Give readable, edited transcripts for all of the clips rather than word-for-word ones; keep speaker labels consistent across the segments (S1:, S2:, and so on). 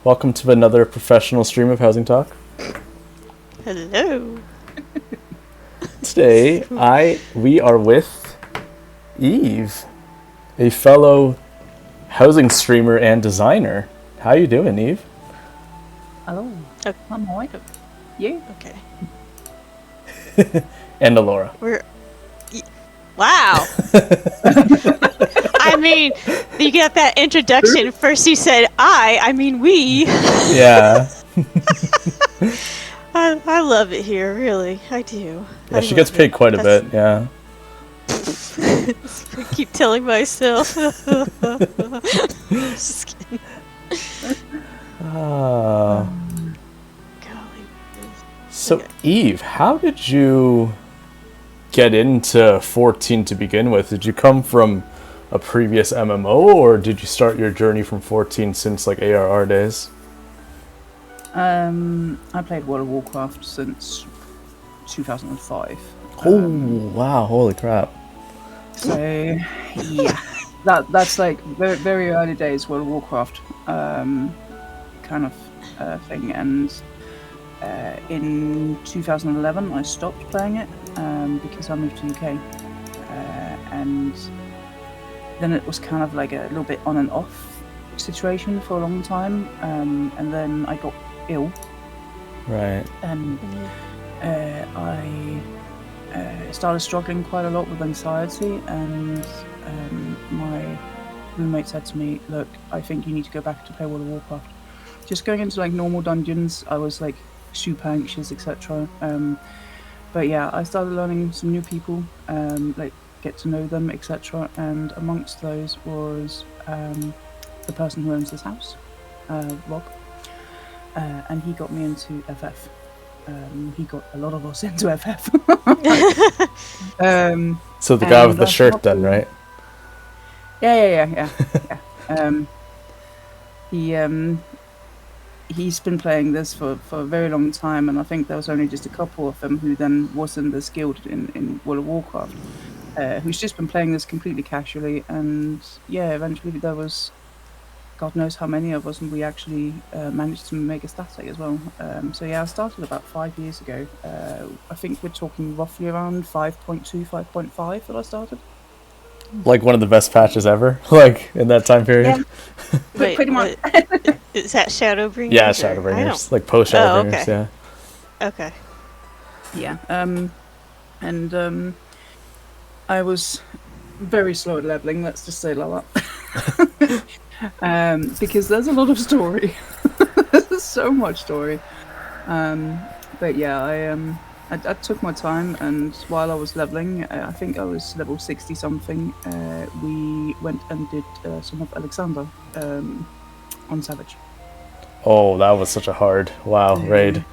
S1: Welcome to another professional stream of HousingTalk.
S2: Hello.
S1: Today, we are with Eve, a fellow housing streamer and designer. How you doing, Eve?
S3: Hello.
S2: Okay.
S3: I'm alright. You?
S2: Okay.
S1: And Alaura.
S2: Wow. I mean, you get that introduction. First you said I mean we.
S1: Yeah.
S2: I love it here, really. I do.
S1: Yeah, she gets paid quite a bit, yeah.
S2: I keep telling myself. Just kidding. Golly.
S1: So, Eve, how did you get into 14 to begin with? Did you come from a previous MMO, or did you start your journey from 14 since like ARR days?
S3: I played World of Warcraft since 2005.
S1: Oh, wow, holy crap.
S3: So, yeah. That's like very, very early days World of Warcraft kind of thing. And in 2011 I stopped playing it because I moved to UK. And then it was kind of like a little bit on and off situation for a long time. And then I got ill.
S1: Right.
S3: And I started struggling quite a lot with anxiety, and my roommate said to me, look, I think you need to go back to play World of Warcraft. Just going into like normal dungeons, I was like super anxious, etc. But yeah, I started learning some new people, like get to know them, etc. And amongst those was the person who owns this house, Rob. And he got me into FF. He got a lot of us into FF.
S1: So the guy with the shirt then, right?
S3: Yeah. He's been playing this for a very long time, and I think there was only just a couple of them who then wasn't as skilled in World of Warcraft, who's just been playing this completely casually. And yeah, eventually there was God knows how many of us, and we actually managed to make a static as well. So yeah, I started about 5 years ago. I think we're talking roughly around 5.2, 5.5 that I started.
S1: Like one of the best patches ever, like in that time period.
S3: Yeah.
S2: Wait,
S3: pretty much.
S2: Is that Shadowbringers?
S1: Yeah, Shadowbringers, like post Shadowbringers,
S2: okay.
S1: yeah.
S2: Okay.
S3: Yeah. And I was very slow at leveling. Let's just say like that. Because there's a lot of story. There's so much story. But yeah, I took my time, and while I was leveling, I think I was level 60 something, we went and did some of Alexander on Savage.
S1: Oh, that was such a hard, raid.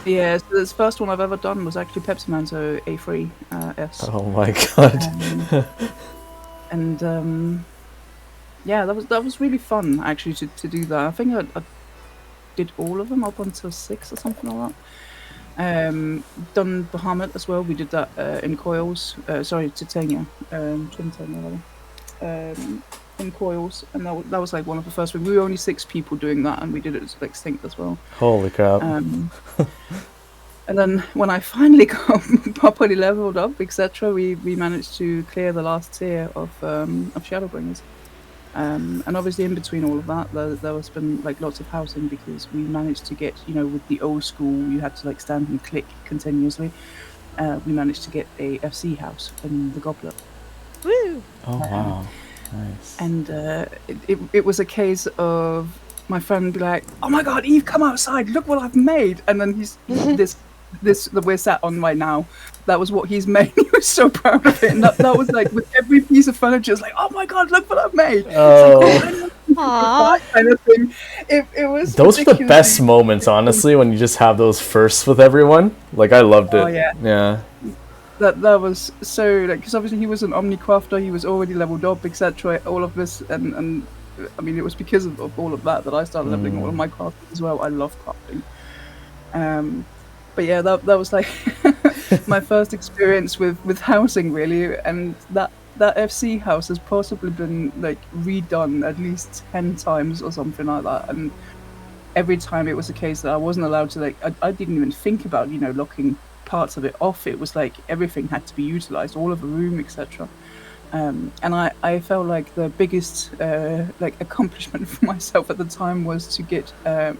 S3: Yeah, so this first one I've ever done was actually Pepsi Man, so A3 S.
S1: Oh my god.
S3: Yeah, that was really fun actually to do that. I think I did all of them up until 6 or something like that. Done Bahamut as well. We did that in Coils. Titania, Titania rather. In Coils, and that was like one of the first. We were only 6 people doing that, and we did it as Extinct as well.
S1: Holy crap.
S3: And then when I finally got properly leveled up, etc., we managed to clear the last tier of Shadowbringers. And obviously in between all of that, there has been like lots of housing, because we managed to get, with the old school, you had to like stand and click continuously. We managed to get a FC house in the Goblet.
S2: Woo!
S1: Oh wow, nice.
S3: And it was a case of my friend be like, "Oh my God, Eve, come outside! Look what I've made!" And then he's this that we're sat on right now. That was what he's made. He was so proud of it, and that was like with every piece of furniture. It's like, oh my God, look what I've made!
S1: Oh,
S3: that kind of thing. It was.
S1: Those are the best moments, honestly, when you just have those firsts with everyone. Like I loved it.
S3: Oh yeah.
S1: Yeah.
S3: That was so like, because obviously he was an Omnicrafter. He was already leveled up, etc. All of this, and I mean, it was because of all of that I started leveling all of my crafting as well. I love crafting. But yeah, that was like my first experience with housing, really, and that FC house has possibly been like redone at least 10 times or something like that, and every time it was a case that I wasn't allowed to, like, I didn't even think about, locking parts of it off. It was like everything had to be utilized, all of the room, etc. And I felt like the biggest accomplishment for myself at the time was to get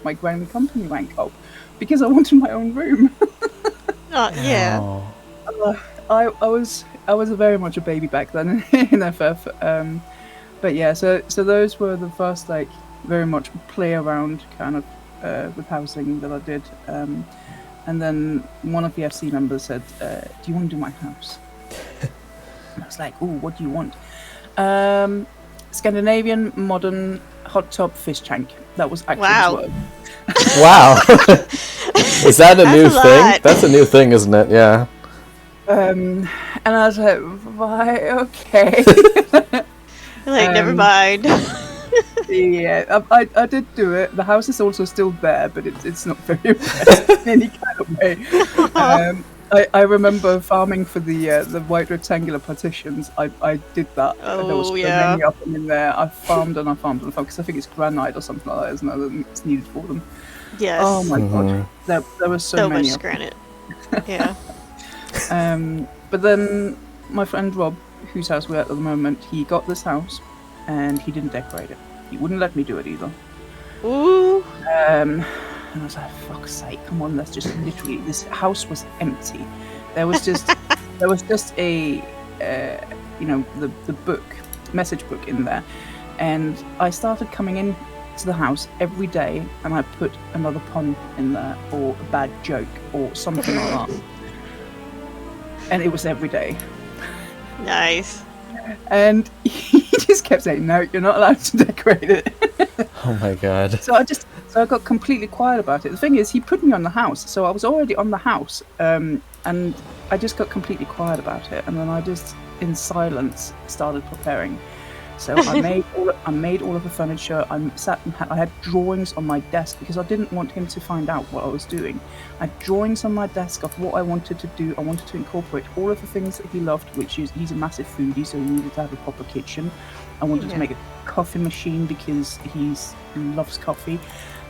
S3: my grand company rank up, because I wanted my own room.
S2: Yeah.
S1: Oh.
S3: I was very much a baby back then in FF. But yeah, so those were the first like very much play around kind of with housing that I did. And then one of the FC members said, "Do you want to do my house?" And I was like, "Ooh, what do you want?" Scandinavian modern hot tub fish tank. That was actually
S2: Wow.
S3: the word.
S1: Wow. Is that a
S2: That's
S1: new
S2: a
S1: thing?
S2: lot.
S1: That's a new thing, isn't it? Yeah.
S3: And I was like, "Why? Okay."
S2: Like, never mind.
S3: Yeah, I did do it. The house is also still there, but it's not very impressive in any kind of way. I remember farming for the white rectangular partitions. I did that.
S2: Oh,
S3: There was so
S2: yeah.
S3: many of them in there. I farmed and I farmed and I farmed, because I think it's granite or something like that, isn't it? That's needed for them.
S2: Yes.
S3: Oh my
S1: Mhm.
S3: god, there was so
S2: so
S3: many
S2: much
S3: of them.
S2: granite. Yeah.
S3: But then my friend Rob, whose house we're at the moment, he got this house and he didn't decorate it. He wouldn't let me do it either.
S2: Ooh.
S3: And I was like, fuck's sake, come on, let's just literally, this house was empty. There was just a the book, message book in there. And I started coming in to the house every day and I put another pun in there or a bad joke or something like that. And it was every day.
S2: Nice.
S3: And he just kept saying, "No, you're not allowed to decorate it."
S1: Oh my god.
S3: So I got completely quiet about it. The thing is, he put me on the house, so I was already on the house, and I just got completely quiet about it. And then I just, in silence, started preparing. So I made all of the furniture. I had drawings on my desk because I didn't want him to find out what I was doing. I had drawings on my desk of what I wanted to do. I wanted to incorporate all of the things that he loved, which is he's a massive foodie, so he needed to have a proper kitchen. I wanted to make a coffee machine because he loves coffee.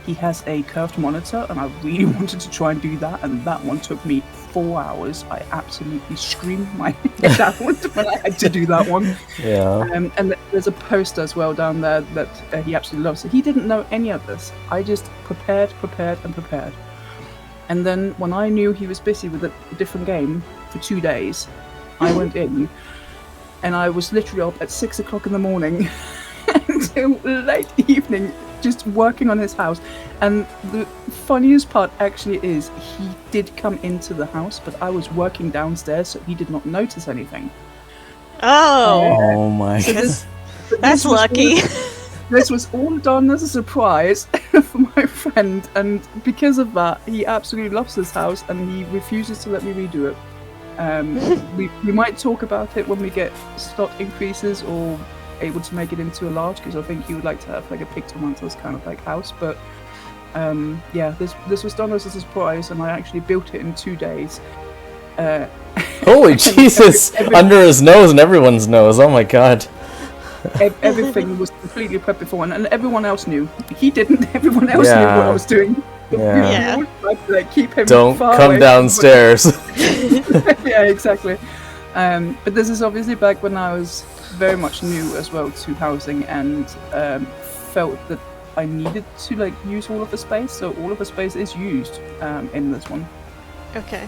S3: He has a curved monitor, and I really wanted to try and do that, and that one took me 4 hours. I absolutely screamed my head out when I had to do that one.
S1: Yeah.
S3: And there's a poster as well down there that he absolutely loves. So he didn't know any of this. I just prepared. And then when I knew he was busy with a different game for 2 days, I went in, and I was literally up at 6 o'clock in the morning until late evening, just working on his house. And the funniest part actually is he did come into the house, but I was working downstairs, so he did not notice anything.
S2: Oh,
S1: Oh my
S3: So
S1: god.
S2: that's lucky.
S3: This was all done as a surprise for my friend, and because of that, he absolutely loves this house, and he refuses to let me redo it. We might talk about it when we get slot increases or able to make it into a large, because I think he would like to have like a Pictomantis kind of like house. But yeah, this was done as a surprise, and I actually built it in 2 days.
S1: Holy Jesus! Under his nose and everyone's nose. Oh my god.
S3: Everything was completely prepped before, and everyone else knew. He didn't. Everyone else knew what I was doing.
S1: Yeah.
S2: Yeah.
S3: We all tried to, like, keep him
S1: Don't
S3: far
S1: come
S3: away,
S1: downstairs.
S3: yeah, exactly. But this is obviously back when I was very much new as well to housing, and felt that I needed to like use all of the space. So all of the space is used in this one.
S2: Okay.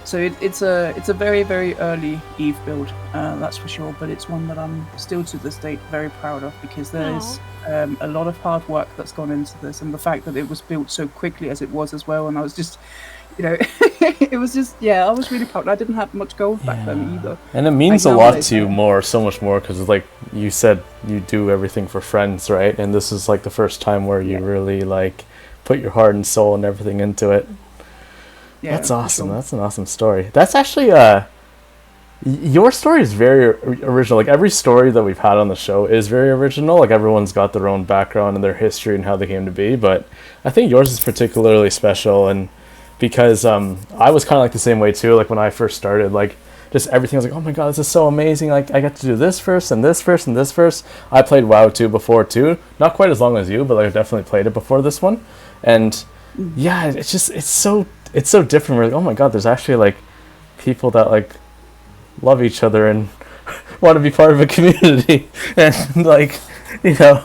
S3: So it's a very, very early Eve build, that's for sure. But it's one that I'm still to this date very proud of, because there's a lot of hard work that's gone into this, and the fact that it was built so quickly as it was as well. And I was just, it was just, I was really proud. I didn't have much gold back then either.
S1: And it means
S3: Like
S1: a lot
S3: nowadays,
S1: to you so much more, because like you said, you do everything for friends, right? And this is like the first time where you really like put your heart and soul and everything into it.
S3: Yeah,
S1: That's
S3: for
S1: awesome.
S3: sure.
S1: That's an awesome story. That's actually your story is very original. Like every story that we've had on the show is very original. Like everyone's got their own background and their history and how they came to be, but I think yours is particularly special. And because I was kind of like the same way too. Like when I first started, like just everything. I was like, oh my god, this is so amazing. Like, I got to do this first and this first and this first. I played WoW 2 before too. Not quite as long as you, but like I definitely played it before this one. And yeah, it's so different. We're like, oh my god, there's actually like people that like love each other and want to be part of a community. And like, you know,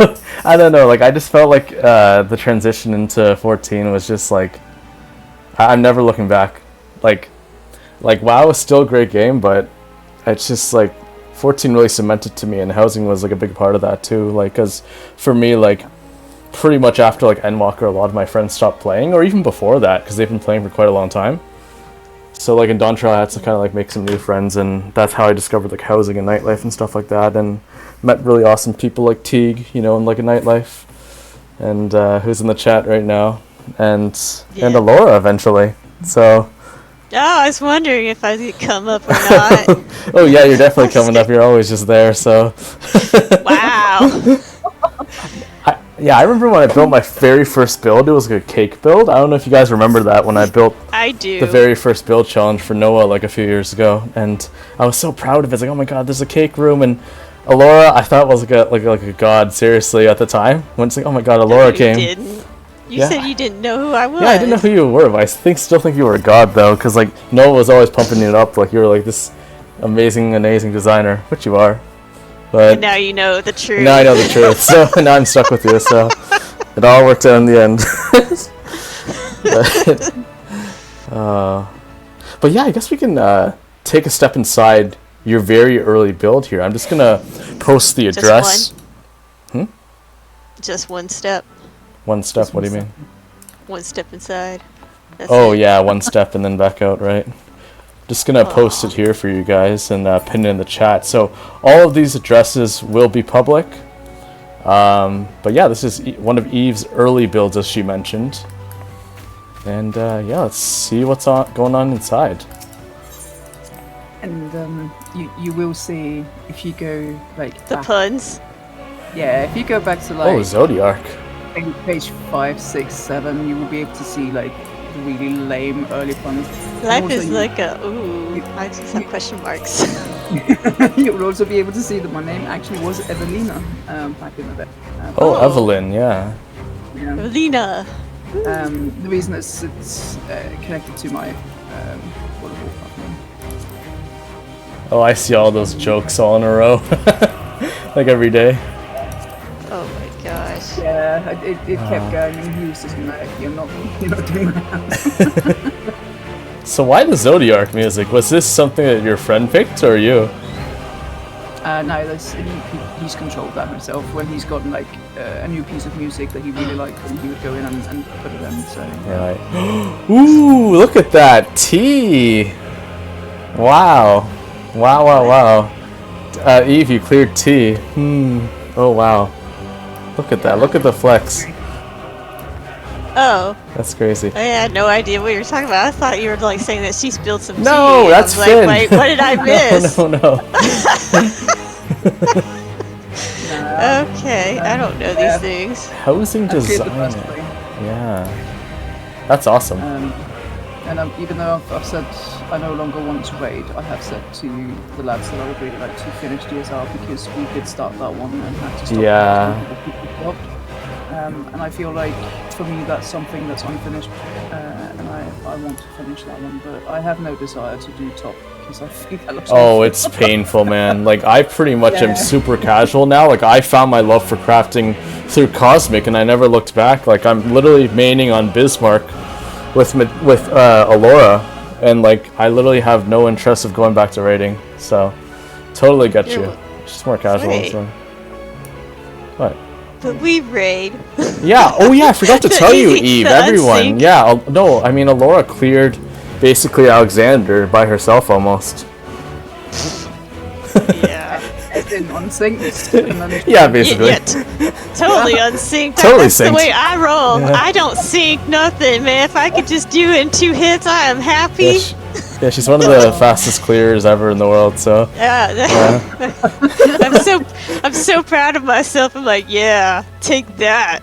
S1: I don't know, like I just felt like the transition into 14 was just like, I'm never looking back. Like WoW is still a great game, but it's just like 14 really cemented to me, and housing was like a big part of that too. Like, cause for me, like pretty much after like Endwalker, a lot of my friends stopped playing, or even before that, because they've been playing for quite a long time. So like in Dawntrail, I had to kind of like make some new friends, and that's how I discovered like housing and nightlife and stuff like that, and met really awesome people like Teague, you know, in like a nightlife, and who's in the chat right now, and Alaura eventually. So.
S2: Oh, I was wondering if I could come up or not.
S1: Oh yeah, you're definitely coming up. You're always just there. So.
S2: Wow.
S1: I remember when I built my very first build. It was like a cake build. I don't know if you guys remember that when I built.
S2: I do.
S1: The very first build challenge for Noah like a few years ago, and I was so proud of it. It's like, oh my god, there's a cake room, and Alaura, I thought was like a god, seriously, at the time. When it's like, oh my god, Alaura came.
S2: Didn't. You said you didn't know who I was.
S1: Yeah, I didn't know who you were, but I still think you were a god though, because like Noah was always pumping it up, like you were like this amazing designer, which you are. But
S2: and now you know the truth.
S1: Now I know the truth, so now I'm stuck with you. So it all worked out in the end. But yeah, I guess we can take a step inside your very early build here. I'm just gonna post the address.
S2: Just one step.
S1: One step. What do you mean?
S2: One step inside. That's
S1: oh
S2: it.
S1: yeah, one step and then back out, right? Just gonna post it here for you guys and pin it in the chat. So all of these addresses will be public. But yeah, this is one of Eve's early builds, as she mentioned. And yeah, let's see what's going on inside.
S3: And you will see if you go like
S2: the
S3: back,
S2: puns.
S3: Yeah, if you go back to like
S1: Zodiac.
S3: Page 5, 6, 7, you will be able to see like the really lame early puns.
S2: Life is like a I just have question marks.
S3: You'll also be able to see that my name actually was Evelina back in the day.
S1: Evelyn, yeah.
S2: Evelina.
S3: The reason it's connected to my World of Warcraft name.
S1: Oh, I see all those jokes all in a row, like every day.
S2: Oh my gosh.
S3: Yeah, it kept going, and he was just like, you're not doing that.
S1: So why the Zodiac music? Was this something that your friend picked, or you?
S3: No, he's controlled that himself. When he's gotten like a new piece of music that he really liked, then he would go in and put it in. So
S1: right. Ooh, look at that T. Wow. Eve, you cleared T. Oh wow. Look at that. Look at the flex.
S2: Oh.
S1: That's crazy.
S2: I had no idea what you were talking about. I thought you were like saying that she spilled some tea.
S1: No, that's Finn.
S2: Like, what did I miss?
S1: No.
S2: Okay, I don't know these things.
S1: Housing design. Yeah. That's awesome.
S3: And even though I've said I no longer want to raid, I have said to the lads that I would really like to finish DSR because we did start that one and had to stop.
S1: Yeah.
S3: And I feel like for me that's something that's unfinished, and I want to finish that one, but I have no desire to do top because I think that looks
S1: it's painful, man. Like I pretty much am super casual now. Like I found my love for crafting through Cosmic, and I never looked back. Like I'm literally maining on Bismarck with Alaura, and like I literally have no interest of going back to raiding. So totally get you. It's just more casual. So. What?
S2: But we raid.
S1: Yeah. Oh yeah, I forgot to tell you, Eve. Everyone.
S2: Unsync.
S1: Yeah. No, I mean Alaura cleared basically Alexander by herself almost.
S2: Yeah.
S3: As in unsynced.
S1: Yeah, basically.
S2: Totally unsynced.
S1: Totally
S2: That's
S1: synced.
S2: the way I roll.
S1: Yeah.
S2: I don't sync nothing, man. If I could just do it in 2 hits, I am happy.
S1: Yeah, she's one of the fastest clearers ever in the world. So.
S2: Yeah. I'm so proud of myself. I'm like, yeah, take that.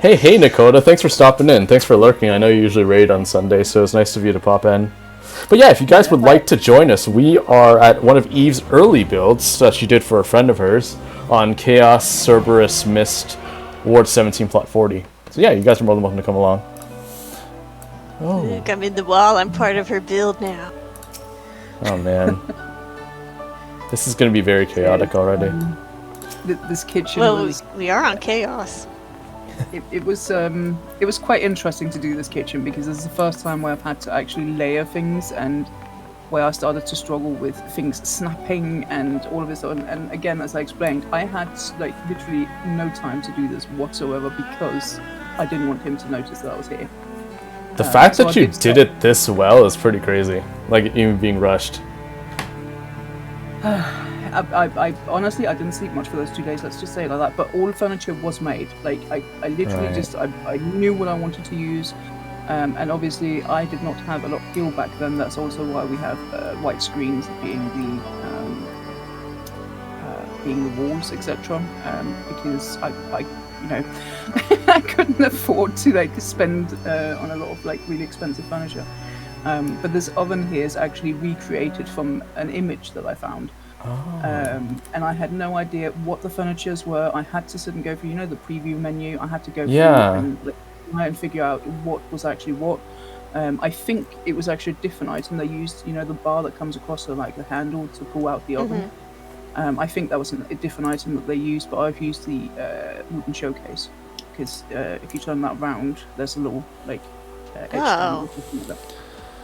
S1: Hey, Nakota. Thanks for stopping in. Thanks for lurking. I know you usually raid on Sunday, so it's nice of you to pop in. But yeah, if you guys would like to join us, we are at one of Eve's early builds that she did for a friend of hers on Chaos, Cerberus, Mist, Ward 17, Plot 40. So yeah, you guys are more than welcome to come along. Oh,
S2: Look, I'm in the wall. I'm part of her build now.
S1: oh man. This is going to be very chaotic already.
S3: This kitchen
S2: Well,
S3: was...
S2: we are on chaos.
S3: It was quite interesting to do this kitchen because this is the first time where I've had to actually layer things and where I started to struggle with things snapping and all of this. And again, as I explained, I had like literally no time to do this whatsoever because I didn't want him to notice that I was here.
S1: The fact
S3: so
S1: that
S3: I
S1: you
S3: did
S1: did it this well is pretty crazy. Like, even being rushed.
S3: I honestly, I didn't sleep much for those 2 days, let's just say it like that. But all furniture was made. Like, I literally I knew what I wanted to use. And obviously, I did not have a lot of fuel back then. That's also why we have white screens being the walls, etc. Because I you know, I couldn't afford to like spend on a lot of like really expensive furniture. But this oven here is actually recreated from an image that I found. And I had no idea what the furnitures were. I had to sit and go through, you know, the preview menu. I had to go through and try and figure out what was actually what. I think it was actually a different item they used, you know, the bar that comes across the handle to pull out the oven. I think that was a different item that they used, but I've used the wooden showcase because if you turn that round, there's a little like edge
S2: Oh.
S3: like that.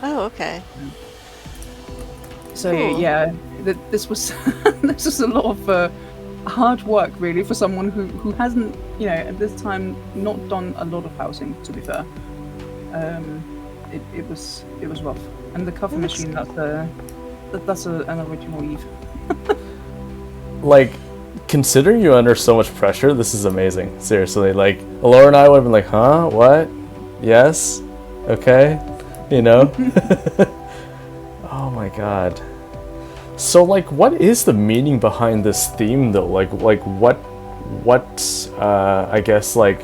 S2: Oh, okay.
S3: So
S2: Cool.
S3: yeah, this was this was a lot of hard work really for someone who hasn't, you know, at this time not done a lot of housing. To be fair, it was rough. And the coffee machine, that's an original Eve.
S1: Like, considering you're under so much pressure, this is amazing. Seriously, like, Alaura and I would have been like, huh? What? Yes? Okay? You know? Oh my god. So, like, what is the meaning behind this theme, though? Like what, I guess, like,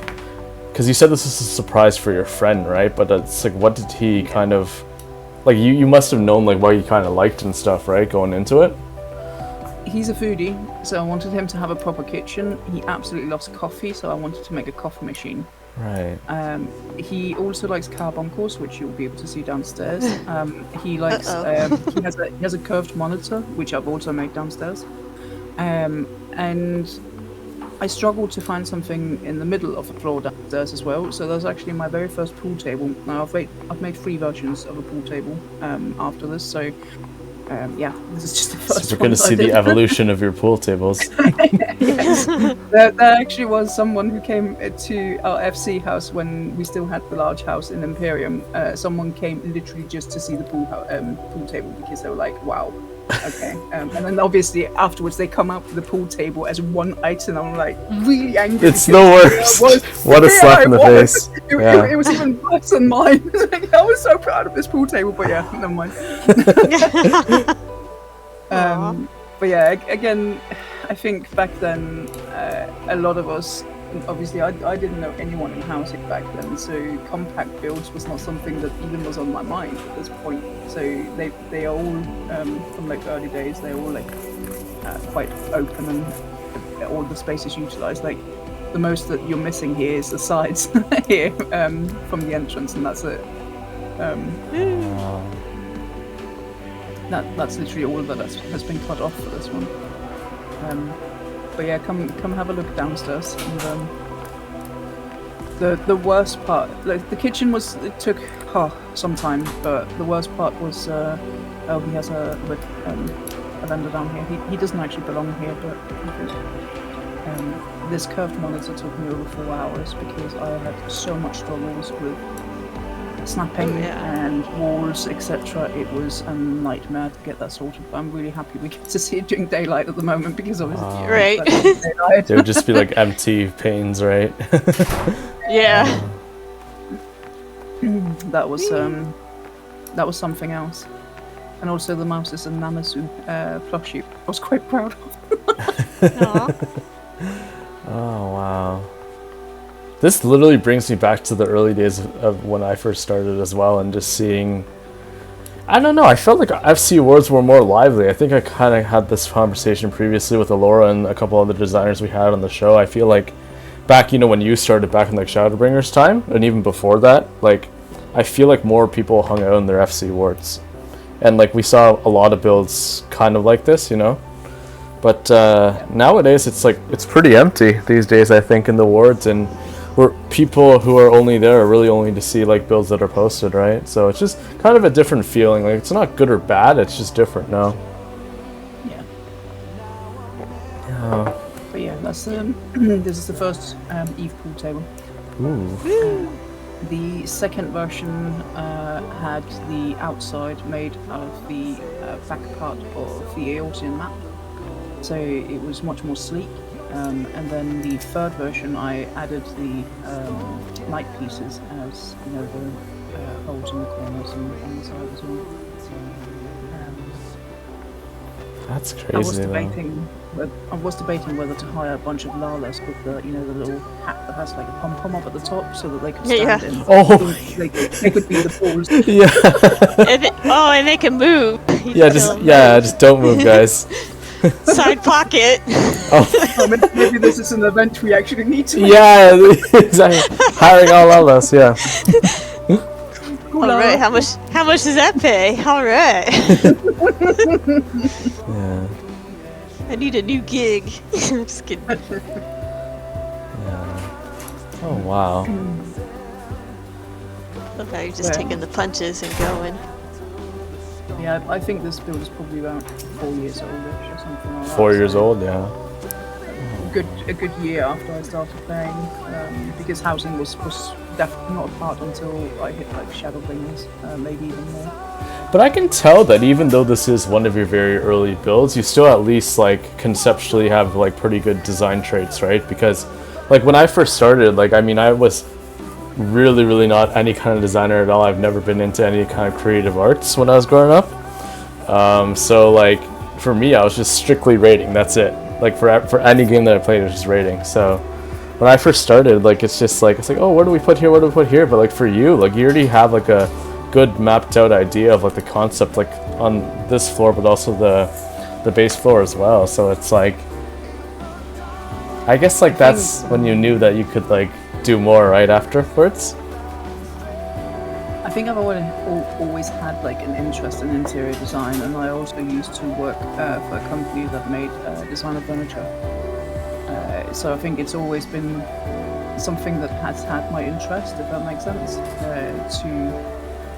S1: because you said this is a surprise for your friend, right? But it's like, what did he kind of, like, you must have known, like, what he kind of liked and stuff, right? Going into it?
S3: He's a foodie, so I wanted him to have a proper kitchen. He absolutely loves coffee, so I wanted to make a coffee machine.
S1: Right.
S3: He also likes carbuncles, which you'll be able to see downstairs. He likes he has a curved monitor, which I've also made downstairs. And I struggled to find something in the middle of the floor downstairs as well. So that's actually my very first pool table. Now I've made 3 versions of a pool table after this. So yeah, this is just the first
S1: So we're
S3: one.
S1: going to see the evolution of your pool tables.
S3: Yes. There actually was someone who came to our FC house when we still had the large house in Imperium. Someone came literally just to see the pool table because they were like, wow, okay. And then obviously afterwards they come out with the pool table as one item. I'm like really angry.
S1: It's the worst. What a slap in the face.
S3: It was even worse than mine. I was so proud of this pool table, but yeah, never mind. But yeah, again, I think back then a lot of us, obviously I didn't know anyone in housing back then, so compact builds was not something that even was on my mind at this point. So they are all from like early days, they're all like quite open and all the space is utilized. Like the most that you're missing here is the sides here from the entrance, and that's it. That's literally all that has been cut off for this one. But yeah, come have a look downstairs. And, the worst part, like the kitchen it took some time, but the worst part was he has a vendor down here. He doesn't actually belong here, but this curved monitor took me over 4 hours because I had so much struggles with snapping and walls, etc. It was a nightmare to get that sorted. But I'm really happy we get to see it during daylight at the moment because obviously
S2: right.
S1: They would just be like empty panes, right?
S2: Yeah.
S3: That was something else. And also the mouse is a Namazu plushie. I was quite proud of.
S1: Oh wow. This literally brings me back to the early days of when I first started as well, and just seeing I don't know. I felt like FC Awards were more lively. I think I kind of had this conversation previously with Alaura and a couple other designers we had on the show. I feel like back, when you started back in like Shadowbringers time, and even before that, like I feel like more people hung out in their FC Awards, and like we saw a lot of builds kind of like this, But nowadays, it's pretty empty these days. I think in the wards, and where people who are only there are really only to see like builds that are posted, right? So it's just kind of a different feeling. Like it's not good or bad. It's just different now.
S3: Yeah.
S1: Yeah.
S3: But yeah, that's this is the first Eve pool table.
S1: Ooh.
S3: The second version had the outside made out of the back part of the Aeortian map, so it was much more sleek. And then the third version, I added the light pieces as the holes in the corners and on the side as well.
S1: That's crazy.
S3: I was debating whether to hire a bunch of Lalas with the the little hat that has like a pom pom up at the top, so that they could stand in.
S1: Oh,
S3: they could be the pools.
S1: Yeah.
S2: And they can move.
S1: Just don't move, guys.
S2: Side pocket.
S1: Oh.
S3: Maybe this is an event we actually need to make.
S1: Yeah, exactly. Hiring all of us, yeah.
S2: All right, how much does that pay? All right.
S1: Yeah.
S2: I need a new gig. I'm just kidding.
S1: Yeah. Oh wow.
S2: Look how you're just taking the punches and going.
S3: Yeah, I think this build is probably about 4 years oldish or something like that.
S1: 4 years old, yeah.
S3: A good year after I started playing, because housing was definitely not a part until I hit like Shadowbringers, maybe even more.
S1: But I can tell that even though this is one of your very early builds, you still at least like conceptually have like pretty good design traits, right? Because like when I first started, like I was really not any kind of designer at all. I've never been into any kind of creative arts when I was growing up. So like for me, I was just strictly rating. That's it. Like for any game that I played, it was just rating. So when I first started, like it's like oh, what do we put here? What do we put here? But like for you, like you already have like a good mapped out idea of like the concept, like on this floor, but also the base floor as well. So it's like, I guess like that's when you knew that you could like do more right afterwards.
S3: I think I've always had like an interest in interior design, and I also used to work for a company that made designer furniture. So I think it's always been something that has had my interest, if that makes sense, to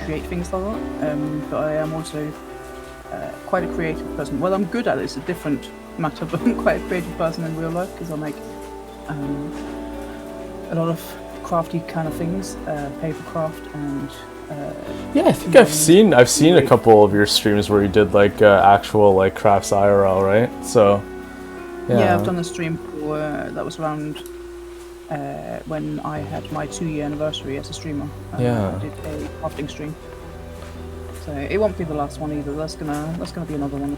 S3: create things like that. But I am also quite a creative person. Well, I'm good at it. It's a different matter, but I'm quite a creative person in real life because I make a lot of crafty kind of things, paper craft and.
S1: Yeah, I think I've seen a couple of your streams where you did like actual like crafts IRL, right? So.
S3: Yeah, I've done a stream for that was around when I had my 2-year anniversary as a streamer. I did a crafting stream. So it won't be the last one either. That's gonna be another one.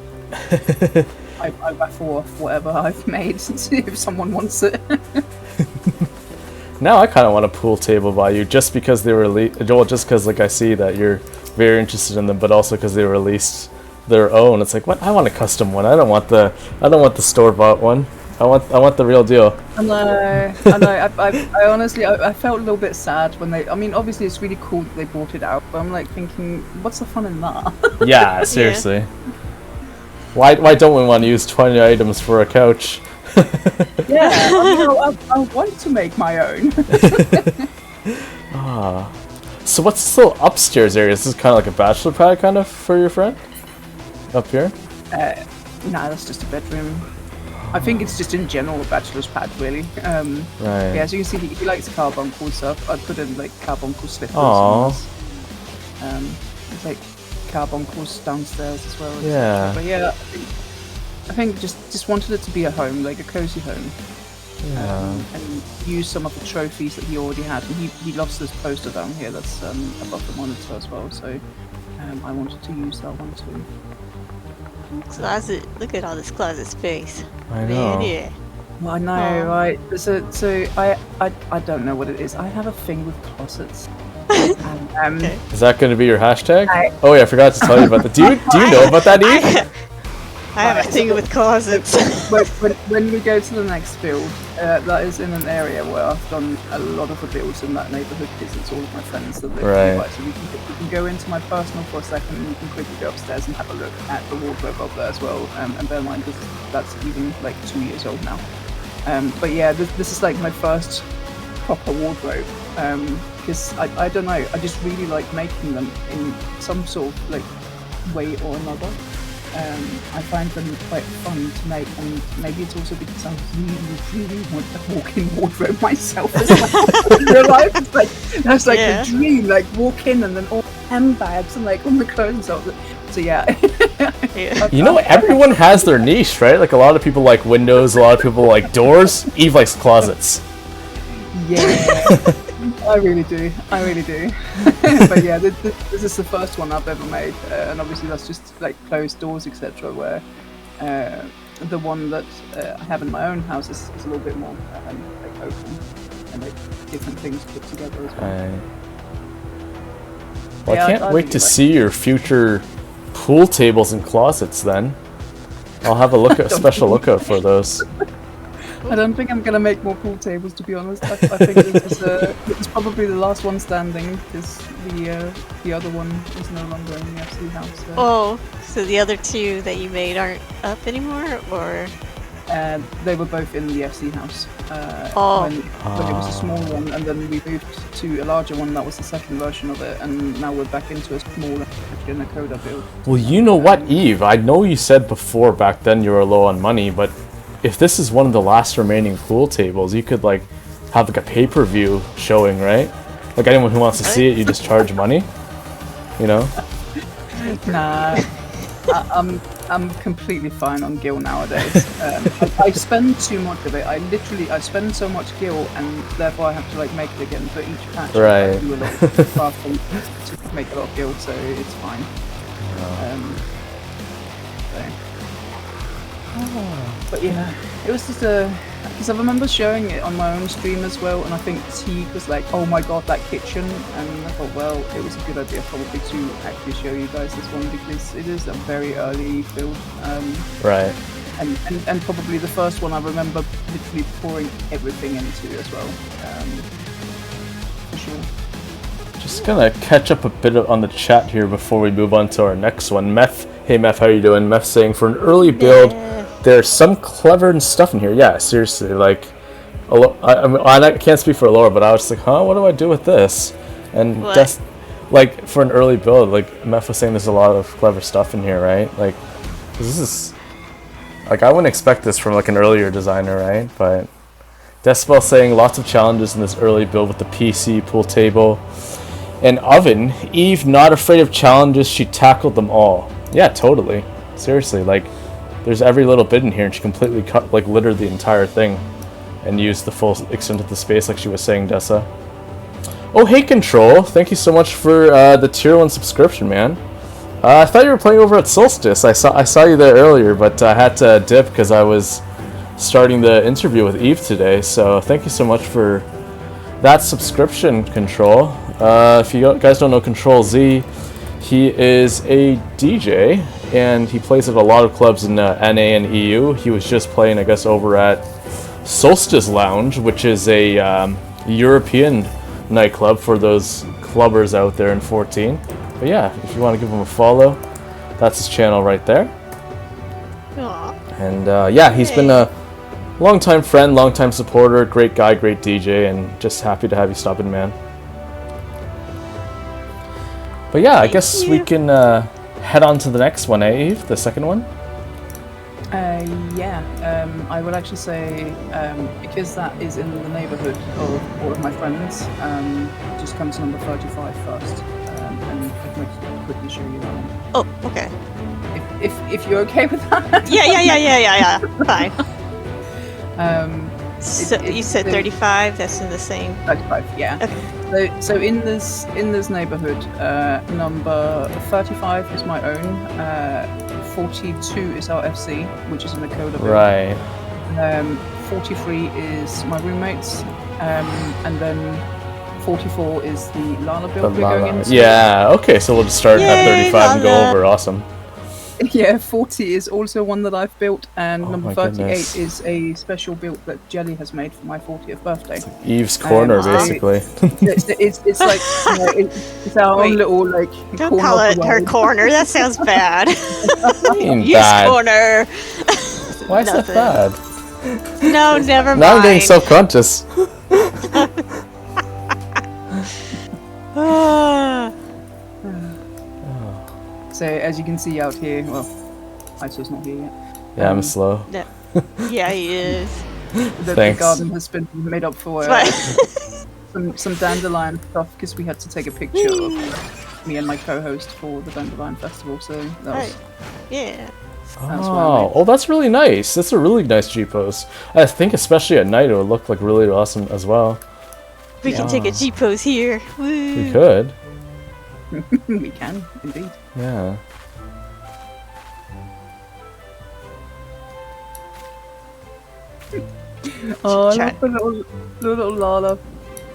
S3: I raffle off whatever I've made if someone wants it.
S1: Now I kind of want a pool table by you, just because they just because like I see that you're very interested in them, but also because they released their own. It's like, what? I want a custom one. I don't want the store-bought one. I want the real deal.
S3: I know. I honestly, I felt a little bit sad when they. I mean, obviously it's really cool that they brought it out, but I'm like thinking, what's the fun in that?
S1: Yeah, seriously. Yeah. Why don't we want to use 20 items for a couch?
S3: Yeah, I want to make my own.
S1: So what's this little upstairs area? Is this kind of like a bachelor pad kind of for your friend? Up here?
S3: Nah, that's just a bedroom. I think it's just in general a bachelor's pad, really.
S1: Right.
S3: Yeah, as you can see, he likes carbuncle stuff. I put in like carbuncle slippers.
S1: Aww.
S3: There's like carbuncles downstairs as well.
S1: Yeah.
S3: But yeah, I think just wanted it to be a home, like a cozy home.
S1: Yeah.
S3: And use some of the trophies that he already had. And he loves this poster down here that's above the monitor as well. So I wanted to use that one too.
S2: Closet. Look at all this closet space.
S1: I know.
S2: Man, yeah.
S3: Well, I know, right? So I don't know what it is. I have a thing with closets. And,
S2: Okay.
S1: Is that going to be your hashtag?
S3: I-
S1: Oh yeah, I forgot to tell you about that. Do you know about that, Eve?
S2: I have a thing with closets.
S3: when we go to the next build, that is in an area where I've done a lot of the builds in that neighbourhood because it's all of my friends that live
S1: Right.
S3: nearby. So we can go into my personal for a second and we can quickly go upstairs and have a look at the wardrobe up there as well. And bear in mind, that's even like 2 years old now. But yeah, this is like my first proper wardrobe. Because I don't know, I just really like making them in some sort of like way or another. I find them quite fun to make, and maybe it's also because I really want a walk-in wardrobe myself as well. In real life, it's like that's like
S2: Yeah.
S3: a dream, like walk in and then all handbags and like all the clothes and stuff. So yeah.
S2: Yeah.
S1: You know, everyone has their niche, right? Like a lot of people like windows, a lot of people like doors. Eve likes closets.
S3: Yeah, I really do. But yeah, this is the first one I've ever made, and obviously that's just like closed doors, etc. Where the one that I have in my own house is a little bit more like open and like different things put together as well.
S1: Well,
S3: Yeah,
S1: I can't
S3: I
S1: wait
S3: really
S1: to
S3: like
S1: see your future pool tables and closets. Then I'll have a special lookout for those.
S3: I don't think I'm gonna make more pool tables, to be honest. I think this is probably the last one standing because the other one is no longer in the FC house. So.
S2: Oh, so the other two that you made aren't up anymore, or?
S3: They were both in the FC house when it was a small one, and then we moved to a larger one. That was the second version of it, and now we're back into a smaller Nakoda build.
S1: Well, you know what, Eve? I know you said before back then you were low on money, but if this is one of the last remaining pool tables, you could like have like a pay-per-view showing, right? Like anyone who wants to see it, you just charge money. You know?
S3: Nah, I'm completely fine on gil nowadays. I spend too much of it. I spend so much gil, and therefore I have to like make it again for each patch.
S1: Right.
S3: I do a lot of crafting to make a lot of gil, so it's fine. But yeah, it was just because I remember showing it on my own stream as well, and I think Teague was like, "Oh my god, that kitchen!" And I thought, well, it was a good idea probably to actually show you guys this one because it is a very early build,
S1: Right.
S3: and probably the first one I remember literally pouring everything into as well, for sure.
S1: Just gonna catch up a bit on the chat here before we move on to our next one. Meth, hey Meth, how you doing? Meth saying for an early build, there's some clever stuff in here. Yeah, seriously, like, I can't speak for Alaura, but I was like, huh, what do I do with this? And
S2: What?
S1: just like for an early build, like Meth was saying, there's a lot of clever stuff in here, right? Like, this is like I wouldn't expect this from like an earlier designer, right? But Decibel saying lots of challenges in this early build with the PC, pool table, and oven. Eve not afraid of challenges, she tackled them all. Yeah, totally. Seriously, like there's every little bit in here, and she completely littered the entire thing and used the full extent of the space, like she was saying, Dessa. Oh, hey Control, thank you so much for the tier 1 subscription, man. I thought you were playing over at Solstice. I saw you there earlier, but I had to dip because I was starting the interview with Eve today. So thank you so much for that subscription, Control. If you guys don't know Control Z, he is a DJ and he plays at a lot of clubs in NA and EU. He was just playing, I guess, over at Solstice Lounge, which is a European nightclub for those clubbers out there in 14. But yeah, if you want to give him a follow, that's his channel right there.
S2: Aw.
S1: And yeah, he's been a longtime friend, longtime supporter, great guy, great DJ, and just happy to have you stop in, man. But yeah, I guess we can head on to the next one, eh, Eve? The second one?
S3: Yeah, I would actually say because that is in the neighbourhood of all of my friends, just come to number 35 first, and I can quickly show you that one.
S2: Oh, okay.
S3: If you're okay with that.
S2: Yeah. Fine. So
S3: It-
S2: you said
S3: it-
S2: 35. That's in the same.
S3: 35, yeah.
S2: Okay.
S3: So in this neighbourhood, number 35 is my own. 42 is our FC, which is in the Nakoda build.
S1: Right.
S3: 43 is my roommates, and then 44 is the Lala
S1: The
S3: build we're going
S1: Lala.
S3: into.
S1: Yeah, okay, so we'll just start at
S2: Yay,
S1: 35 and go
S2: Lala.
S1: over. Awesome.
S3: Yeah, 40 is also one that I've built, and
S1: Oh
S3: number
S1: my
S3: 38
S1: goodness.
S3: is a special build that Jelly has made for my 40th birthday.
S1: Eve's corner,
S3: so
S1: basically.
S3: it's like it's our
S2: Wait,
S3: own little like
S2: Don't
S3: corner
S2: call
S3: of
S2: it
S3: the
S2: her
S3: world.
S2: corner. That sounds bad.
S1: Ain't
S2: Yes,
S1: bad.
S2: corner.
S1: Why is that
S2: Nothing.
S1: bad?
S2: No, never
S1: Now I'm getting
S2: mind.
S1: self-conscious.
S2: Ah.
S3: So as you can see out here, well, Iso's not here yet.
S1: Yeah, I'm slow.
S2: No. Yeah, he is.
S3: The
S1: Thanks.
S3: garden has been made up for
S2: But
S3: some dandelion stuff because we had to take a picture of me and my co-host for the dandelion festival. So that was
S2: yeah.
S3: That's what I made.
S1: Oh, that's really nice. That's a really nice G-pose. I think especially at night it would look like really awesome as well.
S2: We can take a G pose here. Woo.
S1: We could.
S3: we can indeed.
S1: Yeah.
S3: Oh, I
S2: Try-
S3: love the little Lala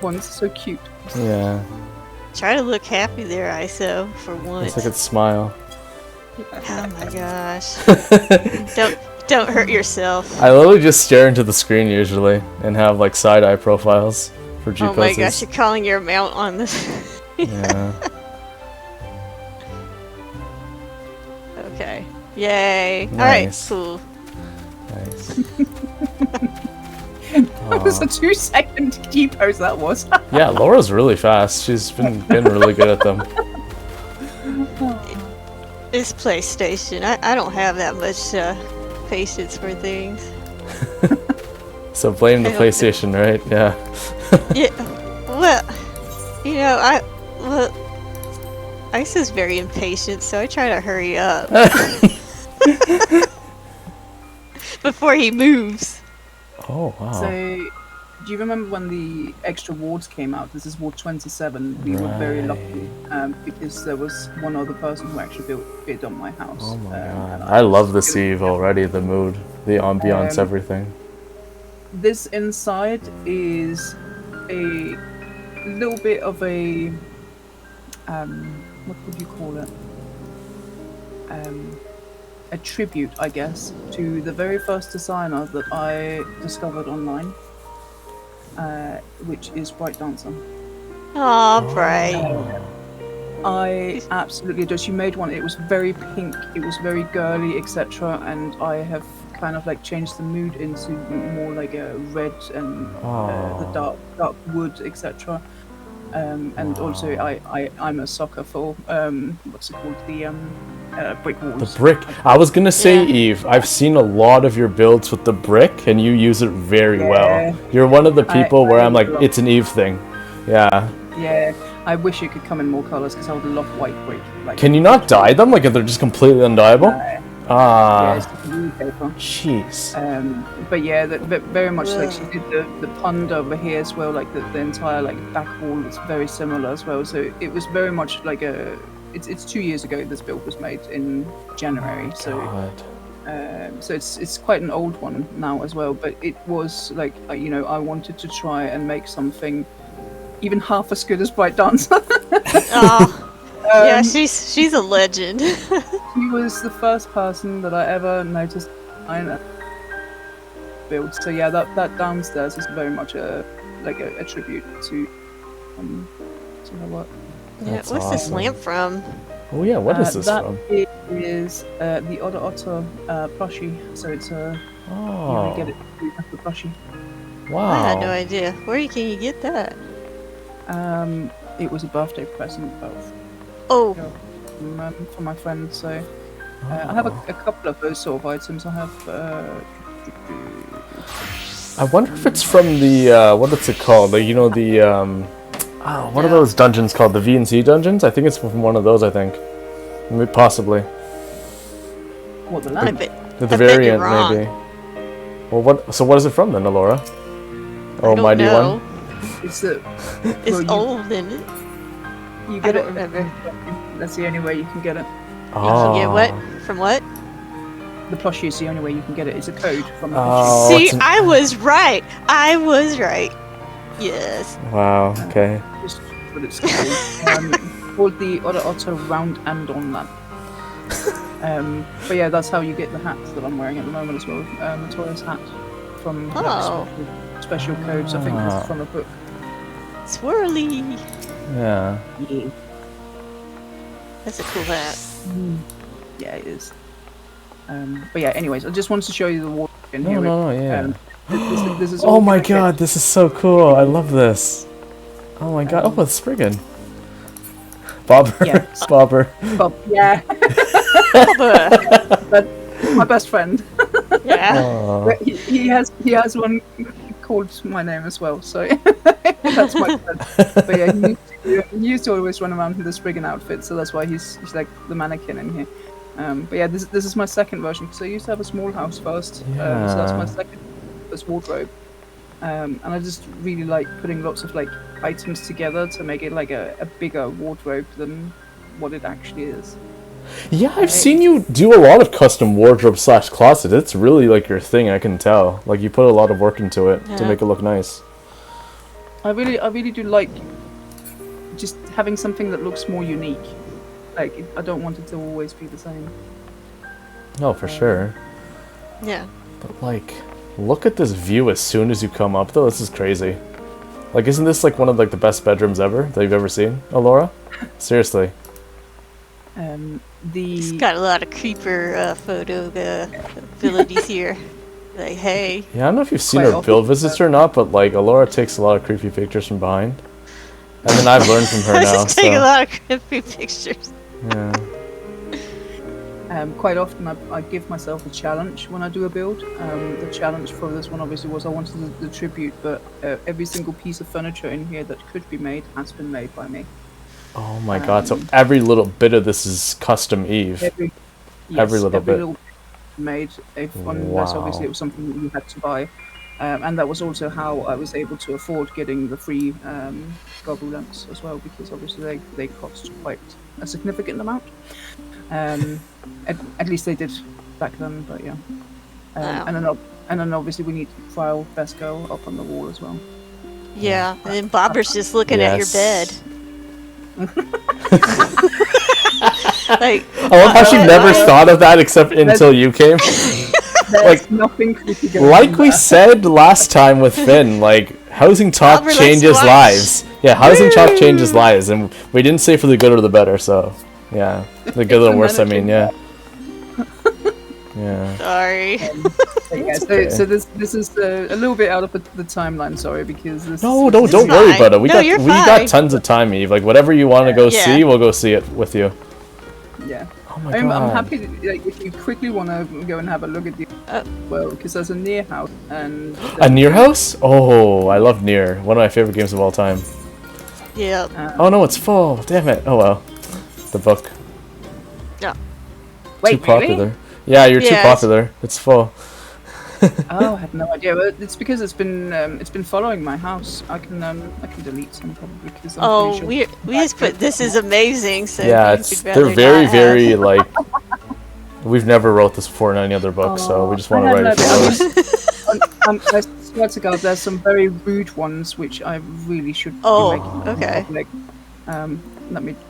S3: ones. So cute.
S1: Yeah.
S2: Try to look happy there, ISO, for once.
S1: It's like a smile.
S2: Oh my gosh. Don't hurt yourself.
S1: I literally just stare into the screen usually and have like side-eye profiles for
S2: Oh
S1: G-poses.
S2: my gosh, you're calling your amount on this.
S1: Yeah.
S2: Okay. Yay. Alright,
S1: Nice.
S2: cool.
S1: Nice.
S3: That was a 2-second G pose. That was.
S1: Yeah, Laura's really fast. She's been getting really good at them.
S2: It's PlayStation. I don't have that much patience for things.
S1: So blame the
S2: I hope
S1: PlayStation, right? Yeah.
S2: Yeah. Well, Ice is very impatient, so I try to hurry up before he moves.
S1: Oh wow.
S3: So, do you remember when the extra wards came out? This is Ward 27. We were very lucky because there was one other person who actually built it on my house.
S1: Oh my god.
S3: and
S1: I love
S3: was
S1: this
S3: gonna-
S1: Eve already, the mood, the ambiance, everything.
S3: This inside is a little bit of a what would you call it? A tribute, I guess, to the very first designer that I discovered online, which is Bright Dancer.
S2: Aw, Bright.
S3: I absolutely adore. She made one. It was very pink. It was very girly, etc. And I have kind of like changed the mood into more like a red and the dark wood, etc. And also, I'm a sucker for what's it called, the brick walls.
S1: The brick. I was gonna say,
S2: Yeah.
S1: Eve, I've seen a lot of your builds with the brick, and you use it very
S3: Yeah.
S1: well. You're one of the people where I'm like,
S3: love
S1: it's an Eve thing. Yeah.
S3: Yeah, I wish it could come in more colors because I would love white brick. Like,
S1: Can you not dye them? Like if they're just completely undyeable?
S3: yeah, it's
S1: Ah.
S3: just blue paper.
S1: Jeez.
S3: But yeah, very much like she did the pond over here as well, like the entire like back wall is very similar as well. So it was very much like it's 2 years ago this build was made in January. So
S1: God.
S3: so it's quite an old one now as well. But it was like I wanted to try and make something even half as good as Bright Dancer.
S2: Aw. Yeah, she's a legend.
S3: She was the first person that I ever noticed I build. So yeah, that downstairs is very much a tribute to her work.
S2: Yeah,
S1: That's
S2: what's this
S1: awesome.
S2: lamp from?
S1: Oh yeah, what is this
S3: that
S1: from?
S3: is the Otter Otter plushie. So it's you
S1: Oh.
S3: get it through the plushie.
S1: Wow.
S2: I had no idea. Where can you get that?
S3: It was a birthday present
S2: Oh,
S3: from my friend. So I have a couple of those sort of items. I have.
S1: I wonder if it's from the what is it called? Like what are those dungeons called? The V&C dungeons? I think it's from one of those. I think, possibly.
S3: What the
S2: I
S3: lamp?
S2: bet.
S1: The
S2: I bet
S1: variant,
S2: you're wrong.
S1: maybe. Well, what? So what is it from then, Alaura? Oh,
S2: I don't
S1: Mighty
S2: know.
S1: One.
S3: It's the.
S2: It's
S3: well, you-
S2: old, isn't it?
S3: You
S2: I
S3: get
S2: don't
S3: it.
S2: remember.
S3: That's the only way you can get it.
S2: You can get what? From what?
S3: The plushie is the only way you can get it. It's a code from the
S1: Oh,
S3: plushie.
S2: See,
S1: it's an-
S2: I was right. I was right. Yes.
S1: Wow. Okay.
S3: Just what it's called the Otto Round and on Lamp. But yeah, that's how you get the hat that I'm wearing at the moment as well. The Taurus hat from
S2: Oh.
S3: special codes. I think this is from a book.
S2: Swirly.
S1: Yeah.
S3: Yeah.
S2: That's a cool hat.
S3: Yeah, it is. But yeah, anyways, I just wanted to show you the wall in
S1: No,
S3: here.
S1: no, yeah.
S3: This is
S1: Oh
S3: all
S1: my
S3: gonna
S1: god,
S3: get-
S1: this is so cool. I love this. Oh my god. Oh, it's Spriggan. Bobber.
S3: Yeah.
S1: Bobber.
S3: But yeah,
S2: Bubba.
S3: but my best friend.
S2: Yeah.
S1: Oh.
S3: But he has one called my name as well, so that's my friend. But yeah, he used to always run around with the Spriggan outfit, so that's why he's like the mannequin in here. But yeah, this is my second version because I used to have a small house first, so that's my second wardrobe. And I just really like putting lots of like items together to make it like a bigger wardrobe than what it actually is.
S1: Yeah, I've seen you do a lot of custom wardrobe / closet. It's really like your thing, I can tell. Like you put a lot of work into it to
S2: Yeah.
S1: make it look nice.
S3: I really do like just having something that looks more unique. Like I don't want it to always be the same.
S1: No, for sure.
S2: Yeah.
S1: But like, look at this view as soon as you come up though. This is crazy. Like, isn't this like one of like the best bedrooms ever that you've ever seen, Alaura? Seriously.
S2: It's got a lot of creeper photo abilities here. Like, hey.
S1: Yeah, I don't know if you've seen
S3: Quite
S1: her
S3: often,
S1: build visits or not, but like Alaura takes a lot of creepy pictures from behind. And then I've learned from her
S2: I
S1: now.
S2: just take a
S1: So,
S2: lot of creepy pictures.
S1: yeah.
S3: Quite often I give myself a challenge when I do a build. The challenge for this one obviously was I wanted the tribute, but every single piece of furniture in here that could be made has been made by me.
S1: Oh my god, so every little bit of this is custom Eve.
S3: Every
S1: little bit.
S3: Made, unless obviously
S1: Wow.
S3: it was something that you had to buy. And that was also how I was able to afford getting the free gobble lamps as well, because obviously they cost quite a significant amount. At least they did back then, but yeah.
S2: Wow.
S3: And then obviously we need File Best Girl up on the wall as well.
S2: Yeah. And then Bobber's just looking at your bed.
S1: Yes.
S2: Like,
S1: I love how she never thought of that except until you came.
S3: There's nothing creepy going
S1: Like
S3: on
S1: we
S3: there.
S1: said last time with Finn, like Housing Talk
S2: Albert likes
S1: changes
S2: to watch.
S1: lives. Yeah, Housing Talk changes lives, and we didn't say for the good or the better. So, yeah, the good or the worse. I mean, yeah, yeah.
S2: sorry.
S3: But yeah,
S1: okay.
S3: so this is a little bit out of the timeline, sorry, because this.
S1: No,
S3: this
S1: don't
S3: is-
S1: worry
S2: fine.
S1: about it. We
S2: No, you're
S1: got
S2: fine.
S1: tons of time, Eve. Like whatever you want to go
S2: Yeah.
S1: see, we'll go see it with you.
S3: Yeah.
S1: Oh my
S3: I'm
S1: god.
S3: happy to, like, if you quickly want to go and have a look at the well, because there's a near house and
S1: A Near House? Oh, I love Near. One of my favorite games of all time.
S2: Yeah.
S1: Oh no, it's full. Damn it. Oh well. The book.
S2: Yeah.
S3: wait,
S1: Too popular.
S3: really?
S1: Yeah, you're too
S2: Yes.
S1: popular. It's full.
S3: Oh, I had no idea. But it's because it's been following my house. I can delete some probably because I'm
S2: Oh,
S3: pretty sure.
S2: we just put this is amazing. So
S1: Yeah,
S2: you'd
S1: it's
S2: rather
S1: they're very
S2: not have-
S1: very like. We've never wrote this before in any other book, so we just want to
S3: I
S1: write it
S3: had
S1: for
S3: no
S1: us.
S3: idea. I swear to God, there's some very rude ones which I really should
S2: Oh,
S3: be making.
S2: okay.
S3: Public.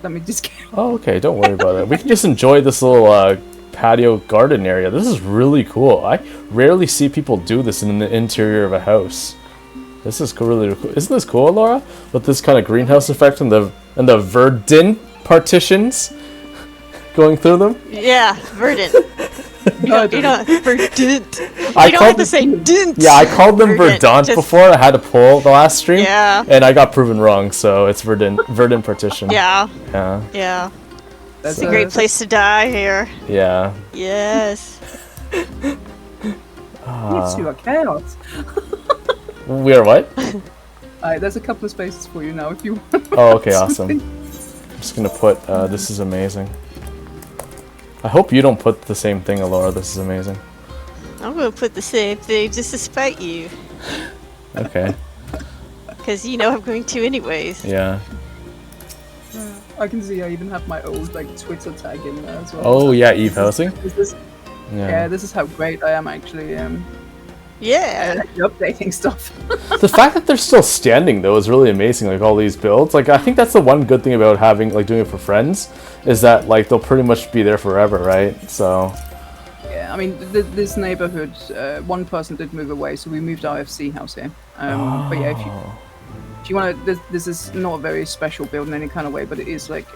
S3: Let me just get.
S1: Oh, okay. Don't worry about it. We can just enjoy this little patio garden area. This is really cool. I rarely see people do this in the interior of a house. This is really cool. Isn't this cool, Laura? With this kind of greenhouse effect and the verdant partitions going through them.
S2: Yeah, verdant. You don't verdant.
S1: I
S2: You don't have
S1: called
S2: to say dint.
S1: Yeah, I called them verdant
S2: just-
S1: before. I had a poll the last stream.
S2: Yeah.
S1: And I got proven wrong, so it's verdant partition.
S2: Yeah,
S1: Yeah.
S2: yeah.
S3: That's
S2: It's a great place to die here.
S1: Yeah.
S2: Yes.
S3: You are chaos.
S1: We are what?
S3: There's a couple of spaces for you now if you want.
S1: Oh, okay, awesome. I'm just gonna put, this is amazing. I hope you don't put the same thing, Alaura. This is amazing.
S2: I'm gonna put the same thing just to spite you,
S1: Okay.
S2: because you know I'm going to anyways.
S1: Yeah.
S3: I can see I even have my old like Twitter tag in there as well.
S1: Oh, yeah, Eve Housing?
S3: This is, yeah, this is how great I am actually.
S2: Yeah.
S3: updating stuff.
S1: The fact that they're still standing though is really amazing. Like all these builds, like I think that's the one good thing about having like doing it for friends, is that like they'll pretty much be there forever, right? So
S3: Yeah, I mean, this neighborhood, one person did move away, so we moved our FC house here. But yeah, if you want to, this is not a very special build in any kind of way, but it is like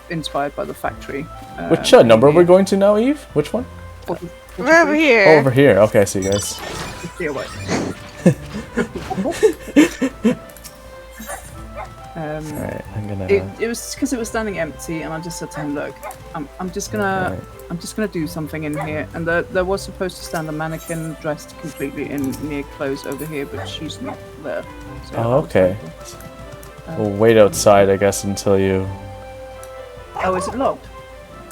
S3: inspired by the factory.
S1: Which number are we going to now, Eve? Which one?
S3: 40,
S2: We're over here.
S1: Oh, over here. Okay, I see you guys. Alright, I'm gonna.
S3: It was because it was standing empty, and I just said to him, "Look, I'm just gonna do something in here." And there was supposed to stand a mannequin dressed completely in near clothes over here, but she's not there. So
S1: Oh, okay. We'll wait outside, I guess, until you.
S3: Oh, is it locked?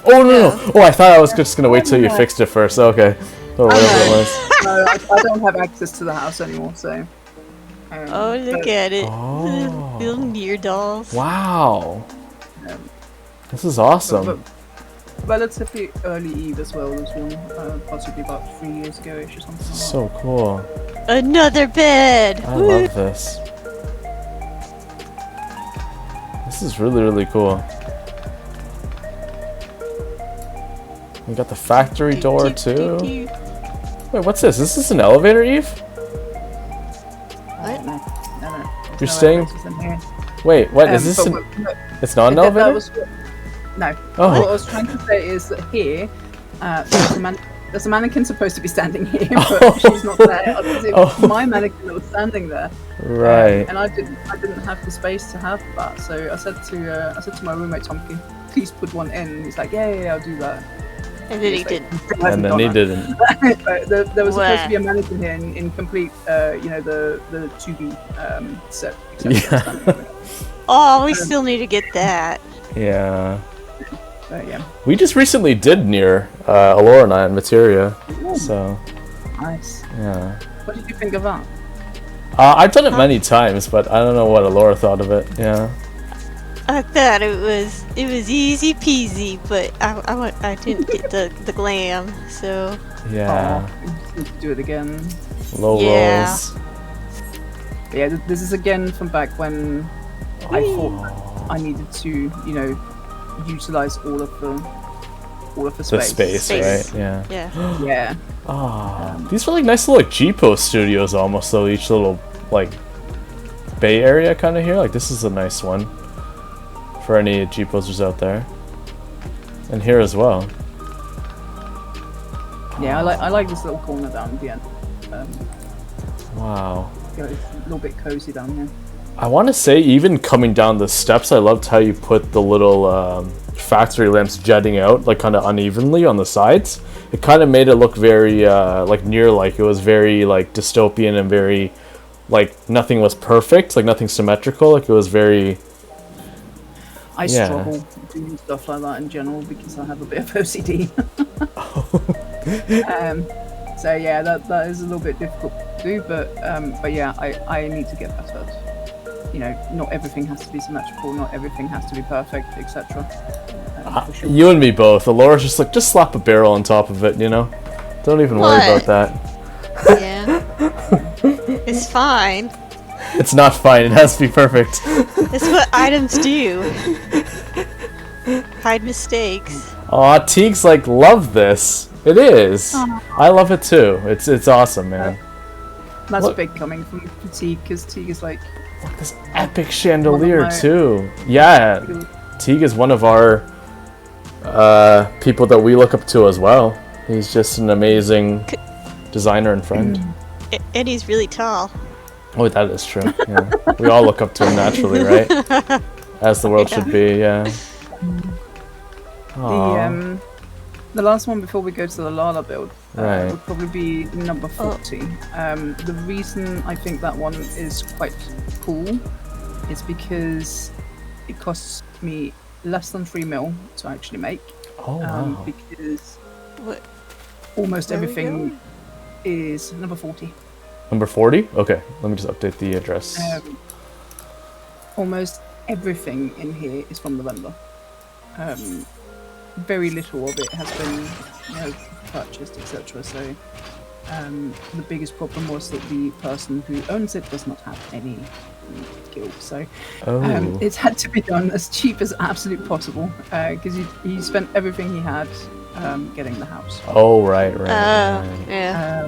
S1: Oh no! Oh, I thought I was just gonna wait till you fixed it first. Okay. Or whatever it was.
S3: No, I don't have access to the house anymore, so.
S2: Oh, look at it.
S1: Oh.
S2: Little near dolls.
S1: Wow.
S3: Um,
S1: This is awesome.
S3: Relatively early Eve as well. This one, possibly about 3 years ago-ish or something. Like that.
S1: So cool.
S2: Another bed.
S1: I
S2: Woo.
S1: love this. This is really, really cool. We got the factory door too. Wait, what's this? Is this an elevator, Eve?
S3: No.
S1: You're staying.
S3: Wait,
S1: what is this? It's not an elevator?
S3: No.
S1: Oh.
S3: What I was trying to say is that here, there's a mannequin supposed to be standing here, but she's not there. Otherwise, my mannequin that was standing there.
S1: Right.
S3: And I didn't have the space to have that, so I said to my roommate Tom, "Can you please put one in?" And he's like, "Yeah, I'll do that."
S2: And then he did.
S1: And then he didn't.
S3: There was supposed to be a mannequin here in complete, the 2B set.
S1: Yeah.
S2: Oh, we still need to get that.
S1: Yeah.
S3: Yeah.
S1: We just recently did near Alaura and I in Materia. So.
S3: Nice.
S1: Yeah.
S3: What did you think of that?
S1: I've done it many times, but I don't know what Alaura thought of it. Yeah.
S2: I thought it was easy peasy, but I didn't get the glam, so.
S1: Yeah.
S3: Need to do it again.
S1: Low
S2: Yeah.
S1: rolls.
S3: Yeah, this is again from back when I thought I needed to, utilize all of the space.
S1: The space,
S2: Space.
S1: right? Yeah.
S2: Yeah.
S3: Yeah.
S1: Ah, these are like nice little like G-Post studios almost, though. Each little like Bay Area kind of here. Like this is a nice one for any G-Posters out there, and here as well.
S3: Yeah, I like this little corner down at the end.
S1: Wow.
S3: It's a little bit cozy down here.
S1: I want to say even coming down the steps, I loved how you put the little factory lamps jetting out like kind of unevenly on the sides. It kind of made it look very like it was very like dystopian and very like nothing was perfect, like nothing symmetrical. Like it was very.
S3: I struggle doing stuff like that in general because I have a bit of OCD. So yeah, that is a little bit difficult to do, but yeah, I need to get better. Not everything has to be symmetrical, not everything has to be perfect, etc. Sure.
S1: You and me both. Alaura's just like, just slap a barrel on top of it, Don't even worry about that.
S2: Yeah. It's fine.
S1: It's not fine. It has to be perfect.
S2: That's what items do. Hide mistakes.
S1: Aw, Teague's like, love this. It is. I love it too. It's awesome, man.
S3: That's big coming from Teague, because Teague is like...
S1: Look, this epic chandelier too. Yeah, Teague is one of our people that we look up to as well. He's just an amazing designer and friend.
S2: And he's really tall.
S1: Oh, that is true. Yeah, we all look up to him naturally, right? As the world should be. Yeah.
S3: The last one before we go to the Lala build
S1: Right.
S3: would probably be number 40. The reason I think that one is quite cool is because it costs me less than 3 mil to actually make.
S1: Oh, wow.
S3: Because
S2: What?
S3: almost
S2: Where are we
S3: everything is number 40.
S1: Number 40? Okay, let me just update the address.
S3: Almost everything in here is from the vendor. Very little of it has been, purchased, etc. So The biggest problem was that the person who owns it does not have any guild, so
S1: Oh.
S3: it's had to be done as cheap as absolutely possible because he spent everything he had getting the house.
S1: Oh, right, right.
S2: Yeah.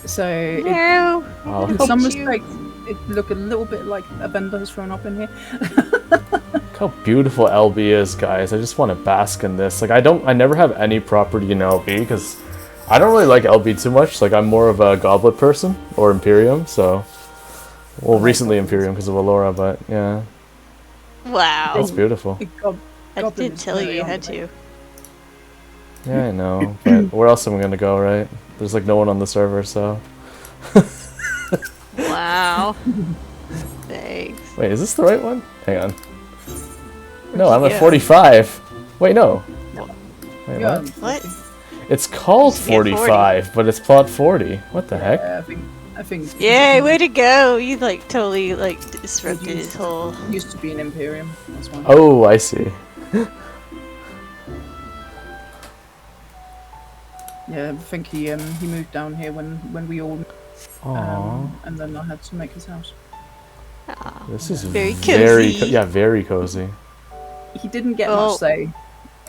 S3: So
S2: No.
S1: Wow.
S3: in some
S2: Look at you.
S3: respects, it looked a little bit like a vendor has thrown up in here.
S1: Look how beautiful LB is, guys. I just want to bask in this. Like, I never have any property in LB because I don't really like LB too much. Like, I'm more of a Goblet person or Imperium, so. Well, recently Imperium because of Alaura, but yeah,
S2: Wow.
S1: it's beautiful.
S2: I didn't tell you had to.
S1: Yeah, I know, but where else am I gonna go, right? There's like no one on the server, so.
S2: Wow. Thanks.
S1: Wait, is this the right one? Hang on. No, I'm
S2: you
S1: at
S2: go?
S1: 45. Wait, no. Wait,
S3: Yeah,
S1: what?
S2: What?
S1: It's called
S2: Should be at 40.
S1: 45, but it's plot 40. What the heck?
S3: I think.
S2: Yay, way to go! You like totally like disrupted his whole.
S3: Used to be an Imperium. That's why.
S1: Oh, I see.
S3: Yeah, I think he moved down here when we all
S1: Aww.
S3: and then I had to make his house.
S2: Aw.
S1: This is
S2: Very
S1: very
S2: cozy.
S1: yeah, very cozy.
S3: He didn't get
S2: Oh.
S3: much say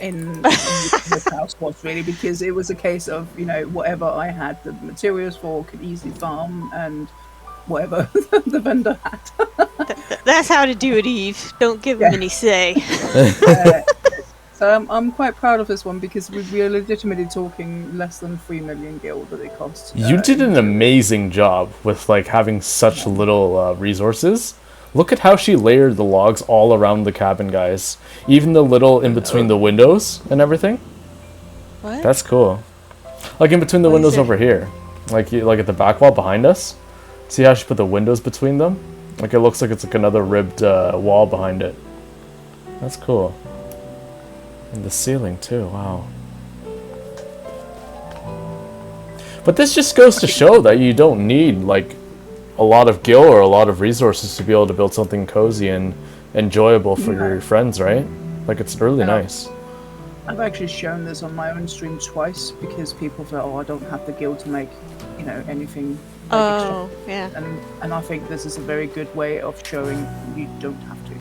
S3: in the house was really because it was a case of whatever I had the materials for could easily farm and whatever the vendor had.
S2: That's how to do it, Eve. Don't give him any say.
S3: So I'm quite proud of this one because we are legitimately talking less than 3 million gil that it costs.
S1: You did an amazing job with like having such little resources. Look at how she layered the logs all around the cabin, guys. Even the little in between the windows and everything.
S2: What?
S1: That's cool. Like in between the
S2: What is
S1: windows
S2: it?
S1: over here. Like at the back wall behind us. See how she put the windows between them? Like it looks like it's like another ribbed wall behind it. That's cool. And the ceiling too, wow. But this just goes to show that you don't need like a lot of gil or a lot of resources to be able to build something cozy and enjoyable for your friends, right? Like it's really nice.
S3: I've actually shown this on my own stream twice because people thought, oh, I don't have the guild to make, anything. Like
S2: Oh, yeah.
S3: and I think this is a very good way of showing you don't have to.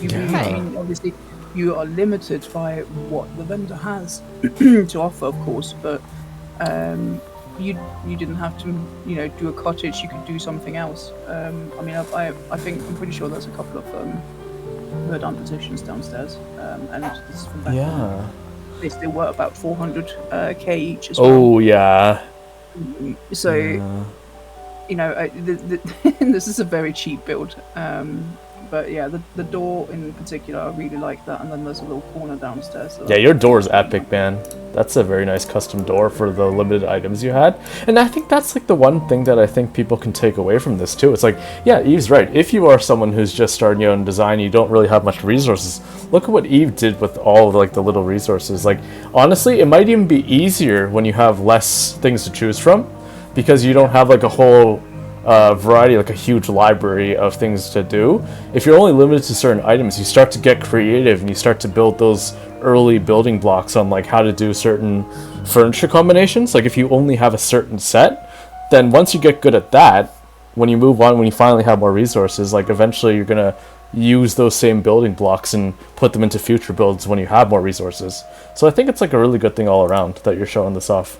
S1: Yeah.
S3: I mean, obviously, you are limited by what the vendor has to offer, of course, but you didn't have to, do a cottage. You could do something else. I mean, I think I'm pretty sure there's a couple of Verdant petitions downstairs, and this is from back
S1: Yeah.
S3: then. They were about 400k each as well.
S1: Oh yeah.
S3: So.
S1: Yeah.
S3: This is a very cheap build. But yeah, the door in particular, I really like that. And then there's a little corner downstairs. So
S1: Yeah, your door is epic, man. That's a very nice custom door for the limited items you had. And I think that's like the one thing that I think people can take away from this too. It's like, yeah, Eve's right. If you are someone who's just starting your own design, you don't really have much resources. Look at what Eve did with all of like the little resources. Like, honestly, it might even be easier when you have less things to choose from because you don't have like a whole variety, like a huge library of things to do. If you're only limited to certain items, you start to get creative and you start to build those early building blocks on like how to do certain furniture combinations. Like if you only have a certain set, then once you get good at that, when you move on, when you finally have more resources, like eventually you're gonna use those same building blocks and put them into future builds when you have more resources. So I think it's like a really good thing all around that you're showing this off.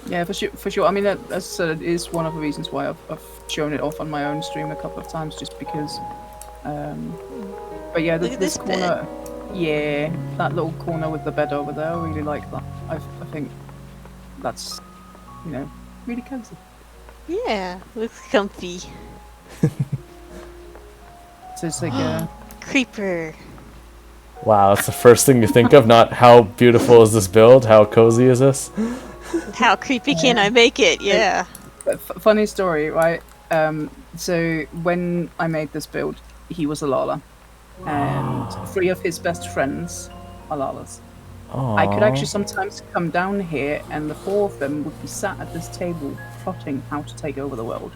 S3: yeah, for sure. I mean, as I said, it is one of the reasons why I've shown it off on my own stream a couple of times, just because. But yeah,
S2: Look at
S3: this
S2: this
S3: corner, yeah, that little corner with the bed over there, I really like that. I think that's, really cozy.
S2: Yeah, looks comfy.
S3: So it's like
S2: Creeper.
S1: Wow, that's the first thing you think of, not how beautiful is this build, how cozy is this?
S2: How creepy can I make it? Yeah.
S3: funny story, right? So when I made this build, he was a Lala, and 3 of his best friends are Lalas. I could actually sometimes come down here, and the 4 of them would be sat at this table plotting how to take over the world.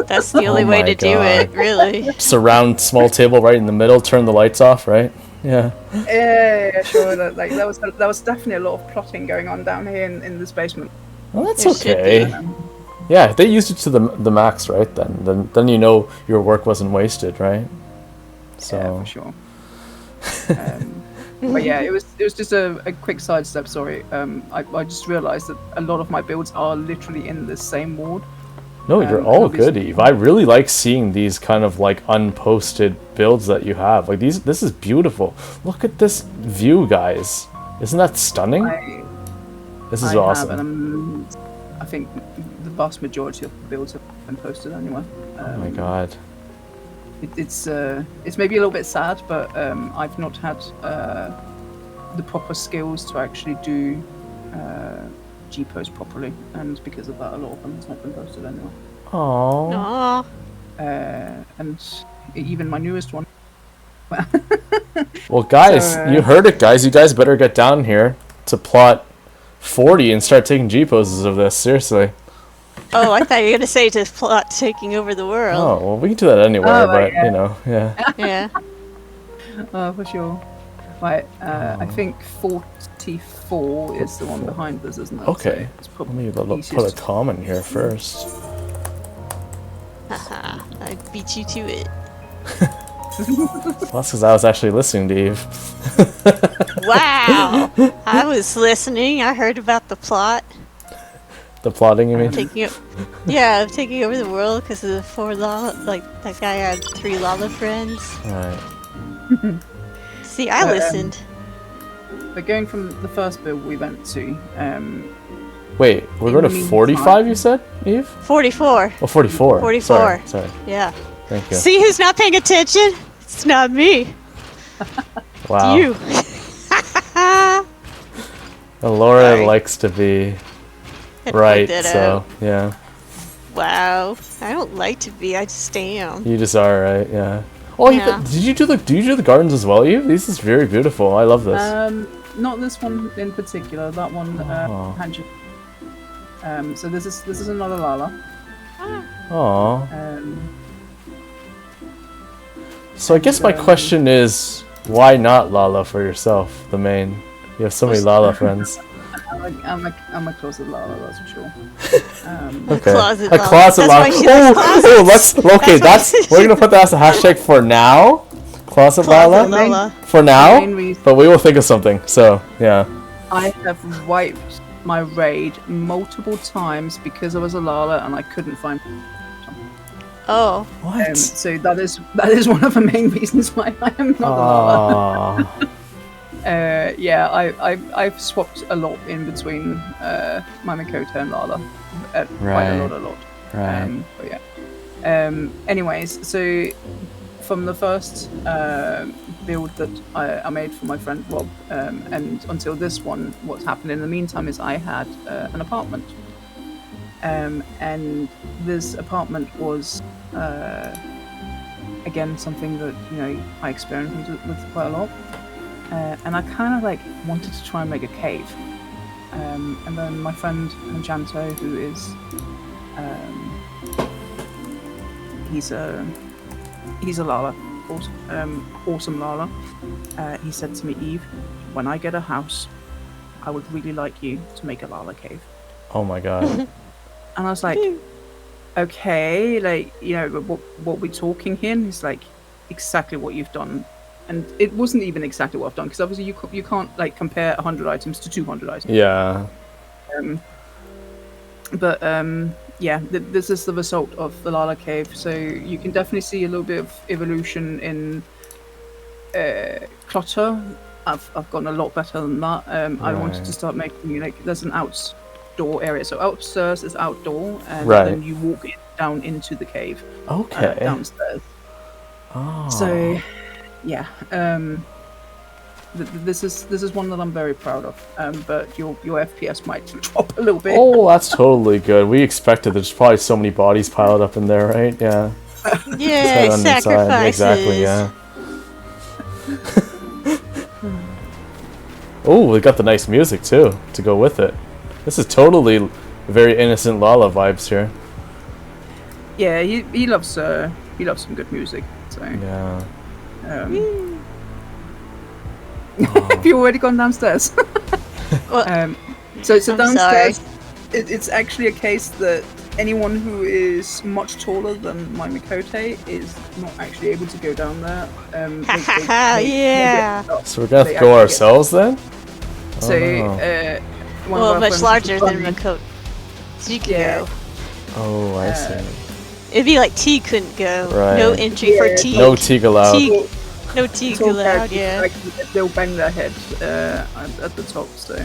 S2: That's the only
S1: Oh
S2: way
S1: my
S2: to do
S1: God.
S2: it, really.
S1: Surround small table right in the middle, turn the lights off, right? Yeah.
S3: Yeah, sure. Like there was definitely a lot of plotting going on down here in this basement.
S1: Well, that's
S2: There should
S1: okay.
S2: be.
S1: Yeah, if they used it to the max, right? Then you know your work wasn't wasted, right? So.
S3: Yeah, for sure. But yeah, it was just a quick sidestep. Sorry, I just realised that a lot of my builds are literally in the same ward.
S1: No, you're
S3: And
S1: all good,
S3: obviously-
S1: Eve. I really like seeing these kind of like unposted builds that you have. Like these, this is beautiful. Look at this view, guys. Isn't that stunning? This is
S3: I
S1: awesome.
S3: have, and I think the vast majority of the builds have been posted anyway.
S1: Oh my god.
S3: It's maybe a little bit sad, but I've not had the proper skills to actually do G-pose properly, and because of that, a lot of them has not been posted anyway.
S1: Oh.
S2: Aw.
S3: And even my newest one.
S1: Well, guys,
S3: So,
S1: you heard it, guys. You guys better get down here to plot 40 and start taking G poses of this. Seriously.
S2: Oh, I thought you were gonna say to plot taking over the world.
S1: Oh well, we can do that anywhere,
S3: Oh,
S1: but
S3: yeah.
S1: you know, yeah.
S2: Yeah.
S3: For sure. Right, I think 44 is the one behind this, isn't it?
S1: Okay.
S3: So it's
S1: Let
S3: probably
S1: me put a
S3: easiest.
S1: comment here first.
S2: Haha. I beat you to it.
S1: Well, that's because I was actually listening to Eve.
S2: Wow. I was listening. I heard about the plot.
S1: The plotting, you mean?
S2: Taking it. Yeah, taking over the world because of the 4 Lala. Like that guy had 3 Lala friends.
S1: Right.
S2: See, I listened.
S3: But going from the first build we went to,
S1: Wait, we're
S3: In
S1: going to
S3: the meantime-
S1: 45, you said, Eve?
S2: 44.
S1: Oh, 44.
S2: 44.
S1: Sorry.
S2: Yeah.
S1: Thank you.
S2: See who's not paying attention? It's not me.
S1: Wow.
S2: You.
S1: Alaura
S2: Sorry.
S1: likes to be
S2: Had to
S1: right,
S2: point that
S1: so,
S2: out.
S1: yeah.
S2: Wow. I don't like to be. I just am.
S1: You just are, right? Yeah. Oh,
S2: Yeah.
S1: do you do the gardens as well, Eve? This is very beautiful. I love this.
S3: not this one in particular. That one,
S1: Oh.
S3: Hanji. So this is another Lala.
S1: Aw.
S3: Um,
S1: So I guess my question is, why not Lala for yourself, the main? You have so many Lala friends.
S3: I'm a closet Lala, that's for sure.
S1: Okay.
S2: Closet
S1: A
S2: Lala.
S1: closet
S2: That's
S1: Lala.
S2: why she likes
S1: Oh, let's. Okay,
S2: That's why-
S1: we're gonna put that as a hashtag for now. Closet
S2: Closet
S1: Lala.
S2: Lala.
S1: For now,
S3: Main reason
S1: but we will think of something. So yeah.
S3: I have wiped my raid multiple times because I was a Lala and I couldn't find.
S2: Oh.
S1: What?
S3: So that is one of the main reasons why I am not a Lala.
S1: Aw.
S3: Yeah, I've swapped a lot in between my Makota and Lala. Quite
S1: Right.
S3: a lot.
S1: Right.
S3: But yeah. Anyways, so from the first build that I made for my friend Rob, and until this one, what's happened in the meantime is I had an apartment. And this apartment was again something that I experimented with quite a lot. And I kind of like wanted to try and make a cave. And then my friend Janto, who is he's a Lala, of course, awesome Lala. He said to me, Eve, when I get a house, I would really like you to make a Lala cave.
S1: Oh my god.
S3: And I was like, okay, like, what we talking here? And he's like, exactly what you've done. And it wasn't even exactly what I've done, because obviously you can't like compare 100 items to 200 items.
S1: Yeah.
S3: But yeah, this is the result of the Lala cave. So you can definitely see a little bit of evolution in clutter. I've gotten a lot better than that. I wanted
S1: Right.
S3: to start making there's an outdoor area. So upstairs is outdoor, and
S1: Right.
S3: then you walk down into the cave
S1: Okay.
S3: downstairs.
S1: Oh.
S3: So yeah, this is one that I'm very proud of. But your FPS might drop a little bit.
S1: Oh, that's totally good. We expected there's probably so many bodies piled up in there, right? Yeah.
S2: Yeah,
S1: Head on the inside.
S2: sacrifices.
S1: Exactly, yeah. Oh, we got the nice music too to go with it. This is totally very innocent Lala vibes here.
S3: Yeah, he loves some good music. So
S1: Yeah.
S3: Have you already gone downstairs?
S2: Well,
S3: So
S2: I'm
S3: downstairs, it's actually a case that anyone who is much taller than my Mikote is not actually able to go down there.
S2: Yeah.
S1: So we're gonna have
S3: They
S1: to go
S3: actually
S1: ourselves then?
S3: So,
S1: no.
S3: one
S2: well,
S3: of our
S2: much
S3: friends
S2: larger
S3: was
S2: than
S3: running.
S2: Makot. So you can
S3: Yeah.
S2: go.
S1: Oh, I see.
S2: It'd be like T couldn't go.
S1: Right.
S2: No entry for
S3: Yeah,
S2: T.
S1: No Teague allowed.
S2: Teague. No Teague
S3: Tall
S2: allowed,
S3: characters,
S2: yeah.
S3: like, they'll bang their head at the top, so...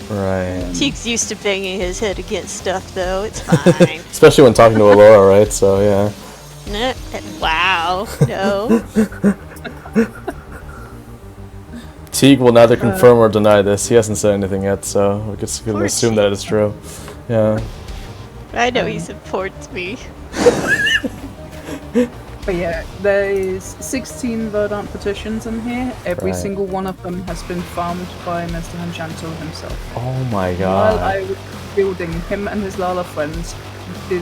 S1: Right.
S2: Teague's used to banging his head against stuff, though. It's fine.
S1: Especially when talking to Alaura, right? So, yeah.
S2: Wow. No.
S1: Teague will neither confirm or deny this. He hasn't said anything yet, so we can
S2: Poor
S1: assume that it's true. Yeah.
S2: I know he supports me.
S3: But yeah, there is 16 Verdant petitions in here. Every
S1: Right.
S3: single one of them has been farmed by Mr. Hanchanto himself.
S1: Oh my
S3: While I
S1: god.
S3: was building, him and his Lala friends did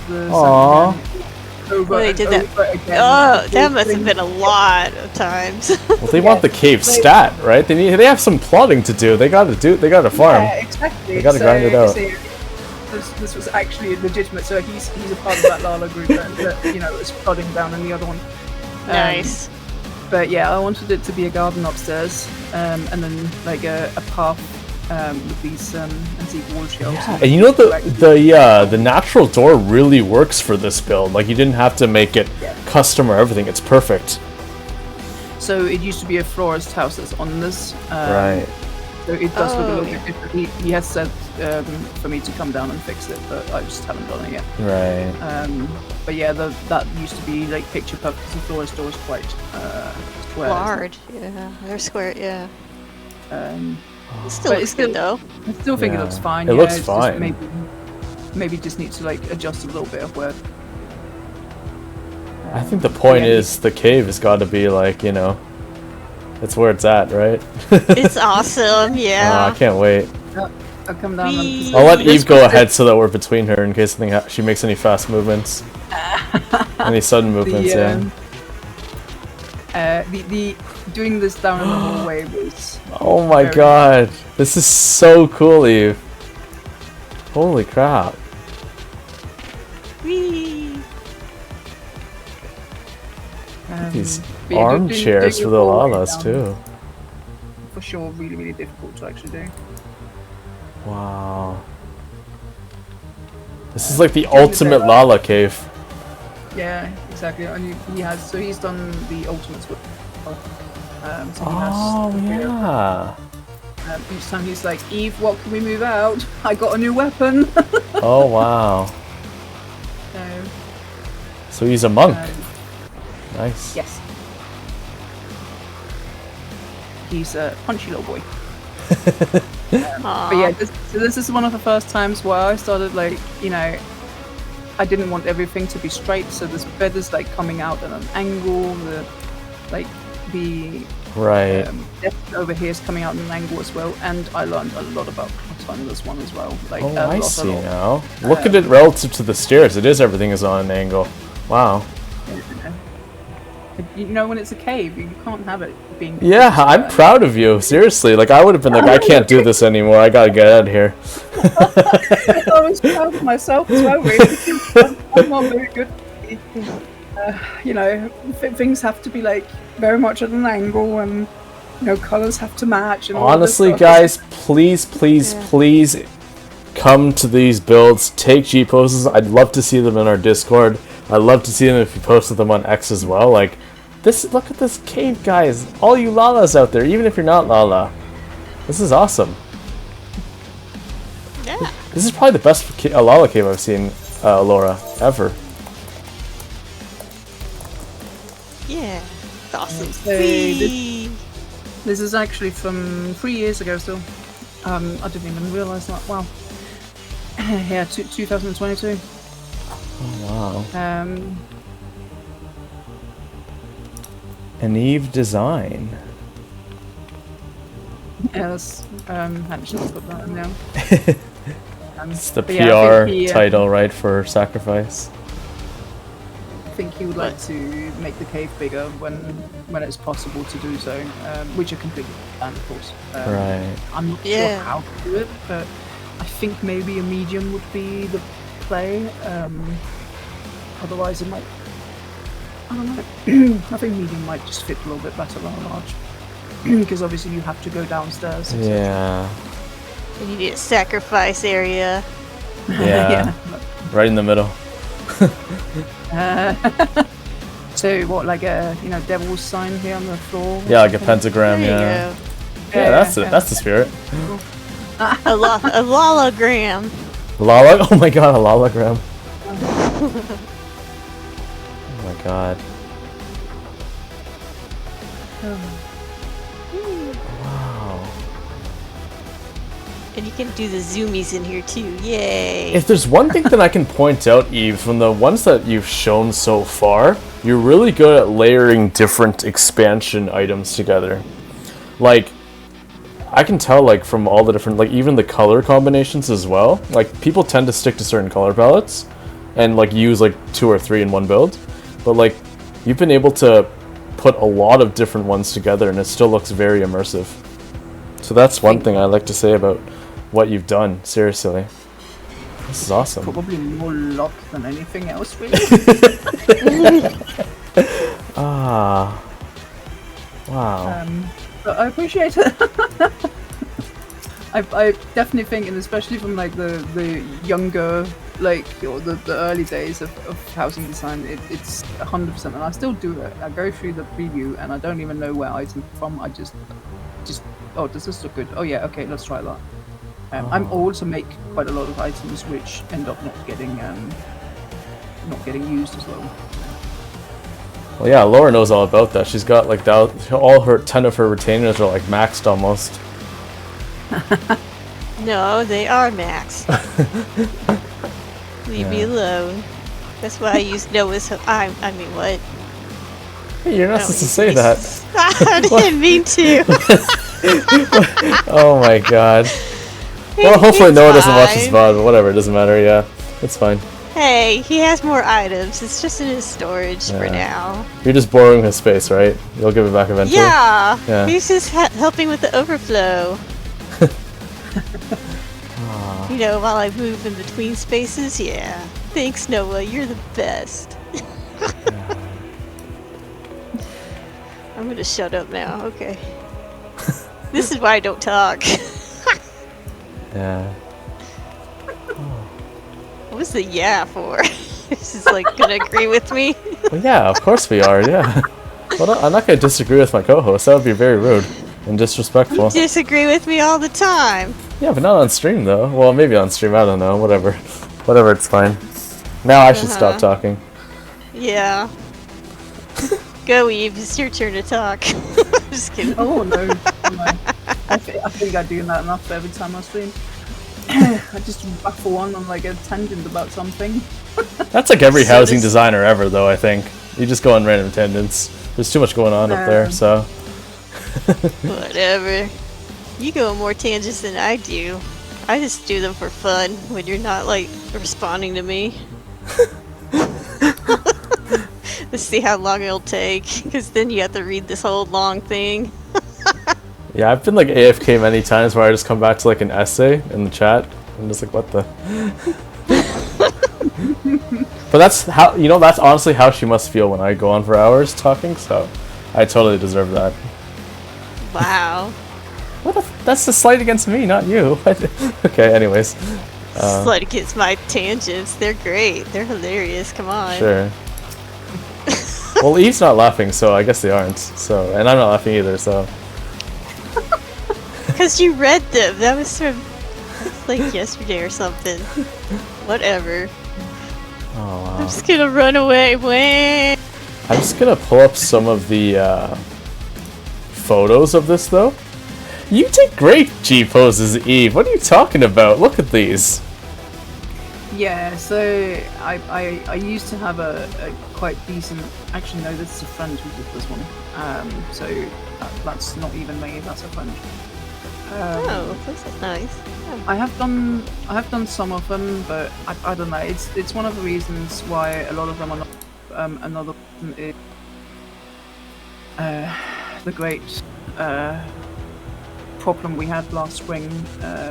S3: the
S1: Aw.
S3: Sandman over
S2: Well, they
S3: and
S2: did that-
S3: over again.
S2: Oh, that must have been a lot of times.
S1: Well, they want the cave stat, right? They have some plotting to do. They gotta farm.
S3: Yeah, exactly.
S1: They gotta grind it out.
S3: This was actually legitimate. So he's a part of that Lala group that is plodding down in the other one.
S2: Nice.
S3: But yeah, I wanted it to be a garden upstairs, and then like a path with these antique wall shelves.
S1: Yeah, and you know the natural door really works for this build. Like you didn't have to make it custom or everything. It's perfect.
S3: So it used to be a florist house that's on this.
S1: Right.
S3: So it does look a little
S2: Oh.
S3: bit different. He has said for me to come down and fix it, but I just haven't done it yet.
S1: Right.
S3: But yeah, that used to be like picture perfect because the florist door is quite square.
S2: Large. Yeah. They're square, yeah. It still
S3: But
S2: looks
S3: it's still-
S2: good, though.
S3: I still think it
S1: Yeah.
S3: looks fine.
S1: It looks
S3: it's
S1: fine.
S3: Just maybe just need to like adjust a little bit of work.
S1: I think the point
S3: yeah.
S1: is the cave has got to be like it's where it's at, right?
S2: It's awesome,
S1: Oh, I
S2: yeah.
S1: can't wait.
S3: I'll come down
S2: Whee!
S3: and
S1: I'll let
S3: This
S1: Eve go
S3: was
S1: ahead so that we're between her in case she makes any fast movements, any sudden movements.
S3: the doing this down in the hallway was
S1: Oh my
S3: very-
S1: god, this is so cool, Eve. Holy crap.
S2: Whee!
S1: These
S3: but yeah,
S1: armchairs
S3: doing
S1: for the
S3: your hallway
S1: Lalas
S3: down,
S1: too.
S3: For sure, really, really difficult to actually do.
S1: Wow. This is like the ultimate Lala cave.
S3: Yeah, exactly. And he's done the ultimates with. So he
S1: Oh
S3: has,
S1: yeah.
S3: each time he's like, Eve, what can we move out? I got a new weapon.
S1: Oh wow. So he's a monk. Nice.
S3: Yes. He's a punchy little boy.
S2: Aw.
S3: But yeah, this is one of the first times where I started like, I didn't want everything to be straight, so this bed is like coming out at an angle. The
S1: Right.
S3: desk over here is coming out at an angle as well, and I learned a lot about clutter on this one as well. Like
S1: Oh,
S3: a
S1: I
S3: lot,
S1: see
S3: a lot.
S1: now. Look at it relative to the stairs. It is everything is on an angle. Wow.
S3: When it's a cave, you can't have it being.
S1: Yeah, I'm proud of you. Seriously, like I would have been like, I can't do this anymore. I gotta get out of here.
S3: I was proud of myself as well, really. I'm not very good. Things have to be like very much at an angle, and colors have to match. And all this
S1: Honestly,
S3: stuff.
S1: guys, please come to these builds. Take G poses. I'd love to see them in our Discord. I'd love to see them if you posted them on X as well. Like this, look at this cave, guys. All you Lalas out there, even if you're not Lala, this is awesome.
S2: Yeah.
S1: This is probably the best Lala cave I've seen, Laura, ever.
S2: Yeah. It's awesome.
S3: So
S2: Whee!
S3: This is actually from 3 years ago still. I didn't even realise that. Wow. Yeah, 2022.
S1: Oh wow.
S3: Um,
S1: An Eve design.
S3: yeah, that's actually put that in now.
S1: It's the
S3: but yeah, I think
S1: PR
S3: he,
S1: title, right, for Sacrifice.
S3: think he would like to make the cave bigger when it's possible to do so, which are completely planned, of course.
S1: Right.
S3: I'm not sure how to do it, but I think maybe a medium would be the play. Otherwise, it might. I don't know. I think medium might just fit a little bit better than large, because obviously you have to go downstairs.
S1: Yeah.
S2: And you need a sacrifice area.
S1: Yeah. Right in the middle.
S3: So what, like a devil's sign here on the floor?
S1: Yeah, like a pentagram.
S2: There
S1: Yeah.
S2: you
S1: Yeah, that's it. That's the spirit.
S2: go. A lologram.
S1: Lala. Oh my god, a lalagram. Oh my god. Wow.
S2: And you can do the zoomies in here too. Yay!
S1: If there's one thing that I can point out, Eve, from the ones that you've shown so far, you're really good at layering different expansion items together. Like, I can tell, like, from all the different, like, even the color combinations as well. Like, people tend to stick to certain color palettes and, like, use, like, 2 or 3 in one build. But, like, you've been able to put a lot of different ones together and it still looks very immersive. So that's one thing I like to say about what you've done, seriously. This is awesome.
S3: Probably more luck than anything else, really.
S1: Ah. Wow.
S3: But I appreciate it. I definitely think, and especially from like the younger, like, or the early days of housing design, it's 100%. And I still do it. I go through the preview and I don't even know where items are from. I just oh, does this look good? Oh yeah, okay, let's try that. I'm also make quite a lot of items which end up not getting used as well.
S1: Well, yeah, Laura knows all about that. She's got like all her 10 of her retainers are like maxed almost.
S2: No, they are max. Leave me alone. That's why I use Noah's. I mean, what?
S1: Hey, you're not
S2: I don't
S1: supposed to say that.
S2: I didn't mean to.
S1: Oh my god. Well, hopefully
S2: It's
S1: Noah doesn't watch this
S2: fine.
S1: VOD, but whatever, it doesn't matter, yeah. It's fine.
S2: Hey, he has more items. It's just in his storage for
S1: Yeah.
S2: now.
S1: You're just borrowing his space, right? You'll give it back eventually?
S2: Yeah,
S1: Yeah.
S2: he's just helping with the overflow. You know, while I move in between spaces, yeah. Thanks, Noah. You're the best. I'm gonna shut up now. Okay. This is why I don't talk.
S1: Yeah.
S2: What was the yeah for? This is like gonna agree with me.
S1: Well, yeah, of course we are, yeah. Well, I'm not going to disagree with my co-host. That would be very rude and disrespectful.
S2: You disagree with me all the time.
S1: Yeah, but not on stream, though. Well, maybe on stream. I don't know. Whatever. Whatever, it's fine. Now I should stop talking.
S2: Yeah. Go, Eve. It's your turn to talk. Just kidding.
S3: Oh no, no. I think I do that enough every time I stream. I just waffle on like a tangent about something.
S1: That's like every
S2: So
S1: housing
S2: does-
S1: designer ever, though, I think. You just go on random tangents. There's too much going on up there, so...
S2: Whatever. You go on more tangents than I do. I just do them for fun when you're not like responding to me. Let's see how long it'll take, because then you have to read this whole long thing.
S1: Yeah, I've been like AFK many times where I just come back to like an essay in the chat. I'm just like, what the... But that's how, you know, that's honestly how she must feel when I go on for hours talking, so I totally deserve that.
S2: Wow.
S1: That's the slight against me, not you. Okay, anyways.
S2: Slight against my tangents. They're great. They're hilarious. Come on.
S1: Sure. Well, Eve's not laughing, so I guess they aren't. So, and I'm not laughing either, so...
S2: Because you read them. That was from like yesterday or something. Whatever.
S1: Oh, wow.
S2: I'm just gonna run away. Wait.
S1: I'm just gonna pull up some of the photos of this, though. You take great G poses, Eve. What are you talking about? Look at these.
S3: Yeah, so I used to have a quite decent. Actually, no, this is a friend who did this one. So that's not even me. That's a friend.
S2: Oh, this is nice. Yeah.
S3: I have done some of them, but I don't know. It's one of the reasons why a lot of them are not Another one is the great problem we had last spring,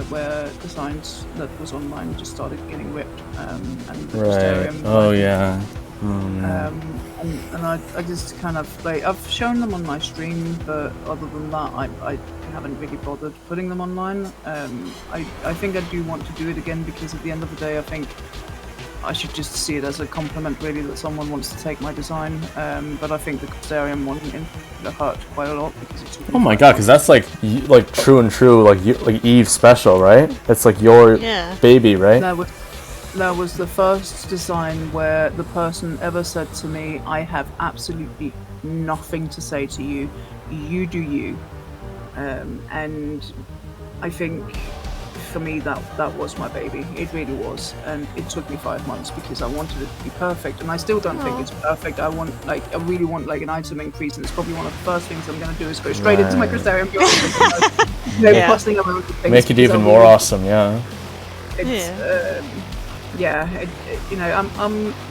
S3: where designs that was online just started getting ripped, and the
S1: Right.
S3: Mysterium,
S1: Oh yeah. Oh, no.
S3: and I just kind of like, I've shown them on my stream, but other than that, I haven't really bothered putting them online. I think I do want to do it again, because at the end of the day, I think I should just see it as a compliment, really, that someone wants to take my design. But I think the Custarium one in particular hurt quite a lot, because it's.
S1: Oh my god, because that's like true and true, like Eve special, right? It's like your baby, right?
S3: That was the first design where the person ever said to me, "I have absolutely nothing to say to you. You do you." And I think, for me, that was my baby. It really was, and it took me 5 months because I wanted it to be perfect, and I still don't think it's perfect. I really want like an item increase, and it's probably one of the first things I'm going to do is go straight into my Crystarium. Busting up everything.
S1: Make it even more awesome, yeah.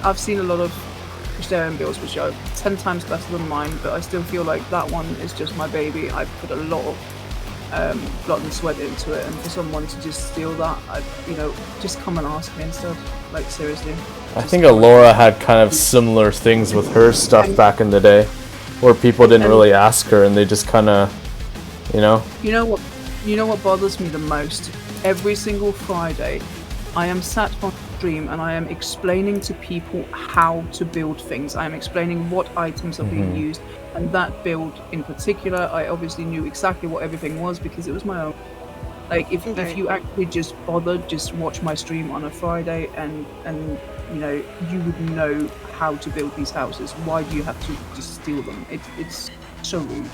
S3: I've seen a lot of Crystarium builds which are 10 times better than mine, but I still feel like that one is just my baby. I put a lot of blood and sweat into it, and for someone to just steal that, just come and ask me instead. Like, seriously.
S1: I think Alaura had kind of similar things with her stuff back in the day, where people didn't really ask her, and they just kind of, You know
S3: what bothers me the most? Every single Friday, I am sat on stream and I am explaining to people how to build things. I am explaining what items are being used, and that build in particular, I obviously knew exactly what everything was because it was my own. Like, if you actually just bothered, just watch my stream on a Friday, and you would know how to build these houses. Why do you have to just steal them? It's so rude.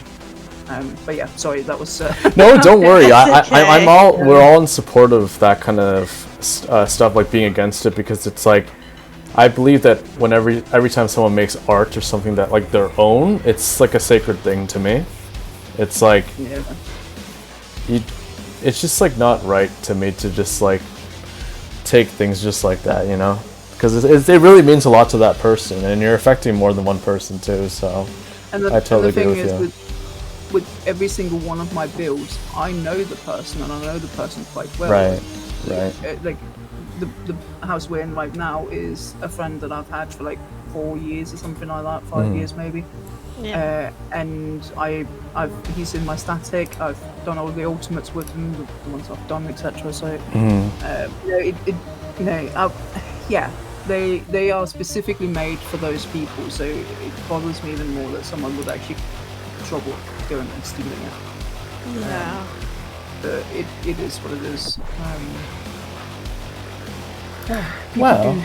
S3: But yeah, sorry, that was.
S1: No, don't worry.
S2: Okay.
S1: We're all in support of that kind of stuff, like being against it, because it's like, I believe that every time someone makes art or something that like their own, it's like a sacred thing to me. It's like, it's just like not right to me to just like take things just like that, because it really means a lot to that person, and you're affecting more than one person too. So I totally agree with you.
S3: With every single one of my builds, I know the person, and I know the person quite well.
S1: Right.
S3: Like the house we're in right now is a friend that I've had for like 4 years or something like that, 5 years maybe.
S2: Yeah.
S3: And he's in my static. I've done all the ultimates with him, the ones I've done, etc. So they are specifically made for those people. So it bothers me even more that someone would actually trouble going and stealing it.
S2: Yeah.
S3: But it is what it is.
S1: Wow.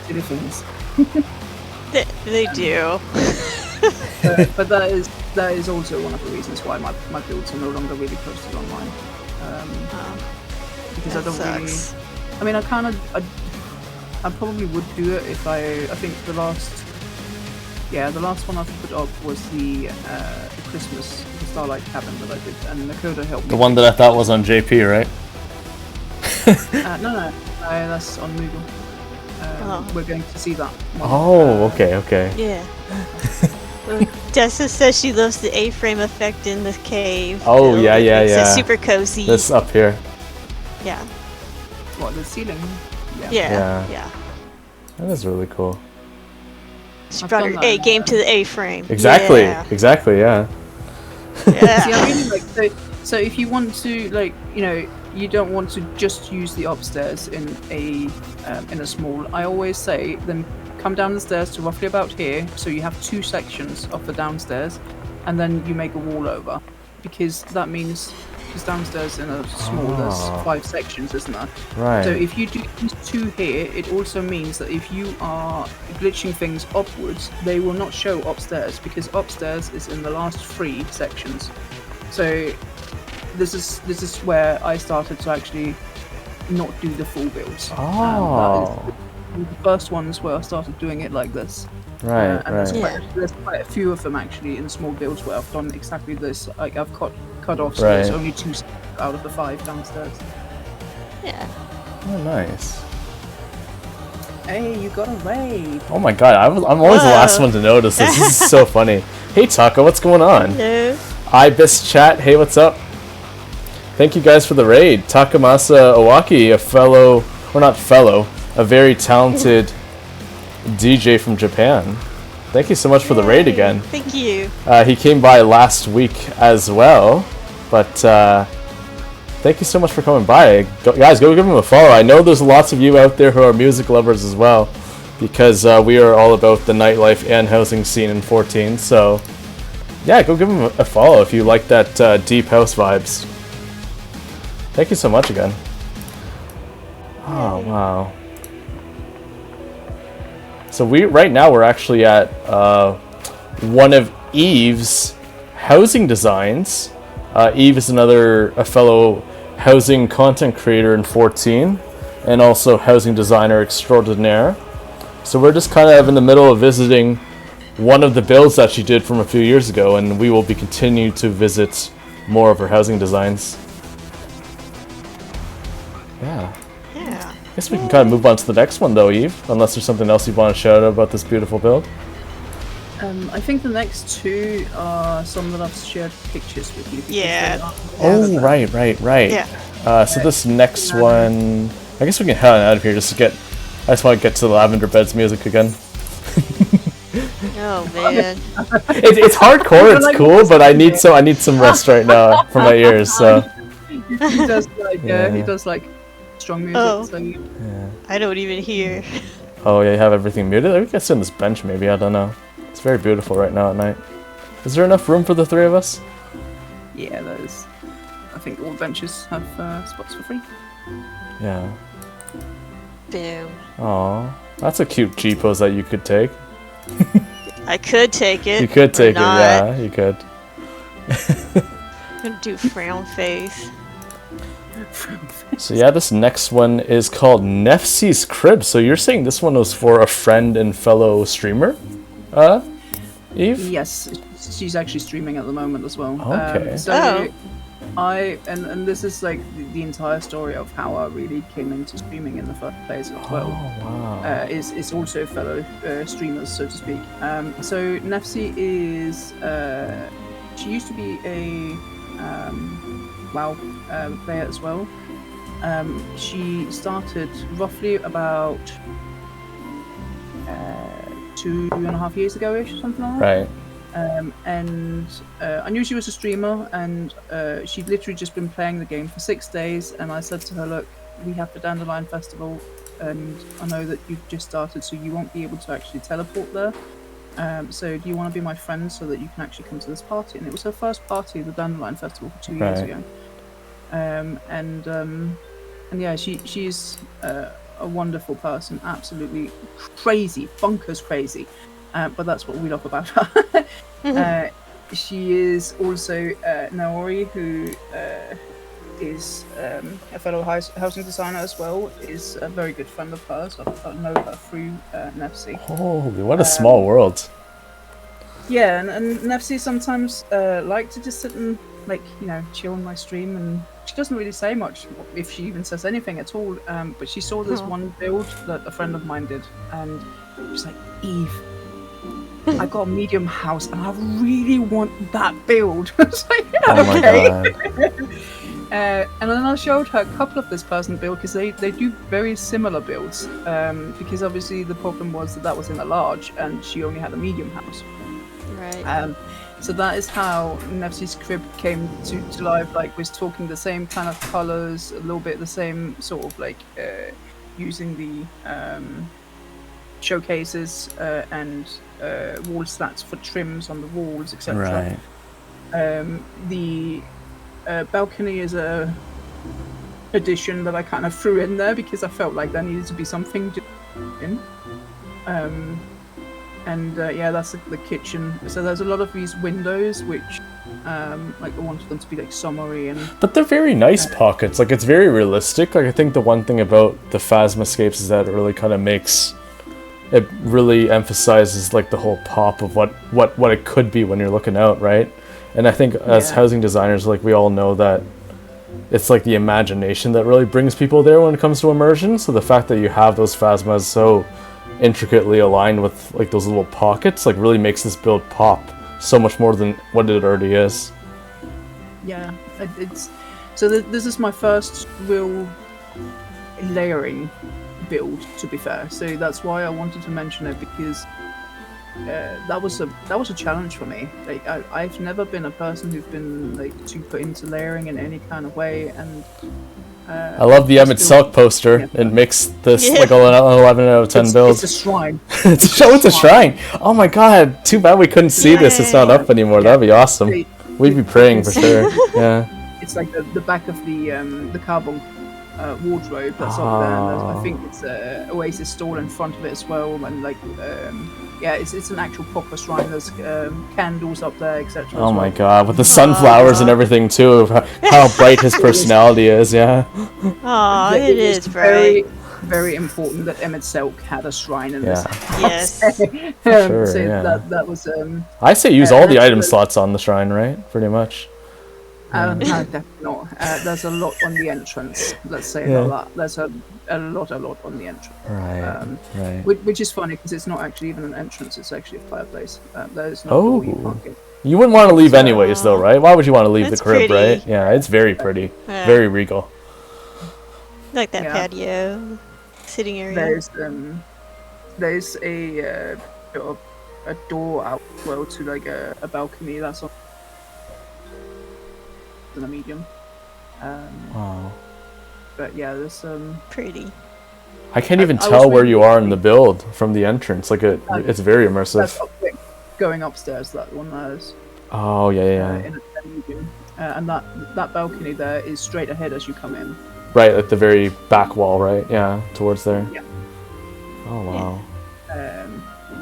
S3: Do things.
S2: They do.
S3: But that is also one of the reasons why my builds are no longer really posted online. Because I don't
S2: sucks.
S3: really. I mean, I probably would do it if I think the last one I've put up was the Christmas, the Starlight Cabin that I did, and Nakoda helped me.
S1: The one that I thought was on JP, right?
S3: No, that's on Moogle. We're going to see that one.
S1: Oh, okay.
S2: Yeah. Dessa says she loves the A-frame effect in the cave.
S1: Oh, yeah.
S2: It's super cozy.
S1: This up here.
S2: Yeah.
S3: What, the ceiling?
S2: Yeah.
S1: That is really cool.
S2: She brought her A game to the A-frame.
S1: Exactly.
S2: Yeah.
S1: Exactly. Yeah.
S2: Yeah.
S3: See, I really like so if you want to you don't want to just use the upstairs in a small. I always say then come down the stairs to roughly about here, so you have 2 sections of the downstairs, and then you make a wall over, because that means downstairs in a small there's 5 sections, isn't there?
S1: Right.
S3: So if you do these 2 here, it also means that if you are glitching things upwards, they will not show upstairs, because upstairs is in the last 3 sections. So this is where I started to actually not do the full builds.
S1: Oh.
S3: That is the first ones where I started doing it like this.
S1: Right.
S3: There's quite a few of them actually in small builds where I've done exactly this. Like I've cut off, so there's only 2 out of the 5 downstairs.
S2: Yeah.
S1: Oh, nice.
S3: Hey, you got away.
S1: Oh my god, I'm always the last one to notice this. This is so funny. Hey Taco, what's going on?
S2: Hello.
S1: Ibis Chat, hey, what's up? Thank you guys for the raid. Takamasa Owaki, a very talented DJ from Japan. Thank you so much for the raid again.
S2: Thank you.
S1: He came by last week as well, but thank you so much for coming by. Guys, go give him a follow. I know there's lots of you out there who are music lovers as well, because we are all about the nightlife and housing scene in 14, so yeah, go give him a follow if you like that deep house vibes. Thank you so much again. Oh, wow. So right now we're actually at one of Eve's housing designs. Eve is a fellow housing content creator in 14 and also housing designer extraordinaire. So we're just kind of in the middle of visiting one of the builds that she did from a few years ago, and we will be continuing to visit more of her housing designs. Yeah.
S2: Yeah.
S1: I guess we can kind of move on to the next one though, Eve, unless there's something else you want to shout out about this beautiful build.
S3: I think the next two are some that I've shared pictures with you.
S2: Yeah.
S1: Oh, right.
S2: Yeah.
S1: So this next one, I guess we can head on out of here just to get. I just want to get to the Lavender Beds music again.
S2: Oh man.
S1: It's hardcore. It's cool, but I need some rest right now for my ears. So
S3: He does like he does like strong music.
S2: Oh.
S3: So
S1: yeah.
S2: I don't even hear.
S1: Oh yeah, you have everything muted. We can sit on this bench maybe. I don't know. It's very beautiful right now at night. Is there enough room for the three of us?
S3: yeah, there's. I think all benches have spots for free.
S1: Yeah.
S2: Boom.
S1: Aw, that's a cute G pose that you could take.
S2: I could take it.
S1: You could take it,
S2: not.
S1: yeah, you could.
S2: I'm gonna do frown face.
S1: So yeah, this next one is called Nefsi's Crib. So you're saying this one was for a friend and fellow streamer? Eve?
S3: Yes, she's actually streaming at the moment as well.
S1: Okay.
S3: And this is like the entire story of how I really came into streaming in the first place as well.
S1: Oh, wow.
S3: Is also fellow streamers, so to speak. So Nefsi is she used to be a WoW player as well. She started roughly about 2.5 years ago-ish, or something like that.
S1: Right.
S3: I knew she was a streamer, and she'd literally just been playing the game for 6 days, and I said to her, look, we have the Dandelion Festival, and I know that you've just started, so you won't be able to actually teleport there. So do you want to be my friend so that you can actually come to this party? And it was her first party at the Dandelion Festival for 2 years ago. And yeah, she's a wonderful person, absolutely crazy, bonkers crazy. But that's what we love about her. She is also Naori, who is a fellow housing designer as well, is a very good friend of hers. I know her through Nefsi.
S1: Holy, what a small world.
S3: Yeah, and Nefsi sometimes like to just sit and chill on my stream, and she doesn't really say much, if she even says anything at all. But she saw this one build that a friend of mine did, and she's like, Eve, I got a medium house and I really want that build. I was like, yeah,
S1: Oh my
S3: okay.
S1: god.
S3: And then I showed her a couple of this person build, because they do very similar builds. Because obviously the problem was that was in a large and she only had a medium house.
S2: Right.
S3: So that is how Nefsi's Crib came to life. Like, was talking the same kind of colors, a little bit the same sort of using the showcases and wall slats for trims on the walls, etc.
S1: Right.
S3: The balcony is a addition that I kind of threw in there because I felt like there needed to be something in. Yeah, that's the kitchen. So there's a lot of these windows which I wanted them to be summery and.
S1: But they're very nice pockets. Like, it's very realistic. Like, I think the one thing about the Phasmascapes is that it really kind of makes. It really emphasizes the whole pop of what it could be when you're looking out, right? And I think as housing designers, we all know that it's like the imagination that really brings people there when it comes to immersion. So the fact that you have those phasmas so intricately aligned with like those little pockets like really makes this build pop so much more than what it already is.
S3: Yeah, it's so this is my first real layering build, to be fair. So that's why I wanted to mention it, because that was a challenge for me. Like I've never been a person who's been like too put into layering in any kind of way, and
S1: I love the Emmett Selk poster.
S3: Yeah.
S1: It makes this like an 11 out of 10 build.
S3: It's a shrine.
S1: It's a shrine. Oh my god! Too bad we couldn't see this. It's not up anymore. That'd be awesome. We'd be praying for sure. Yeah.
S3: It's like the back of the carbon wardrobe that's up there. And I think it's a Oasis stall in front of it as well, and like yeah, it's an actual proper shrine. There's candles up there, etc.
S1: Oh my god, with the sunflowers and everything too, of how bright his personality is. Yeah.
S2: Aw, it is
S3: very,
S2: bright.
S3: very important that Emmett Selk had a shrine in this.
S2: Yes.
S1: Sure,
S3: so
S1: yeah.
S3: that was
S1: I say use all the item slots on the shrine, right? Pretty much.
S3: no, definitely not. There's a lot on the entrance. Let's say that. There's a lot on the entrance.
S1: Right. Right.
S3: Which is funny because it's not actually even an entrance. It's actually a fireplace. There's no door you can't get.
S1: You wouldn't want to leave anyways, though, right? Why would you want to leave the
S2: That's
S1: crib,
S2: pretty.
S1: right? Yeah, it's very pretty,
S2: Yeah.
S1: very regal.
S2: Like that
S3: Yeah.
S2: patio, sitting area.
S3: There's a door out well to like a balcony that's on in a medium.
S1: Wow.
S3: But yeah, there's
S2: Pretty.
S1: I can't even
S3: I was
S1: tell where
S3: really
S1: you are in the build from the entrance. Like it's very immersive.
S3: that's going upstairs. That one there's
S1: Oh yeah.
S3: in a medium, and that balcony there is straight ahead as you come in.
S1: Right at the very back wall, right? Yeah, towards there.
S3: Yeah.
S1: Oh wow.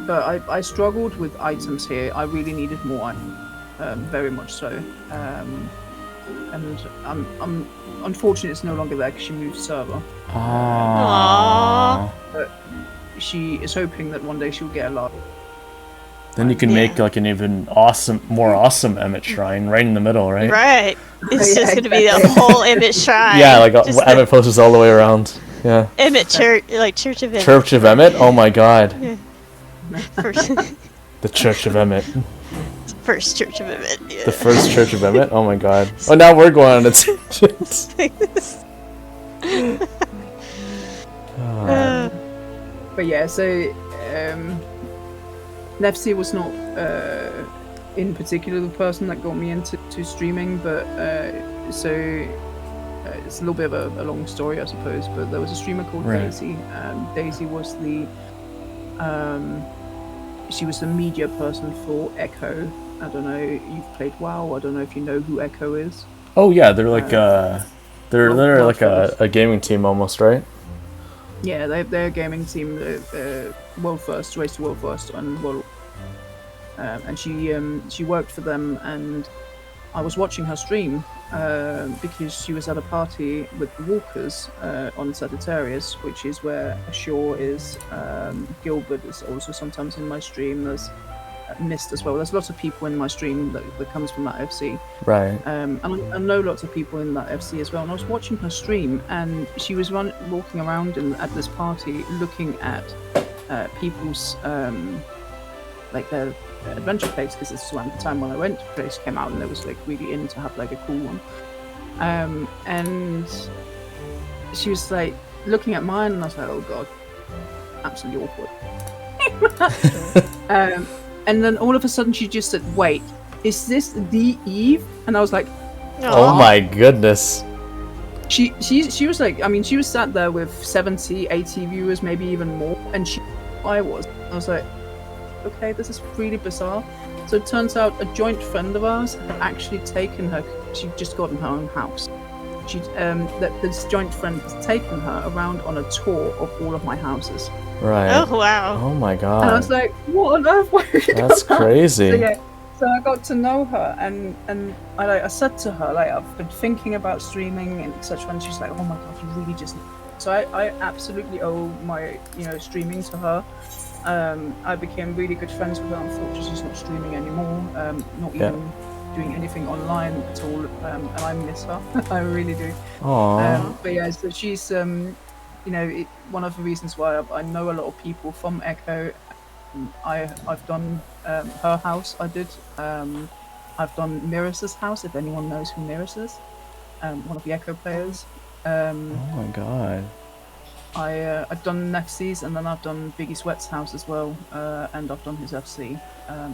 S3: But I struggled with items here. I really needed more, very much so. And I'm unfortunately it's no longer there because she moved server.
S1: Ah.
S3: But she is hoping that one day she'll get a lot.
S1: Then you can make like an even more awesome Emmett shrine right in the middle, right?
S2: Right. It's just gonna be the whole Emmett shrine.
S1: Yeah, like
S2: Just the
S1: Emmett posters all the way around. Yeah.
S2: Emmett Church, like Church of Emmett.
S1: Church of Emmett. Oh my god.
S2: First,
S1: The Church of Emmett.
S2: first Church of Emmett. Yeah.
S1: The first Church of Emmett. Oh my god. Oh, now we're going on a tangent.
S3: But yeah, so Nefsi was not in particular the person that got me into streaming, but it's a little bit of a long story, I suppose. But there was a streamer called Daisy. Daisy was she was the media person for Echo. I don't know. You've played WoW. I don't know if you know who Echo is.
S1: Oh yeah, they're like they're like a gaming team almost, right?
S3: Yeah, they're a gaming team. World First, Race to World First, and World. And she worked for them, and I was watching her stream because she was at a party with the Walkers on Sagittarius, which is where Ashore is. Gilbert is also sometimes in my stream. There's Mist as well. There's lots of people in my stream that comes from that FC.
S1: Right.
S3: And I know lots of people in that FC as well. And I was watching her stream, and she was walking around at this party, looking at people's like their adventure plates, because this was around the time when I went. Place came out, and it was like really in to have like a cool one. And she was like looking at mine, and I was like, oh god, absolutely awkward. And then all of a sudden she just said, wait, is this the Eve? And I was like,
S1: oh my goodness.
S3: She was like, I mean, she was sat there with 70, 80 viewers, maybe even more, and I was like, okay, this is really bizarre. So it turns out a joint friend of ours had actually taken her. She'd just gotten her own house. This joint friend has taken her around on a tour of all of my houses.
S1: Right.
S2: Oh wow.
S1: Oh my god.
S3: And I was like, what on earth?
S1: That's crazy.
S3: So I got to know her, and I said to her, like, I've been thinking about streaming and etc. And she's like, oh my god, you really just. So I absolutely owe my streaming to her. I became really good friends with her. Unfortunately, she's not streaming anymore. Not even doing anything online at all, and I miss her. I really do.
S1: Aww.
S3: But yeah, so she's one of the reasons why I know a lot of people from Echo. I've done her house. I did. I've done Miras's house. If anyone knows who Miras is, one of the Echo players.
S1: Oh my god.
S3: I've done Nefsi's, and then I've done Biggie Sweat's house as well, and I've done his FC.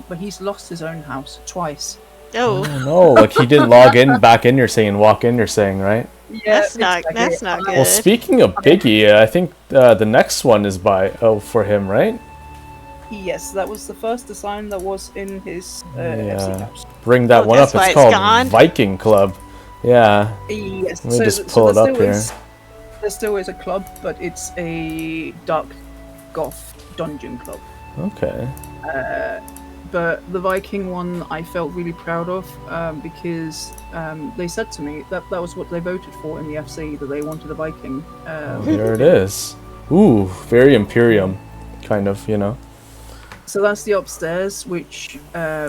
S3: But he's lost his own house twice.
S2: Oh,
S1: No, like he didn't log in back in. You're saying walk in. You're saying right.
S3: Yeah,
S2: that's not good.
S1: Well, speaking of Biggie, I think the next one is for him, right?
S3: Yes, that was the first design that was in his FC
S1: Yeah.
S3: house.
S1: Bring that
S2: Oh,
S1: one up.
S2: that's why
S1: It's
S2: it's
S1: called
S2: gone?
S1: Viking Club. Yeah.
S3: Yes,
S1: Let me just pull it up here.
S3: There still is a club, but it's a dark goth dungeon club.
S1: Okay.
S3: But the Viking one I felt really proud of because they said to me that was what they voted for in the FC, that they wanted a Viking.
S1: There it is. Ooh, very Imperium, kind of, you know.
S3: So that's the upstairs, which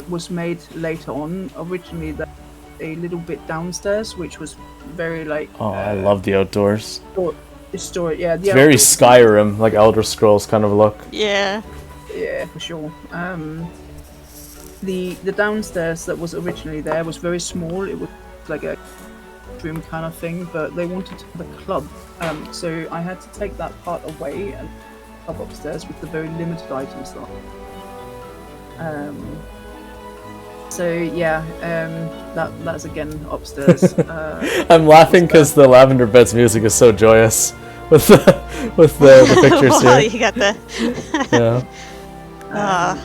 S3: was made later on. Originally, there was a little bit downstairs, which was very like.
S1: Oh, I love the outdoors.
S3: Story, yeah.
S1: It's very Skyrim, like Elder Scrolls kind of look.
S2: Yeah.
S3: Yeah, for sure. The downstairs that was originally there was very small. It was like a room kind of thing, but they wanted to have a club, so I had to take that part away and club upstairs with the very limited items that. So yeah, that's again upstairs.
S1: I'm laughing because the Lavender Beds music is so joyous with the pictures
S2: Well,
S1: here.
S2: you got the.
S1: Yeah.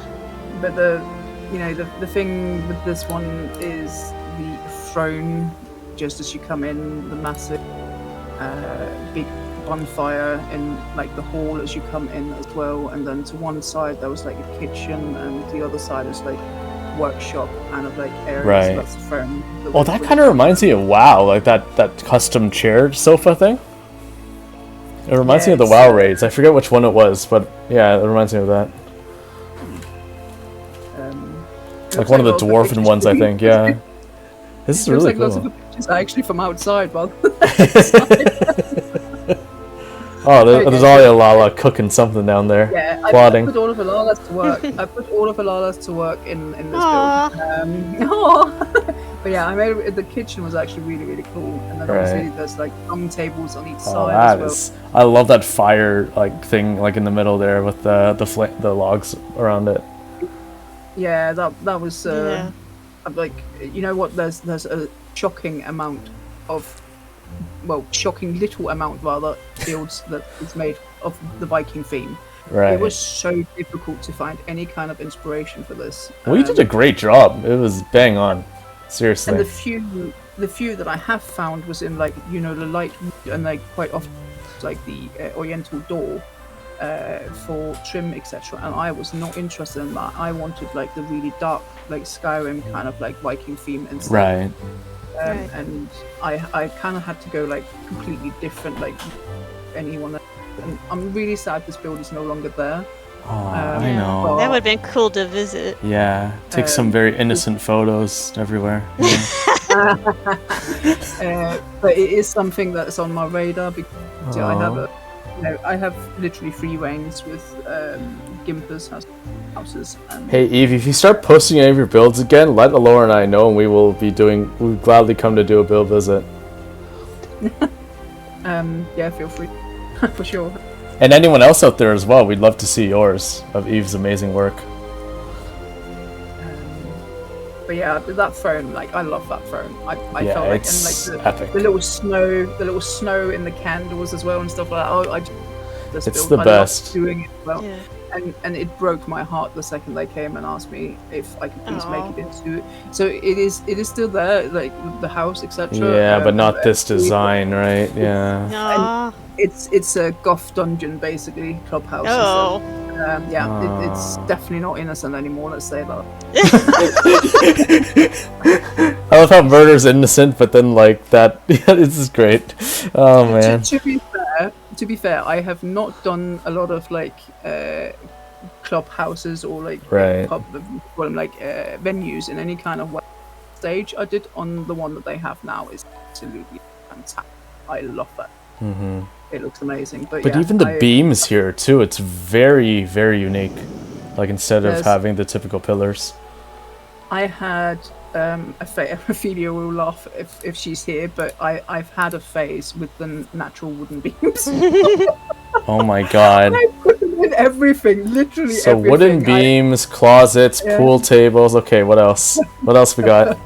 S3: But the thing with this one is the throne. Just as you come in, the massive big bonfire in like the hall as you come in as well, and then to one side there was like a kitchen, and the other side is like workshop kind of like area.
S1: Right.
S3: So that's the throne.
S1: Oh, that kind of reminds me of WoW, like that custom chair sofa thing. It reminds me of the
S3: it's,
S1: WoW raids. I forget which one it was, but yeah, it reminds me of that. Like one of the dwarven ones, I think. Yeah. This is
S3: Looks
S1: really
S3: like lots
S1: cool.
S3: of the pictures are actually from outside, rather than
S1: Oh, there's Alaura cooking something down there.
S3: yeah,
S1: Plotting.
S3: I put all of Alaura's to work. I put all of Alaura's to work in this
S2: Aw.
S3: build. But yeah, I made it, the kitchen was actually really, really cool. And then obviously
S1: Right.
S3: there's like tables on each
S1: Oh,
S3: side
S1: that
S3: as well.
S1: is. I love that fire like thing like in the middle there with the logs around it.
S3: Yeah, that was
S2: Yeah.
S3: like, you know what? There's a shocking amount of, well, shocking little amount rather, builds that is made of the Viking theme.
S1: Right.
S3: It was so difficult to find any kind of inspiration for this.
S1: Well, you did a great job. It was bang on. Seriously.
S3: And the few that I have found was in like, the light wood, and like quite often like the oriental door for trim, etc. And I was not interested in that. I wanted like the really dark, like Skyrim kind of like Viking theme instead.
S1: Right.
S2: Right.
S3: And I kind of had to go like completely different, like anyone. And I'm really sad this build is no longer there.
S1: Oh, I know.
S3: well-
S2: That would have been cool to visit.
S1: Yeah. Take some very innocent photos everywhere. Yeah.
S3: But it is something that's on my radar because I have I have literally free reigns with Gimper's houses. And
S1: Hey Eve, if you start posting any of your builds again, let Alaura and I know, and we'll gladly come to do a build visit.
S3: yeah, feel free for sure.
S1: And anyone else out there as well, we'd love to see yours of Eve's amazing work.
S3: But yeah, that throne, like I love that throne. I
S1: Yeah,
S3: felt like,
S1: it's
S3: and like
S1: epic.
S3: the little snow in the candles as well and stuff like that. Oh, I just
S1: It's
S3: build.
S1: the
S3: I love
S1: best.
S3: doing it well.
S2: Yeah.
S3: And it broke my heart the second they came and asked me if I could please
S2: Aw.
S3: make it into. So it is still there, like the house, etc.
S1: Yeah, but not this design, right? Yeah.
S2: Aw.
S3: It's a goth dungeon basically, clubhouse.
S2: Oh.
S3: It's definitely not innocent anymore. Let's say that.
S1: I love how murder's innocent, but then like that, this is great. Oh man.
S3: To be fair, I have not done a lot of like clubhouses or like
S1: Right.
S3: venues in any kind of way. stage I did on the one that they have now is absolutely fantastic. I love that.
S1: Mm-hmm.
S3: It looks amazing. But
S1: But
S3: yeah,
S1: even the beams here too, it's very, very unique. Like instead of having the typical pillars.
S3: I had Ophelia will laugh if she's here, but I've had a phase with the natural wooden beams.
S1: Oh my god.
S3: I put them in everything, literally
S1: So
S3: everything.
S1: wooden beams, closets, pool tables. Okay, what else? What else we got?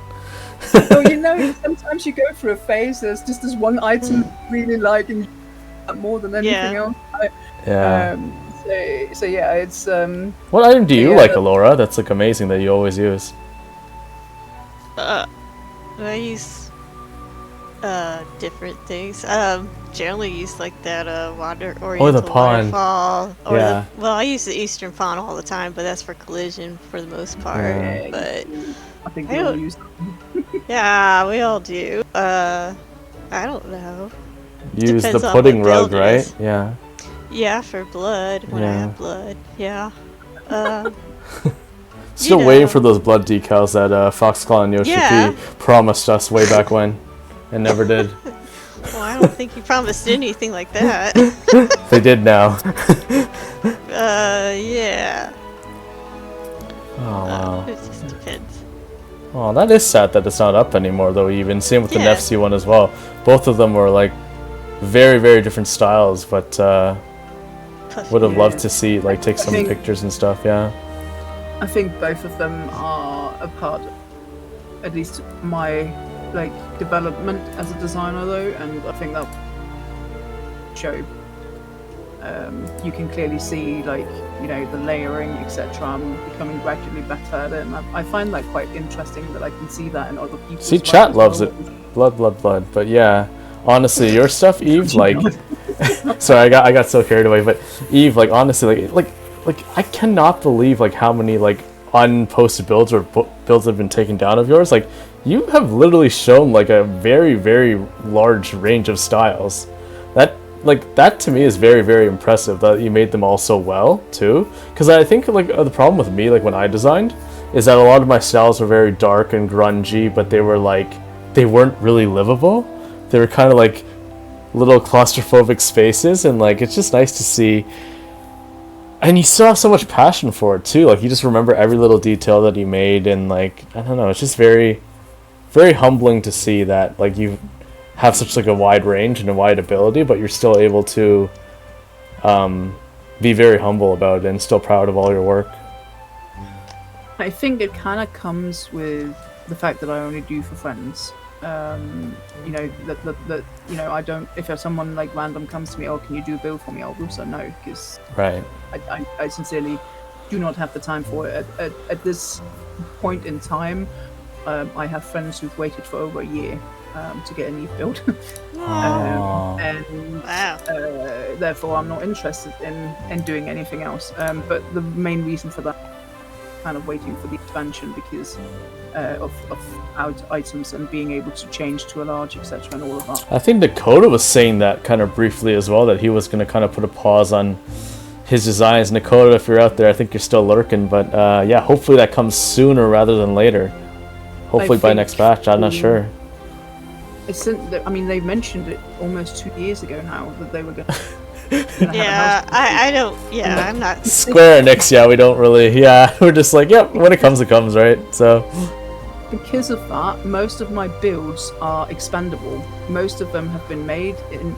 S3: Well, you know, sometimes you go through a phase. There's just this one item you really like and more than anything else.
S1: Yeah.
S3: So yeah, it's
S1: What item do you like, Alaura? That's like amazing that you always use.
S2: I use different things. Generally use like that Oriental
S1: the pond.
S2: waterfall. Or
S1: Yeah.
S2: I use the Eastern Pond all the time, but that's for collision for the most part.
S1: Yeah.
S2: But
S3: I think we all use them.
S2: yeah, we all do. I don't know.
S1: Use
S2: Depends
S1: the
S2: on
S1: pudding
S2: what
S1: rug,
S2: build it
S1: right?
S2: is.
S1: Yeah.
S2: Yeah, for blood when I have blood. Yeah.
S1: Still waiting for those blood decals that Foxclaw and Yoshi P promised us way back when, and never did.
S2: Well, I don't think you promised anything like that.
S1: They did now.
S2: Yeah.
S1: Oh wow.
S2: It just depends.
S1: Oh, that is sad that it's not up anymore, though. Even same with the Nefsi one as well. Both of them were like very, very different styles, but would have loved to see like take some pictures and stuff. Yeah.
S3: I think both of them are a part, at least my like development as a designer, though, and I think that show. You can clearly see, like, you know, the layering, etc. I'm becoming gradually better at it, and I find that quite interesting that I can see that in other people.
S1: See, chat loves it. Blood, blood, blood. But yeah, honestly, your stuff, Eve, like, sorry, I got so carried away. But Eve, like, honestly, like I cannot believe like how many like unposted builds or builds have been taken down of yours. Like, you have literally shown like a very, very large range of styles. That to me is very, very impressive that you made them all so well too. Because I think like the problem with me, like when I designed, is that a lot of my styles were very dark and grungy, but they weren't really livable. They were kind of like little claustrophobic spaces, and like it's just nice to see. And you still have so much passion for it too. Like you just remember every little detail that you made, and like I don't know, it's just very, very humbling to see that like you have such like a wide range and a wide ability, but you're still able to be very humble about it and still proud of all your work.
S3: I think it kind of comes with the fact that I only do for friends. You know, that you know, I don't. If someone like random comes to me, oh, can you do a build for me? I'll also no, because I sincerely do not have the time for it at this point in time. I have friends who've waited for over a year to get a new build, and therefore I'm not interested in doing anything else. But the main reason for that, kind of waiting for the expansion because of items and being able to change to a large, etc., and all of that.
S1: I think Dakota was saying that kind of briefly as well, that he was going to kind of put a pause on his designs. Dakota, if you're out there, I think you're still lurking, but yeah, hopefully that comes sooner rather than later. Hopefully by next batch, I'm not sure.
S3: I mean, they mentioned it almost 2 years ago now that they were going to.
S2: Yeah, I don't. Yeah, I'm not.
S1: Square Enix, yeah, we don't really. Yeah, we're just like, yep, when it comes, right? So.
S3: Because of that, most of my builds are expandable. Most of them have been made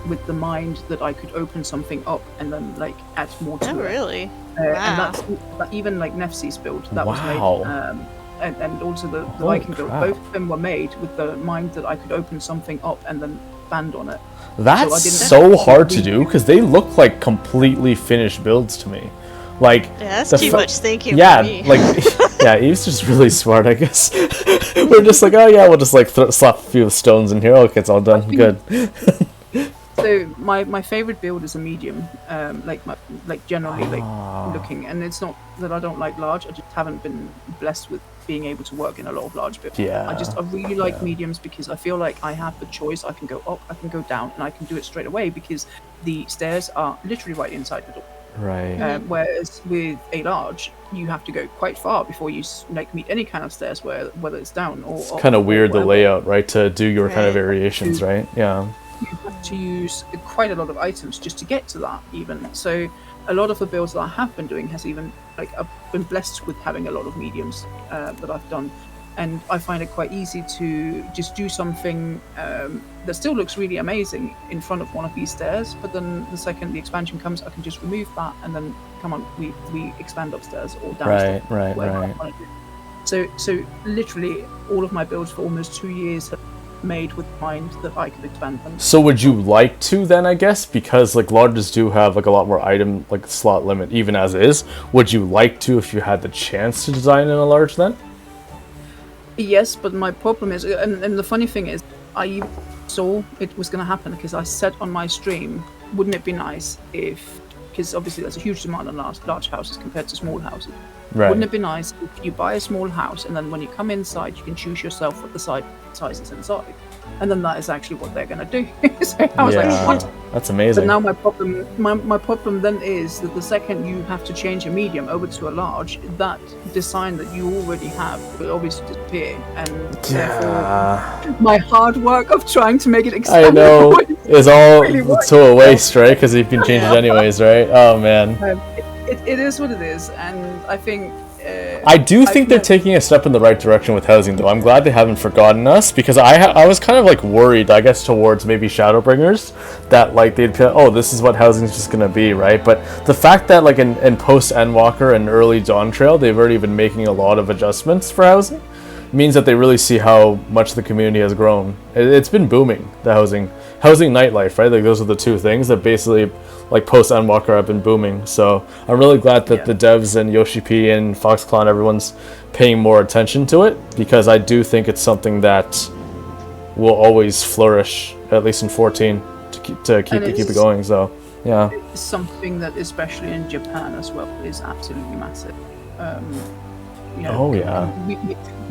S3: with the mind that I could open something up and then like add more to it.
S2: Oh, really?
S3: Wow. And that's even like Nefsi's build that was made. And also the Viking build, both of them were made with the mind that I could open something up and then band on it.
S1: That's so hard to do because they look like completely finished builds to me. Like
S2: that's too much thinking.
S1: Yeah,
S2: for me.
S1: like yeah, Eve's just really smart, I guess. We're just like, oh yeah, we'll just like slap a few stones in here. Okay, it's all done. Good.
S3: So my favorite build is a medium, like generally like looking, and it's not that I don't like large. I just haven't been blessed with being able to work in a lot of large builds.
S1: Yeah.
S3: I really like mediums because I feel like I have the choice. I can go up, I can go down, and I can do it straight away because the stairs are literally right inside the door.
S1: Right.
S3: Whereas with a large, you have to go quite far before you meet any kind of stairs, whether it's down
S1: It's
S3: or
S1: kind of weird the
S3: whatever.
S1: layout, right? To do your kind of
S2: Right.
S1: variations, right? Yeah.
S3: You have to use quite a lot of items just to get to that even. So a lot of the builds that I have been doing has even I've been blessed with having a lot of mediums that I've done, and I find it quite easy to just do something that still looks really amazing in front of one of these stairs, but then the second the expansion comes, I can just remove that and then come on, we expand upstairs or downstairs.
S1: Right.
S3: whatever I want to do. So literally all of my builds for almost 2 years have made with mind that I could expand them.
S1: So would you like to then, I guess, because like larges do have like a lot more item like slot limit even as is. Would you like to if you had the chance to design in a large then?
S3: Yes, but my problem is, and the funny thing is, I saw it was going to happen because I said on my stream, wouldn't it be nice if, because obviously there's a huge demand on large houses compared to small houses.
S1: Right.
S3: Wouldn't it be nice if you buy a small house and then when you come inside, you can choose yourself what the sizes inside, and then that is actually what they're going to do. So I was like, what?
S1: That's
S3: But
S1: amazing.
S3: now my problem then is that the second you have to change a medium over to a large, that design that you already have will obviously disappear, and therefore my hard work of trying to make it
S1: I
S3: expand
S1: know is all
S3: really works.
S1: to a waste, right? Because you can change it anyways, right? Oh man.
S3: It is what it is, and I think
S1: I do think they're taking a step in the right direction with housing, though. I'm glad they haven't forgotten us, because I was kind of like worried, I guess, towards maybe Shadowbringers, that like they'd feel, oh, this is what housing's just gonna be, right? But the fact that like in post Endwalker and early Dawn Trail, they've already been making a lot of adjustments for housing, means that they really see how much the community has grown. It's been booming, the housing nightlife, right? Like those are the two things that basically like post Endwalker have been booming. So I'm really glad that the devs and Yoshi P and FoxClan, everyone's paying more attention to it, because I do think it's something that will always flourish, at least in 14, to keep it going. So yeah,
S3: it's something that especially in Japan as well is absolutely massive.
S1: Oh yeah.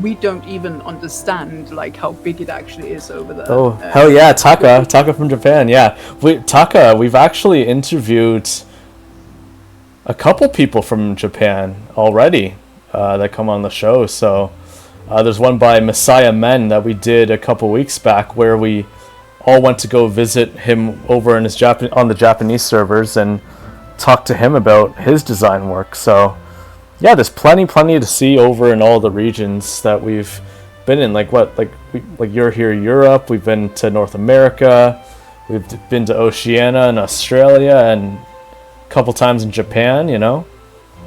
S3: We don't even understand like how big it actually is over there.
S1: Oh hell yeah, Taka from Japan. Yeah, we've actually interviewed a couple people from Japan already that come on the show. So there's one by Messiah Men that we did a couple weeks back, where we all went to go visit him over in his on the Japanese servers and talk to him about his design work. So yeah, there's plenty to see over in all the regions that we've been in. Like you're here, Europe. We've been to North America. We've been to Oceania and Australia, and a couple times in Japan. You know,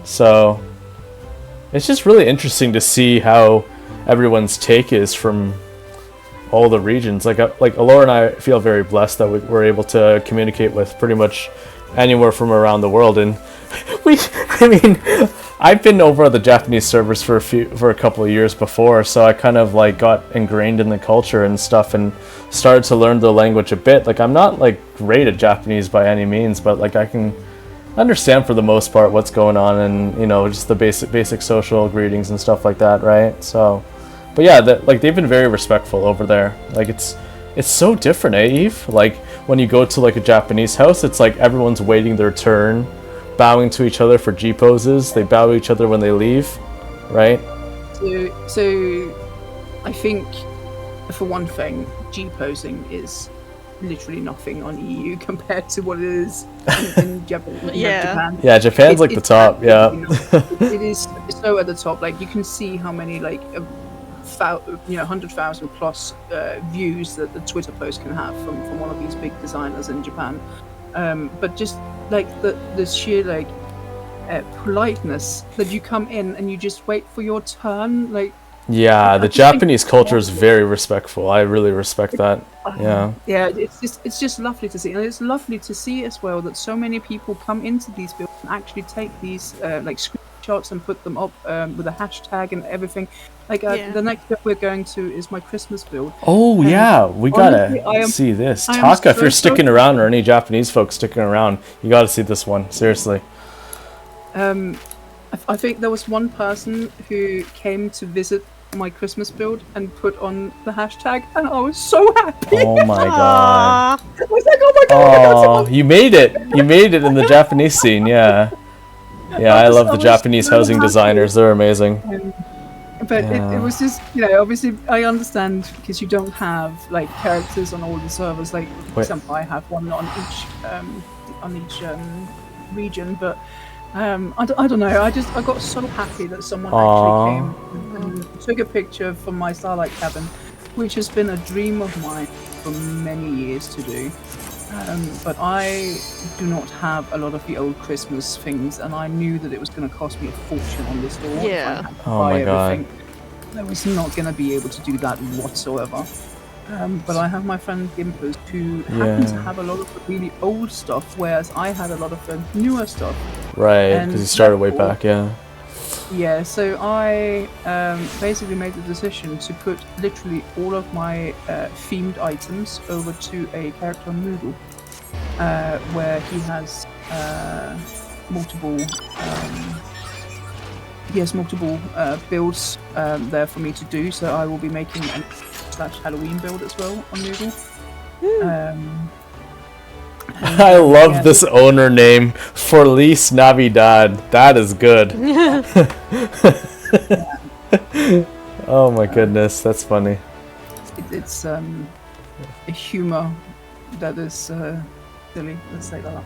S1: so it's just really interesting to see how everyone's take is from all the regions. Like Alaura and I feel very blessed that we're able to communicate with pretty much anywhere from around the world, and I've been over the Japanese servers for a couple of years before, so I kind of like got ingrained in the culture and stuff, and started to learn the language a bit. Like I'm not like great at Japanese by any means, but like I can understand for the most part what's going on, and you know, just the basic social greetings and stuff like that, right? So, but yeah, like they've been very respectful over there. Like it's so different, Eve? Like when you go to like a Japanese house, it's like everyone's waiting their turn, bowing to each other for G poses. They bow to each other when they leave, right?
S3: So I think, for one thing, G posing is literally nothing on EU compared to what it is in Japan. Japan.
S1: Yeah, Japan's like the top. Yeah,
S3: it is so at the top. Like you can see how many 100,000 plus views that the Twitter post can have from one of these big designers in Japan. But just like the sheer politeness that you come in and you just wait for your turn, like.
S1: Yeah, the Japanese culture is very respectful. I really respect that. Yeah.
S3: Yeah, it's just lovely to see, and it's lovely to see as well that so many people come into these builds and actually take these screenshots and put them up with a hashtag and everything. The next build we're going to is my Christmas build.
S1: Oh yeah, we gotta see this. Taka, if you're sticking around, or any Japanese folks sticking around, you gotta see this one. Seriously.
S3: I think there was one person who came to visit my Christmas build and put on the hashtag, and I was so happy.
S1: Oh my god.
S2: Aw.
S3: I was like, oh my god,
S1: Oh, you made it. You made it in the Japanese scene, yeah. Yeah, I love the Japanese housing designers. They're amazing.
S3: But
S1: Yeah.
S3: it was just, you know, obviously I understand because you don't have like characters on all the servers. Like, for
S1: Wait.
S3: example, I have one on each region, but I don't know. I got so happy that someone actually came and took a picture from my Starlight Cabin, which has been a dream of mine for many years to do. But I do not have a lot of the old Christmas things, and I knew that it was going to cost me a fortune on this store.
S2: Yeah.
S3: If I had to
S1: Oh
S3: buy
S1: my God.
S3: everything. I was not going to be able to do that whatsoever. But I have my friend Gimpers who happen to have a lot of the really old stuff, whereas I had a lot of the newer stuff.
S1: Right,
S3: And
S1: because you started way
S3: therefore-
S1: back, yeah.
S3: Yeah, so I basically made the decision to put literally all of my themed items over to a character on Moodle, where he has multiple builds there for me to do. So I will be making a /Halloween build as well on Moodle.
S1: I love
S3: yeah,
S1: this owner name, Feliz Navidad. That is good. Oh my goodness, that's funny.
S3: it's a humor that is silly. Let's say that.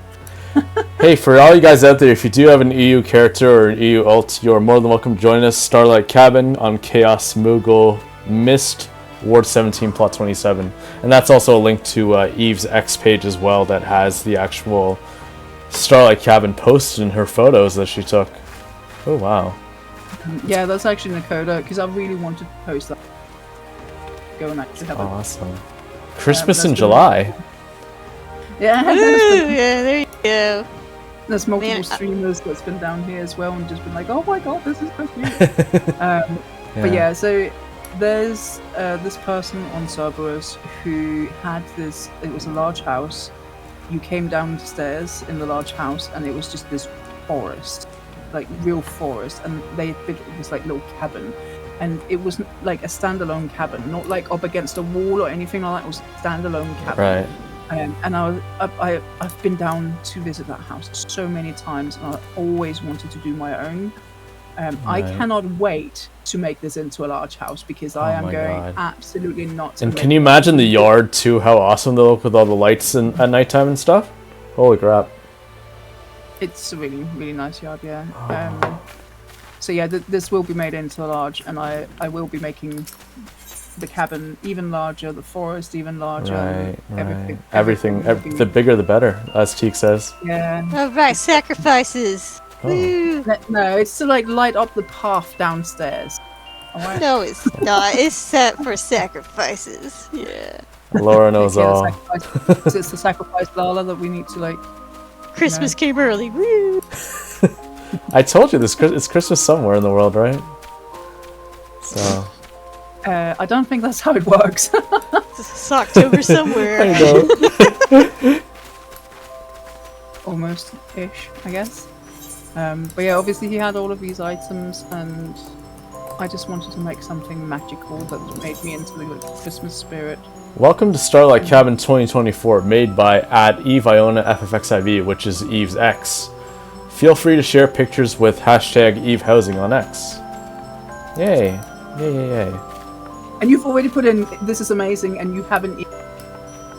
S1: Hey, for all you guys out there, if you do have an EU character or an EU ult, you're more than welcome to join us. Starlight Cabin on Chaos Moogle Mist Ward 17 Plot 27. And that's also a link to Eve's X page as well that has the actual Starlight Cabin posted in her photos that she took. Oh wow.
S3: Yeah, that's actually Nakoda, because I really wanted to post that. Go and actually have a
S1: Awesome. Christmas
S3: that's
S1: in
S3: been-
S1: July.
S3: Yeah,
S2: Ooh,
S3: there's,
S2: yeah, there you go.
S3: there's multiple
S2: Man, I-
S3: streamers that's been down here as well and just been like, oh my god, this is so cute. But yeah, so there's this person on Cerberus who had this, it was a large house. You came downstairs in the large house and it was just this forest, like real forest, and they built this like little cabin. And it was like a standalone cabin, not like up against a wall or anything like that. It was a standalone cabin.
S1: Right.
S3: And I've been down to visit that house so many times, and I always wanted to do my own. I
S1: Right.
S3: cannot wait to make this into a large house because I
S1: Oh
S3: am
S1: my
S3: going
S1: God.
S3: absolutely nuts.
S1: And can you imagine the yard too? How awesome they look with all the lights at nighttime and stuff. Holy crap!
S3: It's a really, really nice yard, yeah.
S1: Oh.
S3: So yeah, this will be made into a large, and I will be making the cabin even larger, the forest even larger,
S1: Right.
S3: everything.
S1: The bigger the better, as Teak says.
S3: Yeah.
S2: Alright, sacrifices.
S1: Oh.
S2: Woo.
S3: No, it's to like light up the path downstairs. Alright.
S2: No, it's not. It's set for sacrifices. Yeah.
S1: Laura knows
S3: Yeah,
S1: all.
S3: so it's the sacrifice Lala that we need to like.
S2: Christmas came early. Woo.
S1: I told you this. It's Christmas somewhere in the world, right? So
S3: I don't think that's how it works.
S2: It's October somewhere.
S1: I know.
S3: Almost ish, I guess. But yeah, obviously he had all of these items, and I just wanted to make something magical that made me into the Christmas spirit.
S1: Welcome to Starlight Cabin 2024, made by @Eve Iona FFXIV, which is Eve's X. Feel free to share pictures with hashtag Eve Housing on X. Yay! Yay! Yay! Yay!
S3: And you've already put in this is amazing, and you haven't.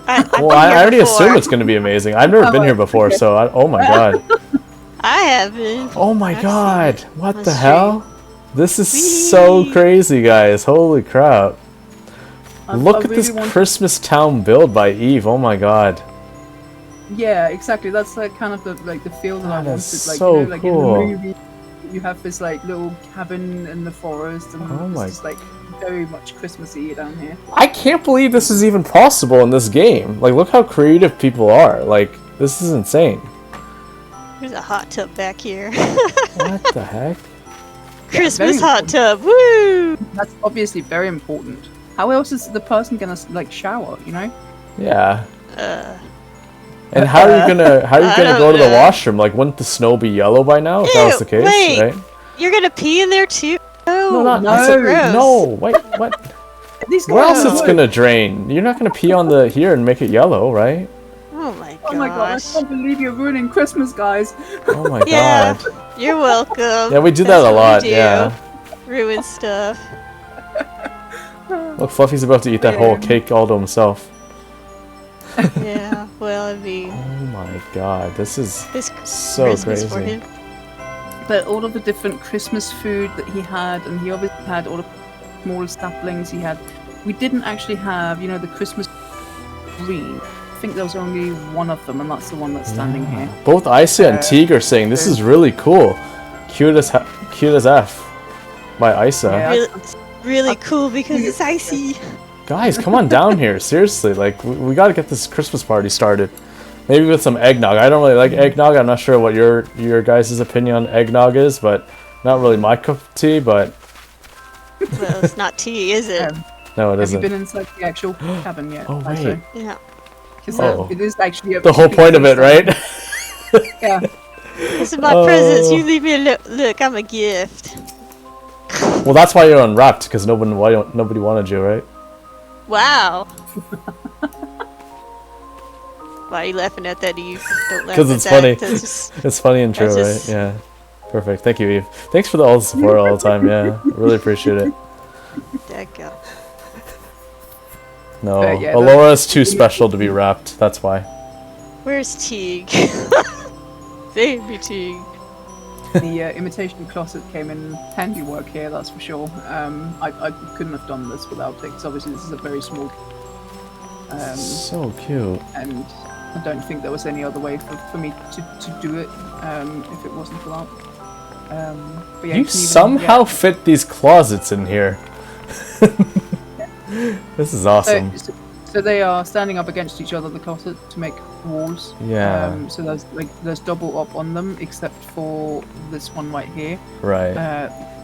S2: I've
S1: Well,
S2: been
S1: I
S2: here
S1: already
S2: before.
S1: assume it's going to be amazing. I've never been here before, so oh my god!
S2: I haven't.
S1: Oh my
S2: I've
S1: god!
S2: seen it
S1: What
S2: on
S1: the
S2: stream.
S1: hell? This is so
S2: Whee!
S1: crazy, guys! Holy crap! Look at
S3: really
S1: this
S3: want-
S1: Christmas town build by Eve. Oh my god!
S3: Yeah, exactly. That's like kind of the feel that I
S1: That
S3: wanted.
S1: is
S3: Like
S1: so
S3: you know, like
S1: cool.
S3: in the movie, you have this like little cabin in the forest, and
S1: Oh my-
S3: it's just like very much Christmassy down here.
S1: I can't believe this is even possible in this game. Like, look how creative people are. Like, this is insane.
S2: There's a hot tub back here.
S1: What the heck?
S2: Christmas
S3: very
S2: hot tub. Woo!
S3: That's obviously very important. How else is the person gonna like shower? You know?
S1: Yeah.
S2: Uh,
S1: And how are you gonna
S2: I don't
S1: go to the
S2: know.
S1: washroom? Like, wouldn't the snow be yellow by now if that was the case,
S2: wait.
S1: right?
S2: You're gonna pee in there too? Oh,
S1: not
S3: no.
S1: I said,
S2: Gross.
S1: no. Wait, what?
S3: These
S1: Where else
S3: guys
S1: it's
S3: are
S1: gonna drain? You're not gonna pee on the here and make it yellow, right?
S2: Oh my gosh.
S3: Oh my god, I can't believe you're ruining Christmas, guys.
S1: Oh my
S2: Yeah,
S1: god.
S2: you're welcome.
S1: Yeah, we do
S2: That's
S1: that a
S2: what we
S1: lot.
S2: do.
S1: Yeah.
S2: Ruin stuff.
S1: Look, Fluffy's about to eat that whole cake all to himself.
S2: Yeah, well, I mean,
S1: Oh my god, this is
S2: it's
S1: so
S2: Christmas for
S1: crazy.
S2: him.
S3: But all of the different Christmas food that he had, and he obviously had all the small saplings he had. We didn't actually have, you know, the Christmas tree. I think there was only one of them, and that's the one that's standing here.
S1: Both Isa and Teague are saying this is really cool. Cute as F by Isa.
S3: Yeah.
S2: Really, really cool because it's icy.
S1: Guys, come on down here. Seriously, like we got to get this Christmas party started. Maybe with some eggnog. I don't really like eggnog. I'm not sure what your guys' opinion on eggnog is, but not really my cup of tea. But
S2: Well, it's not tea, is it?
S1: no, it
S3: Have you
S1: isn't.
S3: been inside the actual cabin yet?
S1: Oh, wait.
S3: Isaac?
S2: Yeah.
S3: Because
S1: Oh.
S3: it is actually
S1: The whole point of it, right?
S3: Yeah.
S2: This is my presents. You leave me alone. Look, I'm a gift.
S1: Well, that's why you're unwrapped, because nobody wanted you, right?
S2: Wow. Why are you laughing at that, Eve? Don't laugh
S1: 'Cause
S2: at
S1: it's
S2: that.
S1: funny.
S2: That's just,
S1: It's funny and true,
S2: That's
S1: right?
S2: just-
S1: Yeah. Perfect. Thank you, Eve. Thanks for all the support all the time. Yeah, really appreciate it.
S2: daggone.
S1: No,
S3: yeah,
S1: Alaura's too special to be wrapped. That's why.
S2: Where's Teague? Save me, Teague.
S3: The imitation closet came in handiwork here, that's for sure. I couldn't have done this without it, because obviously this is a very small.
S1: So cute.
S3: And I don't think there was any other way for me to do it if it wasn't for that. But yeah,
S1: You
S3: can even-
S1: somehow
S3: yeah.
S1: fit these closets in here. This is awesome.
S3: So they are standing up against each other, the closet, to make walls.
S1: Yeah.
S3: So there's double up on them, except for this one right here.
S1: Right.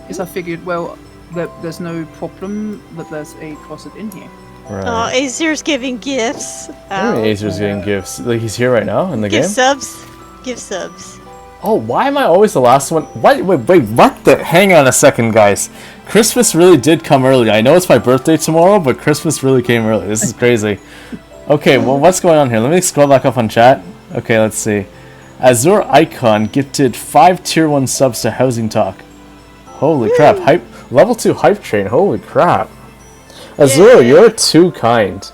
S3: Because I figured, well, there's no problem that there's a closet in here.
S2: Oh,
S1: Right.
S2: Azir's giving gifts.
S1: Maybe Azer's getting gifts. Like he's here right now in the
S2: Give
S1: game.
S2: subs. Give subs.
S1: Oh, why am I always the last one? What? Wait, what the? Hang on a second, guys. Christmas really did come early. I know it's my birthday tomorrow, but Christmas really came early. This is crazy. Okay, well, what's going on here? Let me scroll back up on chat. Okay, let's see. Azure Icon gifted 5 tier 1 subs to HousingTalk. Holy crap. Level 2 hype train. Holy crap. Azure,
S2: Yeah.
S1: you're too kind.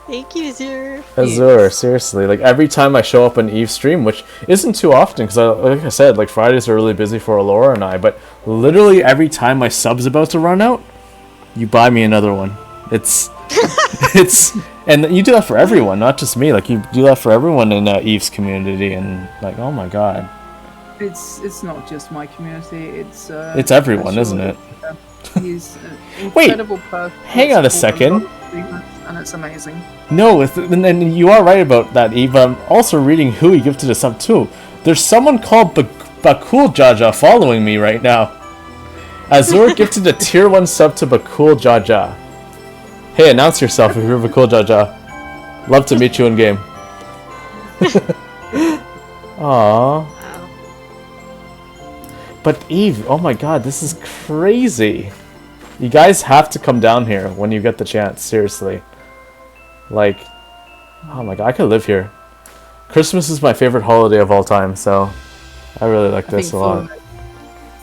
S2: Thank you, Azir.
S1: Azure, seriously. Like, every time I show up on Eve's stream, which isn't too often, because like I said, like, Fridays are really busy for Alaura and I, but literally every time my sub's about to run out, you buy me another one. It's... and you do that for everyone, not just me. Like, you do that for everyone in Eve's community, and, like, oh my god.
S3: It's not just my community. It's
S1: everyone, isn't it?
S3: He's an
S1: Wait,
S3: incredible person.
S1: hang on a second.
S3: And it's amazing.
S1: No, and you are right about that, Eve, but I'm also reading who he gifted a sub to. There's someone called Bakul Jaja following me right now. Azure gifted a tier 1 sub to Bakul Jaja. Hey, announce yourself if you're Bakul Jaja. Love to meet you in game. Aww.
S2: Wow.
S1: But Eve, oh my god, this is crazy. You guys have to come down here when you get the chance, seriously. Like, oh my god, I could live here. Christmas is my favorite holiday of all time, so I really like this a lot.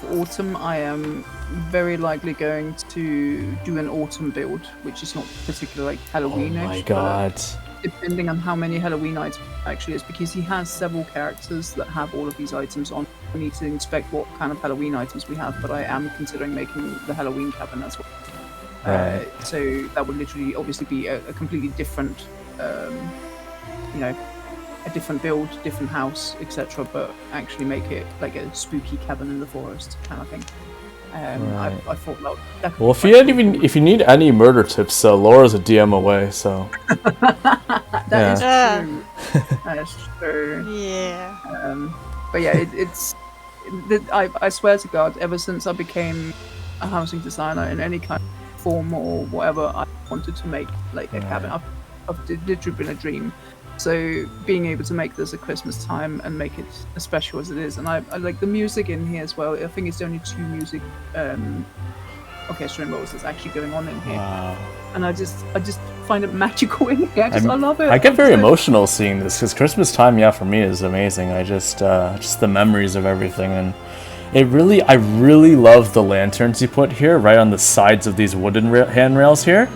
S3: For autumn, I am very likely going to do an autumn build, which is not particularly like
S1: Oh
S3: Halloween-ish.
S1: my
S3: but,
S1: god.
S3: depending on how many Halloween items actually is, because he has several characters that have all of these items on. We need to inspect what kind of Halloween items we have, but I am considering making the Halloween cabin as well.
S1: Right.
S3: So that would literally obviously be a completely different, a different build, different house, etc. But actually make it like a spooky cabin in the forest kind of thing.
S1: Right.
S3: I thought that could
S1: Well,
S3: be quite cool.
S1: if you need any murder tips, Laura's a DM away, so
S3: That is
S2: Yeah.
S3: true. That is true.
S2: Yeah.
S3: But yeah, I swear to God, ever since I became a housing designer in any kind of form or whatever, I wanted to make like a cabin. I've literally been a dream So being able to make this at Christmas time and make it as special as it is, and I like the music in here as well. I think it's the only 2 music orchestra involved that's actually going on in here, and I just find it magical in here. I love it.
S1: I get very emotional seeing this because Christmas time, for me is amazing. I just the memories of everything, and I really love the lanterns you put here right on the sides of these wooden handrails here.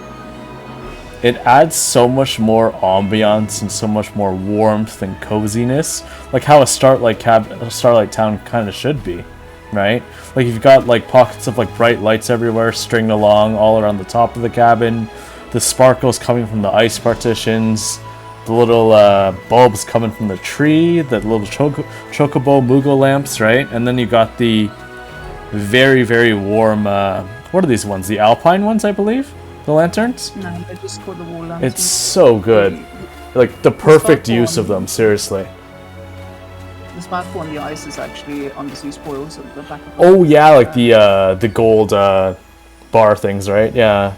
S1: It adds so much more ambiance and so much more warmth and coziness, like how a Starlight Town kind of should be, right? Like you've got like pockets of like bright lights everywhere, stringed along all around the top of the cabin, the sparkles coming from the ice partitions, the little bulbs coming from the tree, the little chocobo Mugo lamps, right? And then you got the very, very warm, what are these ones? The Alpine ones, I believe? The lanterns?
S3: No, they're just called the wall lanterns.
S1: It's so good. Like the perfect use of them, seriously.
S3: The sparkle on the ice is actually undersea spoils at the back of
S1: Oh yeah, like the gold bar things, right? Yeah.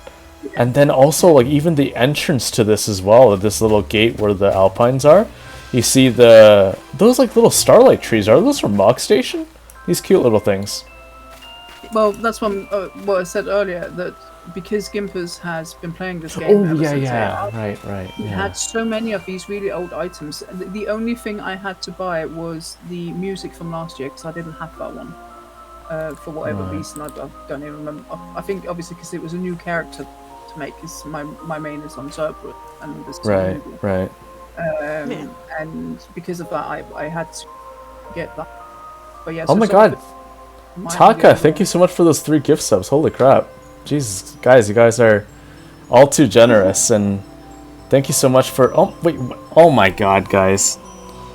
S1: And then also like even the entrance to this as well, this little gate where the Alpines are. You see those like little starlight trees. Are those from Mog Station? These cute little things.
S3: Well, that's what I said earlier, that because Gimpers has been playing this game ever since
S1: right.
S3: He had so many of these really old items. The only thing I had to buy was the music from last year because I didn't have that one for whatever reason. I don't even remember. I think obviously because it was a new character to make. Because my main is on Zerbrut and this
S1: right.
S3: And because of that, I had to get that. But yeah.
S1: Oh my god, Taka! Thank you so much for those 3 gift subs. Holy crap! Jesus, guys, you guys are all too generous, and thank you so much for. Oh my God, guys,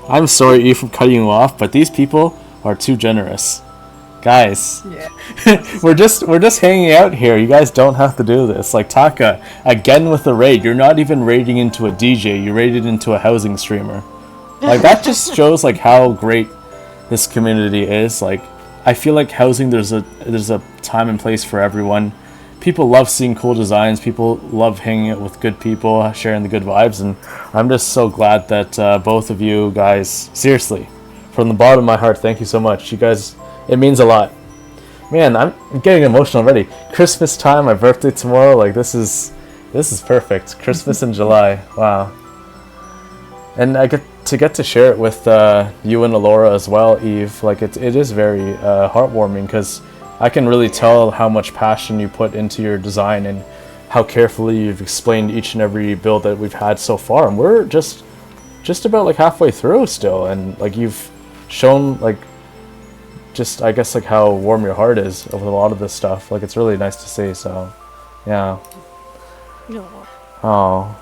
S1: I'm sorry Eve for cutting you off, but these people are too generous, guys.
S3: Yeah.
S1: we're just hanging out here. You guys don't have to do this. Like Taka, again with the raid. You're not even raiding into a DJ. You raided into a housing streamer. Like that just shows like how great this community is. Like I feel like housing. There's a time and place for everyone. People love seeing cool designs. People love hanging out with good people, sharing the good vibes, and I'm just so glad that both of you guys, seriously, from the bottom of my heart, thank you so much. You guys, it means a lot. Man, I'm getting emotional already. Christmas time, my birthday tomorrow. Like this is perfect. Christmas in July. Wow. And I get to share it with you and Alaura as well, Eve. Like it is very heartwarming because I can really tell how much passion you put into your design and how carefully you've explained each and every build that we've had so far. And we're just about like halfway through still, and like you've shown like just I guess like how warm your heart is over a lot of this stuff. Like it's really nice to see. So yeah.
S2: No.
S1: Oh.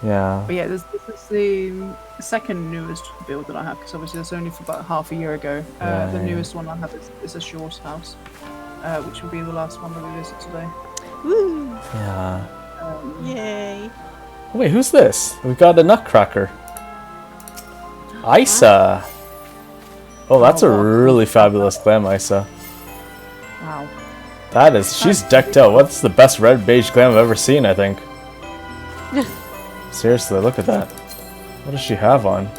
S1: Yeah.
S3: But yeah, this is the second newest build that I have, because obviously that's only for about half a year ago. The newest one I have is a Shore's house, which will be the last one that we visit today.
S2: Woo!
S1: Yeah.
S2: Yay!
S1: Wait, who's this? We've got a Nutcracker. Isa. Oh, that's a really fabulous glam, Isa.
S3: Wow.
S1: That is. She's decked out. What's the best red beige glam I've ever seen? I think. Seriously, look at that. What does she have on?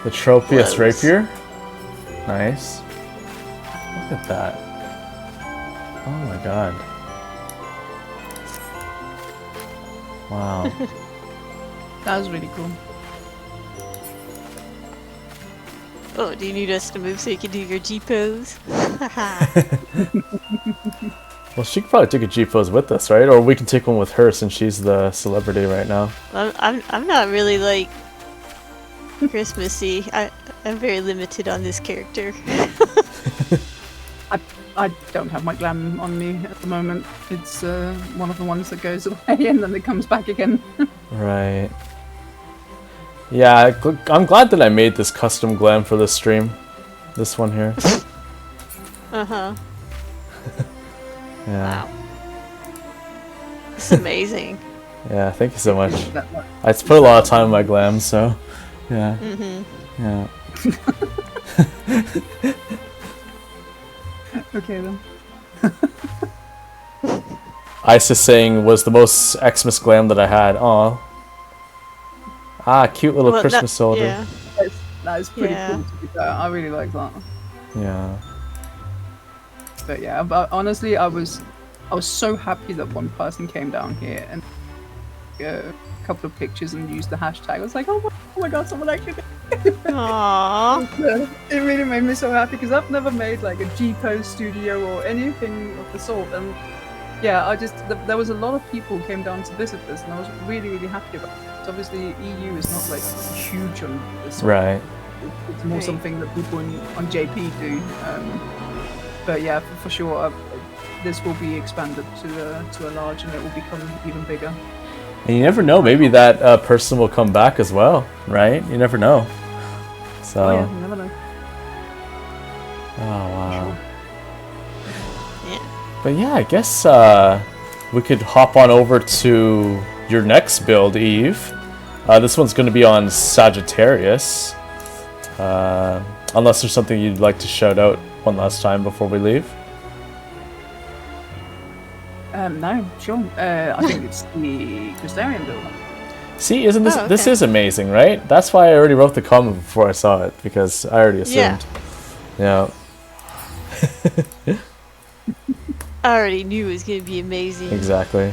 S1: The Tropius Rapier? Nice. Look at that. Oh my god. Wow.
S3: That was really cool.
S2: Oh, do you need us to move so you can do your G pose?
S1: Well, she could probably take a G-pose with us, right? Or we can take one with her since she's the celebrity right now.
S2: I'm not really like Christmassy. I'm very limited on this character.
S3: I don't have my glam on me at the moment. It's one of the ones that goes away and then it comes back again.
S1: Right. Yeah, I'm glad that I made this custom glam for this stream. This one here.
S2: Uh-huh.
S1: Yeah.
S2: Wow. It's amazing.
S1: Yeah, thank you so much. I put a lot of time in my glam, so yeah. Yeah.
S3: Okay then.
S1: Isis saying was the most Xmas glam that I had. Aw. Ah, cute little
S2: Well,
S1: Christmas soldier.
S2: Yeah.
S3: That is pretty
S2: Yeah.
S3: cool to be fair. I really like that.
S1: Yeah.
S3: But yeah, but honestly, I was so happy that one person came down here and a couple of pictures and used the hashtag. I was like, oh my god, someone actually did.
S2: Aww.
S3: It really made me so happy because I've never made like a G-Pose studio or anything of the sort. And yeah, there was a lot of people who came down to visit this, and I was really, really happy about it. So obviously, EU is not like huge on this.
S1: Right.
S3: It's more
S2: Right.
S3: something that people on JP do. But yeah, for sure, this will be expanded to a large, and it will become even bigger.
S1: And you never know, maybe that person will come back as well, right? You never know. So.
S3: Oh yeah, you never know.
S1: Oh wow.
S3: Sure.
S2: Yeah.
S1: But yeah, I guess we could hop on over to your next build, Eve. This one's going to be on Sagittarius. Unless there's something you'd like to shout out one last time before we leave.
S3: No, sure. I think it's the Crystarian build.
S1: See, isn't this
S2: Oh,
S1: this
S2: okay.
S1: is amazing, right? That's why I already wrote the comment before I saw it, because I already assumed. Yeah.
S2: I already knew it was gonna be amazing.
S1: Exactly.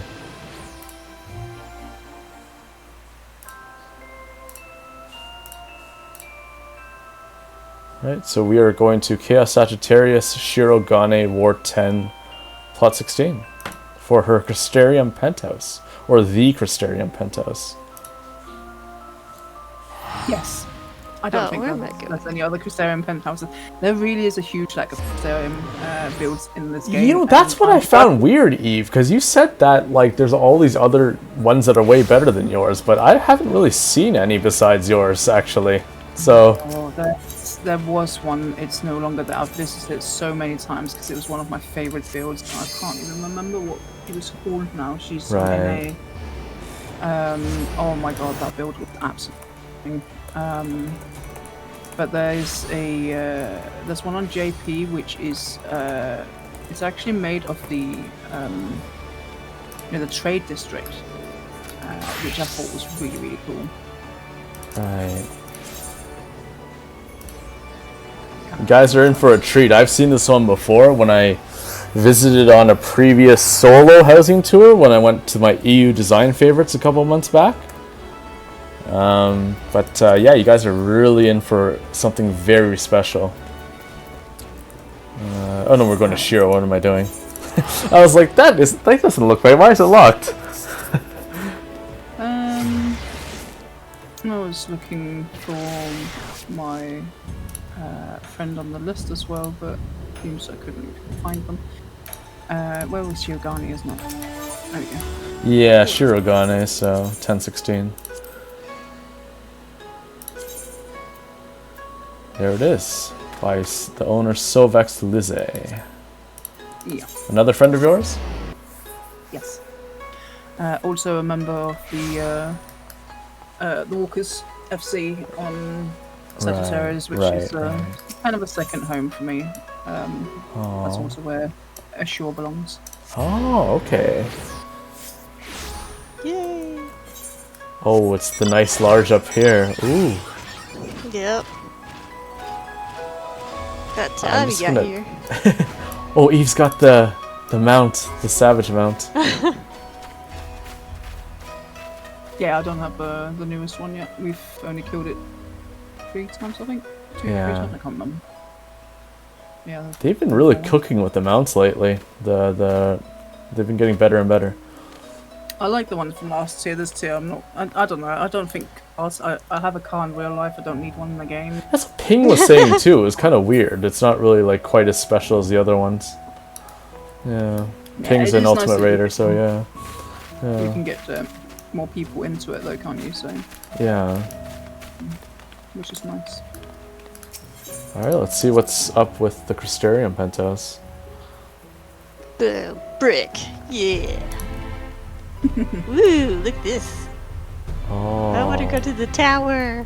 S1: Right, so we are going to Chaos Sagittarius Shirogane War 10 Plot 16 for her Crystarium Penthouse, or the Crystarium Penthouse.
S3: Yes. I don't
S2: Oh,
S3: think
S2: where am I going?
S3: there's any other Crystarian penthouses. There really is a huge lack of Crystarium builds in this game.
S1: You know, that's what I found weird, Eve, because you said that, like, there's all these other ones that are way better than yours, but I haven't really seen any besides yours, actually. So,
S3: Oh, there was one. It's no longer there. I've visited it so many times because it was one of my favorite builds. I can't even remember what it was called now. She's
S1: Right.
S3: oh my god, that build was absolutely. But there's there's one on JP which is it's actually made of the the trade district, which I thought was really, really cool.
S1: right. You guys are in for a treat. I've seen this one before when I visited on a previous solo housing tour when I went to my EU design favorites a couple months back. But yeah, you guys are really in for something very special. Oh no, we're going to Shiro. What am I doing? I was like, that doesn't look right. Why is it locked?
S3: I was looking for my friend on the list as well, but it seems I couldn't find them. Where was Yogani, isn't it? There we go.
S1: Yeah, Shirogane, so 1016. There it is. By the owner Sovex Lize.
S3: Yeah,
S1: Another friend of yours?
S3: yes. Also a member of the Walkers FC on Sagittarius, which is kind of a second home for me. That's also where Ashore belongs.
S1: Oh, okay.
S2: Yay.
S1: Oh, it's the nice large up here. Ooh.
S2: Yep. That
S1: I'm
S2: time you
S1: just
S2: got
S1: gonna-
S2: here.
S1: Oh, Eve's got the mount, the savage mount.
S3: Yeah, I don't have the newest one yet. We've only killed it 3 times, I think. 2
S1: Yeah.
S3: 3 times, I can't remember. Yeah.
S1: They've been really cooking with the mounts lately. They've been getting better and better.
S3: I like the ones from last tier. This tier, I don't know. I don't think I have a car in real life. I don't need one in the game.
S1: That's what Ping was saying too. It was kind of weird. It's not really like quite as special as the other ones. Yeah. Ping's
S3: it
S1: an
S3: is
S1: ultimate
S3: nice that
S1: raider, so yeah.
S3: You
S1: Yeah.
S3: can get more people into it though, can't you? So,
S1: Yeah.
S3: which is nice.
S1: Alright, let's see what's up with the Crystarium Penthouse.
S2: The brick. Yeah. Woo, look at this.
S1: Oh.
S2: I want to go to the tower.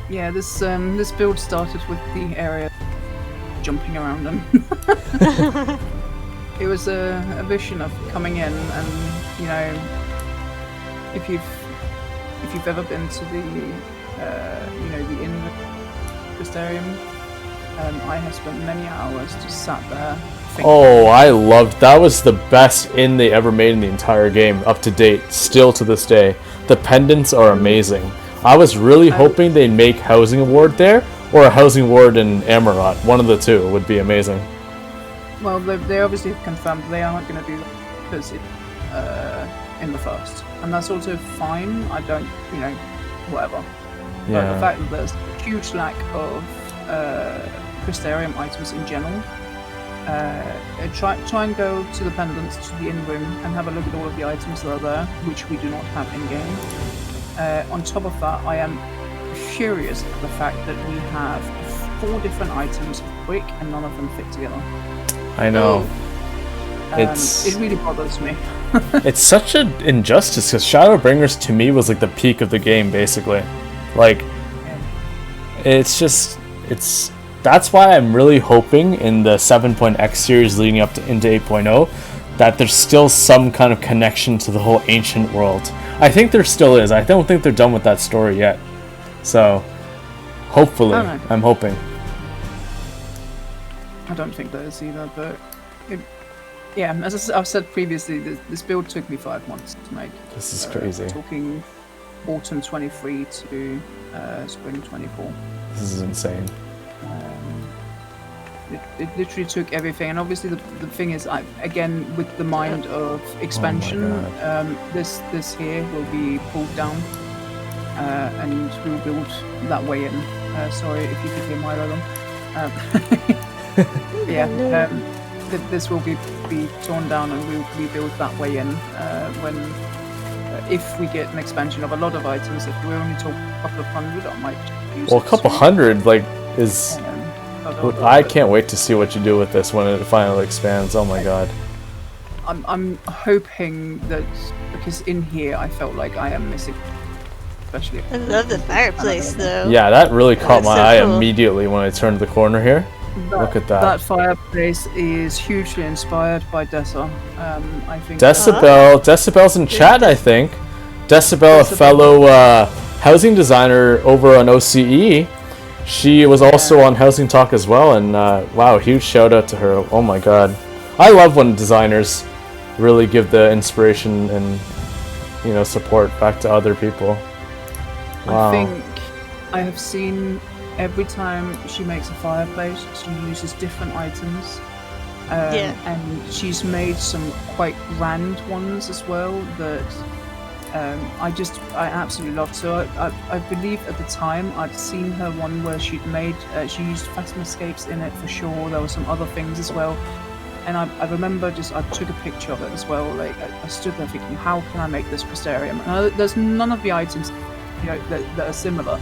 S3: Yeah, this build started with the area jumping around them. It was a vision of coming in, and you know, if you've ever been to the the inn Crystarium, I have spent many hours just sat there.
S1: Oh, I loved that. Was the best inn they ever made in the entire game, up to date, still to this day. The pendants are amazing. I was really hoping they'd make Housing Award there, or a Housing Award in Amarat. One of the two would be amazing.
S3: Well, they obviously have confirmed they aren't going to do that because it's in the first, and that's also fine. I don't, whatever.
S1: Yeah.
S3: But the fact that there's a huge lack of Crystarium items in general. Try and go to the pendants, to the inn room, and have a look at all of the items that are there, which we do not have in game. On top of that, I am furious at the fact that we have 4 different items of brick and none of them fit together.
S1: I know.
S3: It really bothers me.
S1: It's such an injustice because Shadowbringers to me was like the peak of the game, basically. Like, that's why I'm really hoping in the 7.x series leading up into 8.0 that there's still some kind of connection to the whole ancient world. I think there still is. I don't think they're done with that story yet. So, hopefully, I'm hoping.
S3: I don't think there is either, but as I've said previously, this build took me 5 months to make.
S1: This is crazy.
S3: Talking autumn 23 to spring 24.
S1: This is insane.
S3: It literally took everything, and obviously the thing is, again with the mind of expansion, this here will be pulled down, and we'll build that way in. Sorry if you could hear my alarm. This will be torn down, and we'll rebuild that way in if we get an expansion of a lot of items. If we only talk a couple of hundred, I might use.
S1: Well, a couple hundred is. I can't wait to see what you do with this when it finally expands. Oh my god.
S3: I'm hoping that, because in here I felt like I am missing, especially.
S2: I love the fireplace though.
S1: Yeah, that really caught my eye
S2: cool.
S1: immediately when I turned the corner here. Look at that.
S3: That fireplace is hugely inspired by Dessa. I think.
S1: Decibel's in chat, I think. Decibel, a fellow housing designer over on OCE. She was also on HousingTalk as well, and wow, huge shout out to her. Oh my god. I love when designers really give the inspiration and support back to other people. Wow.
S3: I think I have seen every time she makes a fireplace, she uses different items. And she's made some quite grand ones as well that I absolutely loved. So I believe at the time I'd seen her one where she used Phantom Escapes in it for sure. There were some other things as well. And I remember I took a picture of it as well. Like I stood there thinking, how can I make this Crystarium? There's none of the items that are similar,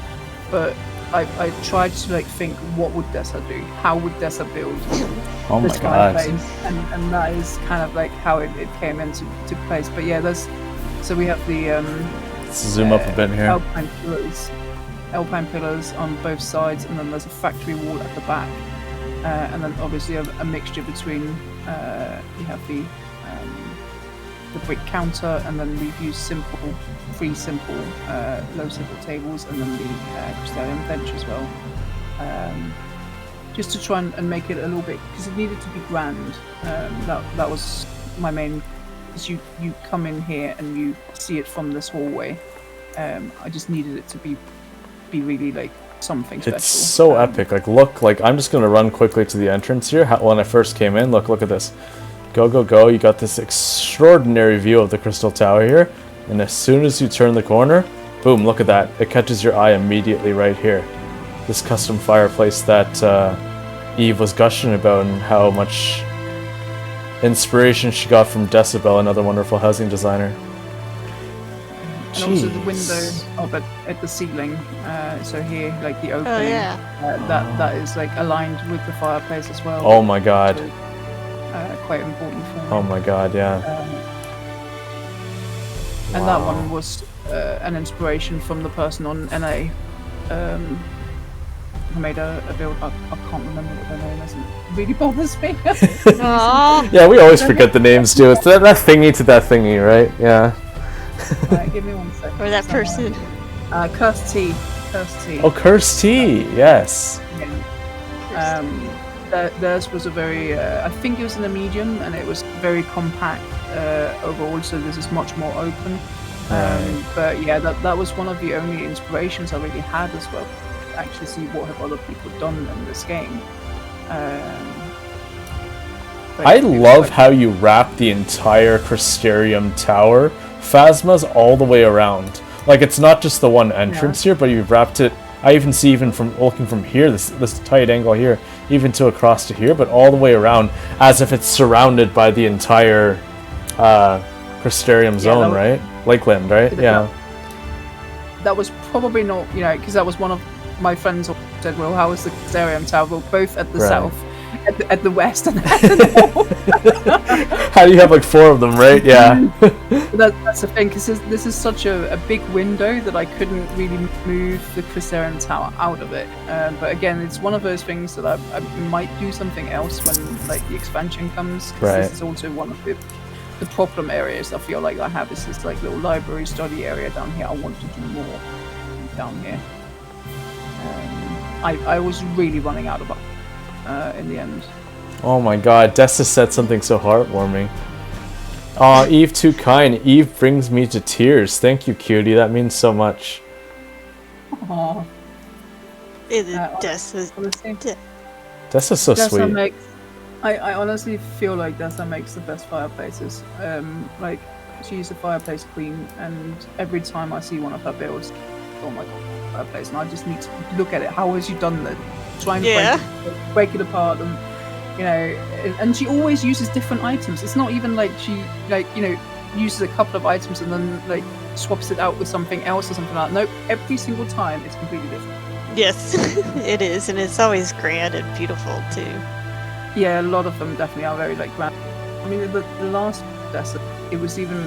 S3: but I tried to think, what would Dessa do? How would Dessa build this fireplace? And that is kind of how it came into place. But yeah, so we have the
S1: let's zoom up a bit here.
S3: Alpine pillars on both sides, and then there's a factory wall at the back, and then obviously a mixture between you have the brick counter, and then we've used three simple low simple tables, and then the Crystarium bench as well, just to try and make it a little bit, because it needed to be grand. That was my main. Because you come in here and you see it from this hallway. I just needed it to be really something special.
S1: It's so epic. Look, I'm just gonna run quickly to the entrance here. When I first came in, look at this. Go, go, go. You got this extraordinary view of the Crystal Tower here. And as soon as you turn the corner, boom, look at that. It catches your eye immediately right here. This custom fireplace that Eve was gushing about, and how much inspiration she got from Decibel, another wonderful housing designer.
S3: And also the window at the ceiling. So here, the opening, that is aligned with the fireplace as well.
S1: Oh my god.
S3: So, quite important for me.
S1: Oh my god, yeah.
S3: And that one was an inspiration from the person on NA. who made a build. I can't remember what their name is. It really bothers me.
S2: Aww.
S1: Yeah, we always forget the names too. It's that thingy to that thingy, right? Yeah.
S3: Right, give me 1 second.
S2: Or that person.
S3: Cursed Tea.
S1: Oh, Cursed Tea, yes.
S3: Yeah. Theirs was a very, I think it was in a medium, and it was very compact overall, so this is much more open. But yeah, that was one of the only inspirations I really had as well. Actually see what have other people done in this game.
S1: I love how you wrap the entire Crystarium Tower phasmas all the way around. Like, it's not just the one entrance here, but you've wrapped it. I even see, even from looking from here, this tight angle here, even to across to here, but all the way around, as if it's surrounded by the entire Crystarium zone, right? Lakeland, right? Yeah.
S3: That was probably not, because that was one of my friends who said, well, how is the Crystarium Tower? Well, both at the south, at the west, and at the north.
S1: How do you have like 4 of them, right? Yeah.
S3: That's the thing, because this is such a big window that I couldn't really move the Crystarium Tower out of it. But again, it's one of those things that I might do something else when like the expansion comes. This is also one of the problem areas I feel like I have, is this like little library study area down here. I want to do more down here. I was really running out of in the end.
S1: Oh my god, Dessa said something so heartwarming. Aw, Eve too kind. Eve brings me to tears. Thank you, cutie. That means so much.
S3: Aww.
S2: Dessa's
S1: so sweet.
S3: I honestly feel like Dessa makes the best fireplaces. Like, she's a fireplace queen, and every time I see one of her builds, oh my god, fireplace, and I just need to look at it. How has you done that? Trying to break it apart, and and she always uses different items. It's not even like she uses a couple of items and then like swaps it out with something else or something like that. Nope, every single time it's completely different.
S2: Yes, it is, and it's always grand and beautiful too.
S3: Yeah, a lot of them definitely are very like grand. I mean, the last desert, it was even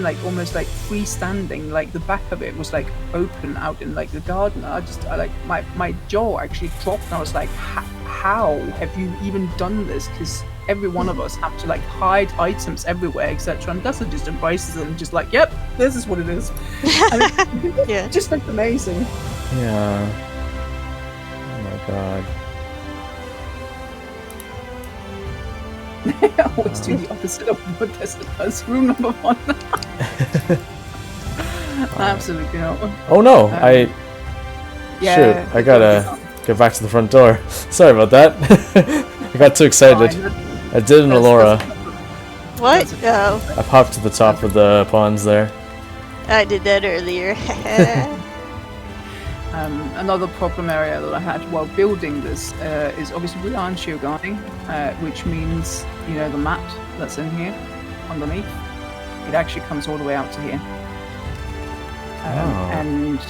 S3: like almost like freestanding. Like the back of it was like open out in like the garden. I like my jaw actually dropped, and I was like, how have you even done this? Because every one of us have to like hide items everywhere, etc. And Dessa just embraces it and just like, yep, this is what it is. And it just looked amazing.
S1: Yeah. Oh my god.
S3: I always do the opposite of what Dessa does. Room number 1. Absolutely not.
S1: Oh no,
S3: shoot,
S1: I gotta get back to the front door. Sorry about that. I got too excited. I did an Alaura.
S2: What? Oh.
S1: I popped to the top of the ponds there.
S2: I did that earlier.
S3: Another problem area that I had while building this is obviously we are in Shogunning, which means, the mat that's in here underneath, it actually comes all the way out to here. And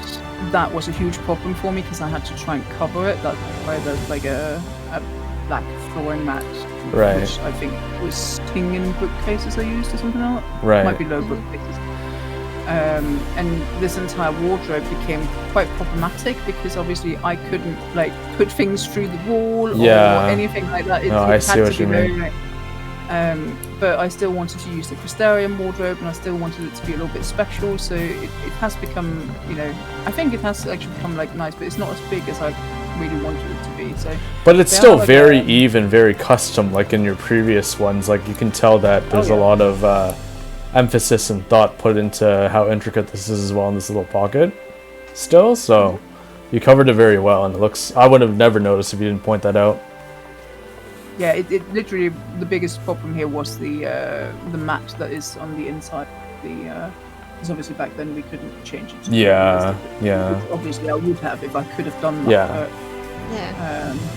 S3: that was a huge problem for me because I had to try and cover it. That's why there's like a black flooring mat, which I think was Tingen bookcases I used or something like that.
S1: Right.
S3: Might be low bookcases. And this entire wardrobe became quite problematic because obviously I couldn't like put things through the wall or anything like that. It
S1: I see what you mean.
S3: But I still wanted to use the Crystarium wardrobe, and I still wanted it to be a little bit special. So it has become, I think it has actually become like nice, but it's not as big as I really wanted it to be. So,
S1: but it's still like very even, very custom, like in your previous ones. Like you can tell that there's a lot of emphasis and thought put into how intricate this is as well in this little pocket still. So you covered it very well, and it looks, I would have never noticed if you didn't point that out.
S3: Yeah, it literally, the biggest problem here was the mat that is on the inside. Because obviously back then we couldn't change it.
S1: Yeah.
S3: Obviously I would have if I could have done that.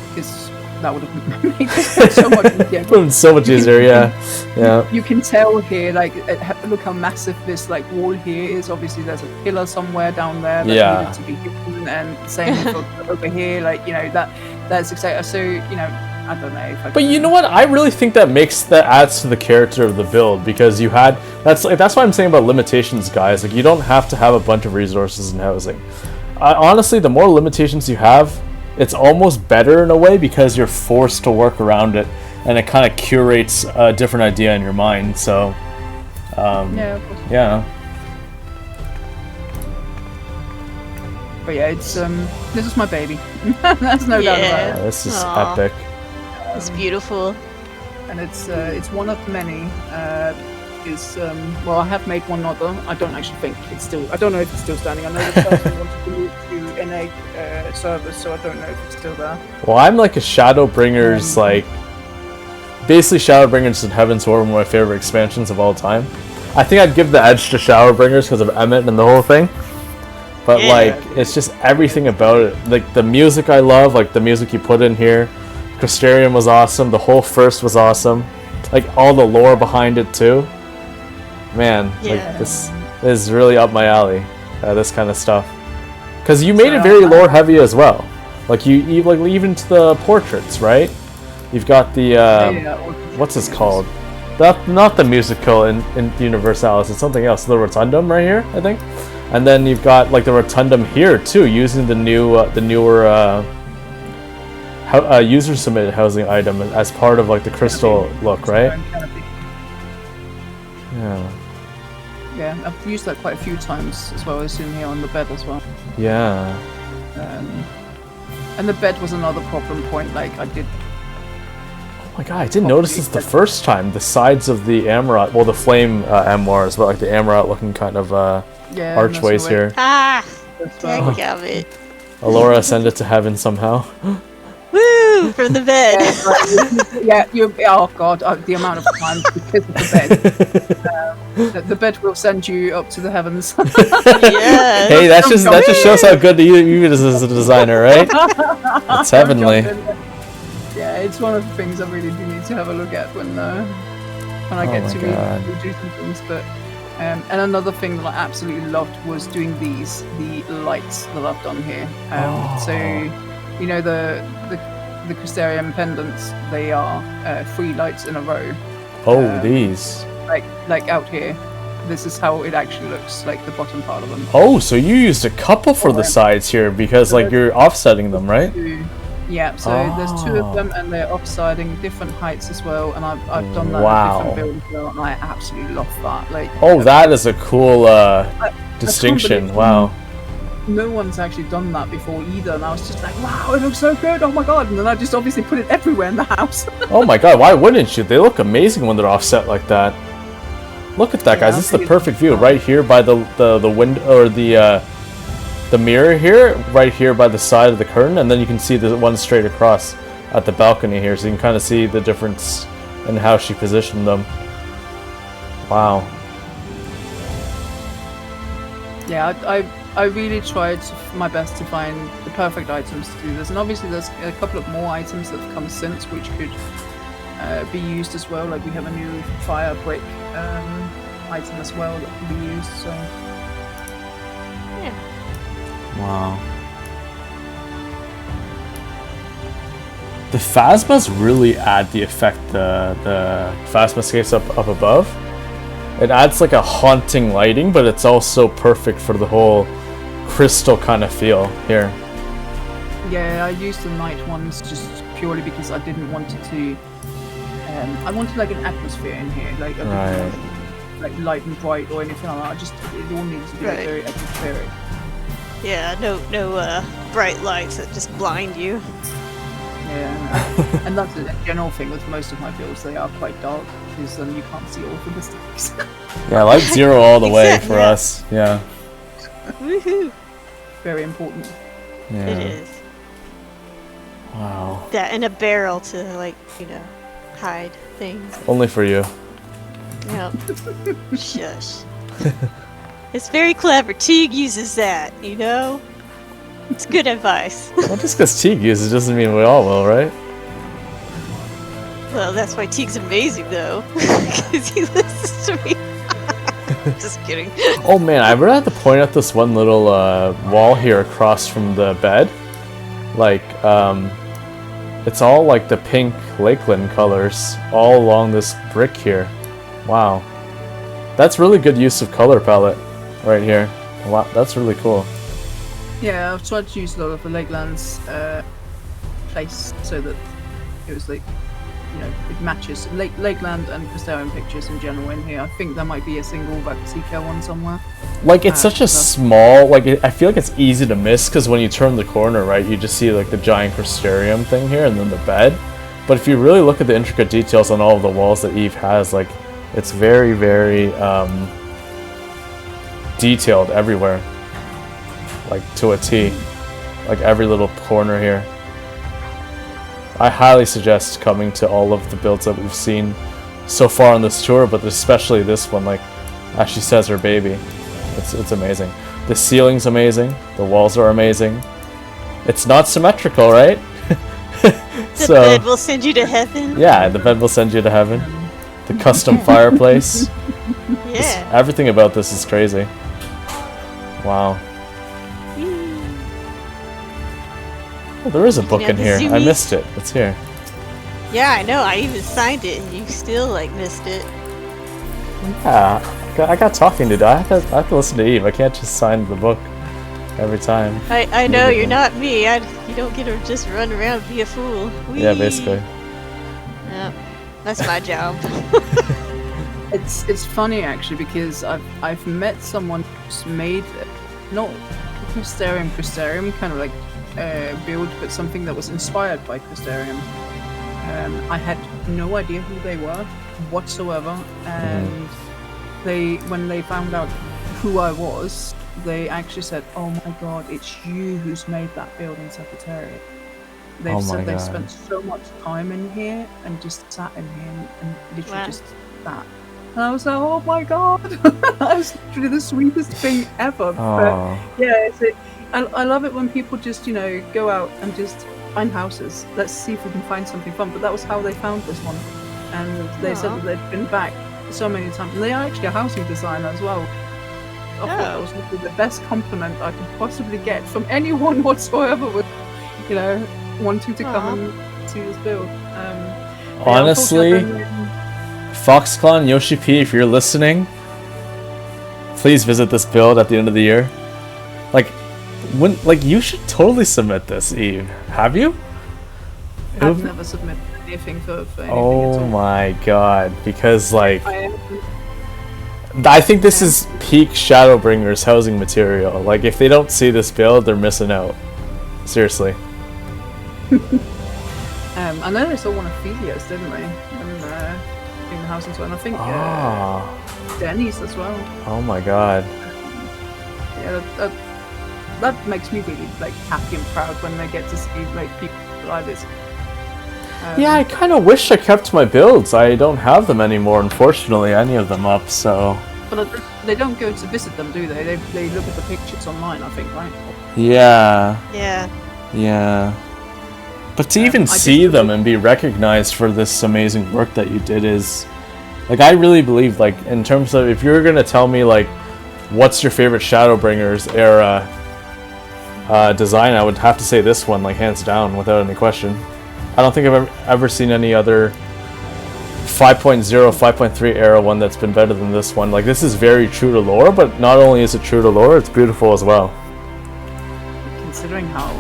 S3: Because that would have made it so much easier.
S1: So much easier, yeah.
S3: You can tell here, like, look how massive this like wall here is. Obviously there's a pillar somewhere down there that needed to be hidden, and same for over here, like, that's exciting. So, I don't know if I
S1: But you know what? I really think that adds to the character of the build, because that's why I'm saying about limitations, guys. Like, you don't have to have a bunch of resources and housing. honestly, the more limitations you have, it's almost better in a way because you're forced to work around it, and it kind of curates a different idea in your mind. So,
S3: Yeah, of course.
S1: yeah.
S3: But yeah, it's this is my baby. There's no doubt about it.
S1: This is
S2: Aw.
S1: epic.
S2: It's beautiful.
S3: And it's one of many. Well, I have made one other. I don't actually think it's still. I don't know if it's still standing. I know the person wanted to move to NA servers, so I don't know if it's still there.
S1: Well, I'm like a Shadowbringers, like basically Shadowbringers and Heaven's War are one of my favorite expansions of all time. I think I'd give the edge to Shadowbringers because of Emmett and the whole thing. But
S2: Yeah.
S1: like, it's just everything about it. Like the music I love, like the music you put in here. Crystarium was awesome. The whole first was awesome. Like all the lore behind it too. Man,
S2: Yeah.
S1: like this is really up my alley. This kind of stuff. Because you made it
S3: So,
S1: very lore heavy as well. Like you like even to the portraits, right? You've got the what's this called? Not the musical in Universalis. It's something else. The rotundum right here, I think. And then you've got like the rotundum here too, using the newer user submitted housing item as part of like the crystal look, right? Yeah.
S3: Yeah, I've used that quite a few times as well as in here on the bed as well.
S1: Yeah.
S3: And the bed was another problem point. Like I did.
S1: Oh my god, I didn't notice this the first time. The sides of the Amaranth, well, the flame Amours, but like the Amaranth looking kind of
S3: Yeah,
S1: archways
S3: that's the way-
S1: here.
S2: Ah,
S3: as well.
S2: heck of it.
S1: Alaura send it to heaven somehow.
S2: Woo! From the bed.
S3: Yeah, oh god, the amount of times because of the bed. The bed will send you up to the heavens.
S2: Yeah.
S1: Hey, that just shows how good you is as a designer, right? It's heavenly.
S3: Yeah, it's one of the things I really do need to have a look at when I
S1: Oh
S3: get
S1: my
S3: to
S1: God.
S3: do some things. But and another thing that I absolutely loved was doing the lights that I've done here. So you know the Crystarium pendants, they are 3 lights in a row.
S1: Oh, these.
S3: Like out here, this is how it actually looks, like the bottom part of them.
S1: Oh, so you used a couple for the sides here because like you're offsetting them, right?
S3: Yeah, so there's 2 of them, and they're offsiding different heights as well. And I've done that
S1: Wow.
S3: in different builds as well, and I absolutely love that. Like,
S1: Oh, that is a cool distinction.
S3: believe-
S1: Wow.
S3: no one's actually done that before either, and I was just like, wow, it looks so good! Oh my god! And then I just obviously put it everywhere in the house.
S1: Oh my god, why wouldn't you? They look amazing when they're offset like that. Look at that, guys.
S3: I
S1: This is the
S3: think
S1: perfect view right here by the window or the mirror here, right here by the side of the curtain, and then you can see the one straight across at the balcony here, so you can kind of see the difference in how she positioned them. Wow.
S3: Yeah, I really tried my best to find the perfect items to do this, and obviously there's a couple of more items that have come since which could be used as well. Like we have a new fire brick item as well that can be used. So
S2: Yeah.
S1: Wow. The phasmas really add the effect, the phasmascapes up above. It adds like a haunting lighting, but it's also perfect for the whole crystal kind of feel here.
S3: yeah, I used the night ones just purely because I didn't want it to. I wanted like an atmosphere in here, like I didn't
S1: Right.
S3: want it, like light and bright or anything like that. I just it all needs to be like,
S2: Right.
S3: very atmospheric.
S2: Yeah, no bright lights that just blind you.
S3: Yeah, and that's a general thing with most of my builds. They are quite dark because you can't see all of the mistakes.
S1: Yeah, light zero all the way
S2: Exactly,
S1: for
S2: yeah.
S1: us. Yeah.
S2: Woohoo!
S3: Very important.
S1: Yeah.
S2: It is.
S1: Wow.
S2: That and a barrel to hide things.
S1: Only for you.
S2: Yep. Shush. It's very clever. Teague uses that, It's good advice.
S1: Well, just because Teague uses it doesn't mean we all will, right?
S2: Well, that's why Teague's amazing, though. Because he listens to me. Just kidding.
S1: Oh man, I really had to point out this one little wall here across from the bed. Like, it's all like the pink Lakeland colors all along this brick here. Wow. That's really good use of color palette right here. Wow, that's really cool.
S3: Yeah, I've tried to use a lot of the Lakelands place so that it was like, it matches Lakeland and Crystarium pictures in general in here. I think there might be a single Vacasica one somewhere.
S1: Like, it's such a small, like, I feel like it's easy to miss, because when you turn the corner, right, you just see, like, the giant Crystarium thing here, and then the bed. But if you really look at the intricate details on all of the walls that Eve has, like, it's very, very, detailed everywhere. Like, to a T. Like, every little corner here. I highly suggest coming to all of the builds that we've seen so far on this tour, but especially this one, like, as she says, her baby. It's amazing. The ceiling's amazing. The walls are amazing. It's not symmetrical, right?
S2: The bed will send you to heaven.
S1: Yeah, the bed will send you to heaven. The custom fireplace.
S2: Yeah.
S1: Everything about this is crazy. Wow. Oh, there is a book in here. I missed it. It's here.
S2: Yeah, I know. I even signed it, and you still missed it.
S1: Yeah, I got talking to do. I have to listen to Eve. I can't just sign the book every time.
S2: I know you're not me. You don't get to just run around and be a fool. Whee!
S1: Yeah, basically.
S2: Yeah, that's my job.
S3: It's funny actually, because I've met someone who's made not Crystarium kind of like build, but something that was inspired by Crystarium. I had no idea who they were whatsoever, and when they found out who I was, they actually said, "Oh my God, it's you who's made that build in Secretariat." They've said they've spent so much time in here and just sat in here and literally just sat. And I was like, "Oh my God!" That was literally the sweetest thing ever. But yeah, I love it when people just go out and just find houses. Let's see if we can find something fun. But that was how they found this one, and they said that they'd been back so many times. And they are actually a housing designer as well. I thought that was literally the best compliment I could possibly get from anyone whatsoever with, wanting to come and see this build.
S1: Honestly, FoxClan, Yoshi P, if you're listening, please visit this build at the end of the year. You should totally submit this, Eve. Have you?
S3: I've never submitted anything for anything
S1: Oh
S3: at all.
S1: my God, because I think this is peak Shadowbringers housing material. Like, if they don't see this build, they're missing out. Seriously.
S3: I know they saw one of Philia's, didn't they? In the house and so on. I think Denny's as well.
S1: Oh my God.
S3: Yeah, that makes me really happy and proud when they get to see people like this.
S1: Yeah, I kind of wish I kept my builds. I don't have them anymore, unfortunately, any of them up, so...
S3: But they don't go to visit them, do they? They look at the pictures online, I think, right?
S1: Yeah.
S2: Yeah.
S1: Yeah. But to even see them and be recognized for this amazing work that you did is... I really believe, in terms of... If you're gonna tell me, what's your favorite Shadowbringers era design, I would have to say this one, hands down, without any question. I don't think I've ever seen any other 5.0, 5.3 era one that's been better than this one. This is very true to lore, but not only is it true to lore, it's beautiful as well.
S3: Considering how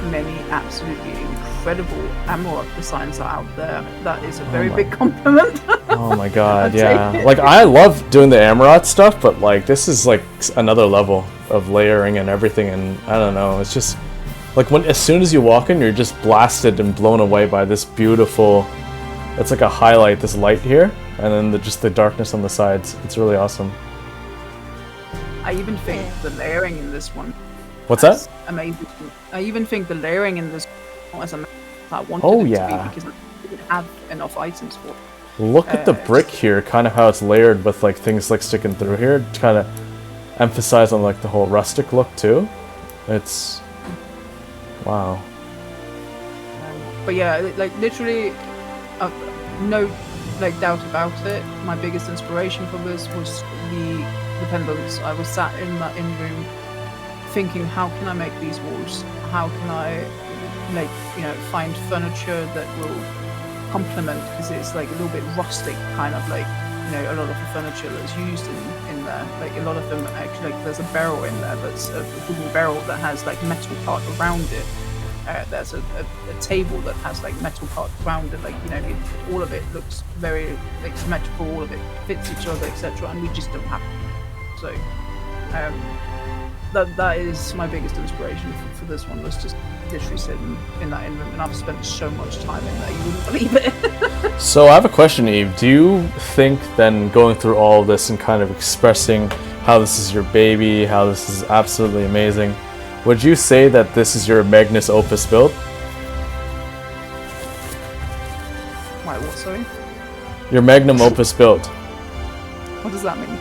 S3: many absolutely incredible Amarok designs are out there, that is a very big compliment.
S1: Oh my God, yeah. I love doing the Amarok stuff, but this is another level of layering and everything, and I don't know, it's just as soon as you walk in, you're just blasted and blown away by this beautiful, it's like a highlight, this light here, and then just the darkness on the sides. It's really awesome.
S3: I even think the layering in this one.
S1: What's that?
S3: Amazing. I even think the layering in this one is amazing. I wanted it to be because I didn't have enough items for it.
S1: Look at the brick here, kind of how it's layered with things sticking through here to kind of emphasize on the whole rustic look too. It's wow.
S3: But yeah, literally, no doubt about it. My biggest inspiration for this was the pendants. I was sat in that room thinking, how can I make these walls? How can I find furniture that will complement, because it's a little bit rustic, kind of a lot of the furniture that's used in there. Like a lot of them actually, like there's a barrel in there that's a wooden barrel that has like metal part around it. There's a table that has like metal part around it. Like all of it looks very like symmetrical. All of it fits each other, etc. And we just don't have it. So that is my biggest inspiration for this one. Was just literally sitting in that room, and I've spent so much time in there, you wouldn't believe it.
S1: So I have a question, Eve. Do you think then going through all of this and kind of expressing how this is your baby, how this is absolutely amazing, would you say that this is your magnus opus build?
S3: My what, sorry?
S1: Your magnum opus build.
S3: What does that mean?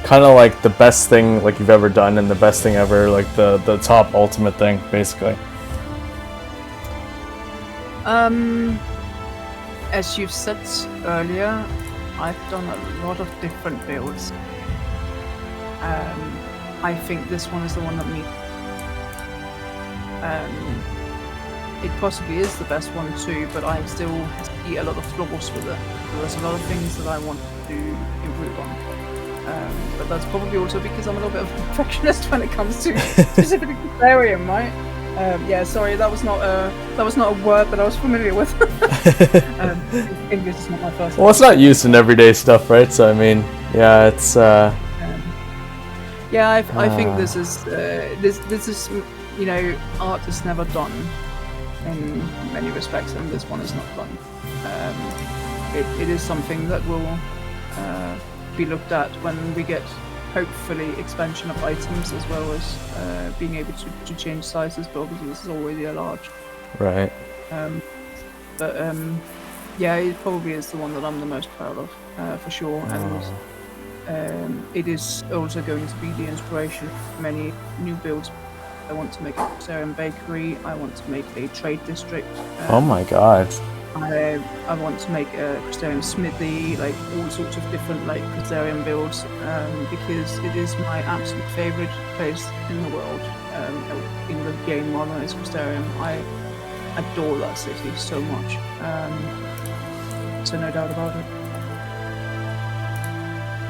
S1: Kind of like the best thing like you've ever done and the best thing ever, like the top ultimate thing, basically.
S3: As you've said earlier, I've done a lot of different builds. I think this one is the one that me. It possibly is the best one too, but I still see a lot of flaws with it. There's a lot of things that I want to improve on. But that's probably also because I'm a little bit of a perfectionist when it comes to specifically Crystarium, right? Yeah, sorry, that was not a word that I was familiar with. English is not my first.
S1: Well, it's not used in everyday stuff, right? So I mean, yeah, it's.
S3: Yeah, I think this is art is never done in many respects, and this one is not done. It is something that will be looked at when we get hopefully expansion of items, as well as being able to change sizes, but obviously this is already a large.
S1: Right.
S3: Yeah, it probably is the one that I'm the most proud of, for sure. And it is also going to be the inspiration for many new builds. I want to make a Crystarium bakery, I want to make a trade district.
S1: Oh my god.
S3: I want to make a Crystarium smithy, like all sorts of different like Crystarium builds, because it is my absolute favorite place in the world. In the game rather than Crystarium, I adore that city so much. So no doubt about it.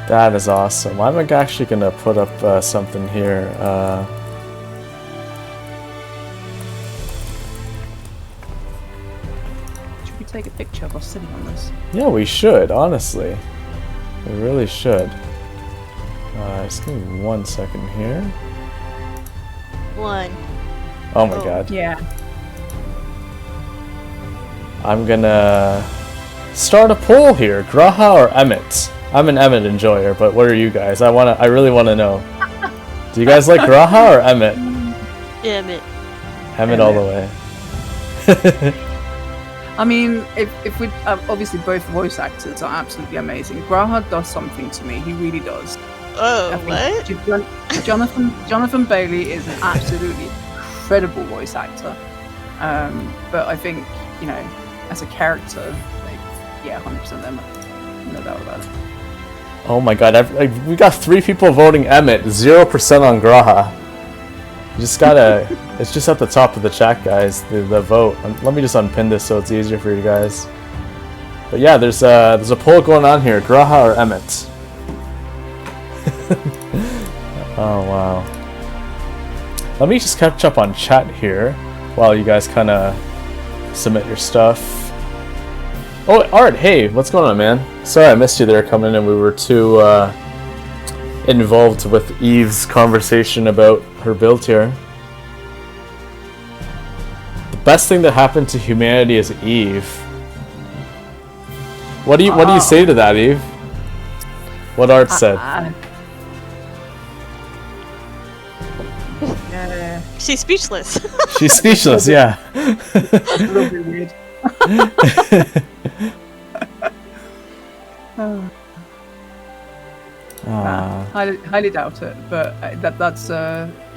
S1: That is awesome. I'm actually gonna put up something here.
S3: Take a picture of us sitting on this.
S1: Yeah, we should, honestly. We really should. Just give me 1 second here.
S2: One.
S1: Oh my god.
S3: Yeah.
S1: I'm gonna start a poll here. Graha or Emmett? I'm an Emmett enjoyer, but what are you guys? I really wanna know. Do you guys like Graha or Emmett?
S2: Emmett.
S1: Emmett all the way.
S3: I mean, if we obviously both voice actors are absolutely amazing. Graha does something to me. He really does.
S2: Oh, what?
S3: Jonathan Bailey is an absolutely incredible voice actor. But I think as a character, like, yeah, 100% Emmett. No doubt about it.
S1: Oh my god, we got 3 people voting Emmett, 0% on Graha. You just gotta, it's just at the top of the chat, guys, the vote. Let me just unpin this so it's easier for you guys. But yeah, there's a poll going on here, Graha or Emmett? Oh wow. Let me just catch up on chat here while you guys kind of submit your stuff. Oh, Art, hey, what's going on, man? Sorry I missed you there coming in. We were too involved with Eve's conversation about her build here. The best thing that happened to humanity is Eve. What do you say to that, Eve? What Art said?
S2: She's speechless.
S1: She's speechless, yeah.
S3: That's a little bit weird. Highly doubt it, but that's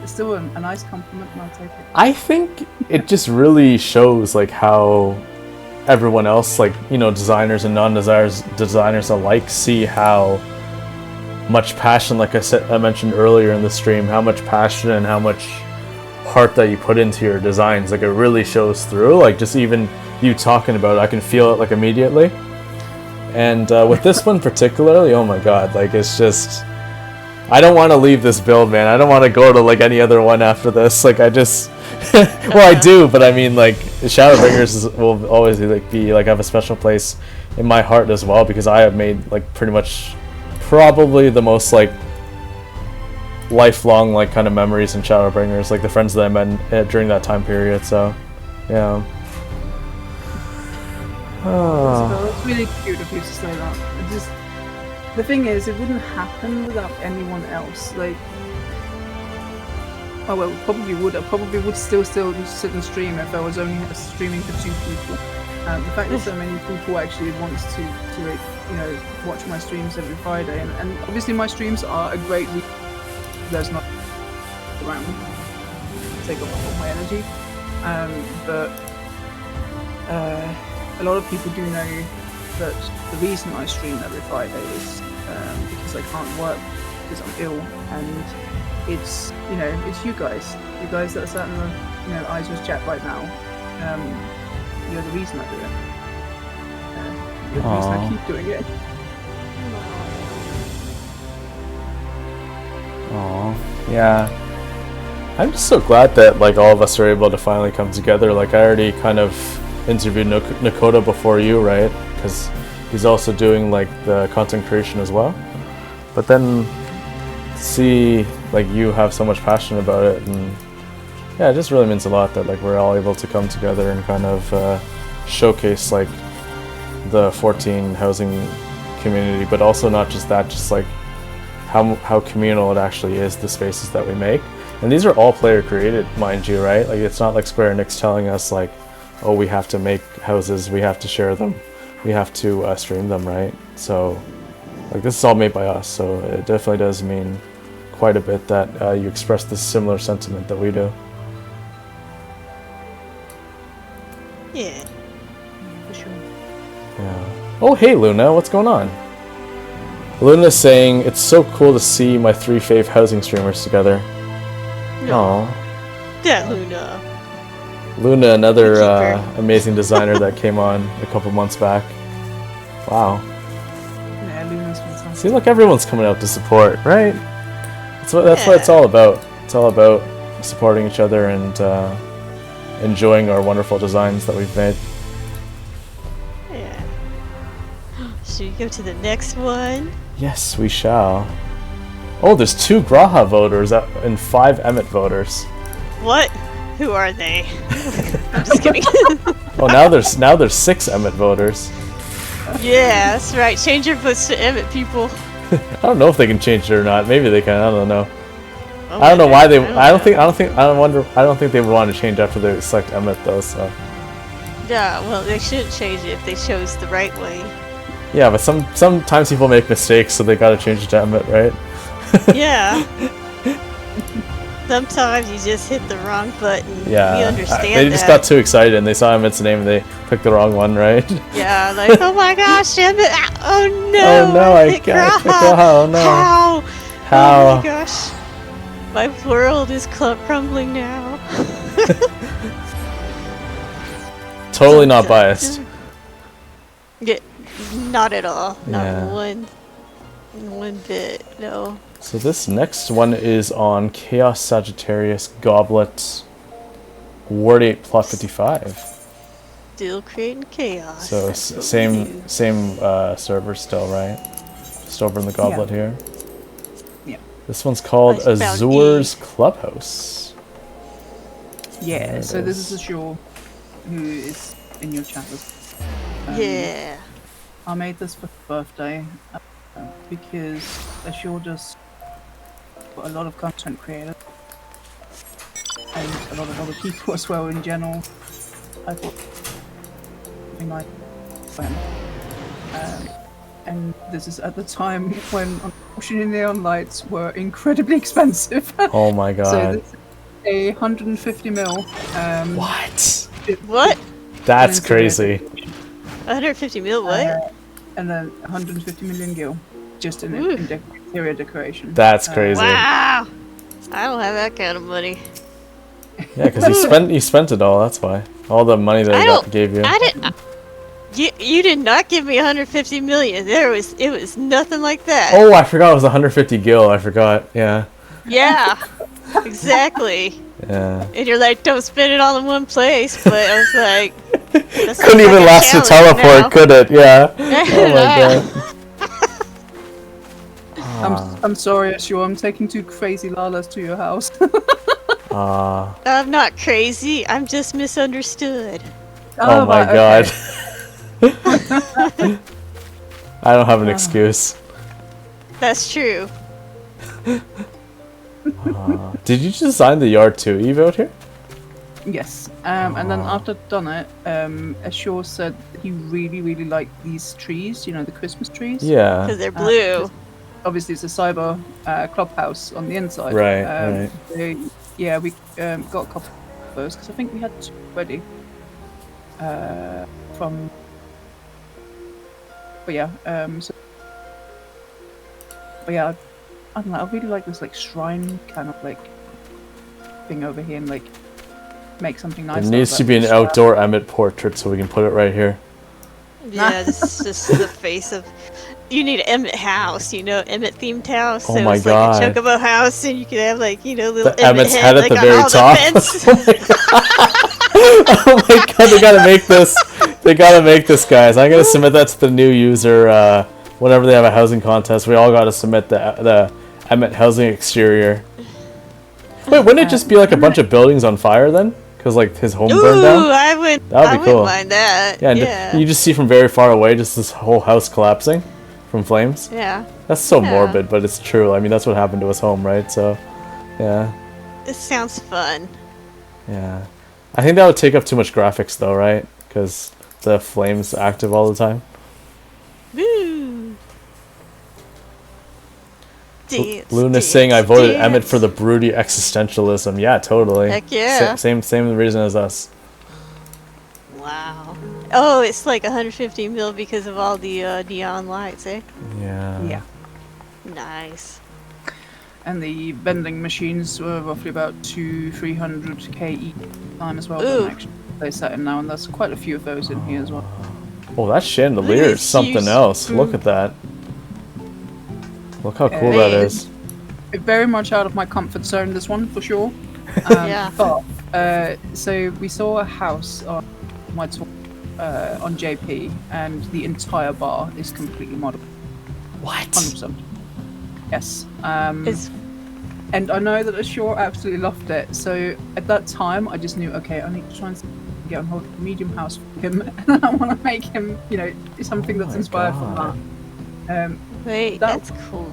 S3: still a nice compliment, and I'll take it.
S1: I think it just really shows like how everyone else, like, designers and non-designers alike, see how much passion, like I mentioned earlier in the stream, how much passion and how much heart that you put into your designs. Like, it really shows through. Like, just even you talking about it, I can feel it like immediately. And with this one particularly, oh my god, like it's just, I don't want to leave this build, man. I don't want to go to like any other one after this. Like I just, well, I do, but I mean like Shadowbringers will always like be like have a special place in my heart as well, because I have made like pretty much probably the most like lifelong like kind of memories in Shadowbringers, like the friends that I met during that time period. So yeah.
S3: It's really cute of you to say that. It just, the thing is, it wouldn't happen without anyone else. Like, oh well, probably would. I probably would still sit and stream if I was only streaming for 2 people. The fact that so many people actually wants to like, you know, watch my streams every Friday, and obviously my streams are a great week. There's not around take up all my energy, but a lot of people do know that the reason I stream every Friday is because I can't work because I'm ill, and it's, you know, it's you guys that are sat in the, you know, Isa's chat right now. You're the reason I do it. You're the reason I keep doing it.
S1: Aww, yeah. I'm just so glad that like all of us are able to finally come together. Like I already kind of interviewed Nakota before you, right? Because he's also doing like the content creation as well. But then see like you have so much passion about it, and yeah, it just really means a lot that like we're all able to come together and kind of showcase like the 14 housing community, but also not just that, just like how communal it actually is, the spaces that we make. And these are all player created, mind you, right? Like it's not like Square Enix telling us like, oh, we have to make houses, we have to share them, we have to stream them, right? So like this is all made by us, so it definitely does mean quite a bit that you express this similar sentiment that we do.
S2: Yeah.
S3: For sure.
S1: Yeah. Oh, hey Luna, what's going on? Luna's saying, it's so cool to see my 3 fave housing streamers together.
S2: No.
S1: Aww.
S2: Yeah, Luna.
S1: Luna, another amazing designer that came on a couple months back. Wow.
S3: Yeah, Luna's fantastic.
S1: See, look, everyone's coming out to support, right? That's what it's all about. It's all about supporting each other and enjoying our wonderful designs that we've made.
S2: Yeah. Should we go to the next one?
S1: Yes, we shall. Oh, there's 2 Graha voters and 5 Emmet voters.
S2: What? Who are they? I'm just kidding.
S1: Oh, now there's 6 Emmet voters.
S2: Yeah, that's right. Change your votes to Emmett, people.
S1: I don't know if they can change it or not. Maybe they can. I don't know.
S2: Oh,
S1: I don't know why they.
S2: I don't
S1: think they would want to change after they select Emmet though. So.
S2: Yeah, well, they shouldn't change it if they chose the right way.
S1: Yeah, but sometimes people make mistakes, so they gotta change it to Emmet, right?
S2: Yeah. Sometimes you just hit the wrong button.
S1: Yeah.
S2: We understand
S1: They just got too excited and they saw Emmet's name and they picked the wrong one, right?
S2: Yeah, like, oh my gosh, Emmett! Oh no!
S1: Oh no! I
S2: hit
S1: got
S2: Graha.
S1: Oh no!
S2: How? Oh my gosh! My world is crumbling now.
S1: Totally not biased.
S2: Yeah, not at all. Not
S1: Yeah.
S2: one bit. No.
S1: So this next one is on Chaos Sagittarius Goblet Ward 8 plot 55.
S2: Still creating chaos.
S1: So
S2: That's what we
S1: same
S2: do.
S1: server still, right? Just over in the Goblet here.
S3: Yeah.
S1: This one's called
S2: I found
S1: Azur's Clubhouse.
S3: Yeah,
S1: There it
S3: so this
S1: is.
S3: is Azure, who is in your chat.
S2: Yeah.
S3: I made this for birthday because Azure does a lot of content creators and a lot of other people as well in general. I thought something like and this is at the time when unfortunately neon lights were incredibly expensive.
S1: Oh my
S3: So
S1: god.
S3: this is a 150 mil.
S1: What?
S2: What?
S1: That's crazy.
S2: 150 mil? What?
S3: And then 150 million gil, just in
S2: Ooh.
S3: interior decoration.
S1: That's crazy.
S2: Wow! I don't have that kind of money.
S1: Yeah, because you spent it all. That's why all the money that
S2: I
S1: I
S2: don't.
S1: gave you.
S2: I didn't. You did not give me 150 million. It was nothing like that.
S1: Oh, I forgot it was 150 gil. I forgot. Yeah.
S2: Yeah, exactly.
S1: Yeah.
S2: And you're like, don't spend it all in one place. But I was like, that sounds
S1: Couldn't even
S2: like a
S1: last to
S2: challenge
S1: teleport,
S2: now.
S1: could it? Yeah. Oh my god.
S3: I'm sorry, Ashua. I'm taking two crazy Lalas to your house.
S2: I'm not crazy. I'm just misunderstood.
S1: Oh my
S3: right,
S1: god.
S3: okay.
S1: I don't have an excuse.
S2: That's true.
S1: Did you design the yard too, Eve, out here?
S3: Yes. And then after I'd done it, Ashua said he really, really liked these trees. You know, the Christmas trees.
S1: Yeah.
S2: Because they're blue.
S3: Obviously, it's a cyber clubhouse on the inside.
S1: Right, right.
S3: Yeah, we got a couple of those because I think we had two already. From. But yeah, I don't know. I really like this like shrine kind of like thing over here, and like make something nice.
S1: There needs to be an outdoor Emmett portrait, so we can put it right here.
S2: Yeah, this is just the face of. You need an Emmett house, Emmett themed house.
S1: Oh
S2: so
S1: my
S2: it's
S1: god.
S2: like a chocobo house, and you can have like, little
S1: The Emmett's head at
S2: like,
S1: the
S2: on
S1: very
S2: all
S1: top.
S2: The fence.
S1: Oh my god, they gotta make this. They gotta make this, guys. I'm gonna submit that to the new user. Whenever they have a housing contest, we all gotta submit the Emmett housing exterior. Wait, wouldn't it just be like a bunch of buildings on fire then? Because like his home burned down?
S2: Ooh, I would.
S1: That would be cool.
S2: Wouldn't mind that.
S1: Yeah,
S2: Yeah.
S1: you just see from very far away just this whole house collapsing from flames.
S2: Yeah.
S1: That's so
S2: Yeah.
S1: morbid, but it's true. I mean, that's what happened to his home, right? So, yeah.
S2: This sounds fun.
S1: Yeah. I think that would take up too much graphics though, right? Because the flame's active all the time.
S2: Woo. Dance,
S1: Luna's saying I voted
S2: dance.
S1: Emmett for the broody existentialism. Yeah, totally.
S2: Heck yeah.
S1: Same reason as us.
S2: Wow. Oh, it's like 150 mil because of all the neon lights, eh?
S1: Yeah.
S3: Yeah.
S2: Nice.
S3: And the vending machines were roughly about 200-300k each time as well.
S2: Ooh.
S3: But actually, they set in now, and there's quite a few of those in here as well.
S1: Oh, that chandelier
S2: Look at
S1: is something
S2: this
S1: else.
S2: huge-
S1: Look at that. Look how cool
S3: Yeah.
S1: that is.
S3: Very much out of my comfort zone, this one for sure.
S2: Yeah.
S3: But so we saw a house on my tour on JP, and the entire bar is completely modeled.
S1: What?
S3: 100%. Yes.
S2: It's
S3: And I know that Ashore absolutely loved it. So at that time, I just knew, okay, I need to try and get on hold of a medium house for him, and I want to make him, something that's
S1: my
S3: inspired
S1: God.
S3: from that.
S2: wait,
S3: that-
S2: that's cool.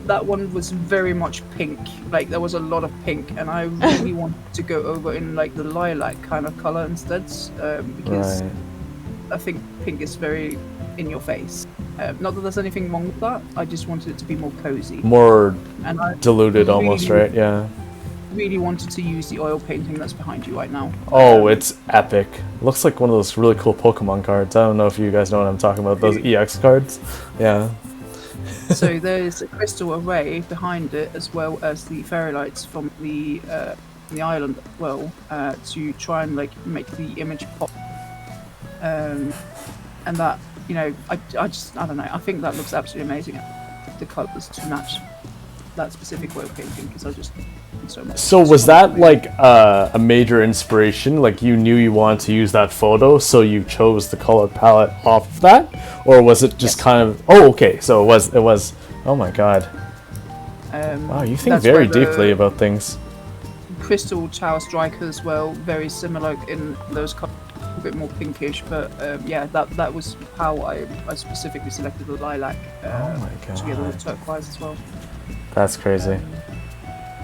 S3: That one was very much pink. Like there was a lot of pink, and I really wanted to go over in like the lilac kind of color instead, because
S1: Right.
S3: I think pink is very in your face. Not that there's anything wrong with that. I just wanted it to be more cozy,
S1: More
S3: and I
S1: diluted almost,
S3: really-
S1: right? Yeah.
S3: really wanted to use the oil painting that's behind you right now.
S1: Oh, it's epic. Looks like one of those really cool Pokemon cards. I don't know if you guys know what I'm talking about. Those EX cards. Yeah.
S3: So there's a crystal array behind it, as well as the fairy lights from the island as well, to try and like make the image pop. And that, I don't know. I think that looks absolutely amazing. The colours to match that specific oil painting, because I just so much.
S1: So was that like a major inspiration? Like you knew you wanted to use that photo, so you chose the color palette off of that, or was it just
S3: Yes.
S1: kind of? Oh, okay. So it was. Oh my God! Wow, you think
S3: That's
S1: very
S3: where the
S1: deeply about things.
S3: Crystal Tower Striker as well, very similar in those colors, a bit more pinkish, but yeah, that was how I specifically selected the lilac
S1: Oh my
S3: together with
S1: God,
S3: turquoise as well.
S1: that's crazy.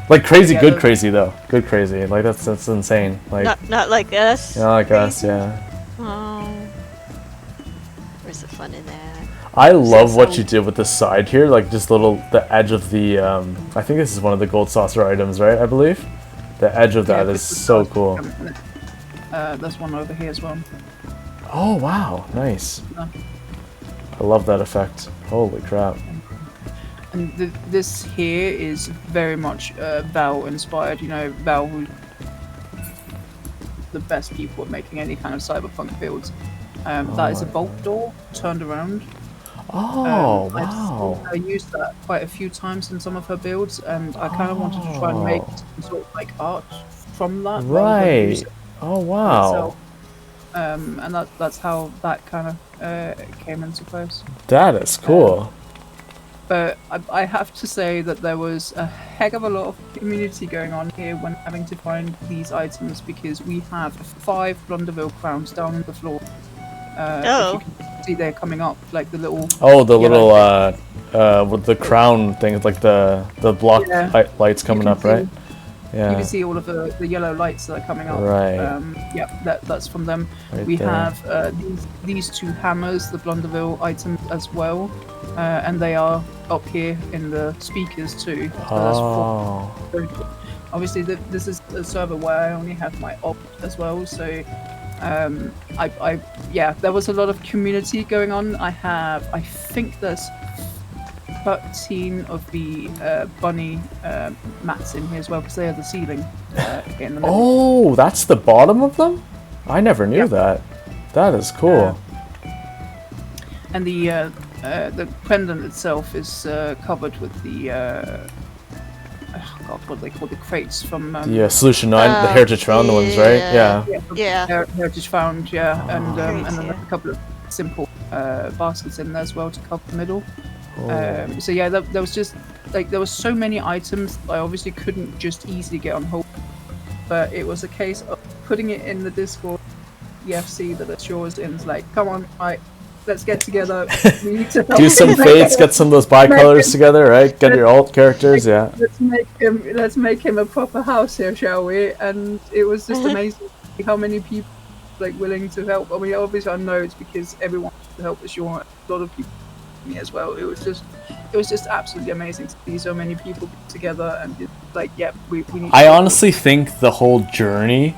S1: Like crazy,
S3: Yeah,
S1: good
S3: the-
S1: crazy though. Good crazy. Like that's insane. Like
S2: Not like us.
S1: not like us, yeah.
S2: Oh. Where's the fun in that?
S1: I love what
S3: so-
S1: you did with the side here, like just the edge of the. I think this is one of the gold saucer items, right? I believe. The edge of that
S3: Yeah,
S1: is
S3: Crystal
S1: so
S3: Tower
S1: cool.
S3: Striker. There's one over here as well.
S1: Oh wow, nice.
S3: Yeah.
S1: I love that effect. Holy crap.
S3: And this here is very much Val inspired. Val, who the best people at making any kind of cyberpunk builds. That is a bolt door turned around.
S1: Oh,
S3: I've
S1: wow.
S3: seen her use that quite a few times in some of her builds, and I kind of wanted to try and make some sort of like art from that rather than use
S1: Right.
S3: it
S1: Oh,
S3: in itself.
S1: wow.
S3: And that's how that kind of came into place.
S1: That is cool.
S3: But I have to say that there was a heck of a lot of community going on here when having to find these items, because we have 5 Blunderville crowns down on the floor. If you can see, they're coming up like the little.
S1: Oh, the little
S3: yellow
S1: with the crown thing, like the block
S3: Yeah.
S1: lights coming up, right?
S3: You
S1: Yeah.
S3: can see all of the yellow lights that are coming up.
S1: Right.
S3: Yeah, that's from them.
S1: Right
S3: We
S1: there.
S3: have these 2 hammers, the Blunderville items as well, and they are up here in the speakers too. So that's
S1: Oh.
S3: obviously this is a server where I only have my op as well, so yeah, there was a lot of community going on. I think there's 13 of the bunny mats in here as well, because they are the ceiling in the middle.
S1: Oh, that's the bottom of them? I never knew that. That is cool.
S3: And the pendant itself is covered with the God, what are they call the crates from
S1: Yeah, Solution 9, the Heritage Found ones, right?
S2: yeah.
S1: Yeah.
S2: Yeah.
S3: Heritage Found, yeah, and
S2: Great,
S3: then
S2: yeah.
S3: there's a couple of simple baskets in there as well to cover the middle.
S1: Oh.
S3: So yeah, there was just like there was so many items I obviously couldn't just easily get on hold, but it was a case of putting it in the Discord, the FC that it's yours in. It's like, come on, right, let's get together. We need to
S1: Do some fates, get some of those bicolors together, right? Get your alt characters, yeah.
S3: Let's make him a proper house here, shall we? And it was just amazing how many people like willing to help. I mean, obviously I know it's because everyone wants to help, as you want. A lot of people me as well. It was just absolutely amazing to see so many people together and just like, yeah, we need.
S1: I honestly think the whole journey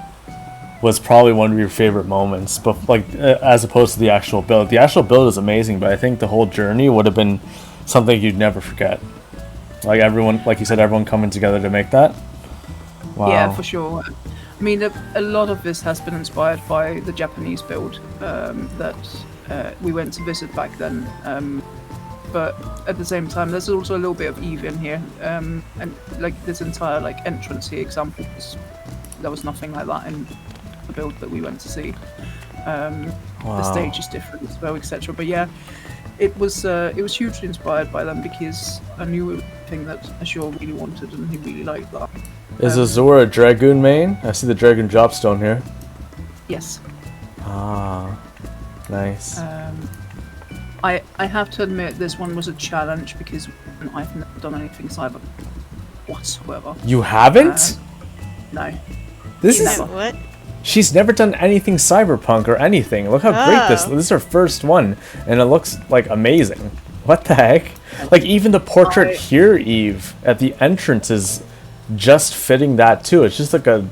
S1: was probably one of your favorite moments, but like as opposed to the actual build. The actual build is amazing, but I think the whole journey would have been something you'd never forget. Like everyone, like you said, everyone coming together to make that. Wow.
S3: Yeah, for sure. I mean, a lot of this has been inspired by the Japanese build that we went to visit back then. But at the same time, there's also a little bit of Eve in here, and like this entire like entrance here examples, there was nothing like that in the build that we went to see. The stage is different as well, etc. But yeah, it was hugely inspired by them, because I knew it was something that Ashur really wanted and he really liked that.
S1: Is Azura a Dragoon main? I see the Dragoon Dropstone here.
S3: Yes.
S1: Ah, nice.
S3: I have to admit this one was a challenge, because I've never done anything cyber whatsoever.
S1: You haven't?
S3: No.
S1: This
S3: Never.
S1: is.
S2: What?
S1: She's never done anything cyberpunk or anything. Look how great this is her first one, and it looks like amazing. What the heck? Like even the portrait here, Eve, at the entrance is just fitting that too. It's just like a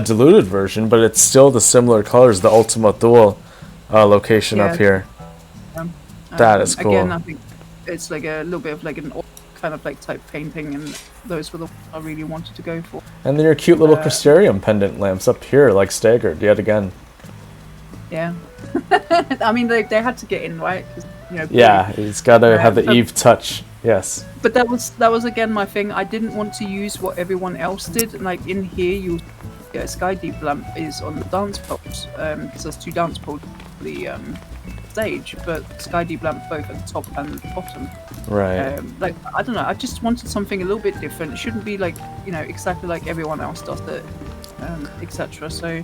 S1: diluted version, but it's still the similar colors, the Ultima Duel location up here. That is cool.
S3: Again, I think it's like a little bit of like an kind of like type painting, and those were the ones I really wanted to go for.
S1: And then your cute little Crystarium pendant lamps up here, like staggered yet again.
S3: Yeah. I mean, they had to get in, right? 'Cause, you know,
S1: yeah, it's got to have the Eve touch. Yes.
S3: But that was again my thing. I didn't want to use what everyone else did. Like in here, Sky Deep Lamp is on the dance poles, because there's 2 dance poles on the stage, but Sky Deep Lamp both at the top and the bottom.
S1: Right.
S3: Like I don't know. I just wanted something a little bit different. It shouldn't be like, you know, exactly like everyone else does it, etc. So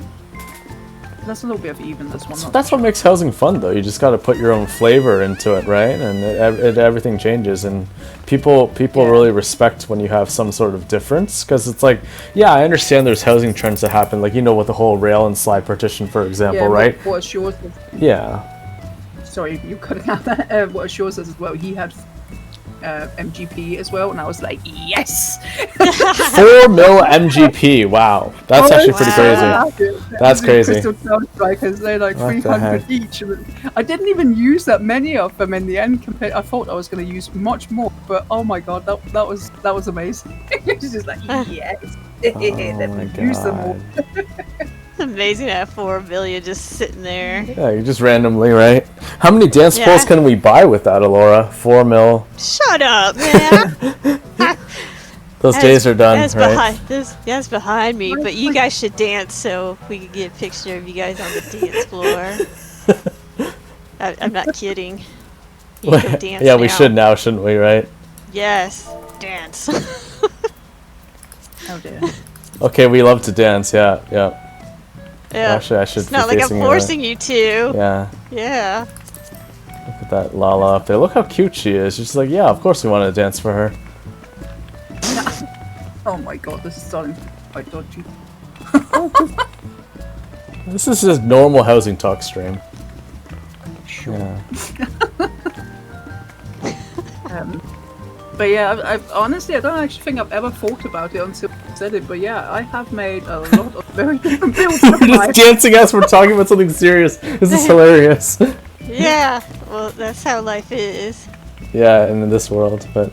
S3: that's a little bit of even this one.
S1: So that's what makes housing fun, though. You just got to put your own flavor into it, right? And everything changes, and people really respect when you have some sort of difference, because it's like, yeah, I understand there's housing trends that happen, like, you know, with the whole rail and slide partition, for example, right?
S3: What Ashur says.
S1: Yeah.
S3: Sorry, you cut it out. What Ashur says as well. He had MGP as well, and I was like, yes.
S1: 4 mil MGP. Wow, that's actually pretty crazy. That's crazy.
S3: Crystal Town Strikers, they're like
S1: What the
S3: 300
S1: heck?
S3: each. I didn't even use that many of them in the end. I thought I was going to use much more, but oh my god, that was amazing. It's just like, yes,
S1: Oh my
S3: use them all.
S1: god.
S2: Amazing to have 4 million just sitting there.
S1: Yeah, you just randomly, right? How many dance
S2: Yeah.
S1: poles can we buy with that, Alaura? 4 mil.
S2: Shut up, man.
S1: Those days are done,
S2: that's
S1: right?
S2: That's behind me, but you guys should dance so we can get a picture of you guys on the dance floor. I'm not kidding. You can go dance
S1: Yeah, we
S2: now.
S1: should now, shouldn't we, right?
S2: Yes, dance.
S3: Oh dear.
S1: Okay, we love to dance, yeah.
S2: Yeah.
S1: Actually, I should
S2: It's
S1: be
S2: not like I'm
S1: facing you,
S2: forcing you to.
S1: Yeah.
S2: Yeah.
S1: Look at that Lala up there. Look how cute she is. She's like, yeah, of course we want to dance for her.
S3: Oh my god, this is starting to be quite dodgy.
S1: This is just normal housing talk stream.
S3: Sure.
S1: Yeah.
S3: But yeah, I've honestly, I don't actually think I've ever thought about it until you said it. But yeah, I have made a lot of very different builds.
S1: We're just dancing as we're talking about something serious. This is hilarious.
S2: Yeah. Well, that's how life is.
S1: Yeah, and in this world, but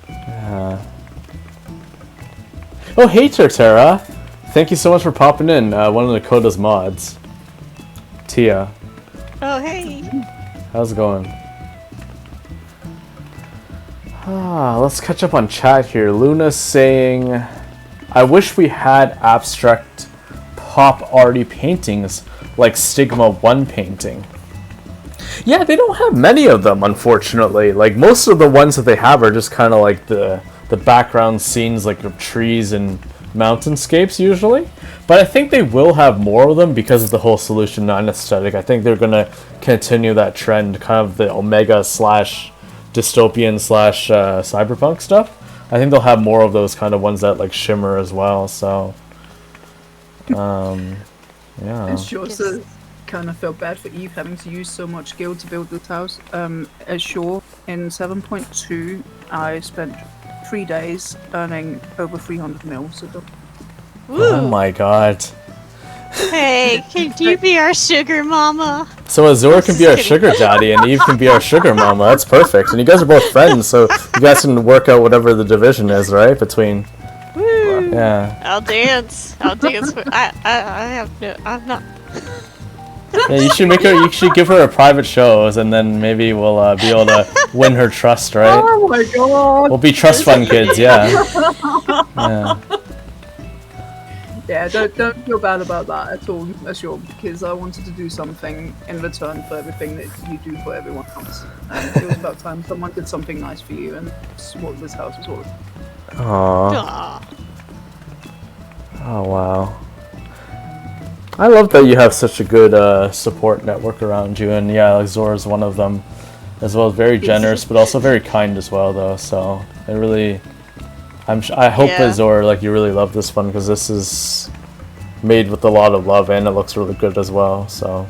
S1: yeah. Oh, hey, Tertera. Thank you so much for popping in. One of Dakota's mods. Tia,
S2: Oh, hey.
S1: how's it going? Let's catch up on chat here. Luna's saying, I wish we had abstract pop arty paintings like Stigma 1 painting. Yeah, they don't have many of them, unfortunately. Like, most of the ones that they have are just kind of like the background scenes, like of trees and mountainscapes, usually. But I think they will have more of them because of the whole Solution 9 aesthetic. I think they're going to continue that trend, kind of the Omega / dystopian / cyberpunk stuff. I think they'll have more of those kind of ones that like shimmer as well, so yeah.
S3: It's sure so kind of felt bad for Eve having to use so much skill to build this house. As sure, in 7.2 I spent 3 days earning over 300 mil, so
S2: Woo.
S1: Oh my god.
S2: Hey, can you be our sugar mama?
S1: So Azor can be our
S2: kidding.
S1: sugar daddy and Eve can be our sugar mama. That's perfect. And you guys are both friends, so you guys can work out whatever the division is, right? Between
S2: Woo.
S1: yeah.
S2: I'll dance. I'll dance. I'm not.
S1: Yeah, you should make her. You should give her a private shows, and then maybe we'll be able to win her trust, right?
S3: Oh my god!
S1: We'll be trust fund kids, yeah. Yeah.
S3: Yeah, don't feel bad about that at all, Ashore, because I wanted to do something in return for everything that you do for everyone else. And it was about time someone did something nice for you, and that's what this house was all about.
S1: Aww.
S2: Aw.
S1: Oh wow. I love that you have such a good support network around you, and yeah, like Zora's one of them, as well. Very generous, but also very kind as well, though. So it really. I hope
S2: Yeah.
S1: Azor, like, you really love this one, because this is made with a lot of love and it looks really good as well, so.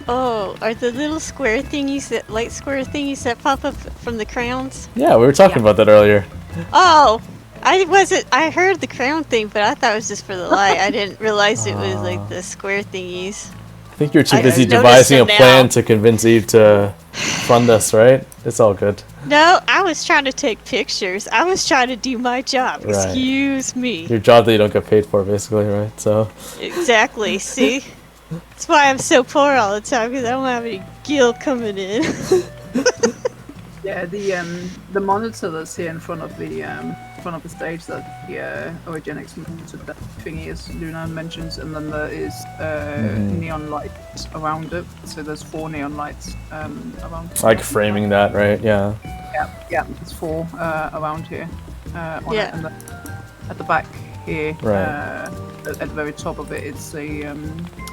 S2: Oh, are the little square thingies that light square thingies that pop up from the crowns?
S1: Yeah, we were talking about that earlier.
S2: Oh, I heard the crown thing, but I thought it was just for the light. I didn't realize it was like the square thingies.
S1: I think you're too
S2: I
S1: busy
S2: noticed
S1: devising a
S2: them
S1: plan
S2: now.
S1: to convince Eve to fund us, right? It's all good.
S2: No, I was trying to take pictures. I was trying to do my job.
S1: Right.
S2: Excuse me.
S1: Your job that you don't get paid for, basically, right? So.
S2: Exactly. See, that's why I'm so poor all the time, because I don't have any guild coming in.
S3: Yeah, the monitor that's here in front of the stage, that the Origenics monitor, that thingy, as Luna mentions, and then there is neon lights around it. So there's 4 neon lights around.
S1: Like framing that, right? Yeah.
S3: Yeah, there's 4 around here. On
S2: Yeah.
S3: it, and then at the back here,
S1: Right.
S3: at the very top of it, it's a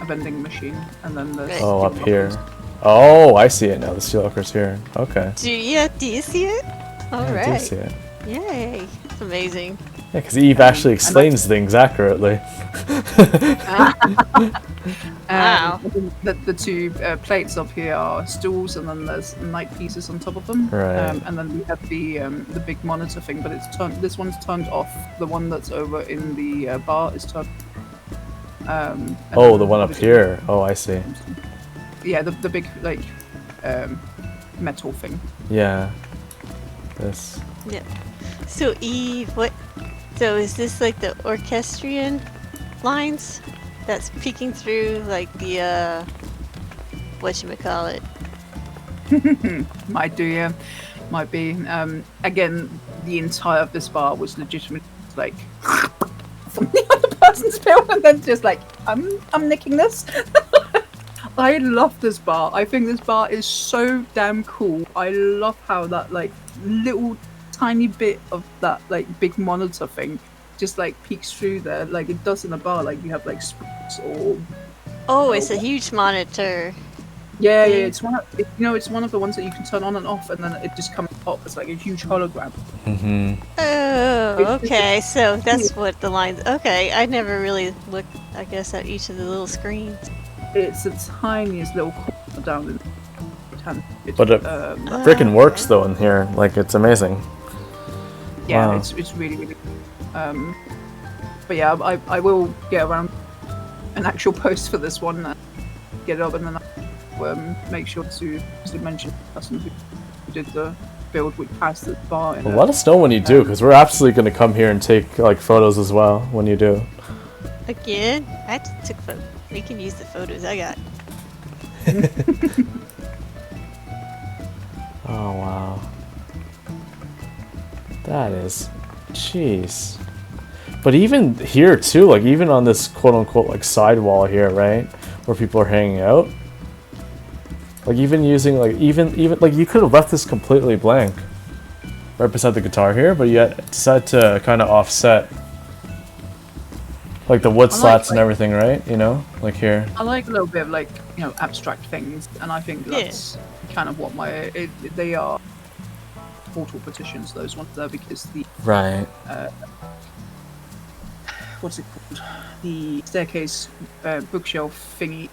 S3: vending machine, and then there's.
S1: Oh,
S3: steel
S1: up here.
S3: lockers.
S1: Oh, I see it now. The steel locker's here. Okay.
S2: Do you see it? All
S1: Yeah,
S2: right.
S1: I do see it.
S2: Yay! It's amazing.
S1: Yeah, because Eve actually explains things accurately.
S2: Wow.
S3: The 2 plates up here are stools, and then there's night pieces on top of them.
S1: Right.
S3: And then we have the big monitor thing, but it's turned. This one's turned off. The one that's over in the bar is turned. And
S1: Oh,
S3: then
S1: the one up
S3: obviously-
S1: here. Oh, I see.
S3: Yeah, the big like metal thing.
S1: Yeah. This.
S2: Yeah. So Eve, what? So is this like the orchestrion? lines that's peeking through like the whatchamacallit?
S3: Might do, yeah. Might be. Again, the entire of this bar was legitimately like from the other person's build, and then just like, I'm nicking this. I love this bar. I think this bar is so damn cool. I love how that like little tiny bit of that like big monitor thing just like peeks through there, like it does in a bar. Like you have like sports or
S2: Oh, it's a huge monitor.
S3: yeah,
S2: thing.
S3: it's one of it's one of the ones that you can turn on and off, and then it just comes up. It's like a huge hologram.
S2: Oh, okay. So that's what the lines. Okay, I never really looked, I guess, at each of the little screens.
S3: It's the tiniest little corner down in the hand.
S1: But it freaking works though in here. Like it's amazing.
S3: Yeah,
S1: Wow.
S3: it's really really. But yeah, I will get around an actual post for this one, get it up, and then I'll make sure to mention the person who did the build which passed the bar.
S1: Well, let us know when you do, because we're absolutely going to come here and take like photos as well when you do.
S2: Again, I just took photos. We can use the photos I got.
S1: Oh wow. That is, jeez. But even here too, like even on this quote unquote like sidewall here, right, where people are hanging out, like even using like even like you could have left this completely blank, right beside the guitar here, but yet decided to kind of offset, like the wood slats and everything, right? You know, like here.
S3: I like a little bit of like abstract things, and I think that's kind of what they are portal petitions. Those ones there because the
S1: Right.
S3: what's it called? The staircase bookshelf thingy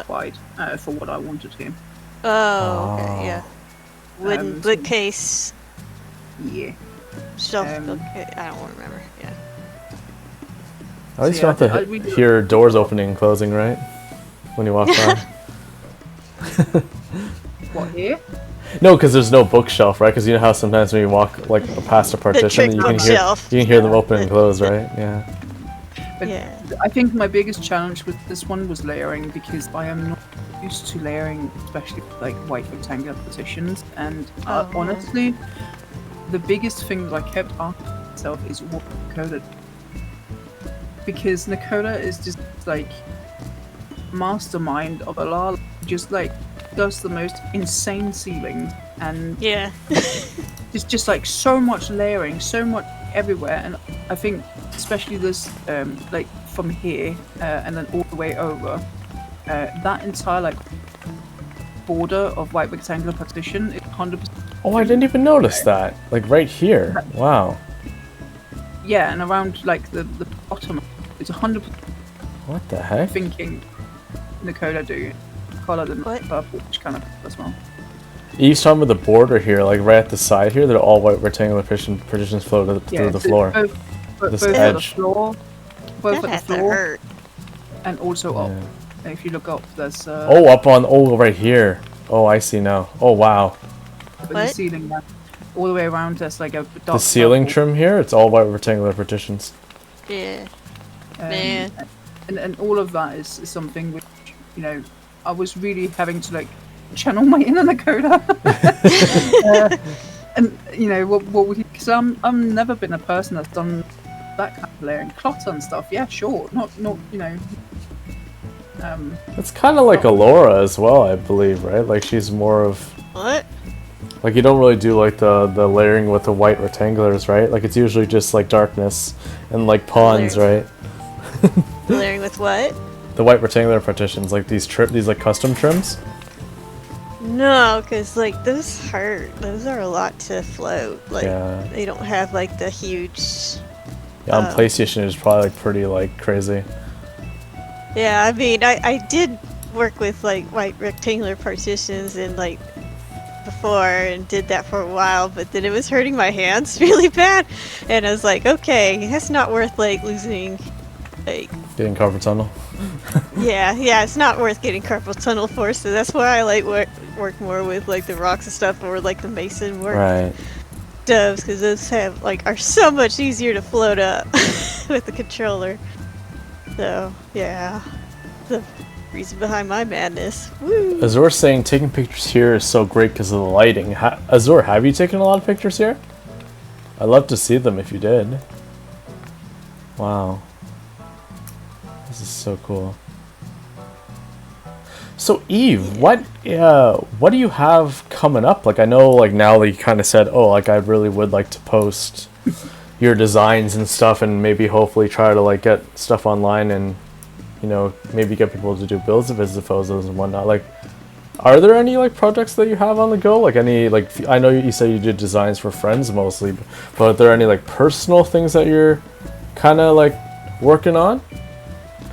S3: wide for what I wanted here.
S2: Oh, okay, yeah. Wooden bookcase,
S3: Yeah.
S2: shelf bookcase. I don't remember. Yeah.
S1: At least
S3: So,
S1: you don't have to hear doors opening and closing, right? When you walk by.
S3: What here?
S1: No, because there's no bookshelf, right? Because you know how sometimes when you walk like past a partition,
S2: trick
S1: you can
S2: bookshelf.
S1: hear them open and close, right? Yeah.
S3: But
S2: Yeah.
S3: I think my biggest challenge with this one was layering, because I am not used to layering, especially like white rectangular partitions. And honestly, the biggest thing that I kept asking myself is what Nakoda. Because Nakoda is just like mastermind of Alaura, just like does the most insane ceilings and
S2: Yeah.
S3: it's just like so much layering, so much everywhere. And I think especially this like from here and then all the way over, that entire like border of white rectangular partition is 100%.
S1: Oh, I didn't even notice that. Like right here. Wow.
S3: Yeah, and around like the bottom, it's 100%
S1: What the heck?
S3: thinking Nakoda do colored in
S2: What?
S3: purple, which kind of as well.
S1: Eve's talking about the border here, like right at the side here. They're all white rectangular partitions flow through the
S3: so
S1: floor.
S3: Both
S1: This
S3: at the
S1: edge.
S3: floor, both
S2: That
S3: at
S2: has
S3: the
S2: to
S3: floor,
S2: hurt.
S3: and also up.
S1: Yeah.
S3: If you look up, there's
S1: Oh, up on right here. Oh, I see now. Oh, wow.
S3: the
S2: What?
S3: ceiling there. All the way around, there's like a dark
S1: The ceiling
S3: purple.
S1: trim here, it's all white rectangular partitions.
S2: Yeah.
S3: Um,
S2: Man.
S3: And all of that is something which, I was really having to like channel my inner Nakoda. And what would he? Because I'm never been a person that's done that kind of layering, clutter and stuff. Yeah, sure, not.
S1: It's kind of like Alaura as well, I believe, right? Like she's more of
S2: What?
S1: like you don't really do like the layering with the white rectangulars, right? Like it's usually just like darkness and like pawns, right?
S2: Layering with what?
S1: The white rectangular partitions, like these like custom trims.
S2: No, because like those hurt. Those are a lot to float. Like
S1: Yeah.
S2: they don't have like the huge.
S1: Yeah, on PlayStation it's probably like pretty like crazy.
S2: Yeah, I mean, I did work with like white rectangular partitions and like before and did that for a while, but then it was hurting my hands really bad, and I was like, okay, that's not worth like losing. Like,
S1: Getting carpal tunnel.
S2: yeah, it's not worth getting carpal tunnel for. So that's why I like work more with like the rocks and stuff, or like the mason work
S1: Right.
S2: doves, because those are so much easier to float up with the controller. So yeah, the reason behind my madness. Woo!
S1: Azor saying taking pictures here is so great because of the lighting. Azor, have you taken a lot of pictures here? I'd love to see them if you did. Wow. This is so cool. So Eve, what do you have coming up? Like I know like now that you kind of said, oh, like I really would like to post your designs and stuff and maybe hopefully try to like get stuff online and you know, maybe get people to do builds of visit photos and whatnot. Like, are there any like projects that you have on the go? Like any like I know you said you did designs for friends mostly, but are there any like personal things that you're kind of like working on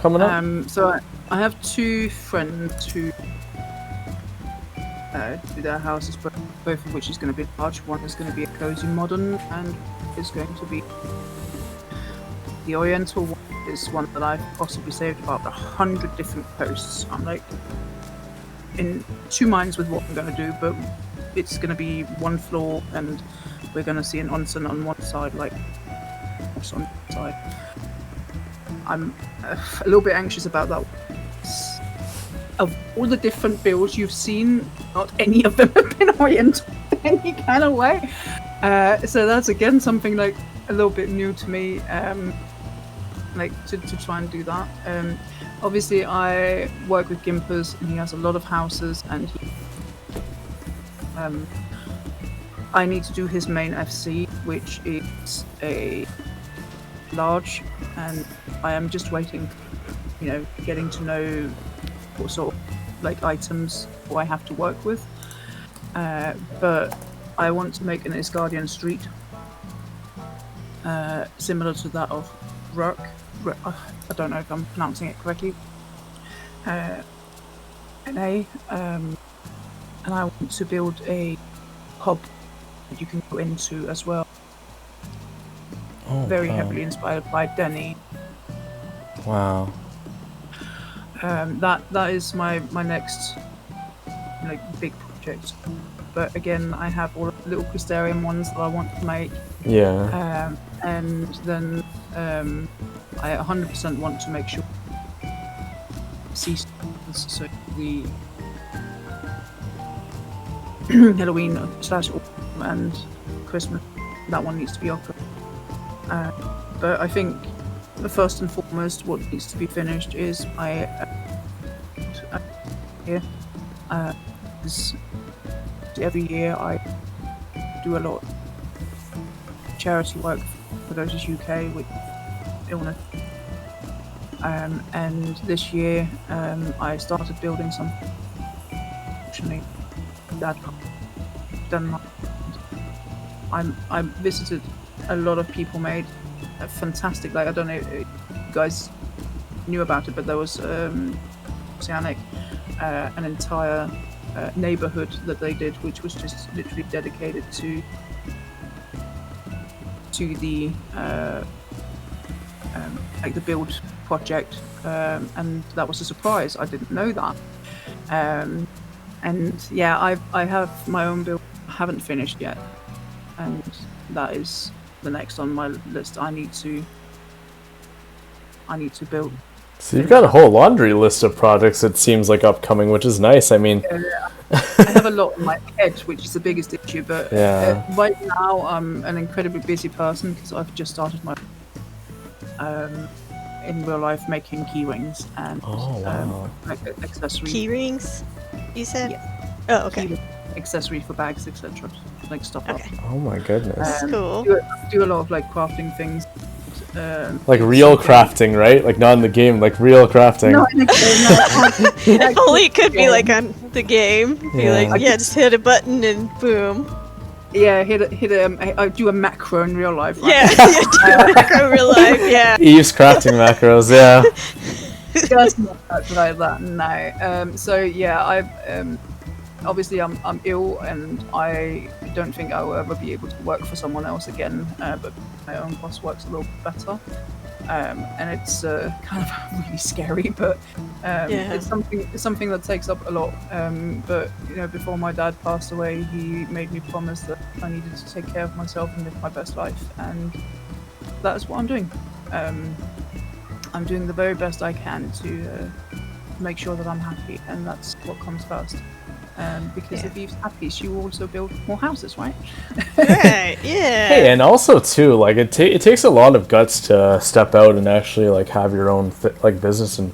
S1: coming up?
S3: So I have two friends who do their houses, both of which is going to be large. One is going to be a cozy modern, and is going to be the Oriental one. Is one that I've possibly saved about 100 different posts. I'm like in two minds with what I'm going to do, but it's going to be one floor, and we're going to see an onsen on one side, like on the side. I'm a little bit anxious about that. Of all the different builds you've seen, not any of them have been oriental in any kind of way. So that's again something like a little bit new to me. Like to try and do that. Obviously I work with Gimpers and he has a lot of houses, and I need to do his main FC, which is a large, and I am just waiting, you know, getting to know what sort of like items I have to work with. But I want to make an Isgardian street similar to that of Ruck. I don't know if I'm pronouncing it correctly. And I want to build a pub that you can go into as well.
S1: Oh,
S3: Very
S1: wow.
S3: heavily inspired by Denny.
S1: Wow.
S3: That is my next like big project. But again, I have all the little Crystarium ones that I want to make.
S1: Yeah.
S3: And then I 100% want to make sure seasons, so the Halloween / autumn and Christmas, that one needs to be open. But I think the first and foremost, what needs to be finished is my here. Every year I do a lot of charity work for those UK with illness. And this year I started building some. Actually, Dad done. I visited a lot of people made a fantastic. Like I don't know if you guys knew about it, but there was Oceanic, an entire neighborhood that they did, which was just literally dedicated to the like the build project, and that was a surprise. I didn't know that. And yeah, I have my own build. I haven't finished yet, and that is the next on my list. I need to build.
S1: So you've got a whole laundry list of projects, it seems like, upcoming, which is nice. I mean,
S3: I have a lot in my head, which is the biggest issue, but
S1: Yeah.
S3: Right now I'm an incredibly busy person because I've just started my in real life making key rings and like accessories.
S2: Key rings, you said?
S3: Yeah.
S2: Oh, okay.
S3: Key accessories for bags, etc. Like stuff like
S2: Okay.
S1: oh my goodness.
S2: Cool.
S3: do a lot of like crafting things.
S1: Like real crafting, right? Like not in the game, like real crafting.
S3: No, in the game, no.
S2: If only it could be like on the game. Be
S1: Yeah.
S2: like, yeah, just hit a button and boom.
S3: Yeah, I do a macro in real life. Right?
S2: Yeah, you do macro real life, yeah.
S1: Eve's crafting macros, yeah.
S3: Just not like that, no. So yeah, I've obviously I'm ill and I don't think I will ever be able to work for someone else again. But my own boss works a little bit better, and it's kind of really scary. But it's something that takes up a lot. But you know, before my dad passed away, he made me promise that I needed to take care of myself and live my best life, and that's what I'm doing. I'm doing the very best I can to make sure that I'm happy, and that's what comes first. Because if Eve's happy, she will also build more houses, right?
S2: Right, yeah.
S1: Hey, and also too, like it takes a lot of guts to step out and actually like have your own like business and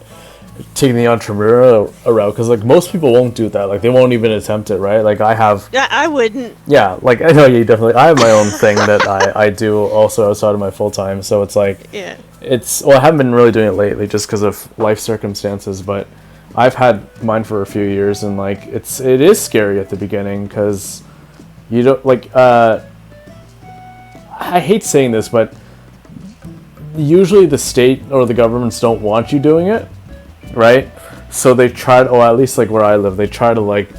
S1: taking the entrepreneurial route, because like most people won't do that. Like they won't even attempt it, right? Like I have.
S2: Yeah, I wouldn't.
S1: Yeah, like I know you definitely. I have my own thing that I do also outside of my full time. So it's like,
S2: Yeah.
S1: I haven't been really doing it lately just because of life circumstances, but I've had mine for a few years, and like it is scary at the beginning because you don't like. I hate saying this, but usually the state or the governments don't want you doing it, right? So they try to, or at least like where I live, they try to like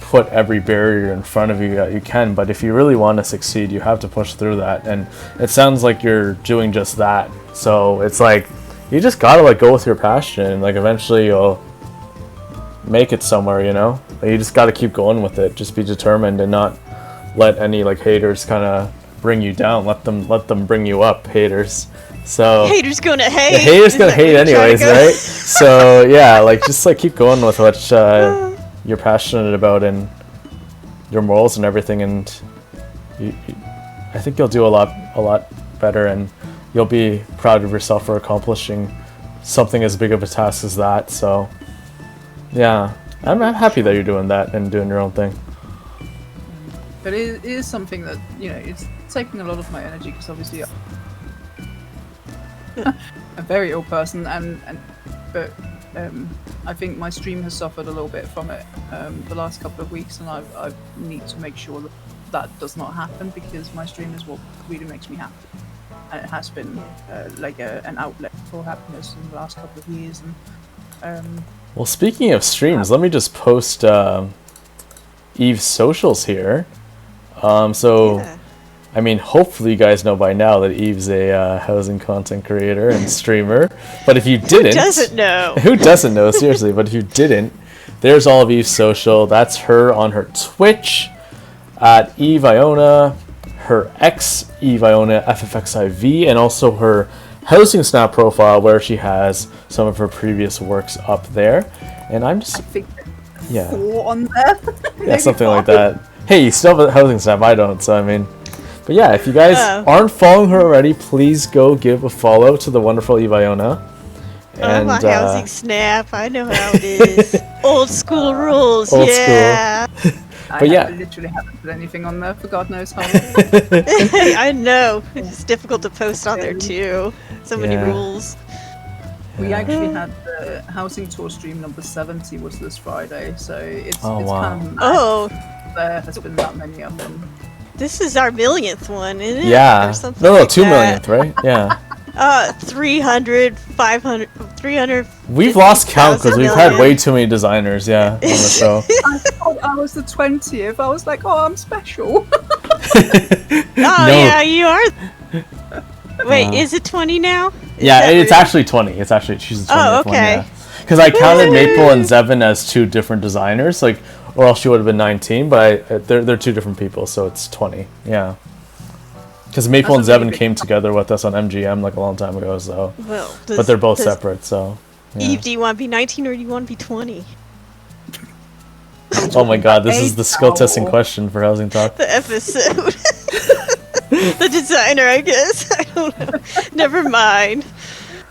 S1: put every barrier in front of you that you can. But if you really want to succeed, you have to push through that. And it sounds like you're doing just that. So it's like you just gotta like go with your passion, and like eventually you'll make it somewhere, you know? Like, you just gotta keep going with it. Just be determined and not let any like haters kind of bring you down. Let them bring you up, haters. So
S2: Haters gonna hate.
S1: the haters gonna
S2: Is that
S1: hate
S2: what you're trying
S1: anyways,
S2: to go?
S1: right? So yeah, like just like keep going with what you're passionate about and your morals and everything, and I think you'll do a lot better, and you'll be proud of yourself for accomplishing something as big of a task as that. So yeah, I'm happy that you're doing that and doing your own thing.
S3: But it is something that, you know, it's taking a lot of my energy, because obviously I'm a very ill person, but I think my stream has suffered a little bit from it the last couple of weeks, and I need to make sure that does not happen, because my stream is what really makes me happy, and it has been like an outlet for happiness in the last couple of years. And
S1: well, speaking of streams, let me just post Eve's socials here.
S2: Yeah.
S1: I mean, hopefully you guys know by now that Eve's a housing content creator and streamer. But if you didn't...
S2: Who doesn't know?
S1: Who doesn't know, seriously. But if you didn't, there's all of Eve's social. That's her on her Twitch at Eve Iona, her ex Eve Iona FFXIV, and also her Housing Snap profile where she has some of her previous works up there. And I'm just...
S3: I think
S1: Yeah.
S3: 4 on there.
S1: Yeah, something like that. Hey, you still have a Housing Snap, I don't, so I mean... But yeah, if you guys aren't following her already, please go give a follow to the wonderful Eve Iona.
S2: Oh, my Housing Snap. I know how it is. Old school rules.
S1: Old
S2: yeah.
S1: But yeah.
S3: I literally haven't put anything on there for God knows how long.
S2: I know. It's difficult to post on there too. So many
S1: Yeah.
S2: rules.
S3: We actually had the housing tour stream number 70 was this Friday, so it's
S1: wow.
S3: kind of mad
S2: Oh,
S3: there has been that many of them.
S2: this is our millionth one, isn't it?
S1: Yeah.
S2: Or something
S1: No,
S2: like
S1: 2
S2: that.
S1: millionth, right? Yeah.
S2: 300, 500, 300.
S1: We've lost count because we've had
S2: 50,000
S1: way too many designers, yeah, on the show.
S3: I thought I was the 20th. I was like, oh, I'm special.
S2: Oh, yeah, you are. Wait, is it 20 now? Is
S1: Yeah,
S2: that
S1: it's
S2: weird?
S1: actually 20. It's actually, she's the 20th
S2: Oh,
S1: one,
S2: okay.
S1: yeah. Because I counted Maple and Zevin as 2 different designers, like, or else she would have been 19, but they're 2 different people, so it's 20, yeah. Because Maple and
S3: That's a really
S1: Zevin
S3: big
S1: came together with us on MGM like a long time ago, so.
S2: Well,
S1: But they're both separate, so. Yeah.
S2: Eve, do you want to be 19 or do you want to be 20?
S1: Oh my god, this is the skill testing
S3: Ow.
S1: question for Housing Talk.
S2: The episode. The designer, I guess. I don't know. Never mind.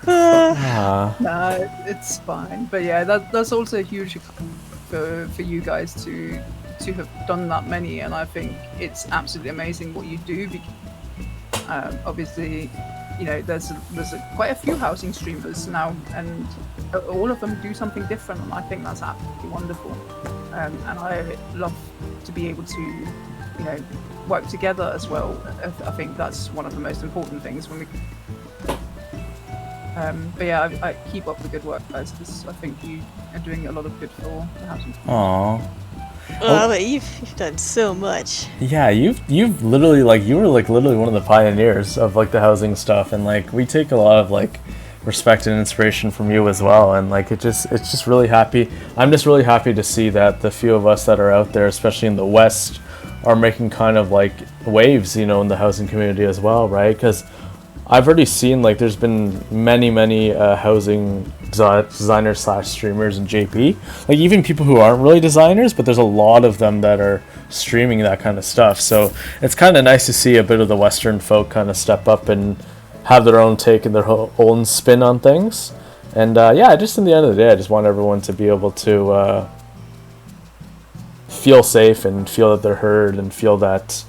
S3: No, it's fine. But yeah, that's also a huge for you guys to have done that many, and I think it's absolutely amazing what you do. Because obviously, you know, there's quite a few housing streamers now, and all of them do something different, and I think that's absolutely wonderful. And I love to be able to, you know, work together as well. I think that's one of the most important things when we. But yeah, I keep up the good work, guys, because I think you are doing a lot of good for the housing.
S1: Aww.
S2: Oh, but you've done so much.
S1: Yeah, you've literally you were literally one of the pioneers of like the housing stuff, and like we take a lot of like respect and inspiration from you as well, and like it's just really happy. I'm just really happy to see that the few of us that are out there, especially in the West, are making kind of like waves, you know, in the housing community as well, right? Because I've already seen like there's been many housing designers / streamers in JP. Like even people who aren't really designers, but there's a lot of them that are streaming that kind of stuff. So it's kind of nice to see a bit of the Western folk kind of step up and have their own take and their own spin on things. And yeah, just in the end of the day, I just want everyone to be able to feel safe and feel that they're heard and feel that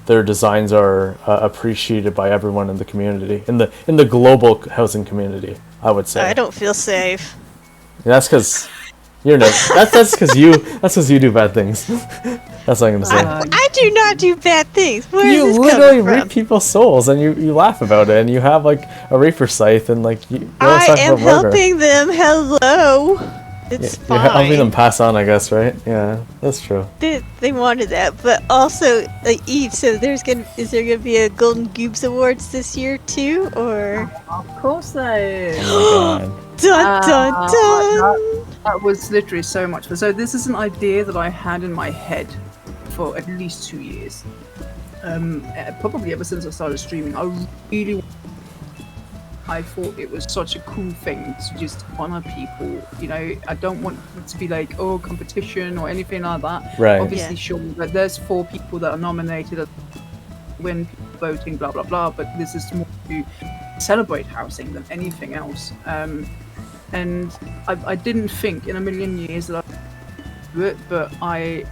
S1: their designs are appreciated by everyone in the community, in the global housing community, I would say.
S2: I don't feel safe.
S1: Yeah, that's because you're no. That's because you do bad things. That's what I'm gonna say.
S2: I do not do bad things. Where
S1: You
S2: is this
S1: literally
S2: coming
S1: reap
S2: from?
S1: people's souls and you laugh about it and you have like a reaper scythe and like you
S2: I
S1: talk
S2: am
S1: about murder.
S2: helping them. Hello. It's
S1: You're
S2: fine.
S1: helping them pass on, I guess, right? Yeah, that's true.
S2: They wanted that, but also Eve. So is there gonna be a Golden Goobs Awards this year too, or
S3: Of course there is.
S1: Oh my god.
S2: dun dun dun?
S3: That was literally so much fun. So this is an idea that I had in my head for at least 2 years. Probably ever since I started streaming. I thought it was such a cool thing to just honor people. You know, I don't want it to be like, oh, competition or anything like that.
S1: Right.
S3: Obviously,
S2: Yeah.
S3: sure, but there's 4 people that are nominated, win voting, blah blah blah. But this is more to celebrate housing than anything else. And I didn't think in a million years that I'd do it, but I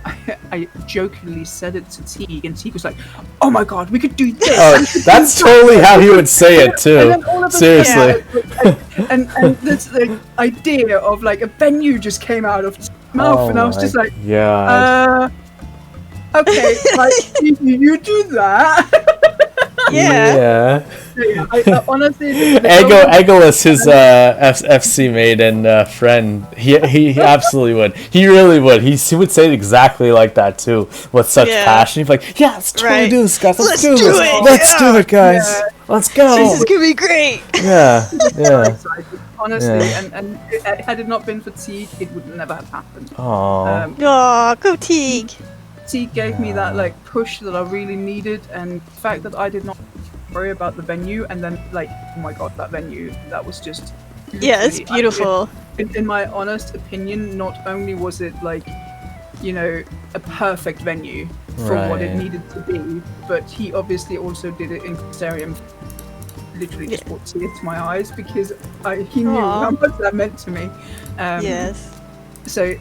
S3: jokingly said it to Teague, and Teague was like, "Oh my god, we could do this!"
S1: Oh, that's totally how he would say it
S3: And
S1: too.
S3: then all of a sudden,
S1: Seriously.
S3: and this the idea of like a venue just came out of Teague's mouth, and I was just like,
S1: yeah.
S3: okay, like you do that.
S2: Yeah.
S3: I honestly,
S1: Egolas, his FC mate and friend, he absolutely would. He really would. He would say it exactly like that too, with such
S2: Yeah.
S1: passion. He'd be like, "Yeah, let's totally
S2: Right.
S1: do this, guys. Let's do
S2: Let's
S1: this.
S2: do it.
S1: Let's
S2: Yeah.
S1: do it, guys.
S3: Yeah.
S1: Let's go."
S2: This is gonna be great.
S1: Yeah, yeah.
S3: excited, honestly,
S1: Yeah.
S3: and had it not been for Teague, it would never have happened.
S1: Aww.
S2: Aw, go Teague.
S3: Teague gave me that like push that I really needed, and the fact that I did not worry about the venue, and then like, oh my god, that venue, that was just
S2: Yeah, it's
S3: literally-
S2: beautiful.
S3: in my honest opinion, not only was it like, you know, a perfect venue for what it
S1: Right.
S3: needed to be, but he obviously also did it in Crystarium. Literally just brought tears to my eyes because he knew
S2: Aw.
S3: how much that meant to me.
S2: Yes.
S3: So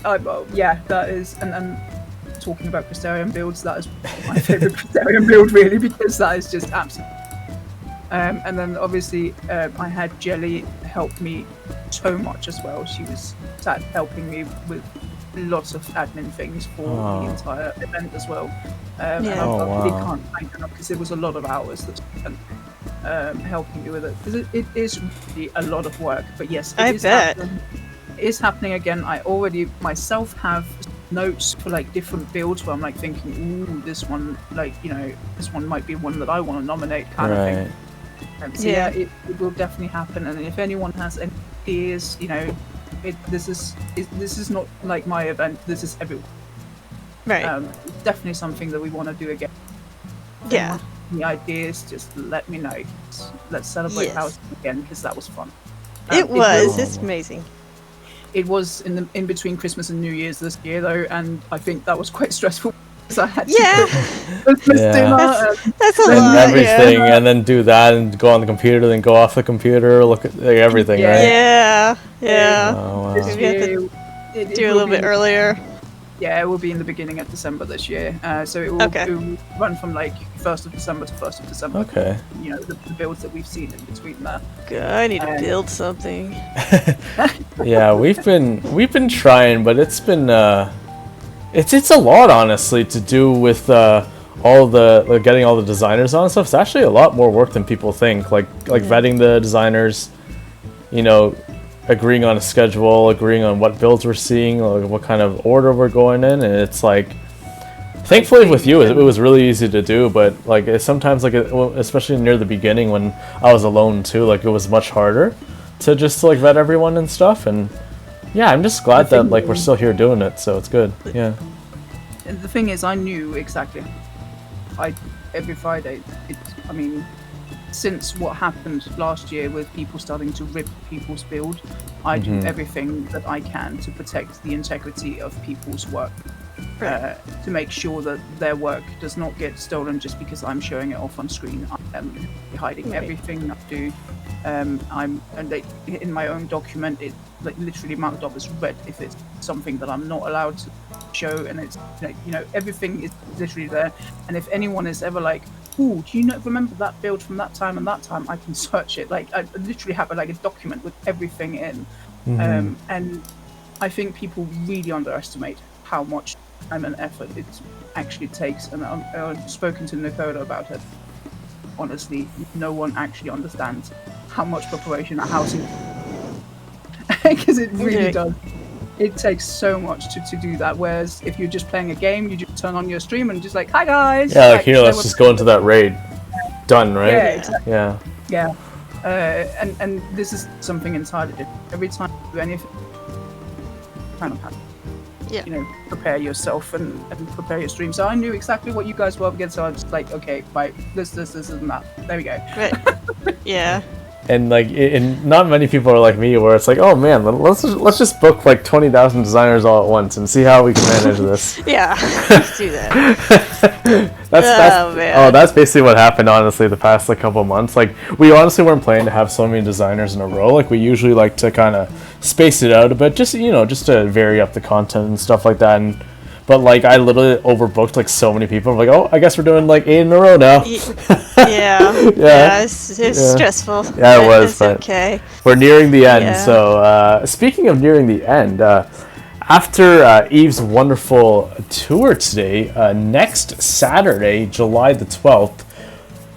S3: yeah, that is, and talking about Crystarium builds, that is my favorite Crystarium build really, because that is just absolutely. And then obviously I had Jelly help me so much as well. She was sat helping me with lots of admin things for
S1: Oh.
S3: the entire event as well. And
S2: Yeah.
S3: I
S1: Oh,
S3: really
S1: wow.
S3: can't thank her enough because it was a lot of hours that she spent helping me with it. Because it is really a lot of work. But yes, it
S2: I
S3: is
S2: bet.
S3: happening. It is happening again. I already myself have notes for like different builds where I'm like thinking, ooh, this one, like, you know, this one might be one that I want to nominate, kind of thing.
S1: Right.
S3: So
S2: Yeah.
S3: yeah, it will definitely happen. And if anyone has any ideas, you know, this is not like my event. This is everyone.
S2: Right.
S3: It's definitely something that we want to do again.
S2: Yeah.
S3: Any ideas? Just let me know. Let's celebrate
S2: Yes.
S3: housing again because that was fun.
S2: It was.
S1: will-
S2: It's amazing.
S3: It was in between Christmas and New Year's this year though, and I think that was quite stressful. So I had to
S2: Yeah.
S3: cook Christmas
S1: Yeah.
S3: dinner.
S2: That's a
S1: And
S2: lot.
S1: everything,
S2: Yeah.
S1: and then do that, and go on the computer, then go off the computer, look at like, everything,
S3: Yeah.
S1: right?
S2: Yeah. Yeah.
S1: Oh, wow.
S3: This
S2: Maybe I have to
S3: year, it
S2: Do a
S3: will
S2: little
S3: be
S2: bit earlier.
S3: Yeah, it will be in the beginning of December this year. So it will,
S2: Okay.
S3: it will run from like 1st of December to 1st of December.
S1: Okay.
S3: You know, the builds that we've seen in between there.
S2: Good. I need to
S3: Um,
S2: build something.
S1: Yeah, we've been trying, but it's been it's a lot, honestly, to do with all the like, getting all the designers on and stuff. It's actually a lot more work than people think. Like vetting the designers, you know, agreeing on a schedule, agreeing on what builds we're seeing, like what kind of order we're going in, and it's like. Thankfully, with you, it was really easy to do, but like it's sometimes like especially near the beginning when I was alone too, like it was much harder to just like vet everyone and stuff. And yeah, I'm just glad that like we're still here doing it, so it's good. Yeah.
S3: And the thing is, I knew exactly. Every Friday, I mean, since what happened last year with people starting to rip people's build, I do everything that I can to protect the integrity of people's work.
S2: Right.
S3: To make sure that their work does not get stolen just because I'm showing it off on screen. I am hiding everything I do. In my own document, it like literally marked up as red if it's something that I'm not allowed to show, and it's everything is literally there. And if anyone is ever like, "Ooh, do you remember that build from that time and that time?" I can search it. Like I literally have a document with everything in. And I think people really underestimate how much time and effort it actually takes. And I've spoken to Nicola about it. Honestly, no one actually understands how much preparation a housing, because it really does. It takes so much to do that. Whereas if you're just playing a game, you just turn on your stream and just like, "Hi guys."
S1: Yeah, like here, let's just go into that raid. Done, right?
S3: Yeah, exactly.
S1: Yeah.
S3: And this is something entirely different. Every time you do anything, kind of have prepare yourself and prepare your stream. So I knew exactly what you guys were up against. So I was just like, okay, right, this, and that. There we go.
S2: Right. Yeah.
S1: And like, and not many people are like me, where it's like, oh man, let's just book like 20,000 designers all at once and see how we can manage this.
S2: Yeah, let's do that.
S1: That's basically what happened. Honestly, the past couple of months, like we honestly weren't planning to have so many designers in a row. Like we usually like to kind of space it out a bit, just to vary up the content and stuff like that. But like I literally overbooked like so many people. I'm like, oh, I guess we're doing like 8 in a row now.
S2: Yeah, it's stressful.
S1: Yeah, it was.
S2: It's okay.
S1: We're nearing the end.
S2: Yeah.
S1: So speaking of nearing the end, after Eve's wonderful tour today, next Saturday, July the 12th,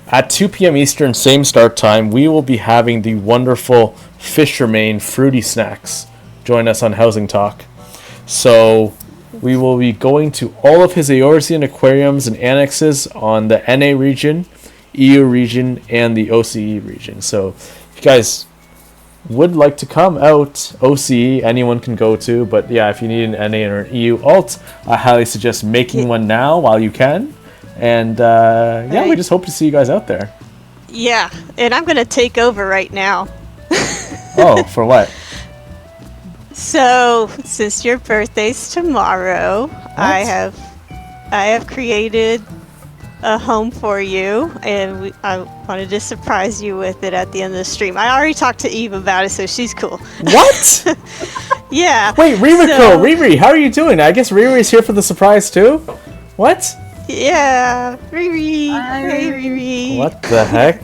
S1: at 2 p.m. Eastern, same start time, we will be having the wonderful Fisherman Fruity Snacks join us on Housing Talk. So we will be going to all of his Eorzean aquariums and annexes on the NA region, EU region, and the OCE region. So if you guys would like to come out, OCE, anyone can go to. But yeah, if you need an NA or an EU alt, I highly suggest making one now while you can. And we just hope to see you guys out there.
S2: Yeah, and I'm going to take over right now.
S1: Oh, for what?
S2: So, since your birthday's tomorrow, I have created a home for you, and I wanted to surprise you with it at the end of the stream. I already talked to Eve about it, so she's cool.
S1: What?
S2: Yeah.
S1: Wait, Riri, how are you doing? I guess Riri's here for the surprise too? What?
S2: Yeah, Riri. Hey, Riri.
S1: What the heck?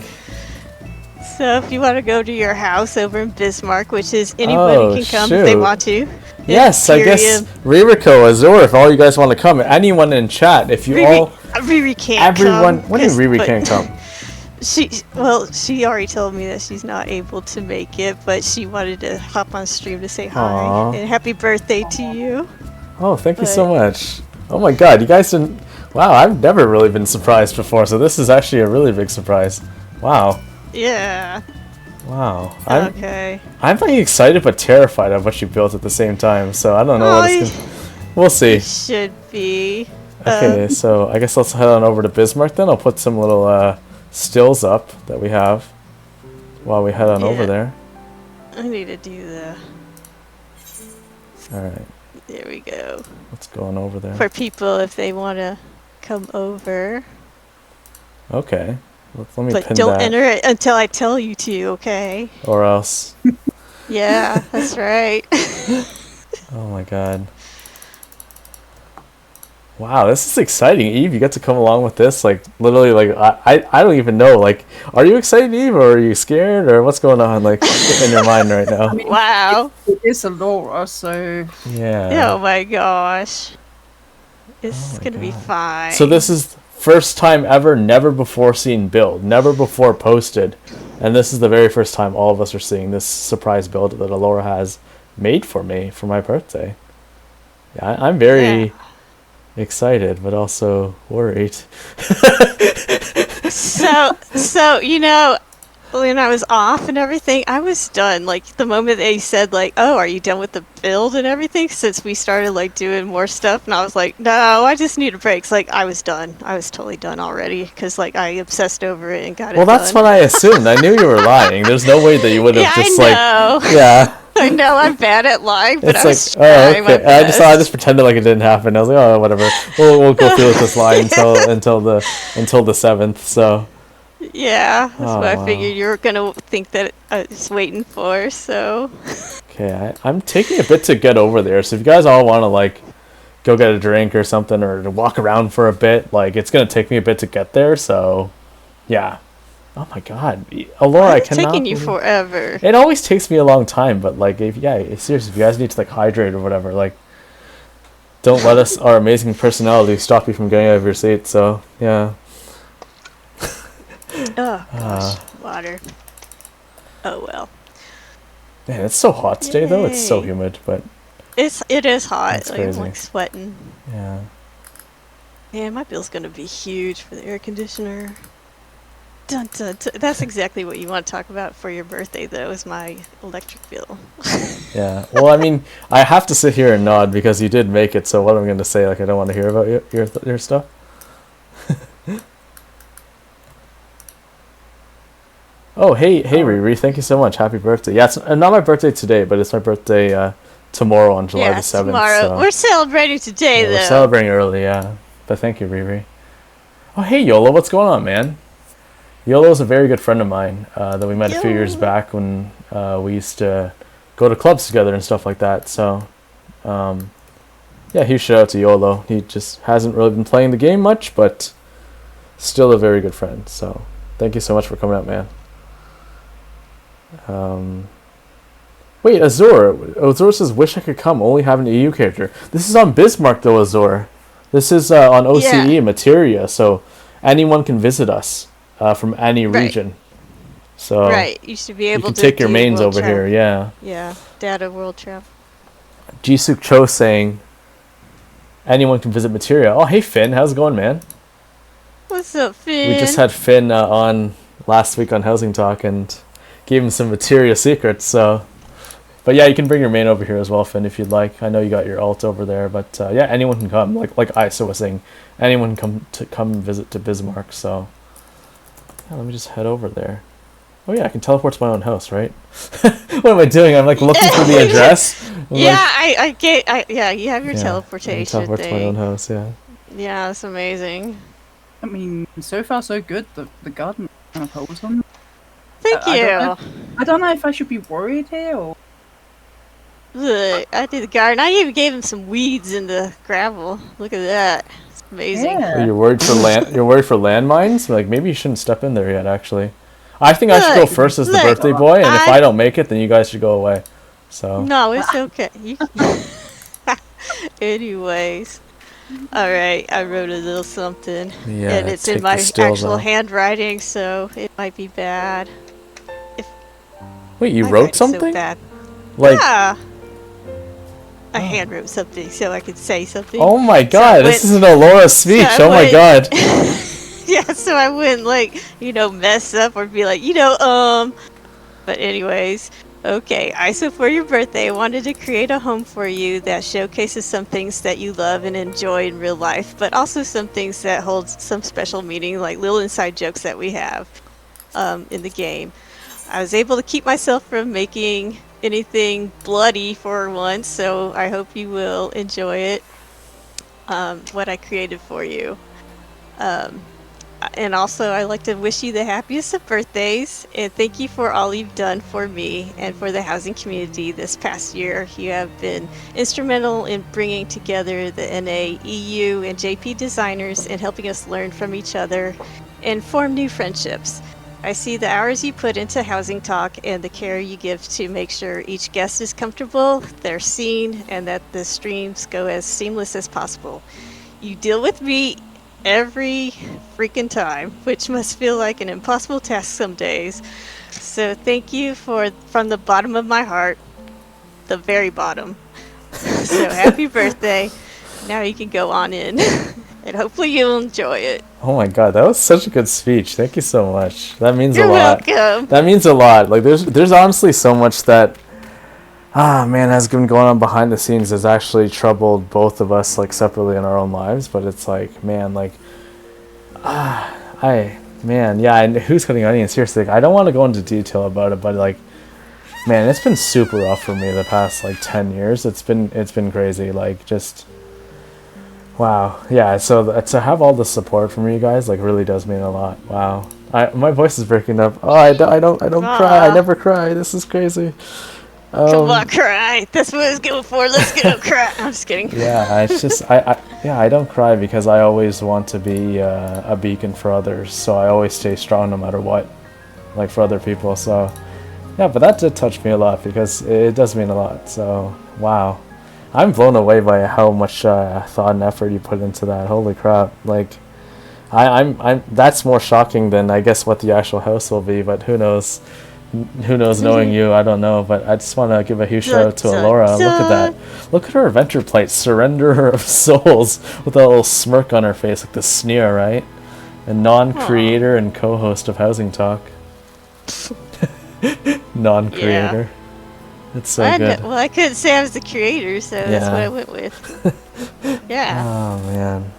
S2: So if you want to go to your house over in Bismarck, which is anybody can come if they want to.
S1: Yes, I guess Ririko, Azor, if all you guys want to come, anyone in chat, if you
S2: Riri can't come.
S1: What do you mean Riri can't come?
S2: She already told me that she's not able to make it, but she wanted to hop on stream to say hi and happy birthday to you.
S1: Oh, thank you so much. Oh my god, you guys didn't... Wow, I've never really been surprised before, so this is actually a really big surprise. Wow.
S2: Yeah.
S1: Wow.
S2: Okay.
S1: I'm like excited but terrified of what you built at the same time, so I don't know what it's gonna... We'll see.
S2: It should be.
S1: Okay, so I guess let's head on over to Bismarck then. I'll put some little stills up that we have while we head on over there.
S2: I need to do the...
S1: Alright.
S2: There we go.
S1: What's going over there?
S2: For people if they want to come over.
S1: Okay. Let me
S2: but
S1: pin
S2: don't
S1: that.
S2: enter it until I tell you to, okay?
S1: Or else.
S2: Yeah, that's right.
S1: Oh my god. Wow, this is exciting, Eve. You get to come along with this. Like, literally, like, I don't even know. Like, are you excited, Eve, or are you scared, or what's going on, like, in your mind right now?
S3: I mean,
S2: wow.
S3: It is Alaura, so...
S1: Yeah.
S2: Oh my gosh. It's going to be fine.
S1: So this is first time ever, never before seen build, never before posted. And this is the very first time all of us are seeing this surprise build that Alaura has made for me for my birthday. Yeah, I'm very... excited, but also worried.
S2: so when I was off and everything, I was done. Like the moment they said like, "Oh, are you done with the build and everything?" Since we started like doing more stuff, and I was like, "No, I just need a break." It's like I was done. I was totally done already because like I obsessed over it and got
S1: Well,
S2: it
S1: that's
S2: done.
S1: what I assumed. I knew you were lying. There's no way that you would have
S2: Yeah,
S1: just
S2: I
S1: like,
S2: know.
S1: yeah.
S2: I know I'm bad at lying, but
S1: It's
S2: I
S1: like,
S2: was
S1: oh,
S2: trying my
S1: okay. I
S2: best.
S1: just pretended like it didn't happen. I was like, oh, whatever. We'll go through with this lie until the 7th. So,
S2: Yeah, that's what
S1: oh
S2: I
S1: wow.
S2: figured you were gonna think that I was waiting for. So
S1: Okay, I'm taking a bit to get over there. So if you guys all want to like go get a drink or something, or to walk around for a bit, like it's gonna take me a bit to get there. So, yeah. Oh my God, Alaura,
S2: why
S1: I
S2: is it taking
S1: cannot
S2: you
S1: believe.
S2: forever?
S1: It always takes me a long time, but like, seriously, if you guys need to like hydrate or whatever, like, don't let us, our amazing personality, stop you from getting out of your seat. So, yeah.
S2: Oh gosh, water. Oh well.
S1: Man, it's so hot today, though. It's so
S2: Yay.
S1: humid, but
S2: It is hot.
S1: that's
S2: Like I'm
S1: crazy.
S2: like sweating.
S1: Yeah.
S2: Man, my bill's gonna be huge for the air conditioner. Dun, dun, dun. That's exactly what you want to talk about for your birthday, though, is my electric bill.
S1: Yeah. Well, I mean, I have to sit here and nod because you did make it. So what am I going to say? Like, I don't want to hear about your stuff. Oh, hey, Riri, thank you so much. Happy birthday. Yeah, it's not my birthday today, but it's my birthday tomorrow on July the
S2: Yes,
S1: 7th.
S2: tomorrow.
S1: So
S2: We're celebrating today,
S1: yeah, we're
S2: though.
S1: celebrating early, yeah. But thank you, Riri. Oh, hey, Yola, what's going on, man? Yola is a very good friend of mine that we met a few years
S2: Yola.
S1: back when we used to go to clubs together and stuff like that. So, yeah, huge shout out to Yolo. He just hasn't really been playing the game much, but still a very good friend. So, thank you so much for coming out, man. Wait, Azor says, "Wish I could come. Only have an EU character." This is on Bismarck, though, Azor. This is on OCE
S2: Yeah.
S1: Materia, so anyone can visit us from any
S2: Right.
S1: region. So
S2: Right, you should be
S1: you
S2: able
S1: can
S2: to
S1: take your
S2: do
S1: mains
S2: world
S1: over
S2: travel.
S1: here. Yeah.
S2: Yeah, data world travel.
S1: Jisuk Cho saying, "Anyone can visit Materia." Oh, hey Finn, how's it going, man?
S2: What's up, Finn?
S1: We just had Finn on last week on Housing Talk and gave him some Materia secrets. So, but yeah, you can bring your main over here as well, Finn, if you'd like. I know you got your alt over there, but yeah, anyone can come. Like Isa was saying, anyone can come visit to Bismarck. So, yeah, let me just head over there. Oh yeah, I can teleport to my own house, right? What am I doing? I'm like looking for the address.
S2: Yeah, yeah, you have your
S1: I can
S2: teleportation
S1: teleport to my own
S2: thing.
S1: house. Yeah.
S2: Yeah, it's amazing.
S3: I mean, so far so good. The garden kind of wholesome.
S2: Thank
S3: I
S2: you.
S3: don't know. I don't know if I should be worried here or.
S2: Look, I did the garden. I even gave him some weeds in the gravel. Look at that. It's amazing.
S3: Yeah.
S1: Oh, you're worried for You're worried for landmines? Like maybe you shouldn't step in there yet. Actually, I think I should go
S2: Look,
S1: first as the
S2: look,
S1: birthday boy, and if
S2: I-
S1: I don't make it, then you guys should go away. So
S2: No, it's okay. Anyways. Alright, I wrote a little something.
S1: yeah,
S2: And it's in
S1: take
S2: my
S1: the stills
S2: actual
S1: off.
S2: handwriting, so it might be bad.
S1: Wait, you
S2: My
S1: wrote
S2: writing's so
S1: something?
S2: bad.
S1: Like,
S2: Yeah! I hand wrote something so I could say something.
S1: oh my
S2: So I
S1: god,
S2: went-
S1: this isn't Alaura's speech.
S2: I
S1: Oh my
S2: went-
S1: god.
S2: Yeah, so I wouldn't mess up or be like, But anyways, okay, Isa, for your birthday, I wanted to create a home for you that showcases some things that you love and enjoy in real life, but also some things that hold some special meaning, like little inside jokes that we have in the game. I was able to keep myself from making anything bloody for once, so I hope you will enjoy it, what I created for you. And also, I'd like to wish you the happiest of birthdays, and thank you for all you've done for me and for the housing community this past year. You have been instrumental in bringing together the NA, EU, and JP designers and helping us learn from each other and form new friendships. I see the hours you put into Housing Talk and the care you give to make sure each guest is comfortable, they're seen, and that the streams go as seamless as possible. You deal with me every freaking time, which must feel like an impossible task some days. So thank you from the bottom of my heart, the very bottom. So happy birthday. Now you can go on in. And hopefully you'll enjoy it.
S1: Oh my god, that was such a good speech. Thank you so much. That means
S2: You're
S1: a lot.
S2: welcome.
S1: That means a lot. Like there's honestly so much that man has been going on behind the scenes that's actually troubled both of us like separately in our own lives, but it's like, man, like and who's cutting onions? Seriously, like, I don't want to go into detail about it, but like, man, it's been super rough for me the past like 10 years. It's been crazy. Like just wow. Yeah, so to have all the support from you guys like really does mean a lot. Wow. My voice is breaking up. Oh, I don't cry. I never cry. This is crazy.
S2: Come on, cry. That's what I was going for. Let's go cry. I'm just kidding.
S1: Yeah, it's just I don't cry because I always want to be a beacon for others. So I always stay strong no matter what, like for other people. So yeah, but that did touch me a lot because it does mean a lot. So wow, I'm blown away by how much thought and effort you put into that. Holy crap! Like I'm that's more shocking than I guess what the actual house will be. But who knows? Who knows, knowing you, I don't know, but I just want to give a huge shout out to Alaura. Look at that. Look at her adventure plate, Surrender of Souls, with a little smirk on her face, like the sneer, right? A non-creator and co-host of Housing Talk. Non-creator.
S2: Yeah.
S1: It's so good.
S2: Well, I couldn't say I was the creator, so that's what I went with. Yeah.
S1: Oh, man.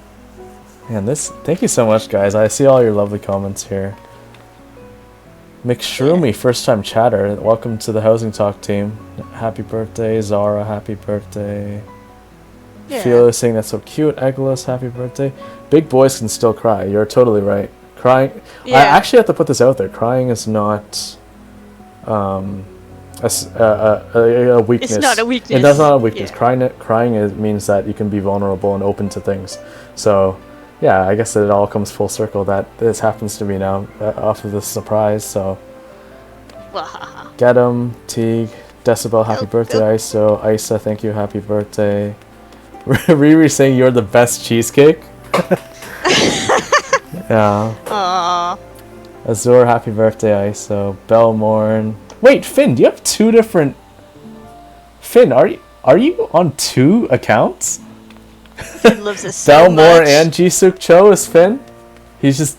S1: Man, thank you so much, guys. I see all your lovely comments here. McShroomy, first time chatter. Welcome to the Housing Talk team. Happy birthday, Zara. Happy birthday.
S2: Yeah.
S1: Philo saying that's so cute. Eggless, happy birthday. Big boys can still cry. You're totally right. Crying.
S2: Yeah.
S1: I actually have to put this out there. Crying is not a weakness.
S2: It's not a weakness.
S1: It's not a weakness.
S2: Yeah.
S1: Crying means that you can be vulnerable and open to things. So yeah, I guess it all comes full circle that this happens to me now off of this surprise. So get 'em, Teague, Decibel, happy birthday, ISO, Isa, thank you, happy birthday. Riri saying you're the best cheesecake. Yeah.
S2: Aww.
S1: Azure, happy birthday, ISO. Belmorn. Wait, Finn, do you have two different? Finn, are you on two accounts?
S2: Finn loves us so
S1: Belmore
S2: much.
S1: and Jisuk Cho is Finn. He's just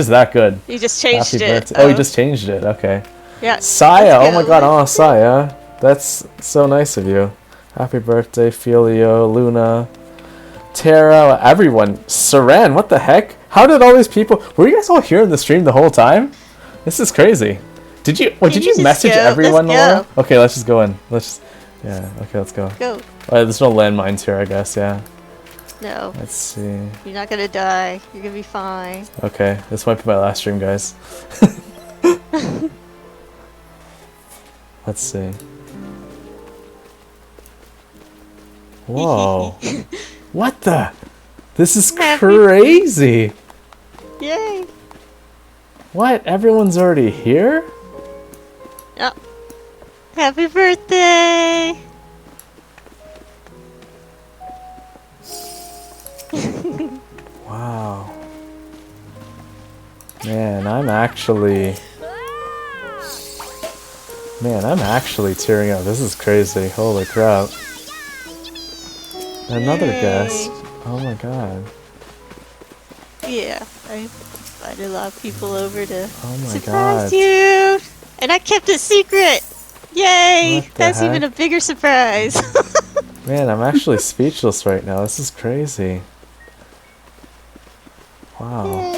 S1: that good.
S2: He just changed
S1: Happy
S2: it.
S1: birthday. Oh, he just changed it. Okay.
S2: Yeah.
S1: Saya. Oh
S2: Let's
S1: my
S2: go.
S1: god. Oh, Saya. That's so nice of you. Happy birthday, Filio, Luna, Tara, everyone. Saran. What the heck? How did all these people? Were you guys all here in the stream the whole time? This is crazy. Did you? Did you
S2: just
S1: message
S2: go?
S1: everyone,
S2: Let's
S1: Laura?
S2: go.
S1: Okay, let's just go in. Yeah. Okay, let's go.
S2: Go.
S1: There's no landmines here, I guess. Yeah.
S2: No.
S1: Let's see.
S2: You're not gonna die. You're gonna be fine.
S1: Okay, this might be my last stream, guys. Let's see. Whoa. What the? This is crazy.
S2: Yay.
S1: What? Everyone's already here?
S2: Oh. Happy birthday.
S1: Wow. Man, I'm actually tearing up. This is crazy. Holy crap. Another
S2: Yay.
S1: guest. Oh my god.
S2: Yeah, I invited a lot of people over to
S1: Oh my
S2: surprise
S1: god.
S2: you. And I kept it secret. Yay!
S1: What the
S2: That's even a
S1: heck?
S2: bigger surprise.
S1: Man, I'm actually speechless right now. This is crazy. Wow.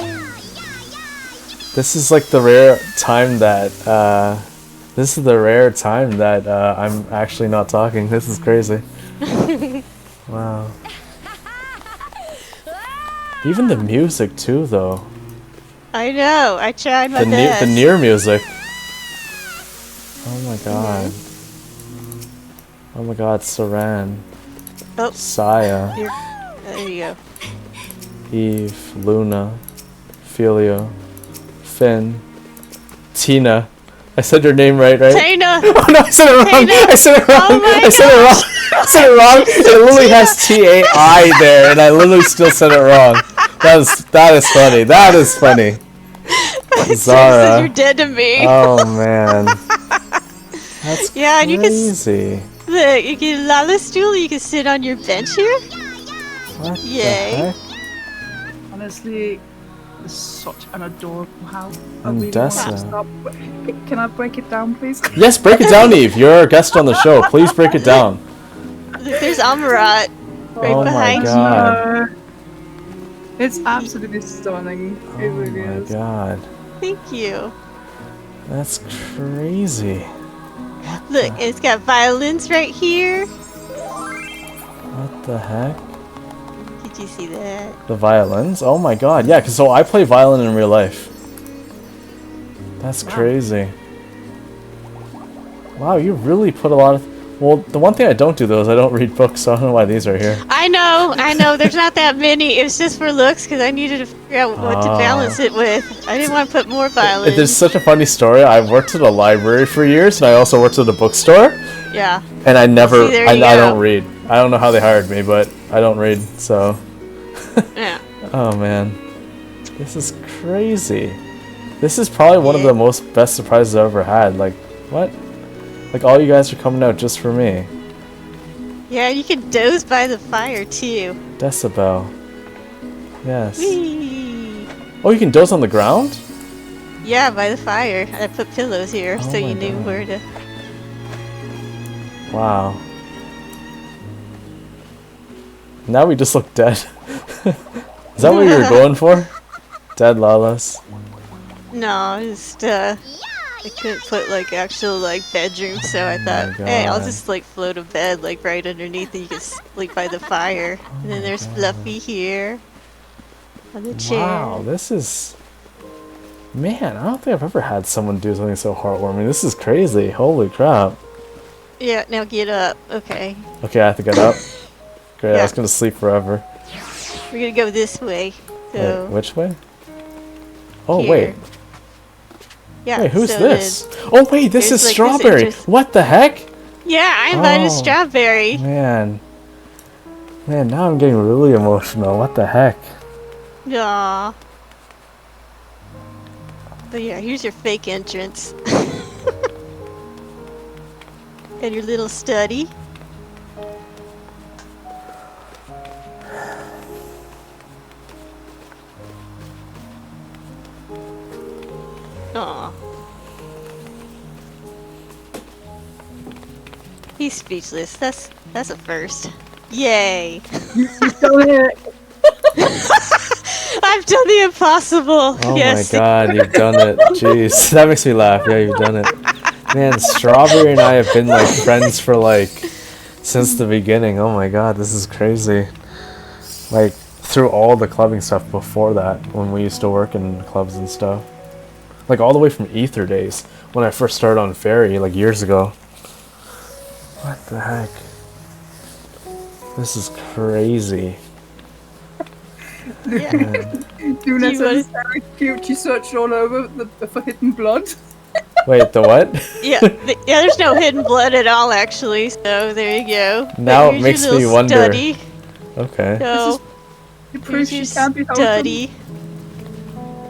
S1: This is like the rare time that I'm actually not talking. This is crazy. Wow. Even the music too, though.
S2: I know. I tried my
S1: The
S2: best.
S1: near music. Oh my god. Oh my god, Saran.
S2: Oh,
S1: Saya.
S2: here. There you go.
S1: Eve, Luna, Filio, Finn, Tina. I said your name right?
S2: Tina!
S1: Oh no, I said it wrong!
S2: Tina!
S1: I said it wrong!
S2: Oh my
S1: I said it wrong! I said it wrong! It literally has T-A-I there, and I literally still said it wrong. That is funny. That is funny. Zara.
S2: You're dead to me.
S1: Oh man. That's
S2: Yeah, and you can
S1: crazy.
S2: Look, you can Lala stool. You can sit on your bench here.
S1: What
S2: Yay.
S1: the heck?
S3: honestly, it's such an adorable house. I
S1: And
S3: really want to
S1: Dessa.
S3: stop. Can I break it down, please?
S1: Yes, break it down, Eve. You're a guest on the show. Please break it down.
S2: Look, there's Amarat right
S1: Oh my
S2: behind
S1: God.
S3: No. It's absolutely stunning. It
S1: Oh
S3: really
S1: my
S3: is.
S1: God.
S2: you. Thank you.
S1: That's crazy.
S2: Look, it's got violins right here.
S1: What the heck?
S2: Did you see that?
S1: The violins? Oh my God. Yeah, because so I play violin in real life. That's crazy. Wow, you really put a lot of... Well, the one thing I don't do, though, is I don't read books, so I don't know why these are here.
S2: I know. There's not that many. It was just for looks because I needed to figure out what to balance it with. I didn't want to put more violins.
S1: There's such a funny story. I worked at a library for years, and I also worked at a bookstore.
S2: Yeah.
S1: And I never...
S2: See, there
S1: I
S2: you
S1: don't
S2: go.
S1: read. I don't know how they hired me, but I don't read, so...
S2: Yeah.
S1: Oh, man. This is crazy. This is probably one of
S2: Yeah.
S1: the most best surprises I've ever had. Like, what? Like, all you guys are coming out just for me.
S2: Yeah, you can doze by the fire too.
S1: Decibel. Yes.
S2: Whee!
S1: Oh, you can doze on the ground?
S2: Yeah, by the fire. I put pillows here
S1: Oh
S2: so
S1: my
S2: you knew
S1: God.
S2: where to.
S1: Wow. Now we just look dead. Is that what you were going for? Dead Lalas.
S2: No, just I couldn't put like actual like bedroom, so I thought, hey, I'll
S1: God.
S2: just like float a bed like right underneath, and you can sleep by the fire. And then there's Fluffy here on the chair.
S1: Wow, this is... Man, I don't think I've ever had someone do something so heartwarming. This is crazy. Holy crap.
S2: Yeah, now get up. Okay,
S1: Okay, I have to get up. Great, I
S2: Yeah.
S1: was gonna sleep forever.
S2: we're gonna go this way. So
S1: Wait, which way? Oh,
S2: here.
S1: wait.
S2: Yeah.
S1: Wait, who's
S2: so
S1: this? Oh, wait, this
S2: there's,
S1: is
S2: like, this
S1: Strawberry.
S2: interest-
S1: What the heck?
S2: Then, yeah, I invited
S1: Oh.
S2: Strawberry.
S1: Man. Man, now I'm getting really emotional. What the heck?
S2: Aww. But yeah, here's your fake entrance. And your little study. Aw. He's speechless. That's a first. Yay.
S3: You've done it.
S2: I've done the impossible.
S1: Oh
S2: yes.
S1: my God, you've done it. Jeez, that makes me laugh. Yeah, you've done it. Man, Strawberry and I have been like friends for like since the beginning. Oh my God, this is crazy. Like through all the clubbing stuff before that, when we used to work in clubs and stuff. Like all the way from Ether days when I first started on Ferry like years ago. What the heck? This is crazy.
S2: Yeah.
S3: Luna
S2: You
S3: says it's very cute. She searched all over for hidden blood.
S1: Wait, the what?
S2: Yeah, there's no hidden blood at all, actually. So there you go. But
S1: Now it
S2: here's
S1: makes
S2: your
S1: me
S2: little
S1: wonder.
S2: Study.
S1: Okay.
S2: So
S3: It proves
S2: here's
S3: she
S2: your
S3: can't be wholesome.
S2: study.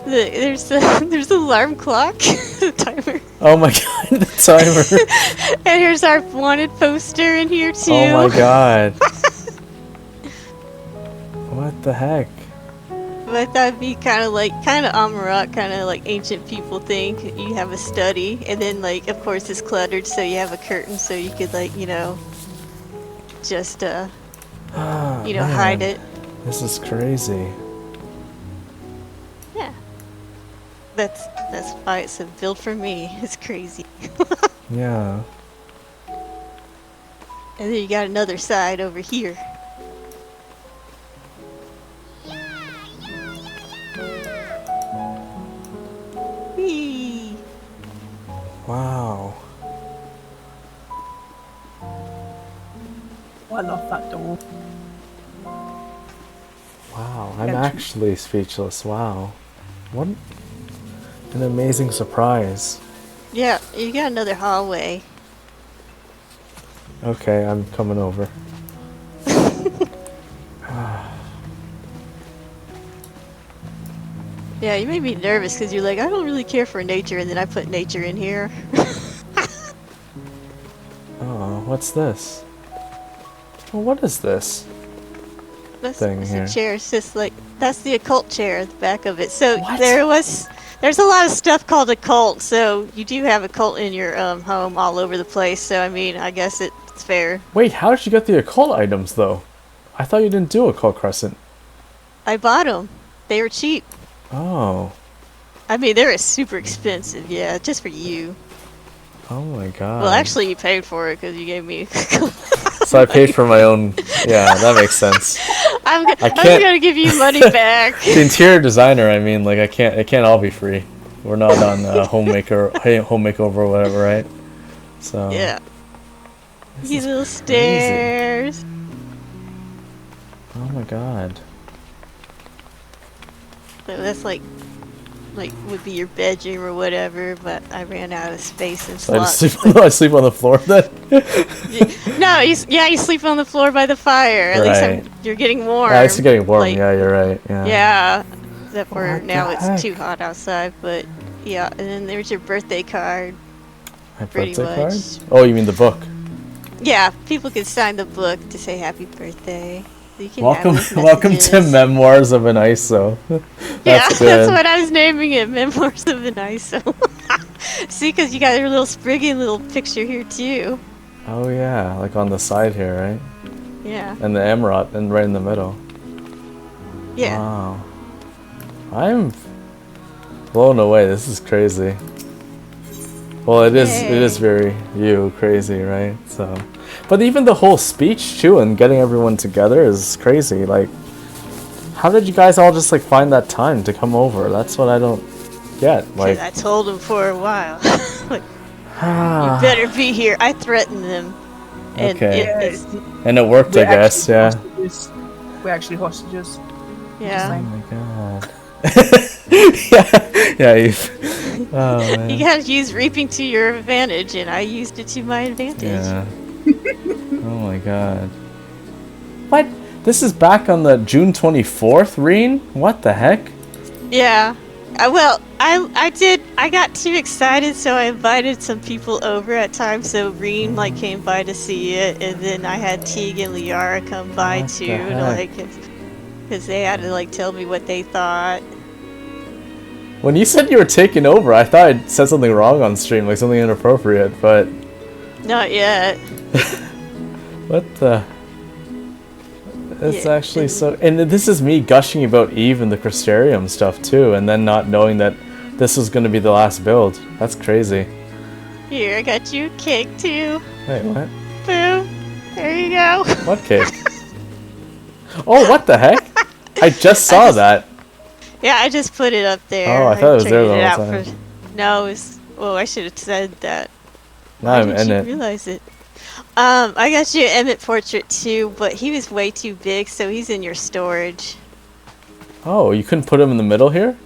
S2: There's the alarm clock, the timer,
S1: Oh my God, the timer.
S2: and here's our wanted poster in here too.
S1: Oh my God. What the heck?
S2: But I thought it'd be kind of Amarat, kind of like ancient people think. You have a study, and then like of course it's cluttered, so you have a curtain, so you could like just
S1: Ah, man,
S2: hide it.
S1: This is crazy.
S2: Yeah. That's why it's a build for me. It's crazy.
S1: Yeah.
S2: And then you got another side over here. Whee!
S1: Wow.
S3: Oh, I love that door.
S1: Wow. I'm
S3: Yeah.
S1: actually speechless. Wow. What an amazing surprise.
S2: Yeah, you got another hallway.
S1: Okay, I'm coming over.
S2: Yeah, you made me nervous because you're like, I don't really care for nature, and then I put nature in here.
S1: Oh, what's this? Well, what is this?
S2: That's
S1: thing here.
S2: the chair. It's just like that's the occult chair at the back of it. So
S1: What?
S2: there's a lot of stuff called occult. So you do have occult in your home all over the place. So I mean, I guess it's fair.
S1: Wait, how did you get the occult items though? I thought you didn't do occult crescent.
S2: I bought them. They were cheap.
S1: Oh.
S2: I mean, they were super expensive. Yeah, just for you.
S1: Oh my god.
S2: Well, actually, you paid for it because you gave me.
S1: So I paid for my own. Yeah, that makes sense.
S2: I'm
S1: can't-
S2: gonna give you money back.
S1: The interior designer. I mean, like it can't all be free. We're not on home makeover or whatever, right? So.
S2: Yeah.
S1: This
S2: These
S1: is
S2: little
S1: crazy.
S2: stairs.
S1: Oh my god.
S2: So that's like would be your bedroom or whatever, but I ran out of space and
S1: So I just
S2: slots.
S1: I sleep on the floor then.
S2: No, you sleep on the floor by the fire. At
S1: Right.
S2: least you're getting warm.
S1: Yeah, it's getting warm.
S2: Like,
S1: Yeah, you're right. Yeah.
S2: Yeah. Except for
S1: What
S2: now
S1: the
S2: it's
S1: heck?
S2: too hot outside, but yeah. And then there's your birthday card.
S1: My
S2: Pretty
S1: birthday card?
S2: much.
S1: Oh, you mean the book?
S2: Yeah, people can sign the book to say happy birthday. You can
S1: Welcome,
S2: have those
S1: welcome to
S2: messages.
S1: Memoirs of an ISO.
S2: Yeah,
S1: That's good.
S2: that's what I was naming it, Memoirs of an ISO. See, because you got your little spriggy little picture here too.
S1: Oh yeah, like on the side here, right?
S2: Yeah.
S1: And the emerald, and right in the middle.
S2: Yeah.
S1: Wow. I'm blown away. This is crazy. Well, it is very crazy, right? So, but even the whole speech too, and getting everyone together is crazy. Like, how did you guys all just like find that time to come over? That's what I don't get. Like,
S2: I told them for a while. Like,
S1: ah,
S2: you better be here. I threatened them. And
S1: Okay.
S2: it's,
S1: and it worked, I guess. Yeah.
S3: We're actually hostages.
S2: yeah.
S1: Oh my god. yeah. Oh man.
S2: You gotta use reaping to your advantage, and I used it to my advantage.
S1: Yeah. Oh my god. What? This is back on the June 24th, Reen? What the heck?
S2: Yeah. Well, I got too excited, so I invited some people over at times. So Reen came by to see it, and then I had Teague and Liara come by
S1: What the
S2: too,
S1: heck?
S2: because they had to tell me what they thought.
S1: When you said you were taking over, I thought I said something wrong on stream, like something inappropriate, but
S2: Not yet.
S1: what the? It's
S2: Yeah,
S1: actually so. And this is me gushing about Eve and the Crystarium stuff too, and then not knowing that this was going to be the last build. That's crazy.
S2: Here, I got you a cake too.
S1: Wait, what?
S2: Boom. There you go.
S1: What cake? Oh, what the heck? I just saw that.
S2: Yeah, I just put it up there.
S1: Oh, I thought it was there
S2: traded
S1: the
S2: it
S1: whole
S2: out
S1: time.
S2: No, it's. Oh, I should have said that.
S1: Now
S2: Why
S1: I'm
S2: didn't
S1: in
S2: you
S1: it.
S2: realize it? I got you an Emmett portrait too, but he was way too big, so he's in your storage.
S1: Oh, you couldn't put him in the middle here?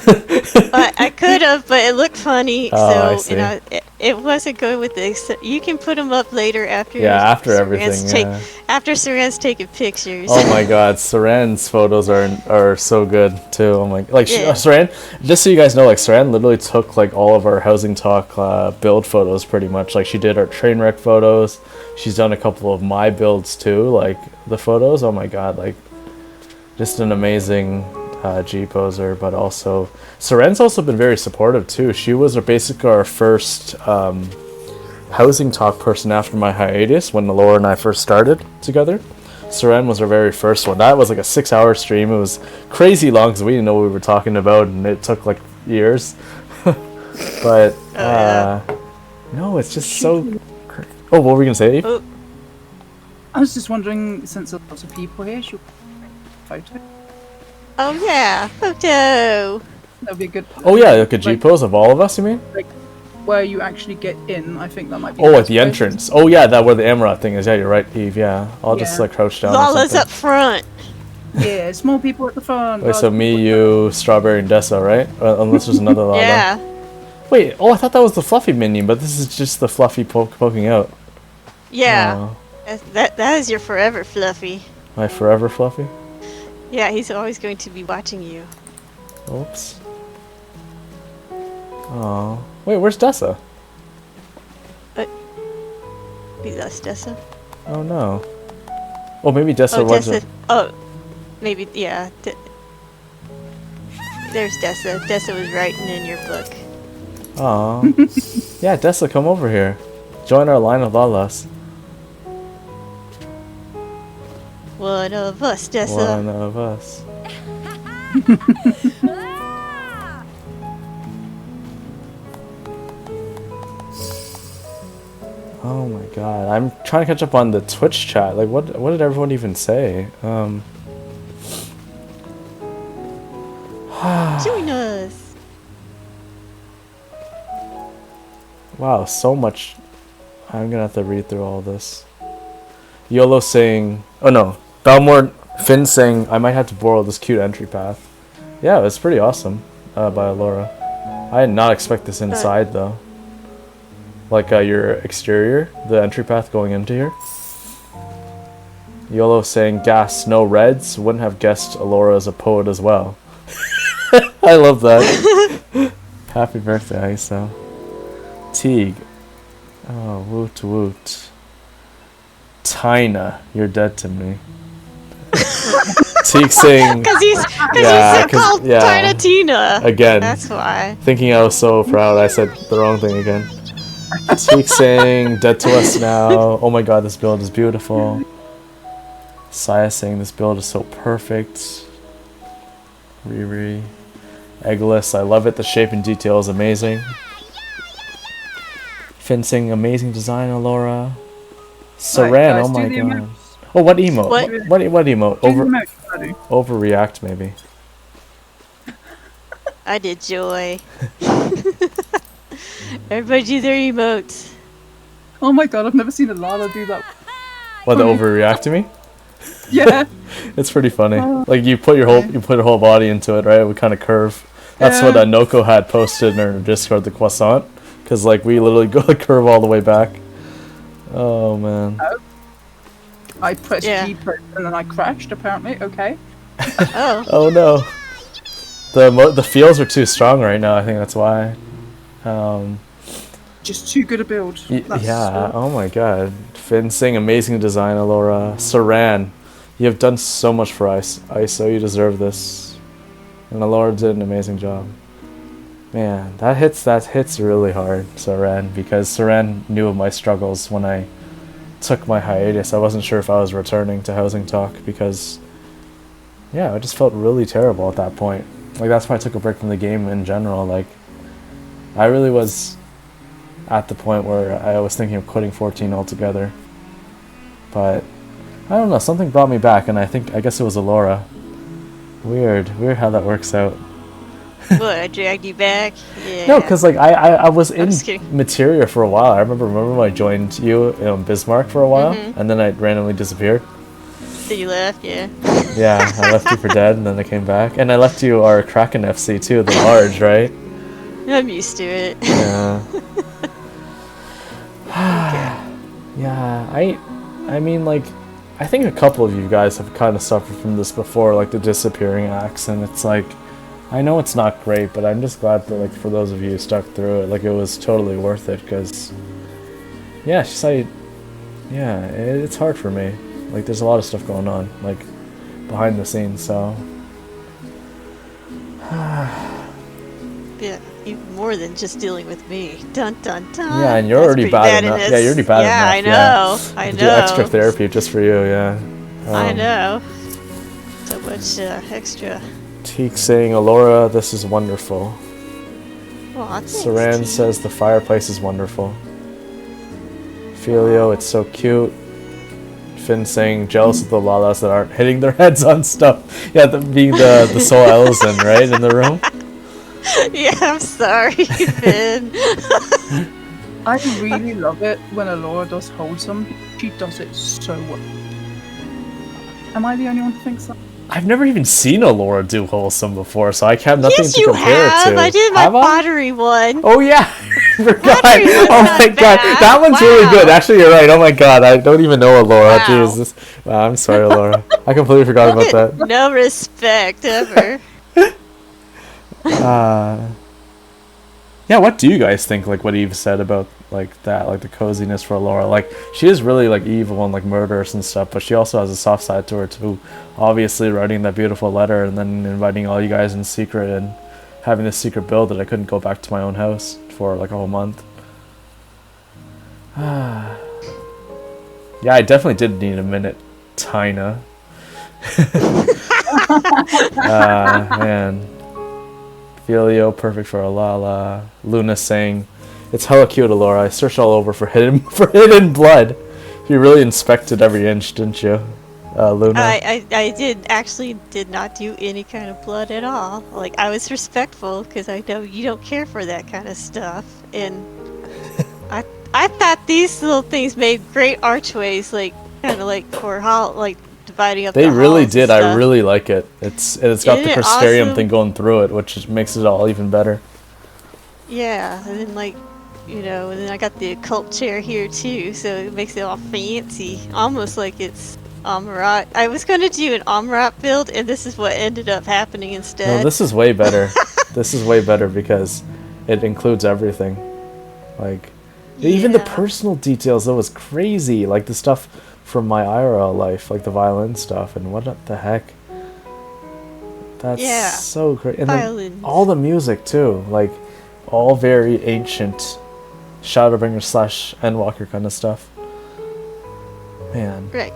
S2: I could have, but it looked funny,
S1: Oh, I
S2: so
S1: see.
S2: it wasn't good with this. You can put him up later after.
S1: Yeah, after
S2: Saran's
S1: everything, yeah.
S2: After Saran's taking pictures.
S1: Oh my god, Saran's photos are so good too. Oh my, like
S2: Yeah.
S1: Saran, just so you guys know, like Saran literally took like all of our Housing Talk build photos pretty much. Like she did our train wreck photos. She's done a couple of my builds too, like the photos. Oh my god, like just an amazing G poser. But also Saran's also been very supportive too. She was basically our first Housing Talk person after my hiatus when Alaura and I first started together. Saran was our very first one. That was like a 6-hour stream. It was crazy long because we didn't know what we were talking about, and it took like years. But no, it's just so. Oh, what were we gonna say? Eve?
S2: Oh,
S3: I was just wondering, since there's lots of people here, should we photo?
S2: oh yeah, photo.
S3: That'd be a good.
S1: Oh yeah, like a G
S3: like,
S1: pose of all of us. You mean?
S3: where you actually get in. I think that might be.
S1: Oh, at
S3: best
S1: the
S3: place.
S1: entrance. Oh yeah, that where the Amaranth thing is. Yeah, you're right, Eve. Yeah, I'll just
S3: Yeah.
S1: like crouch down. Or
S2: Lala's
S1: something.
S2: up front.
S3: Yeah, small people at the front.
S1: Wait, so
S3: large
S1: me,
S3: people at
S1: you, Strawberry, and Dessa, right? Unless there's another Lala.
S2: Yeah.
S1: Wait. Oh, I thought that was the Fluffy minion, but this is just the Fluffy poking out.
S2: Yeah.
S1: Oh,
S2: That is your forever Fluffy.
S1: my forever Fluffy.
S2: Yeah, he's always going to be watching you.
S1: Oops. Oh. Wait, where's Dessa?
S2: That's Dessa.
S1: Oh no. Oh, maybe Dessa
S2: Oh,
S1: wasn't.
S2: Dessa. Oh, Maybe, yeah. There's Dessa. Dessa was writing in your book.
S1: Aw. Yeah, Dessa, come over here. Join our line of Lalas.
S2: One of us, Dessa.
S1: One of us. Oh my god, I'm trying to catch up on the Twitch chat. Like, what did everyone even say?
S2: Join us.
S1: Wow, so much. I'm gonna have to read through all this. YOLO saying, oh no, Belmore Finn saying, I might have to borrow this cute entry path. Yeah, it was pretty awesome by Alaura. I did not expect this inside though. Like your exterior, the entry path going into here. YOLO saying, gas, no reds. Wouldn't have guessed Alaura as a poet as well. I love that. Happy birthday, ISO. Teague. Oh, woot woot. Tina, you're dead to me. Teague saying,
S2: Because he's called Tina Tina.
S1: Again.
S2: That's why.
S1: Thinking I was so proud, I said the wrong thing again. Teague saying, dead to us now. Oh my god, this build is beautiful. Saya saying, this build is so perfect. Riri. Eggless, I love it. The shape and detail is amazing. Finn saying, amazing design, Alaura. Saran, oh my god. Oh, what emote? What emote? Overreact, maybe.
S2: I did joy. Everybody do their emotes.
S3: Oh my god, I've never seen Alaura do that.
S1: What, the overreact to me?
S3: Yeah.
S1: It's pretty funny. Like you put your whole body into it, right? It would kind of curve. That's what Noko had posted in her Discord, the croissant, because like we literally go the curve all the way back. Oh man.
S3: I pressed G and then I crashed. Apparently, okay.
S2: Oh.
S1: Oh no. The feels are too strong right now. I think that's why.
S3: Just too good a build.
S1: Yeah. Oh my god. Finn saying amazing design, Alaura. Saran, you have done so much for ISO. You deserve this. And Alaura did an amazing job. Man, that hits really hard, Saran, because Saran knew of my struggles when I took my hiatus. I wasn't sure if I was returning to Housing Talk because, yeah, I just felt really terrible at that point. Like, that's why I took a break from the game in general. Like, I really was at the point where I was thinking of quitting 14 altogether. But, I don't know, something brought me back, and I guess it was Alaura. Weird how that works out.
S2: What, I dragged you back? Yeah.
S1: No, because like I was in Materia for a while. I remember when I joined you in Bismarck for a while, and then I randomly disappeared.
S2: So you left, yeah.
S1: Yeah, I left you for dead, and then I came back, and I left you our Kraken FC too, the large, right?
S2: I'm used to it.
S1: Yeah. Yeah, I mean, like, I think a couple of you guys have kind of suffered from this before, like the disappearing acts, and it's like, I know it's not great, but I'm just glad that, like, for those of you who stuck through it, like, it was totally worth it, because, yeah, it's just like, yeah, it's hard for me. Like, there's a lot of stuff going on, like, behind the scenes, so.
S2: Yeah, even more than just dealing with me. Dun dun dun.
S1: Yeah, and you're already bad enough. Yeah, you're already bad enough.
S2: Yeah, I know.
S1: Do extra therapy just for you, yeah.
S2: I know. So much extra.
S1: Teak saying, Alaura, this is wonderful.
S2: Aw,
S1: Saran says the fireplace is wonderful. Filio, it's so cute. Finn saying, jealous of the Lalas that aren't hitting their heads on stuff. Yeah, being the Soul Elzen, right, in the room?
S2: Yeah, I'm sorry, Finn.
S3: I really love it when Alaura does wholesome. She does it so well. Am I the only one who thinks that?
S1: I've never even seen Alaura do wholesome before, so I have nothing to compare
S2: it
S1: to.
S2: I did my pottery one.
S1: Oh yeah, I forgot. Oh my god, that one's really good. Actually, you're right. Oh my god, I don't even know Alaura.
S2: Wow.
S1: Jesus, wow, I'm sorry, Alaura. I completely forgot about that.
S2: No respect ever.
S1: Yeah, what do you guys think, like what Eve said about like that, like the coziness for Alaura? Like she is really like evil and like murderous and stuff, but she also has a soft side to her too. Obviously writing that beautiful letter and then inviting all you guys in secret and having this secret build that I couldn't go back to my own house for like a whole month. Yeah, I definitely did need a minute, Tina. Man. Filio, perfect for Alala. Luna saying, "It's hella cute, Alaura. I searched all over for hidden blood. You really inspected every inch, didn't you, Luna?"
S2: I did not do any kind of blood at all. Like, I was respectful because I know you don't care for that kind of stuff. And I thought these little things made great archways, like kind of like for how like dividing up.
S1: They
S2: the
S1: really
S2: halls
S1: did.
S2: and
S1: I
S2: stuff.
S1: really like it. It's got
S2: Isn't
S1: the
S2: it
S1: Crystarium
S2: awesome?
S1: thing going through it, which just makes it all even better.
S2: Yeah, and then like, and then I got the occult chair here too, so it makes it all fancy, almost like it's Amarat. I was gonna do an Amarat build, and this is what ended up happening
S1: No,
S2: instead.
S1: this is way better. This is way better because it includes everything. Like, even the
S2: Yeah.
S1: personal details, though, was crazy. Like the stuff from my IRL life, like the violin stuff, and what the heck. That's
S2: Yeah,
S1: so great. And then
S2: violins.
S1: all the music, too. Like, all very ancient Shadowbringer / Endwalker kind of stuff. Man.
S2: Right.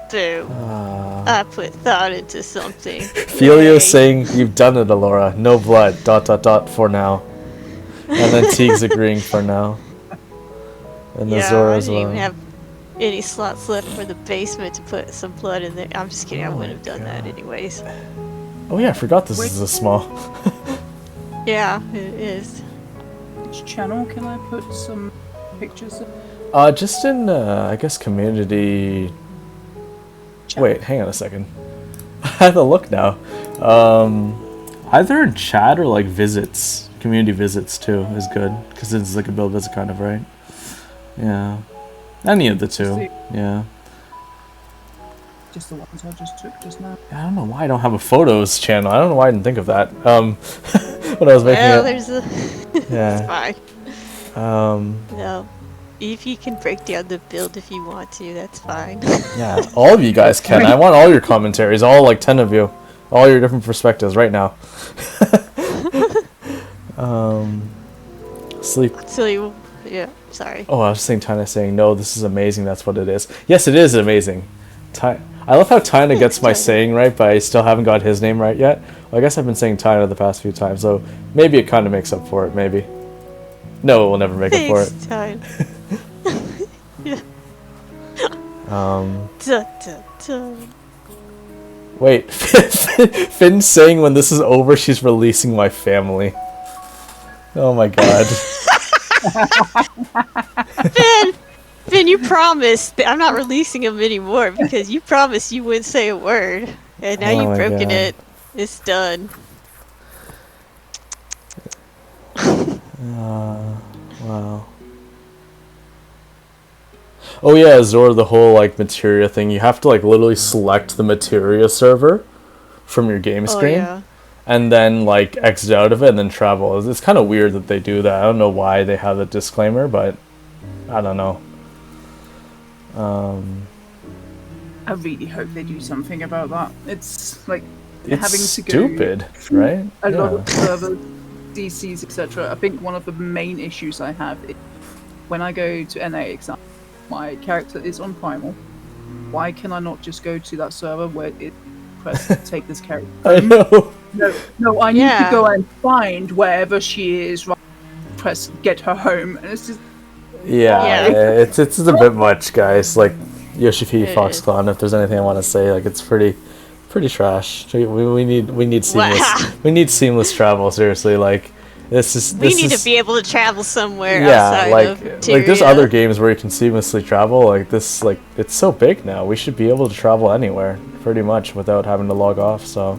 S2: So
S1: Uh,
S2: I put thought into something.
S1: Filio
S2: Yay.
S1: saying, "You've done it, Alaura. No blood. ... For now." And then Teague's agreeing for now. And
S2: Yeah,
S1: Azora
S2: I
S1: as
S2: didn't
S1: well.
S2: even have any slots left for the basement to put some blood in there. I'm just kidding. I
S1: Oh
S2: wouldn't have
S1: my
S2: done that
S1: God.
S2: anyways.
S1: Oh yeah, I forgot this
S3: Wait.
S1: is a small.
S2: Yeah, it is.
S3: Which channel can I put some pictures of?
S1: Just in, I guess, community.
S3: Chat?
S1: Wait, hang on a second. I have to look now. Either in chat or like visits. Community visits too is good because it's like a build visit kind of, right? Yeah. Any of the two.
S3: See.
S1: Yeah.
S3: Just the ones I just took just now.
S1: I don't know why I don't have a photos channel. I don't know why I didn't think of that. When I was making
S2: Well,
S1: it.
S2: there's a.
S1: Yeah.
S2: It's fine. No. If you can break down the build if you want to, that's fine.
S1: Yeah, all of you guys can. I want all your commentaries, all like 10 of you, all your different perspectives right now. Sleep.
S2: So you, yeah, sorry.
S1: Oh, I was saying Tina saying no. This is amazing. That's what it is. Yes, it is amazing. I love how Tina gets my
S2: Tina.
S1: saying right, but I still haven't got his name right yet. Well, I guess I've been saying Tina the past few times, so maybe it kind of makes up for it. Maybe. No, it will never make up for it.
S2: Thanks, time.
S1: Um.
S2: Duh, duh, duh.
S1: Wait, Finn's saying when this is over, she's releasing my family. Oh my god.
S2: Finn, you promised that I'm not releasing him anymore because you promised you wouldn't say a word, and now
S1: Oh
S2: you've
S1: my
S2: broken
S1: God.
S2: it. It's done.
S1: Wow. Oh yeah, Azor, the whole like materia thing. You have to like literally select the materia server from your game
S2: Oh
S1: screen,
S2: yeah.
S1: and then like exit out of it and then travel. It's kind of weird that they do that. I don't know why they have a disclaimer, but I don't know.
S3: I really hope they do something about that. It's like
S1: It's
S3: having to go
S1: stupid, right?
S3: a lot
S1: Yeah.
S3: of servers, DCs, etc. I think one of the main issues I have is when I go to NA exam, my character is on Primal. Why can I not just go to that server where it press take this character?
S1: I know.
S3: No, I need
S2: Yeah.
S3: to go and find wherever she is. Right, press get her home, and it's just
S1: Yeah,
S2: Yeah.
S1: it's a bit much, guys. Like Yoshi
S2: It
S1: Fox
S2: is.
S1: Clan. If there's anything I want to say, like it's pretty trash. We need seamless
S2: Wow.
S1: we need seamless travel. Seriously, like this
S2: We need
S1: is,
S2: to be able to travel somewhere
S1: yeah,
S2: outside
S1: like
S2: of
S1: there's
S2: Tyria.
S1: other games where you can seamlessly travel. Like this, like it's so big now. We should be able to travel anywhere pretty much without having to log off. So,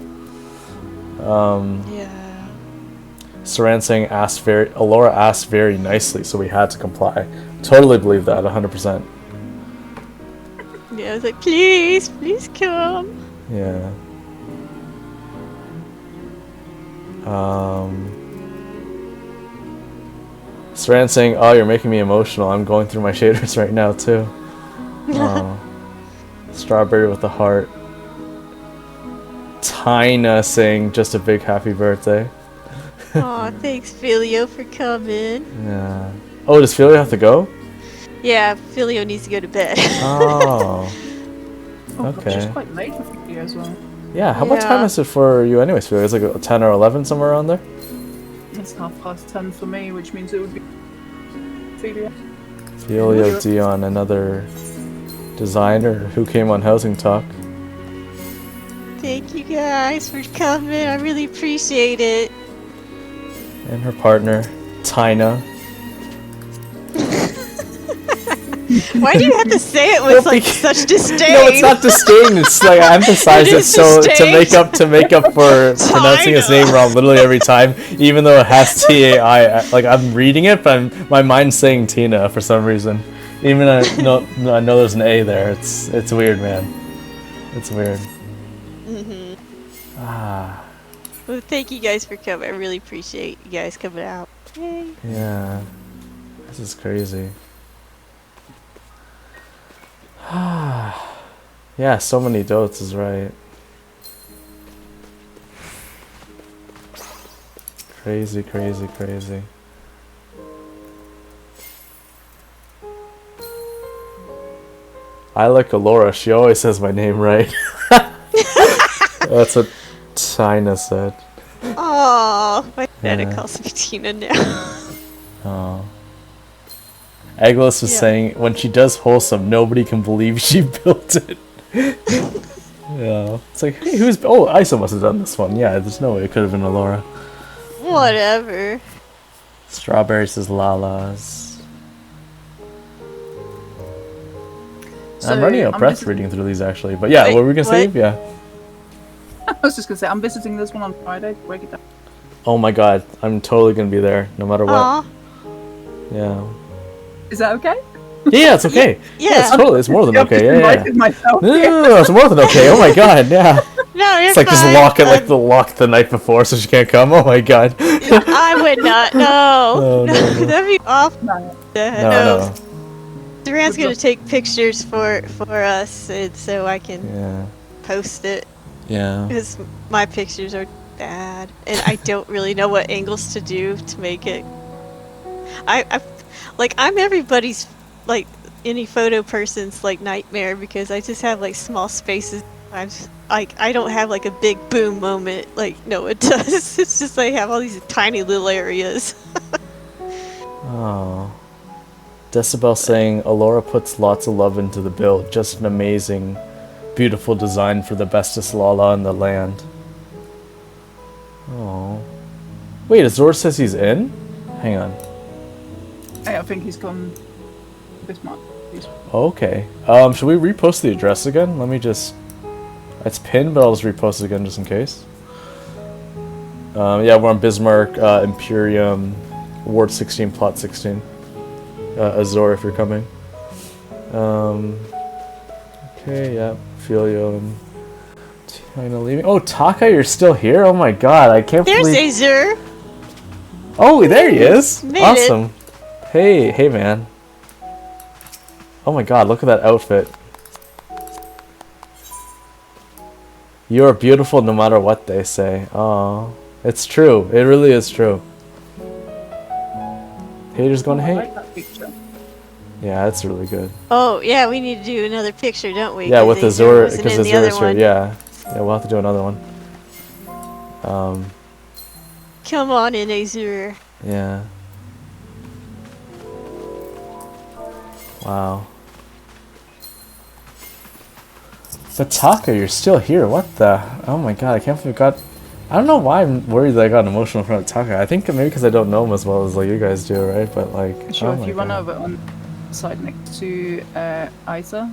S2: Yeah.
S1: Saran saying Alaura asked very nicely, so we had to comply. Totally believe that, 100%.
S2: Yeah, I was like, please come.
S1: Yeah. Saran saying, "Oh, you're making me emotional. I'm going through my shaders right now too." Oh. Strawberry with a heart. Tina saying, "Just a big happy birthday."
S2: Aw, thanks, Filio, for coming.
S1: Yeah. Oh, does Filio have to go?
S2: Yeah, Filio needs to go to bed.
S1: Oh.
S3: Oh, gosh,
S1: Okay.
S3: it's quite late for you as well.
S1: Yeah. What time
S2: Yeah.
S1: is it for you, anyways? Filio, it's like 10 or 11 somewhere around there.
S3: It's 10:30 for me, which means it would be Ophelia.
S1: Filio Dion, another designer who came on Housing Talk.
S2: Thank you guys for coming. I really appreciate it.
S1: And her partner, Tina.
S2: Why do you have to say it with like such disdain?
S1: No, it's not disdain. It's like I emphasize
S2: It
S1: it
S2: is
S1: so
S2: disdain.
S1: to make up for pronouncing his name wrong literally every time, even though it has T-A-I. Like I'm reading it, but my mind's saying Tina for some reason. Even I know there's an A there. It's weird, man. It's weird. Ah,
S2: Well, thank you guys for coming. I really appreciate you guys coming out. Yay.
S1: yeah. This is crazy. Yeah, so many dotes is right. Crazy, crazy, crazy. I like Alaura. She always says my name right. That's what Tina said.
S2: Oh, my Nana
S1: Yeah.
S2: calls me Tina now.
S1: Oh. Eggless was
S2: Yeah.
S1: saying when she does wholesome, nobody can believe she built it. Yeah. It's like, hey, who's? Oh, Isa must have done this one. Yeah, there's no way it could have been Alaura.
S2: Whatever.
S1: Strawberry says Lala's. I'm running out of breath reading through these actually, but yeah,
S3: Wait,
S1: what were we gonna say?
S2: what?
S1: Yeah.
S3: I was just gonna say I'm visiting this one on Friday. Break it down.
S1: Oh my god, I'm totally gonna be there, no matter what.
S2: Aw.
S1: Yeah.
S3: Is that okay?
S1: Yeah, it's okay.
S2: Yeah.
S1: It's totally. It's more than
S3: I've
S1: okay.
S3: just
S1: Yeah, yeah.
S3: invited myself.
S1: No, it's more than okay. Oh my god, yeah.
S2: No, you're
S1: It's like just
S2: fine.
S1: lock it, like the lock the night before, so she can't come. Oh my god.
S2: I would not. No.
S1: No, no, no.
S2: That'd be off.
S3: No.
S1: No.
S2: Duran's gonna take pictures for us, and so I can
S1: Yeah.
S2: post it
S1: Yeah.
S2: because my pictures are bad, and I don't really know what angles to do to make it. I'm everybody's like any photo person's like nightmare because I just have like small spaces. I don't have like a big boom moment like Noah does. It's just I have all these tiny little areas.
S1: Oh. Decibel saying Alaura puts lots of love into the build. Just an amazing, beautiful design for the bestest Lala in the land. Oh. Wait, Azor says he's in? Hang on.
S3: Hey, I think he's gone this month.
S1: Okay. Should we repost the address again? Let me just... It's pinned, but I'll just repost it again just in case. Yeah, we're on Bismarck, Imperium, Ward 16, Plot 16. Azor, if you're coming. Okay, yeah. Filio and Tina leaving. Oh, Taka, you're still here? Oh my god, I can't
S2: There's
S1: believe...
S2: Azur.
S1: Oh, there he is!
S2: Made it.
S1: Awesome. Hey, man. Oh my god, look at that outfit. You are beautiful no matter what they say. Oh, it's true. It really is true. Haters gonna
S3: I
S1: hate.
S3: like that picture.
S1: Yeah, that's really good.
S2: Oh yeah, we need to do another picture, don't we?
S1: Yeah, with
S2: 'Cause
S1: Azor,
S2: wasn't
S1: because
S2: in the
S1: Azor
S2: other
S1: is here.
S2: one.
S1: Yeah, we'll have to do another one.
S2: Come on in, Azur.
S1: Yeah. Wow. Sataka, you're still here. What the? Oh my god, I can't believe I got... I don't know why I'm worried that I got emotional in front of Taka. I think maybe because I don't know him as well as like you guys do, right? But like,
S3: Sure,
S1: oh
S3: if
S1: my
S3: you run
S1: God.
S3: over on the side next to Isa,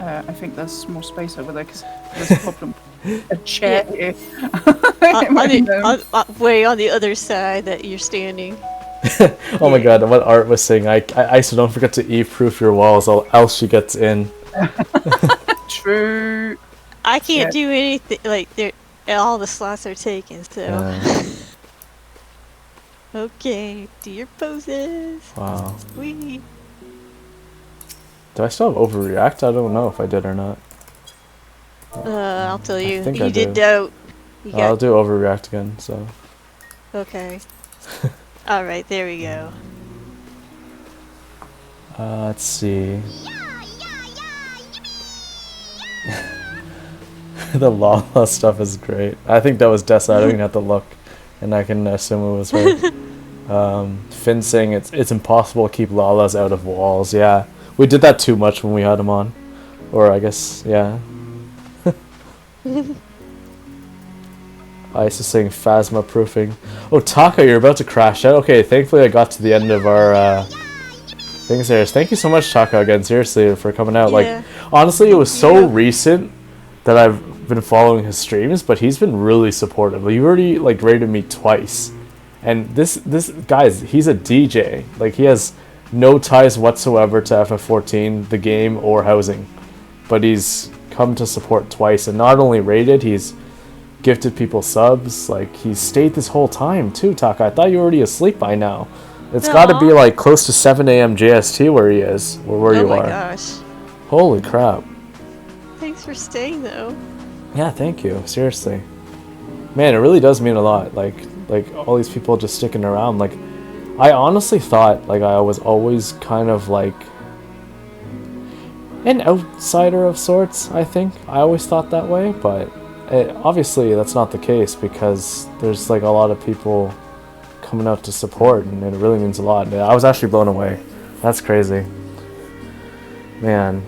S3: I think there's more space over there because there's a problem. A chair here.
S2: Way on the other side that you're standing.
S1: Oh my god, what Art was saying, I so don't forget to Eve-proof your walls, else she gets in.
S3: True.
S2: I can't do anything, like, all the slots are taken, so. Okay, do your poses.
S1: Wow.
S2: Wee.
S1: Do I still have overreact? I don't know if I did or not.
S2: I'll tell
S1: I
S2: you.
S1: think I
S2: You did
S1: do.
S2: dope. You
S1: I'll
S2: got
S1: do overreact again, so.
S2: okay. All right, there we go.
S1: Let's see. The Lala stuff is great. I think that was Dessa. I don't even have to look, and I can assume it was her. Finn saying it's impossible to keep Lalas out of walls. Yeah, we did that too much when we had him on, or I guess yeah. Ice is saying phasma proofing. Oh, Taka, you're about to crash out. Okay, thankfully I got to the end of our things there. Thank you so much, Taka, again, seriously, for coming out.
S2: Yeah.
S1: Like, honestly, it was
S2: Thank
S1: so
S2: you.
S1: recent that I've been following his streams, but he's been really supportive. Like, you already like rated me twice, and this guys, he's a DJ. Like, he has no ties whatsoever to FF14, the game, or housing, but he's come to support twice, and not only rated, he's gifted people subs. Like, he's stayed this whole time too. Taka, I thought you were already asleep by now. It's got to be like close to 7 a.m. JST where he is, or where you are.
S2: Oh my gosh.
S1: Holy crap.
S2: Thanks for staying though.
S1: Yeah, thank you. Seriously. Man, it really does mean a lot. Like all these people just sticking around. Like, I honestly thought like I was always kind of like an outsider of sorts, I think. I always thought that way, but obviously that's not the case because there's like a lot of people coming out to support, and it really means a lot. I was actually blown away. That's crazy. Man.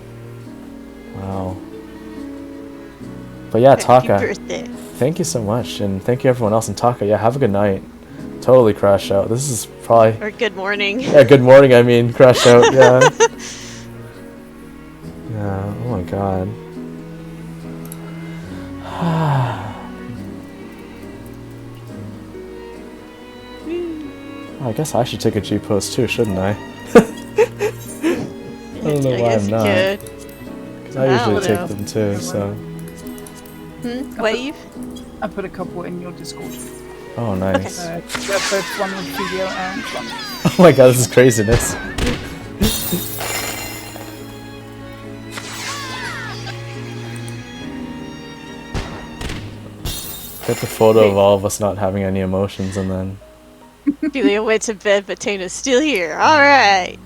S1: Wow. But yeah,
S2: Happy
S1: Taka,
S2: birthday.
S1: thank you so much, and thank you everyone else. And Taka, yeah, have a good night. Totally crash out. This is probably...
S2: Or good morning.
S1: Yeah, good morning, I mean, crash out, yeah. Yeah, oh my god. I guess I should take a G-post too, shouldn't I? I don't know why I'm not. Because I usually take them too, so...
S2: Wave?
S3: I put a couple in your Discord.
S1: Oh, nice.
S3: Both one with video and one.
S1: Oh my god, this is craziness. Get the photo of all of us not having any emotions, and then...
S2: Julia went to bed, but Tana's still here. Alright!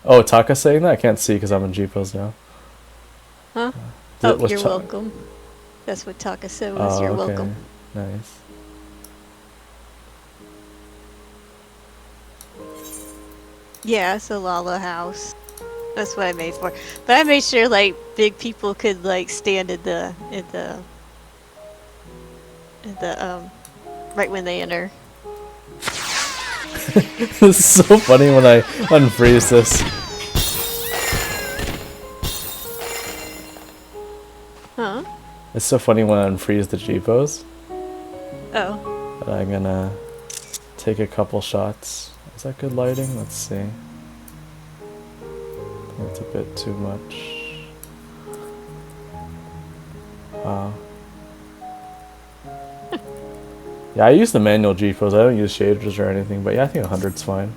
S1: Oh, Taka's saying that? I can't see because I'm in G-pose now.
S2: Huh?
S1: Was
S2: you're welcome. That's what Taka said was,
S1: Oh,
S2: you're
S1: okay.
S2: welcome.
S1: Nice.
S2: Yeah, it's a Lala house. That's what I made for. But I made sure like big people could like stand in the right when they enter.
S1: This is so funny when I unfreeze this.
S2: Huh?
S1: It's so funny when I unfreeze the G-pose.
S2: Oh.
S1: But I'm gonna take a couple shots. Is that good lighting? Let's see. That's a bit too much. Wow. Yeah, I use the manual G-pose. I don't use shaders or anything, but yeah, I think 100's fine.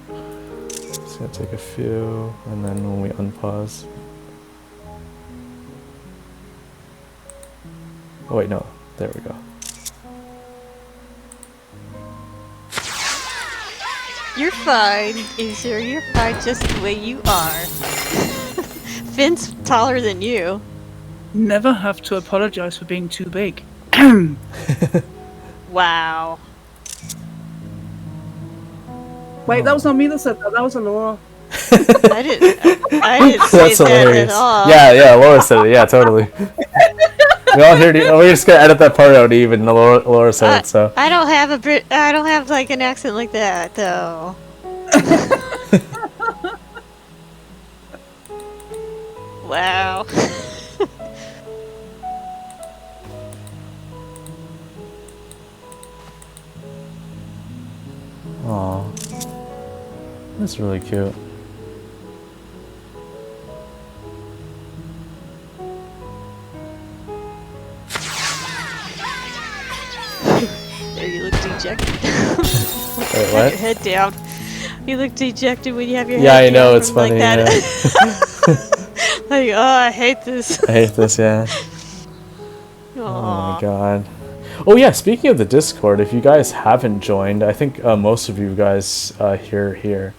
S1: Just gonna take a few, and then when we unpause. Oh wait, no. There we go.
S2: You're fine, Acer. You're fine just the way you are. Finn's taller than you.
S3: Never have to apologize for being too big.
S2: Wow.
S3: Wait, that was not me that said that. That was Alaura.
S2: I didn't say
S1: That's
S2: that
S1: hilarious.
S2: at all.
S1: Yeah, Laura said it. Yeah, totally. We all heard it. We're just gonna edit that part out even. Laura said it, so.
S2: I don't have like an accent like that though. Wow.
S1: Aw. That's really cute.
S2: There, you look too dejected.
S1: Wait,
S2: Have
S1: what?
S2: your head down. You look dejected when you have your
S1: Yeah,
S2: head
S1: I know,
S2: down
S1: it's
S2: from
S1: funny,
S2: like that. Like, oh, I hate this.
S1: I hate this, yeah. Oh
S2: Aw.
S1: my god. Oh yeah, speaking of the Discord, if you guys haven't joined, I think most of you guys here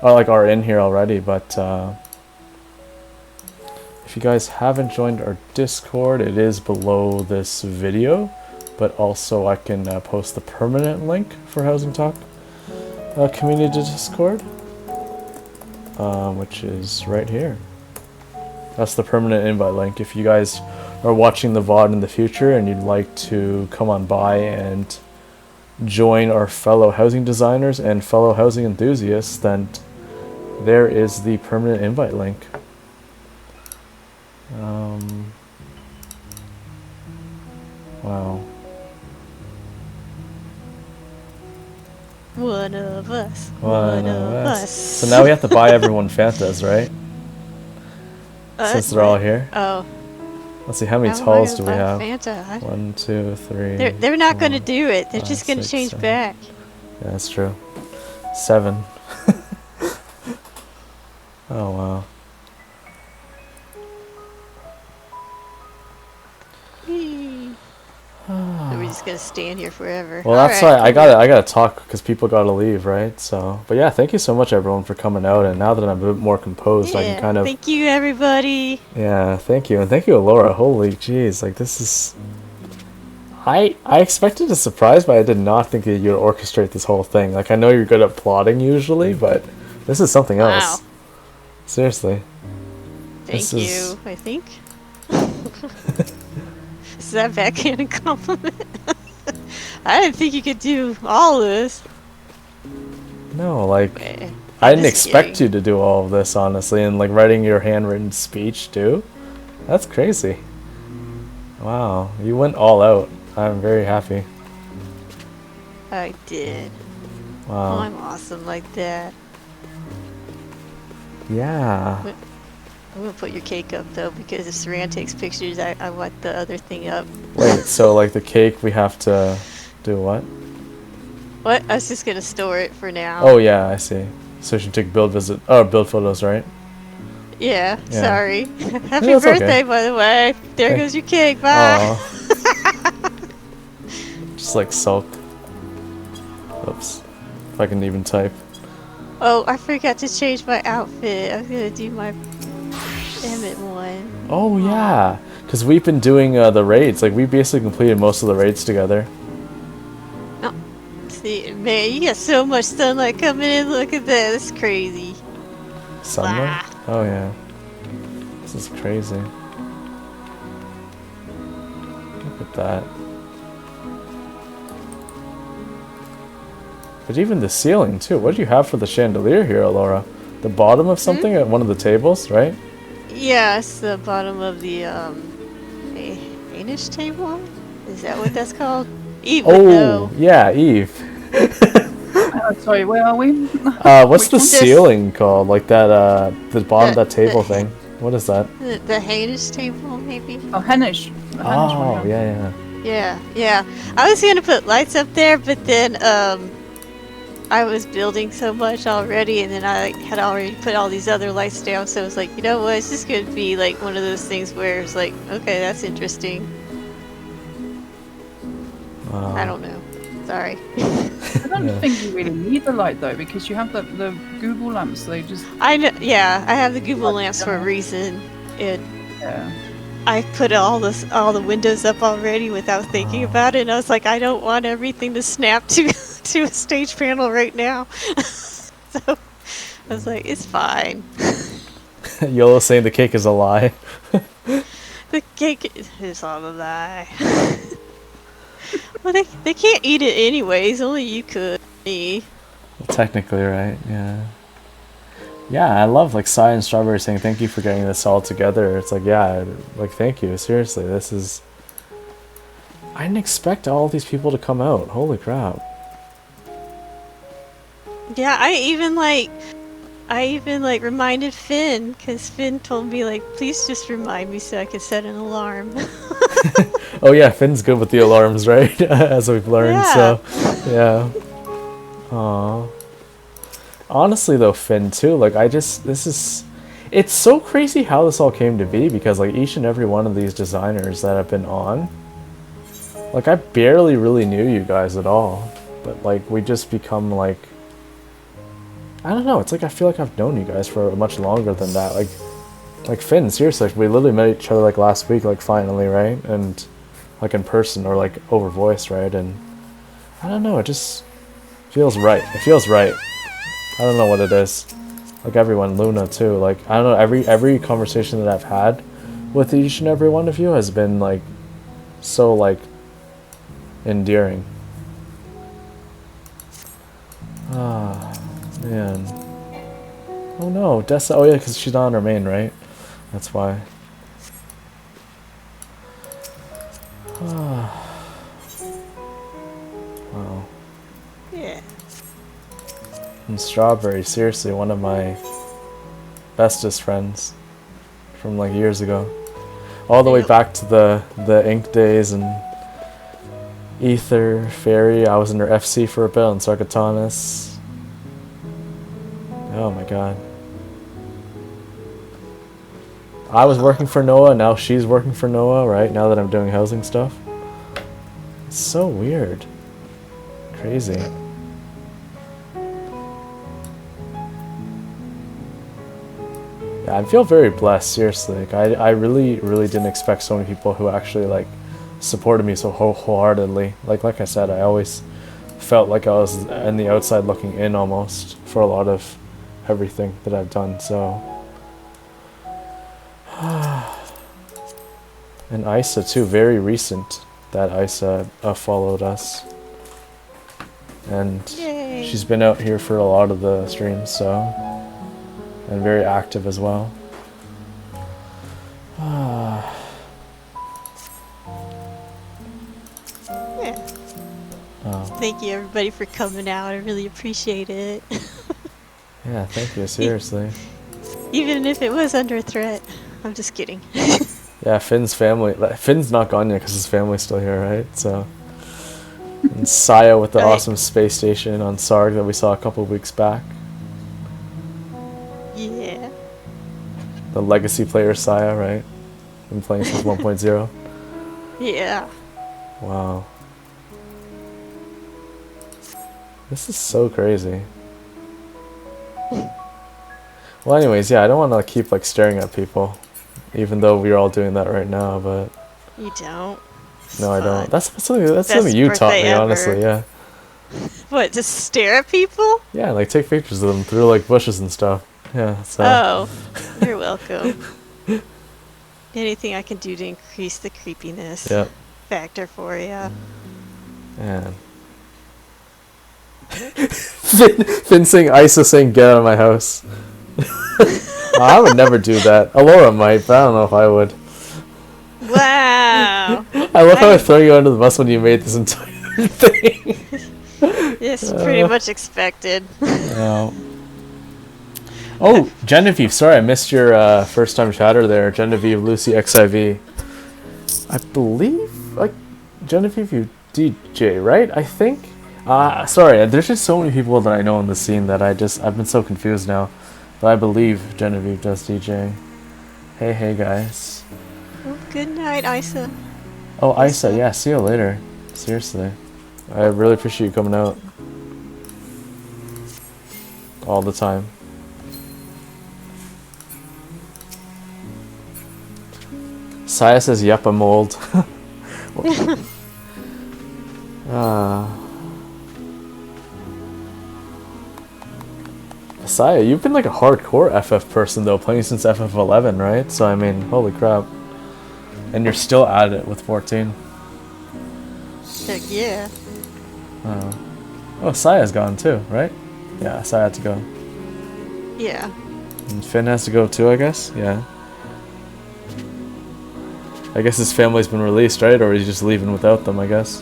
S1: are in here already, but if you guys haven't joined our Discord, it is below this video, but also I can post the permanent link for Housing Talk Community Discord, which is right here. That's the permanent invite link. If you guys are watching the VOD in the future and you'd like to come on by and join our fellow housing designers and fellow housing enthusiasts, then there is the permanent invite link. Wow.
S2: One of us.
S1: One of us. So now we have to buy everyone Fantas, right? Since they're all here.
S2: Oh.
S1: Let's see, how many
S2: How am I
S1: talls
S2: gonna
S1: do we
S2: buy
S1: have?
S2: Fanta?
S1: 1, 2, 3.
S2: They're not going to
S1: 4,
S2: do it. They're
S1: 5,
S2: just going to
S1: 6,
S2: change
S1: 7.
S2: back.
S1: Yeah, that's true. 7. Oh wow.
S2: So we're just going to stand here forever.
S1: Well, that's why I gotta talk because people gotta leave, right? So, but yeah, thank you so much everyone for coming out. And now that I'm a bit more composed, I can kind of.
S2: Thank you, everybody.
S1: Yeah, thank you, and thank you, Alaura. Holy jeez, like this is. I expected a surprise, but I did not think that you'd orchestrate this whole thing. Like I know you're good at plotting usually, but this is something else.
S2: Wow.
S1: Seriously.
S2: Thank you, I think. Is that a backhanded compliment? I didn't think you could do all this.
S1: No, like
S2: Okay.
S1: I didn't
S2: Just
S1: expect
S2: kidding.
S1: you to do all of this, honestly, and like writing your handwritten speech too. That's crazy. Wow, you went all out. I'm very happy.
S2: I did. Oh,
S1: Wow.
S2: I'm awesome like that.
S1: Yeah.
S2: I'm gonna put your cake up though because if Saran takes pictures, I want the other thing up.
S1: Wait, so like the cake, we have to do what?
S2: What? I was just gonna store it for now.
S1: Oh yeah, I see. So you should take build photos, right?
S2: Yeah,
S1: Yeah.
S2: sorry. Happy
S1: No, it's okay.
S2: birthday, by the way. There
S1: Thank-
S2: goes your cake. Bye.
S1: Aw. Just like sulk. Oops. If I can even type.
S2: Oh, I forgot to change my outfit. I was gonna do my Emmett one.
S1: Oh yeah, because we've been doing the raids. Like we basically completed most of the raids together.
S2: See, man, you got so much sunlight coming in. Look at that. It's crazy.
S1: Sunlight? Oh yeah. This is crazy. Look at that. But even the ceiling too. What do you have for the chandelier here, Alaura? The bottom of something at one of the tables, right?
S2: Yeah, it's the bottom of the Danish table. Is that what that's called? Eve would
S1: Oh,
S2: know.
S1: yeah, Eve.
S3: Sorry, where are we?
S1: What's the
S2: one?
S1: ceiling called? Like that, the bottom of that table
S2: the-
S1: thing. What is that?
S2: The Danish table, maybe.
S3: Oh, Hennish. The Hennish
S1: Oh,
S3: one,
S1: yeah, yeah.
S2: Yeah. I was gonna put lights up there, but then I was building so much already, and then I had already put all these other lights down. So I was like, you know what? It's just gonna be like one of those things where it's like, okay, that's interesting.
S1: Wow.
S2: I don't know. Sorry.
S3: I don't
S1: Yeah.
S3: think you really need the light though, because you have the Google lamps. They just
S2: I know. Yeah, I have the Google lamps for a reason. And
S3: yeah.
S2: I put all the windows up already without thinking about it. And I was like, I don't want everything to snap to to a stage panel right now. So I was like, it's fine.
S1: YOLO saying the cake is a lie.
S2: The cake is all a lie. Well, they can't eat it anyways. Only you could. Me.
S1: Technically, right? Yeah. Yeah, I love like Sai and Strawberry saying thank you for getting this all together. It's like, yeah, like thank you. Seriously, this is. I didn't expect all these people to come out. Holy crap.
S2: Yeah, I even reminded Finn because Finn told me like, please just remind me so I can set an alarm.
S1: Oh yeah, Finn's good with the alarms, right? As we've learned,
S2: Yeah.
S1: so yeah. Aw. Honestly though, Finn too, like it's so crazy how this all came to be, because like each and every one of these designers that have been on, like I barely really knew you guys at all. But like we just become like, I don't know, it's like I feel like I've known you guys for much longer than that. Like Finn, seriously, like, we literally met each other like last week, like finally, right? And like in person or like over voice, right? And I don't know, it just feels right. It feels right. I don't know what it is. Like everyone, Luna too. Like I don't know, every conversation that I've had with each and every one of you has been like so like endearing. Ah, man. Oh no, Dessa. Oh yeah, because she's not on her main, right? That's why. Wow.
S2: Yeah.
S1: And Strawberry, seriously, one of my bestest friends from like years ago. All the way
S2: Yep.
S1: back to the Ink days and Ether, Fairy. I was in her FC for a bit on Sarkatanis. Oh my god. I was working for Noah, now she's working for Noah, right? Now that I'm doing housing stuff. It's so weird. Crazy. Yeah, I feel very blessed, seriously. Like, I really, really didn't expect so many people who actually, like, supported me so wholeheartedly. Like I said, I always felt like I was on the outside looking in almost for a lot of everything that I've done, so... And Isa too, very recent that Isa followed us. And
S2: Yay.
S1: she's been out here for a lot of the streams, so... And very active as well.
S2: Yeah.
S1: Oh.
S2: Thank you everybody for coming out. I really appreciate it.
S1: Yeah, thank you, seriously.
S2: Even if it was under threat. I'm just kidding.
S1: Yeah, Finn's family. Finn's not gone yet because his family's still here, right? So, and Saya with the
S2: Right.
S1: awesome space station on Sarg that we saw a couple weeks back.
S2: Yeah.
S1: The legacy player Saya, right? Been playing since 1.0.
S2: Yeah.
S1: Wow. This is so crazy. Well, anyways, yeah, I don't want to keep like staring at people, even though we're all doing that right now. But
S2: You don't.
S1: no, I don't.
S2: Fun.
S1: That's something
S2: Best
S1: you taught
S2: birthday
S1: me,
S2: ever.
S1: honestly. Yeah.
S2: What, just stare at people?
S1: Yeah, like take pictures of them through like bushes and stuff. Yeah. So.
S2: Oh, you're welcome. Anything I can do to increase the creepiness
S1: Yep.
S2: factor for you.
S1: Man. Finn saying Isa saying get out of my house. I would never do that. Alaura might, but I don't know if I would.
S2: Wow.
S1: I love how I throw you under the bus when you made this entire thing.
S2: It's pretty much expected.
S1: Oh, Genevieve, sorry I missed your first time chatter there. Genevieve, Lucy, XIV. I believe, like, Genevieve, you DJ, right? I think? Sorry, there's just so many people that I know in the scene that I've been so confused now. But I believe Genevieve does DJ. Hey guys.
S2: Well, good night, Isa.
S1: Oh, Isa, yeah, see you later. Seriously. I really appreciate you coming out. All the time. Saya says, yep, I'm old. Saya, you've been like a hardcore FF person though, playing since FF11, right? So I mean, holy crap. And you're still at it with 14.
S2: Heck yeah.
S1: Oh, Saya's gone too, right? Yeah, Saya had to go.
S2: Yeah.
S1: And Finn has to go too, I guess? Yeah. I guess his family's been released, right? Or he's just leaving without them, I guess.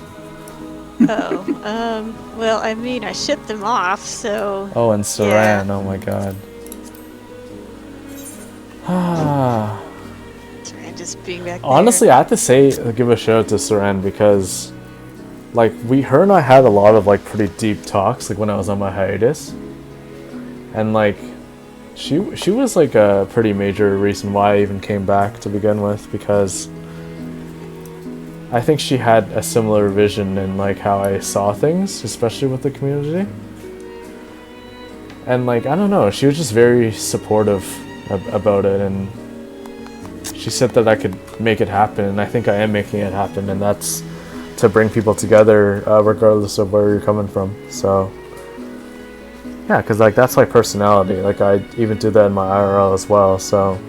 S2: Oh, well, I mean, I shipped them off, so...
S1: Oh, and Saran,
S2: Yeah.
S1: oh my god.
S2: Saran just missed being back there.
S1: Honestly, I have to say, give a shout out to Seren because, like, her and I had a lot of like pretty deep talks, like when I was on my hiatus, and like, she was like a pretty major reason why I even came back to begin with, because I think she had a similar vision in like how I saw things, especially with the community. And like, I don't know, she was just very supportive about it, and she said that I could make it happen, and I think I am making it happen, and that's to bring people together regardless of where you're coming from. So yeah, because like that's my personality. Like I even do that in my IRL as well. So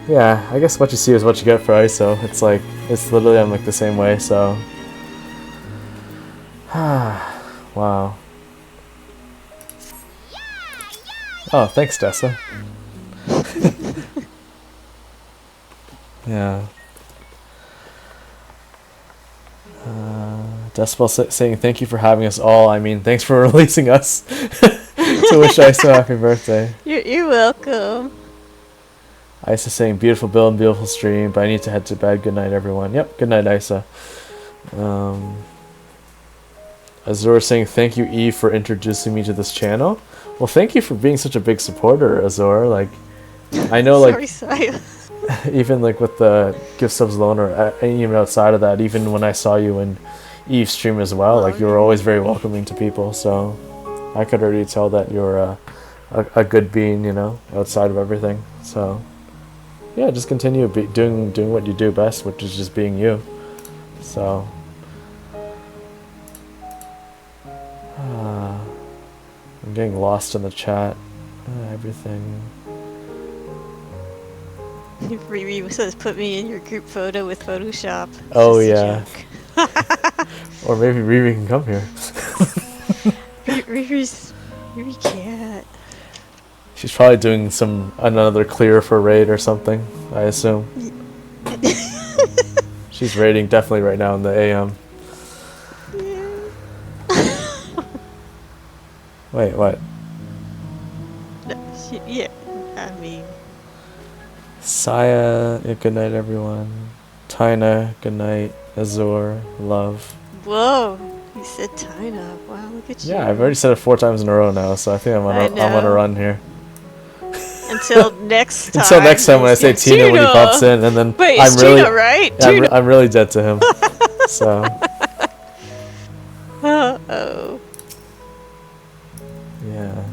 S1: yeah, I guess what you see is what you get for ISO. It's like, it's literally, I'm like the same way. So wow. Oh, thanks, Dessa. Yeah. Decibel saying thank you for having us all. I mean, thanks for releasing us to wish Isa happy birthday.
S2: You're welcome.
S1: Isa saying beautiful build and beautiful stream, but I need to head to bed. Good night, everyone. Yep, good night, Isa. Azur saying thank you, Eve, for introducing me to this channel. Well, thank you for being such a big supporter, Azur. Like, I know, like,
S2: Sorry.
S1: even like with the gift subs alone, or even outside of that, even when I saw you in Eve's stream as well, like you were always very welcoming to people. So I could already tell that you're a good being, you know, outside of everything. So yeah, just continue doing what you do best, which is just being you. So I'm getting lost in the chat. Everything.
S2: Riri says put me in your group photo with Photoshop. It's
S1: Oh
S2: just a
S1: yeah.
S2: joke.
S1: Or maybe Riri can come here.
S2: Riri can't.
S1: She's probably doing another clear for raid or something, I assume. She's raiding definitely right now in the AM. Wait, what?
S2: Yeah, I mean.
S1: Saya, yeah, good night everyone. Tina, good night. Azor, love.
S2: Whoa, you said Tina. Wow, look at you.
S1: Yeah, I've already said it 4 times in a row now, so I think I'm on a run here.
S2: Until next time.
S1: Until next time when I say Tina when he pops in, and then
S2: wait,
S1: I'm
S2: it's
S1: really,
S2: Tina, right?
S1: yeah, I'm really dead to him. So.
S2: Uh-oh.
S1: Yeah.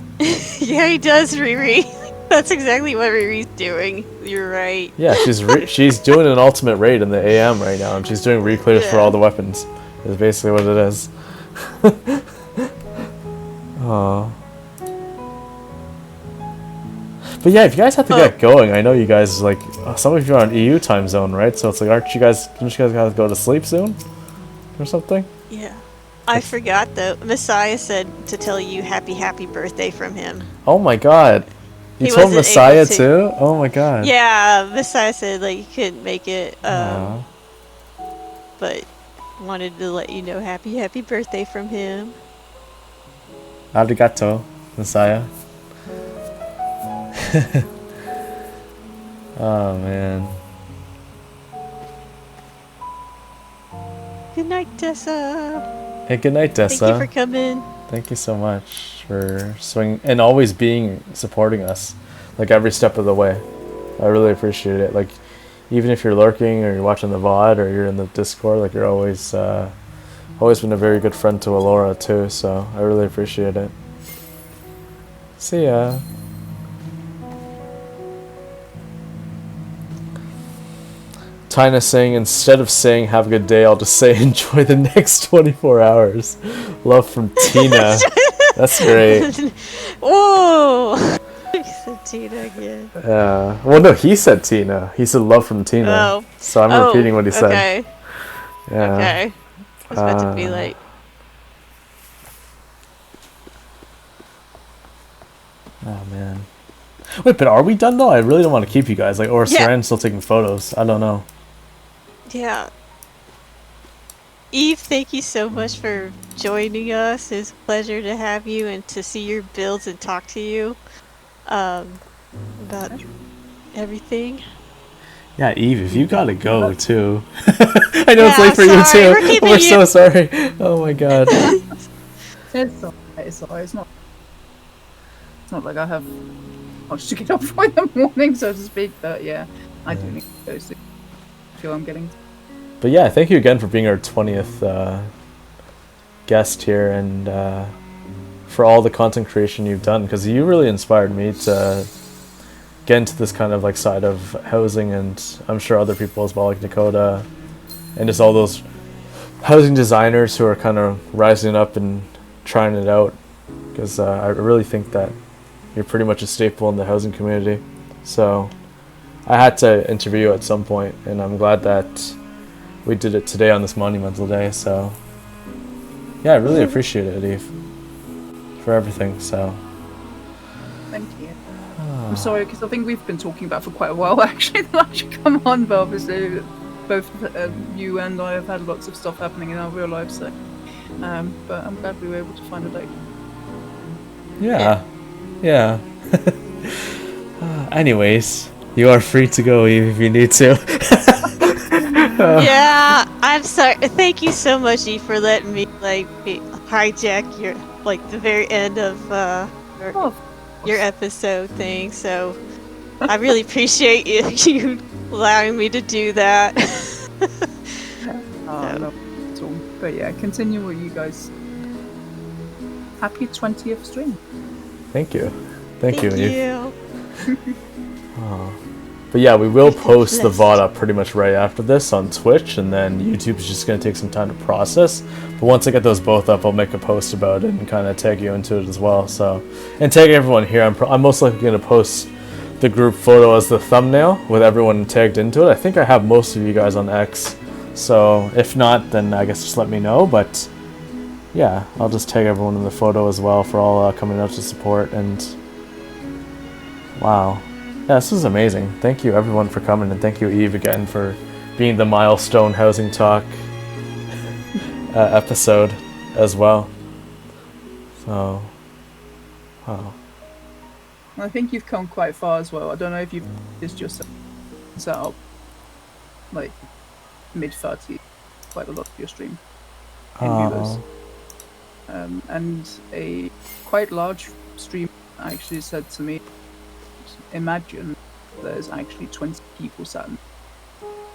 S2: Yeah, he does, Riri. That's exactly what Riri's doing. You're right.
S1: Yeah, she's doing an ultimate raid in the AM right now, and she's doing reclears for all the weapons. Is basically what it is. Oh. But yeah, if you guys have to get going, I know you guys like some of you are on EU time zone, right? So it's like, don't you guys gotta go to sleep soon, or something?
S2: Yeah. I forgot though. Messiah said to tell you happy birthday from him.
S1: Oh my god. You told Messiah too? Oh my god.
S2: Yeah, Messiah said like he couldn't make it, but wanted to let you know happy birthday from him.
S1: Arigato, Messiah. Oh man.
S2: Good night, Tessa.
S1: Hey, good night, Dessa.
S2: Thank you for coming.
S1: Thank you so much for swinging and always supporting us, like every step of the way. I really appreciate it. Like, even if you're lurking or you're watching the VOD or you're in the Discord, like you're always been a very good friend to Alaura too. So I really appreciate it. See ya. Tina saying, instead of saying have a good day, I'll just say enjoy the next 24 hours. Love from Tina. That's great.
S2: Whoa! He said Tina again.
S1: Well, no, he said Tina. He said love from Tina.
S2: Oh.
S1: So I'm repeating what he said.
S2: Okay.
S1: Yeah.
S2: Okay. I was about to be like.
S1: Oh man. Wait, but are we done though? I really don't want to keep you guys. Like, or is Saran still taking photos? I don't know.
S2: Yeah. Eve, thank you so much for joining us. It's a pleasure to have you and to see your builds and talk to you about everything.
S1: Yeah, Eve, if you gotta go too. I know it's
S2: Yeah,
S1: late
S2: I'm
S1: for you
S2: sorry.
S1: too.
S2: We're keeping
S1: We're
S2: you.
S1: so sorry. Oh my god.
S3: It's alright. It's alright. It's not like I have much to get up for in the morning, so to speak. But yeah, I do need to go soon. I feel I'm getting.
S1: But yeah, thank you again for being our 20th guest here, and for all the content creation you've done, because you really inspired me to get into this kind of like side of housing, and I'm sure other people as well, like Dakota, and just all those housing designers who are kind of rising up and trying it out, because I really think that you're pretty much a staple in the housing community. So I had to interview you at some point, and I'm glad that we did it today on this monumental day. So yeah, I really appreciate it, Eve, for everything. So
S3: Thank you. I'm sorry because I think we've been talking about for quite a while actually that I should come on, but obviously both you and I have had lots of stuff happening in our real lives. So, but I'm glad we were able to find a date.
S1: yeah. Anyways, you are free to go, Eve, if you need to.
S2: Yeah, I'm sorry. Thank you so much, E, for letting me hijack your the very end of your episode thing. So I really appreciate you allowing me to do that.
S3: No, at all. But yeah, continue what you guys. Happy 20th stream.
S1: Thank you, Eve.
S2: you.
S1: But yeah, we will post the VOD up pretty much right after this on Twitch, and then YouTube is just going to take some time to process. But once I get those both up, I'll make a post about it and kind of tag you into it as well. So, and tag everyone here. I'm most likely going to post the group photo as the thumbnail with everyone tagged into it. I think I have most of you guys on X. So if not, then I guess just let me know. But yeah, I'll just tag everyone in the photo as well for all coming out to support. And wow. Yeah, this was amazing. Thank you everyone for coming, and thank you Eve again for being the milestone Housing Talk episode as well. So, wow.
S3: I think you've come quite far as well. I don't know if you've just yourself set up like mid-30, quite a lot of your stream in viewers. And a quite large stream actually said to me, imagine there's actually 20 people sat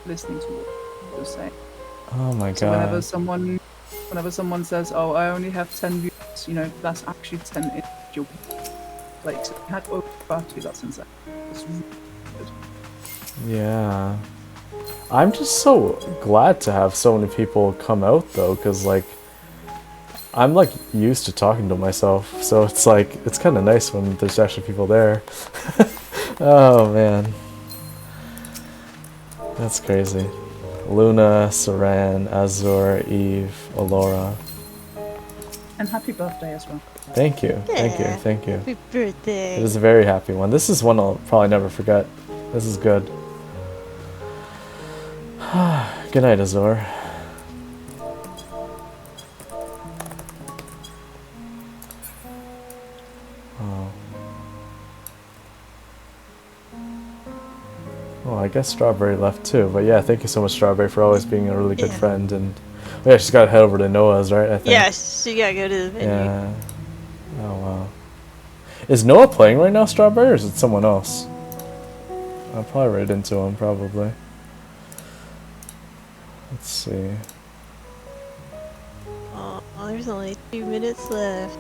S3: listening to what you're saying.
S1: Oh my god.
S3: So whenever someone says, oh, I only have 10 views, you know, that's actually 10 individual people. Like, so we had over 30, that's insane. It's really good.
S1: Yeah. I'm just so glad to have so many people come out though, because like I'm like used to talking to myself, so it's like it's kind of nice when there's actually people there. Oh man, that's crazy. Luna, Saran, Azur, Eve, Alaura.
S3: And happy birthday as well.
S1: Thank you,
S2: Yeah.
S1: thank you.
S2: Happy birthday.
S1: It is a very happy one. This is one I'll probably never forget. This is good. Good night, Azur. Oh, I guess Strawberry left too. But yeah, thank you so much, Strawberry, for always being a really good friend. And oh, yeah, she's got to head over to Noah's, right? I think.
S2: Yeah, she gotta go to the venue.
S1: Yeah. Oh wow. Is Noah playing right now, Strawberry, or is it someone else? I'll probably write into him, probably. Let's see.
S2: Oh, there's only 2 minutes left.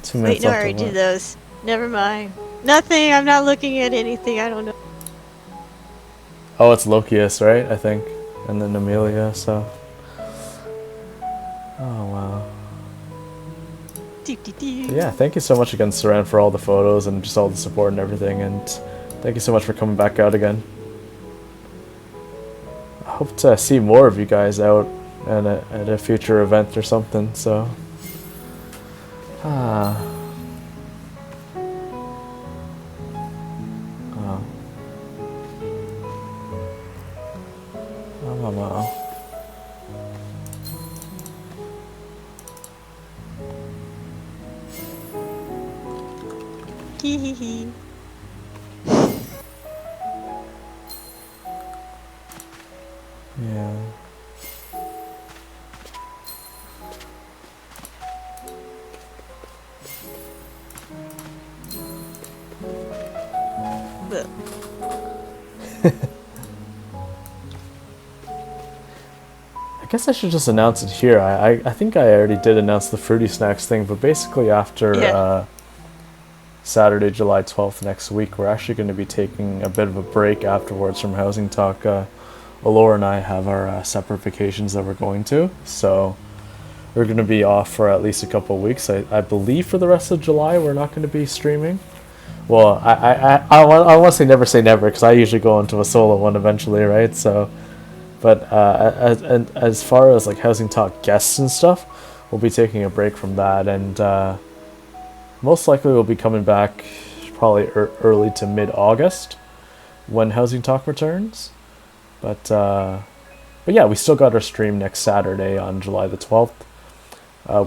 S1: 2 minutes
S2: Wait, no, I
S1: left.
S2: already
S1: of
S2: did
S1: what?
S2: those. Never mind. Nothing. I'm not looking at anything. I don't know.
S1: Oh, it's Lokius, right? I think. And then Amelia, so. Oh, wow. Yeah, thank you so much again, Saran, for all the photos and just all the support and everything. And thank you so much for coming back out again. I hope to see more of you guys out and at a future event or something, so. Oh. Wow.
S2: Look.
S1: I guess I should just announce it here. I think I already did announce the fruity snacks thing, but basically after
S2: Yeah.
S1: Saturday, July 12th next week, we're actually going to be taking a bit of a break afterwards from Housing Talk. Alaura and I have our separate vacations that we're going to, so we're going to be off for at least a couple of weeks. I believe for the rest of July we're not going to be streaming. Well, I want to say never because I usually go into a solo one eventually, right? So, but as far as like Housing Talk guests and stuff, we'll be taking a break from that, and most likely we'll be coming back probably early to mid-August when Housing Talk returns. But yeah, we still got our stream next Saturday on July the 12th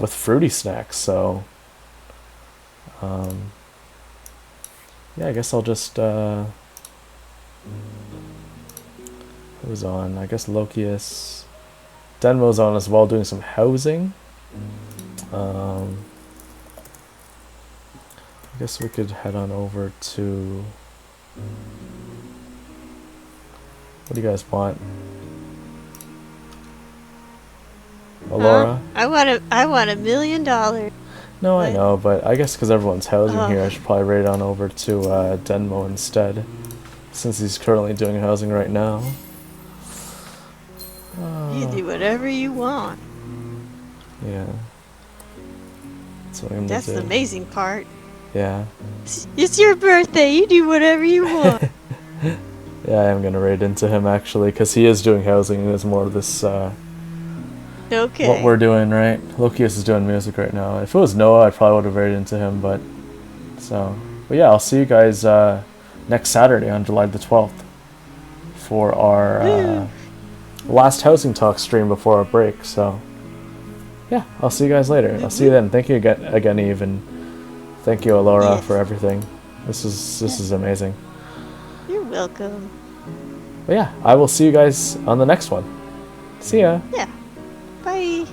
S1: with fruity snacks. So yeah, I guess I'll just who's on? I guess Lokius. Denmo's on as well, doing some housing. I guess we could head on over to. What do you guys want? Alaura?
S2: I want $1 million.
S1: No, I
S2: What?
S1: know, but I guess because everyone's housing
S2: Oh.
S1: here, I should probably raid on over to Denmo instead, since he's currently doing housing right now.
S2: You do whatever you want.
S1: Yeah. That's what I'm gonna
S2: That's
S1: do.
S2: the amazing part.
S1: Yeah.
S2: It's your birthday. You do whatever you want.
S1: Yeah, I am gonna raid into him actually, because he is doing housing and is more of this,
S2: Okay.
S1: what we're doing, right? Lokius is doing music right now. If it was Noah, I probably would have raided into him, but yeah, I'll see you guys next Saturday on July the 12th for our last Housing Talk stream before our break. So yeah, I'll see you guys later. I'll see you then. Thank you again, Eve, and thank you, Alaura,
S2: Yes.
S1: for everything. This is amazing.
S2: You're welcome.
S1: But yeah, I will see you guys on the next one. See ya.
S2: Yeah. Bye.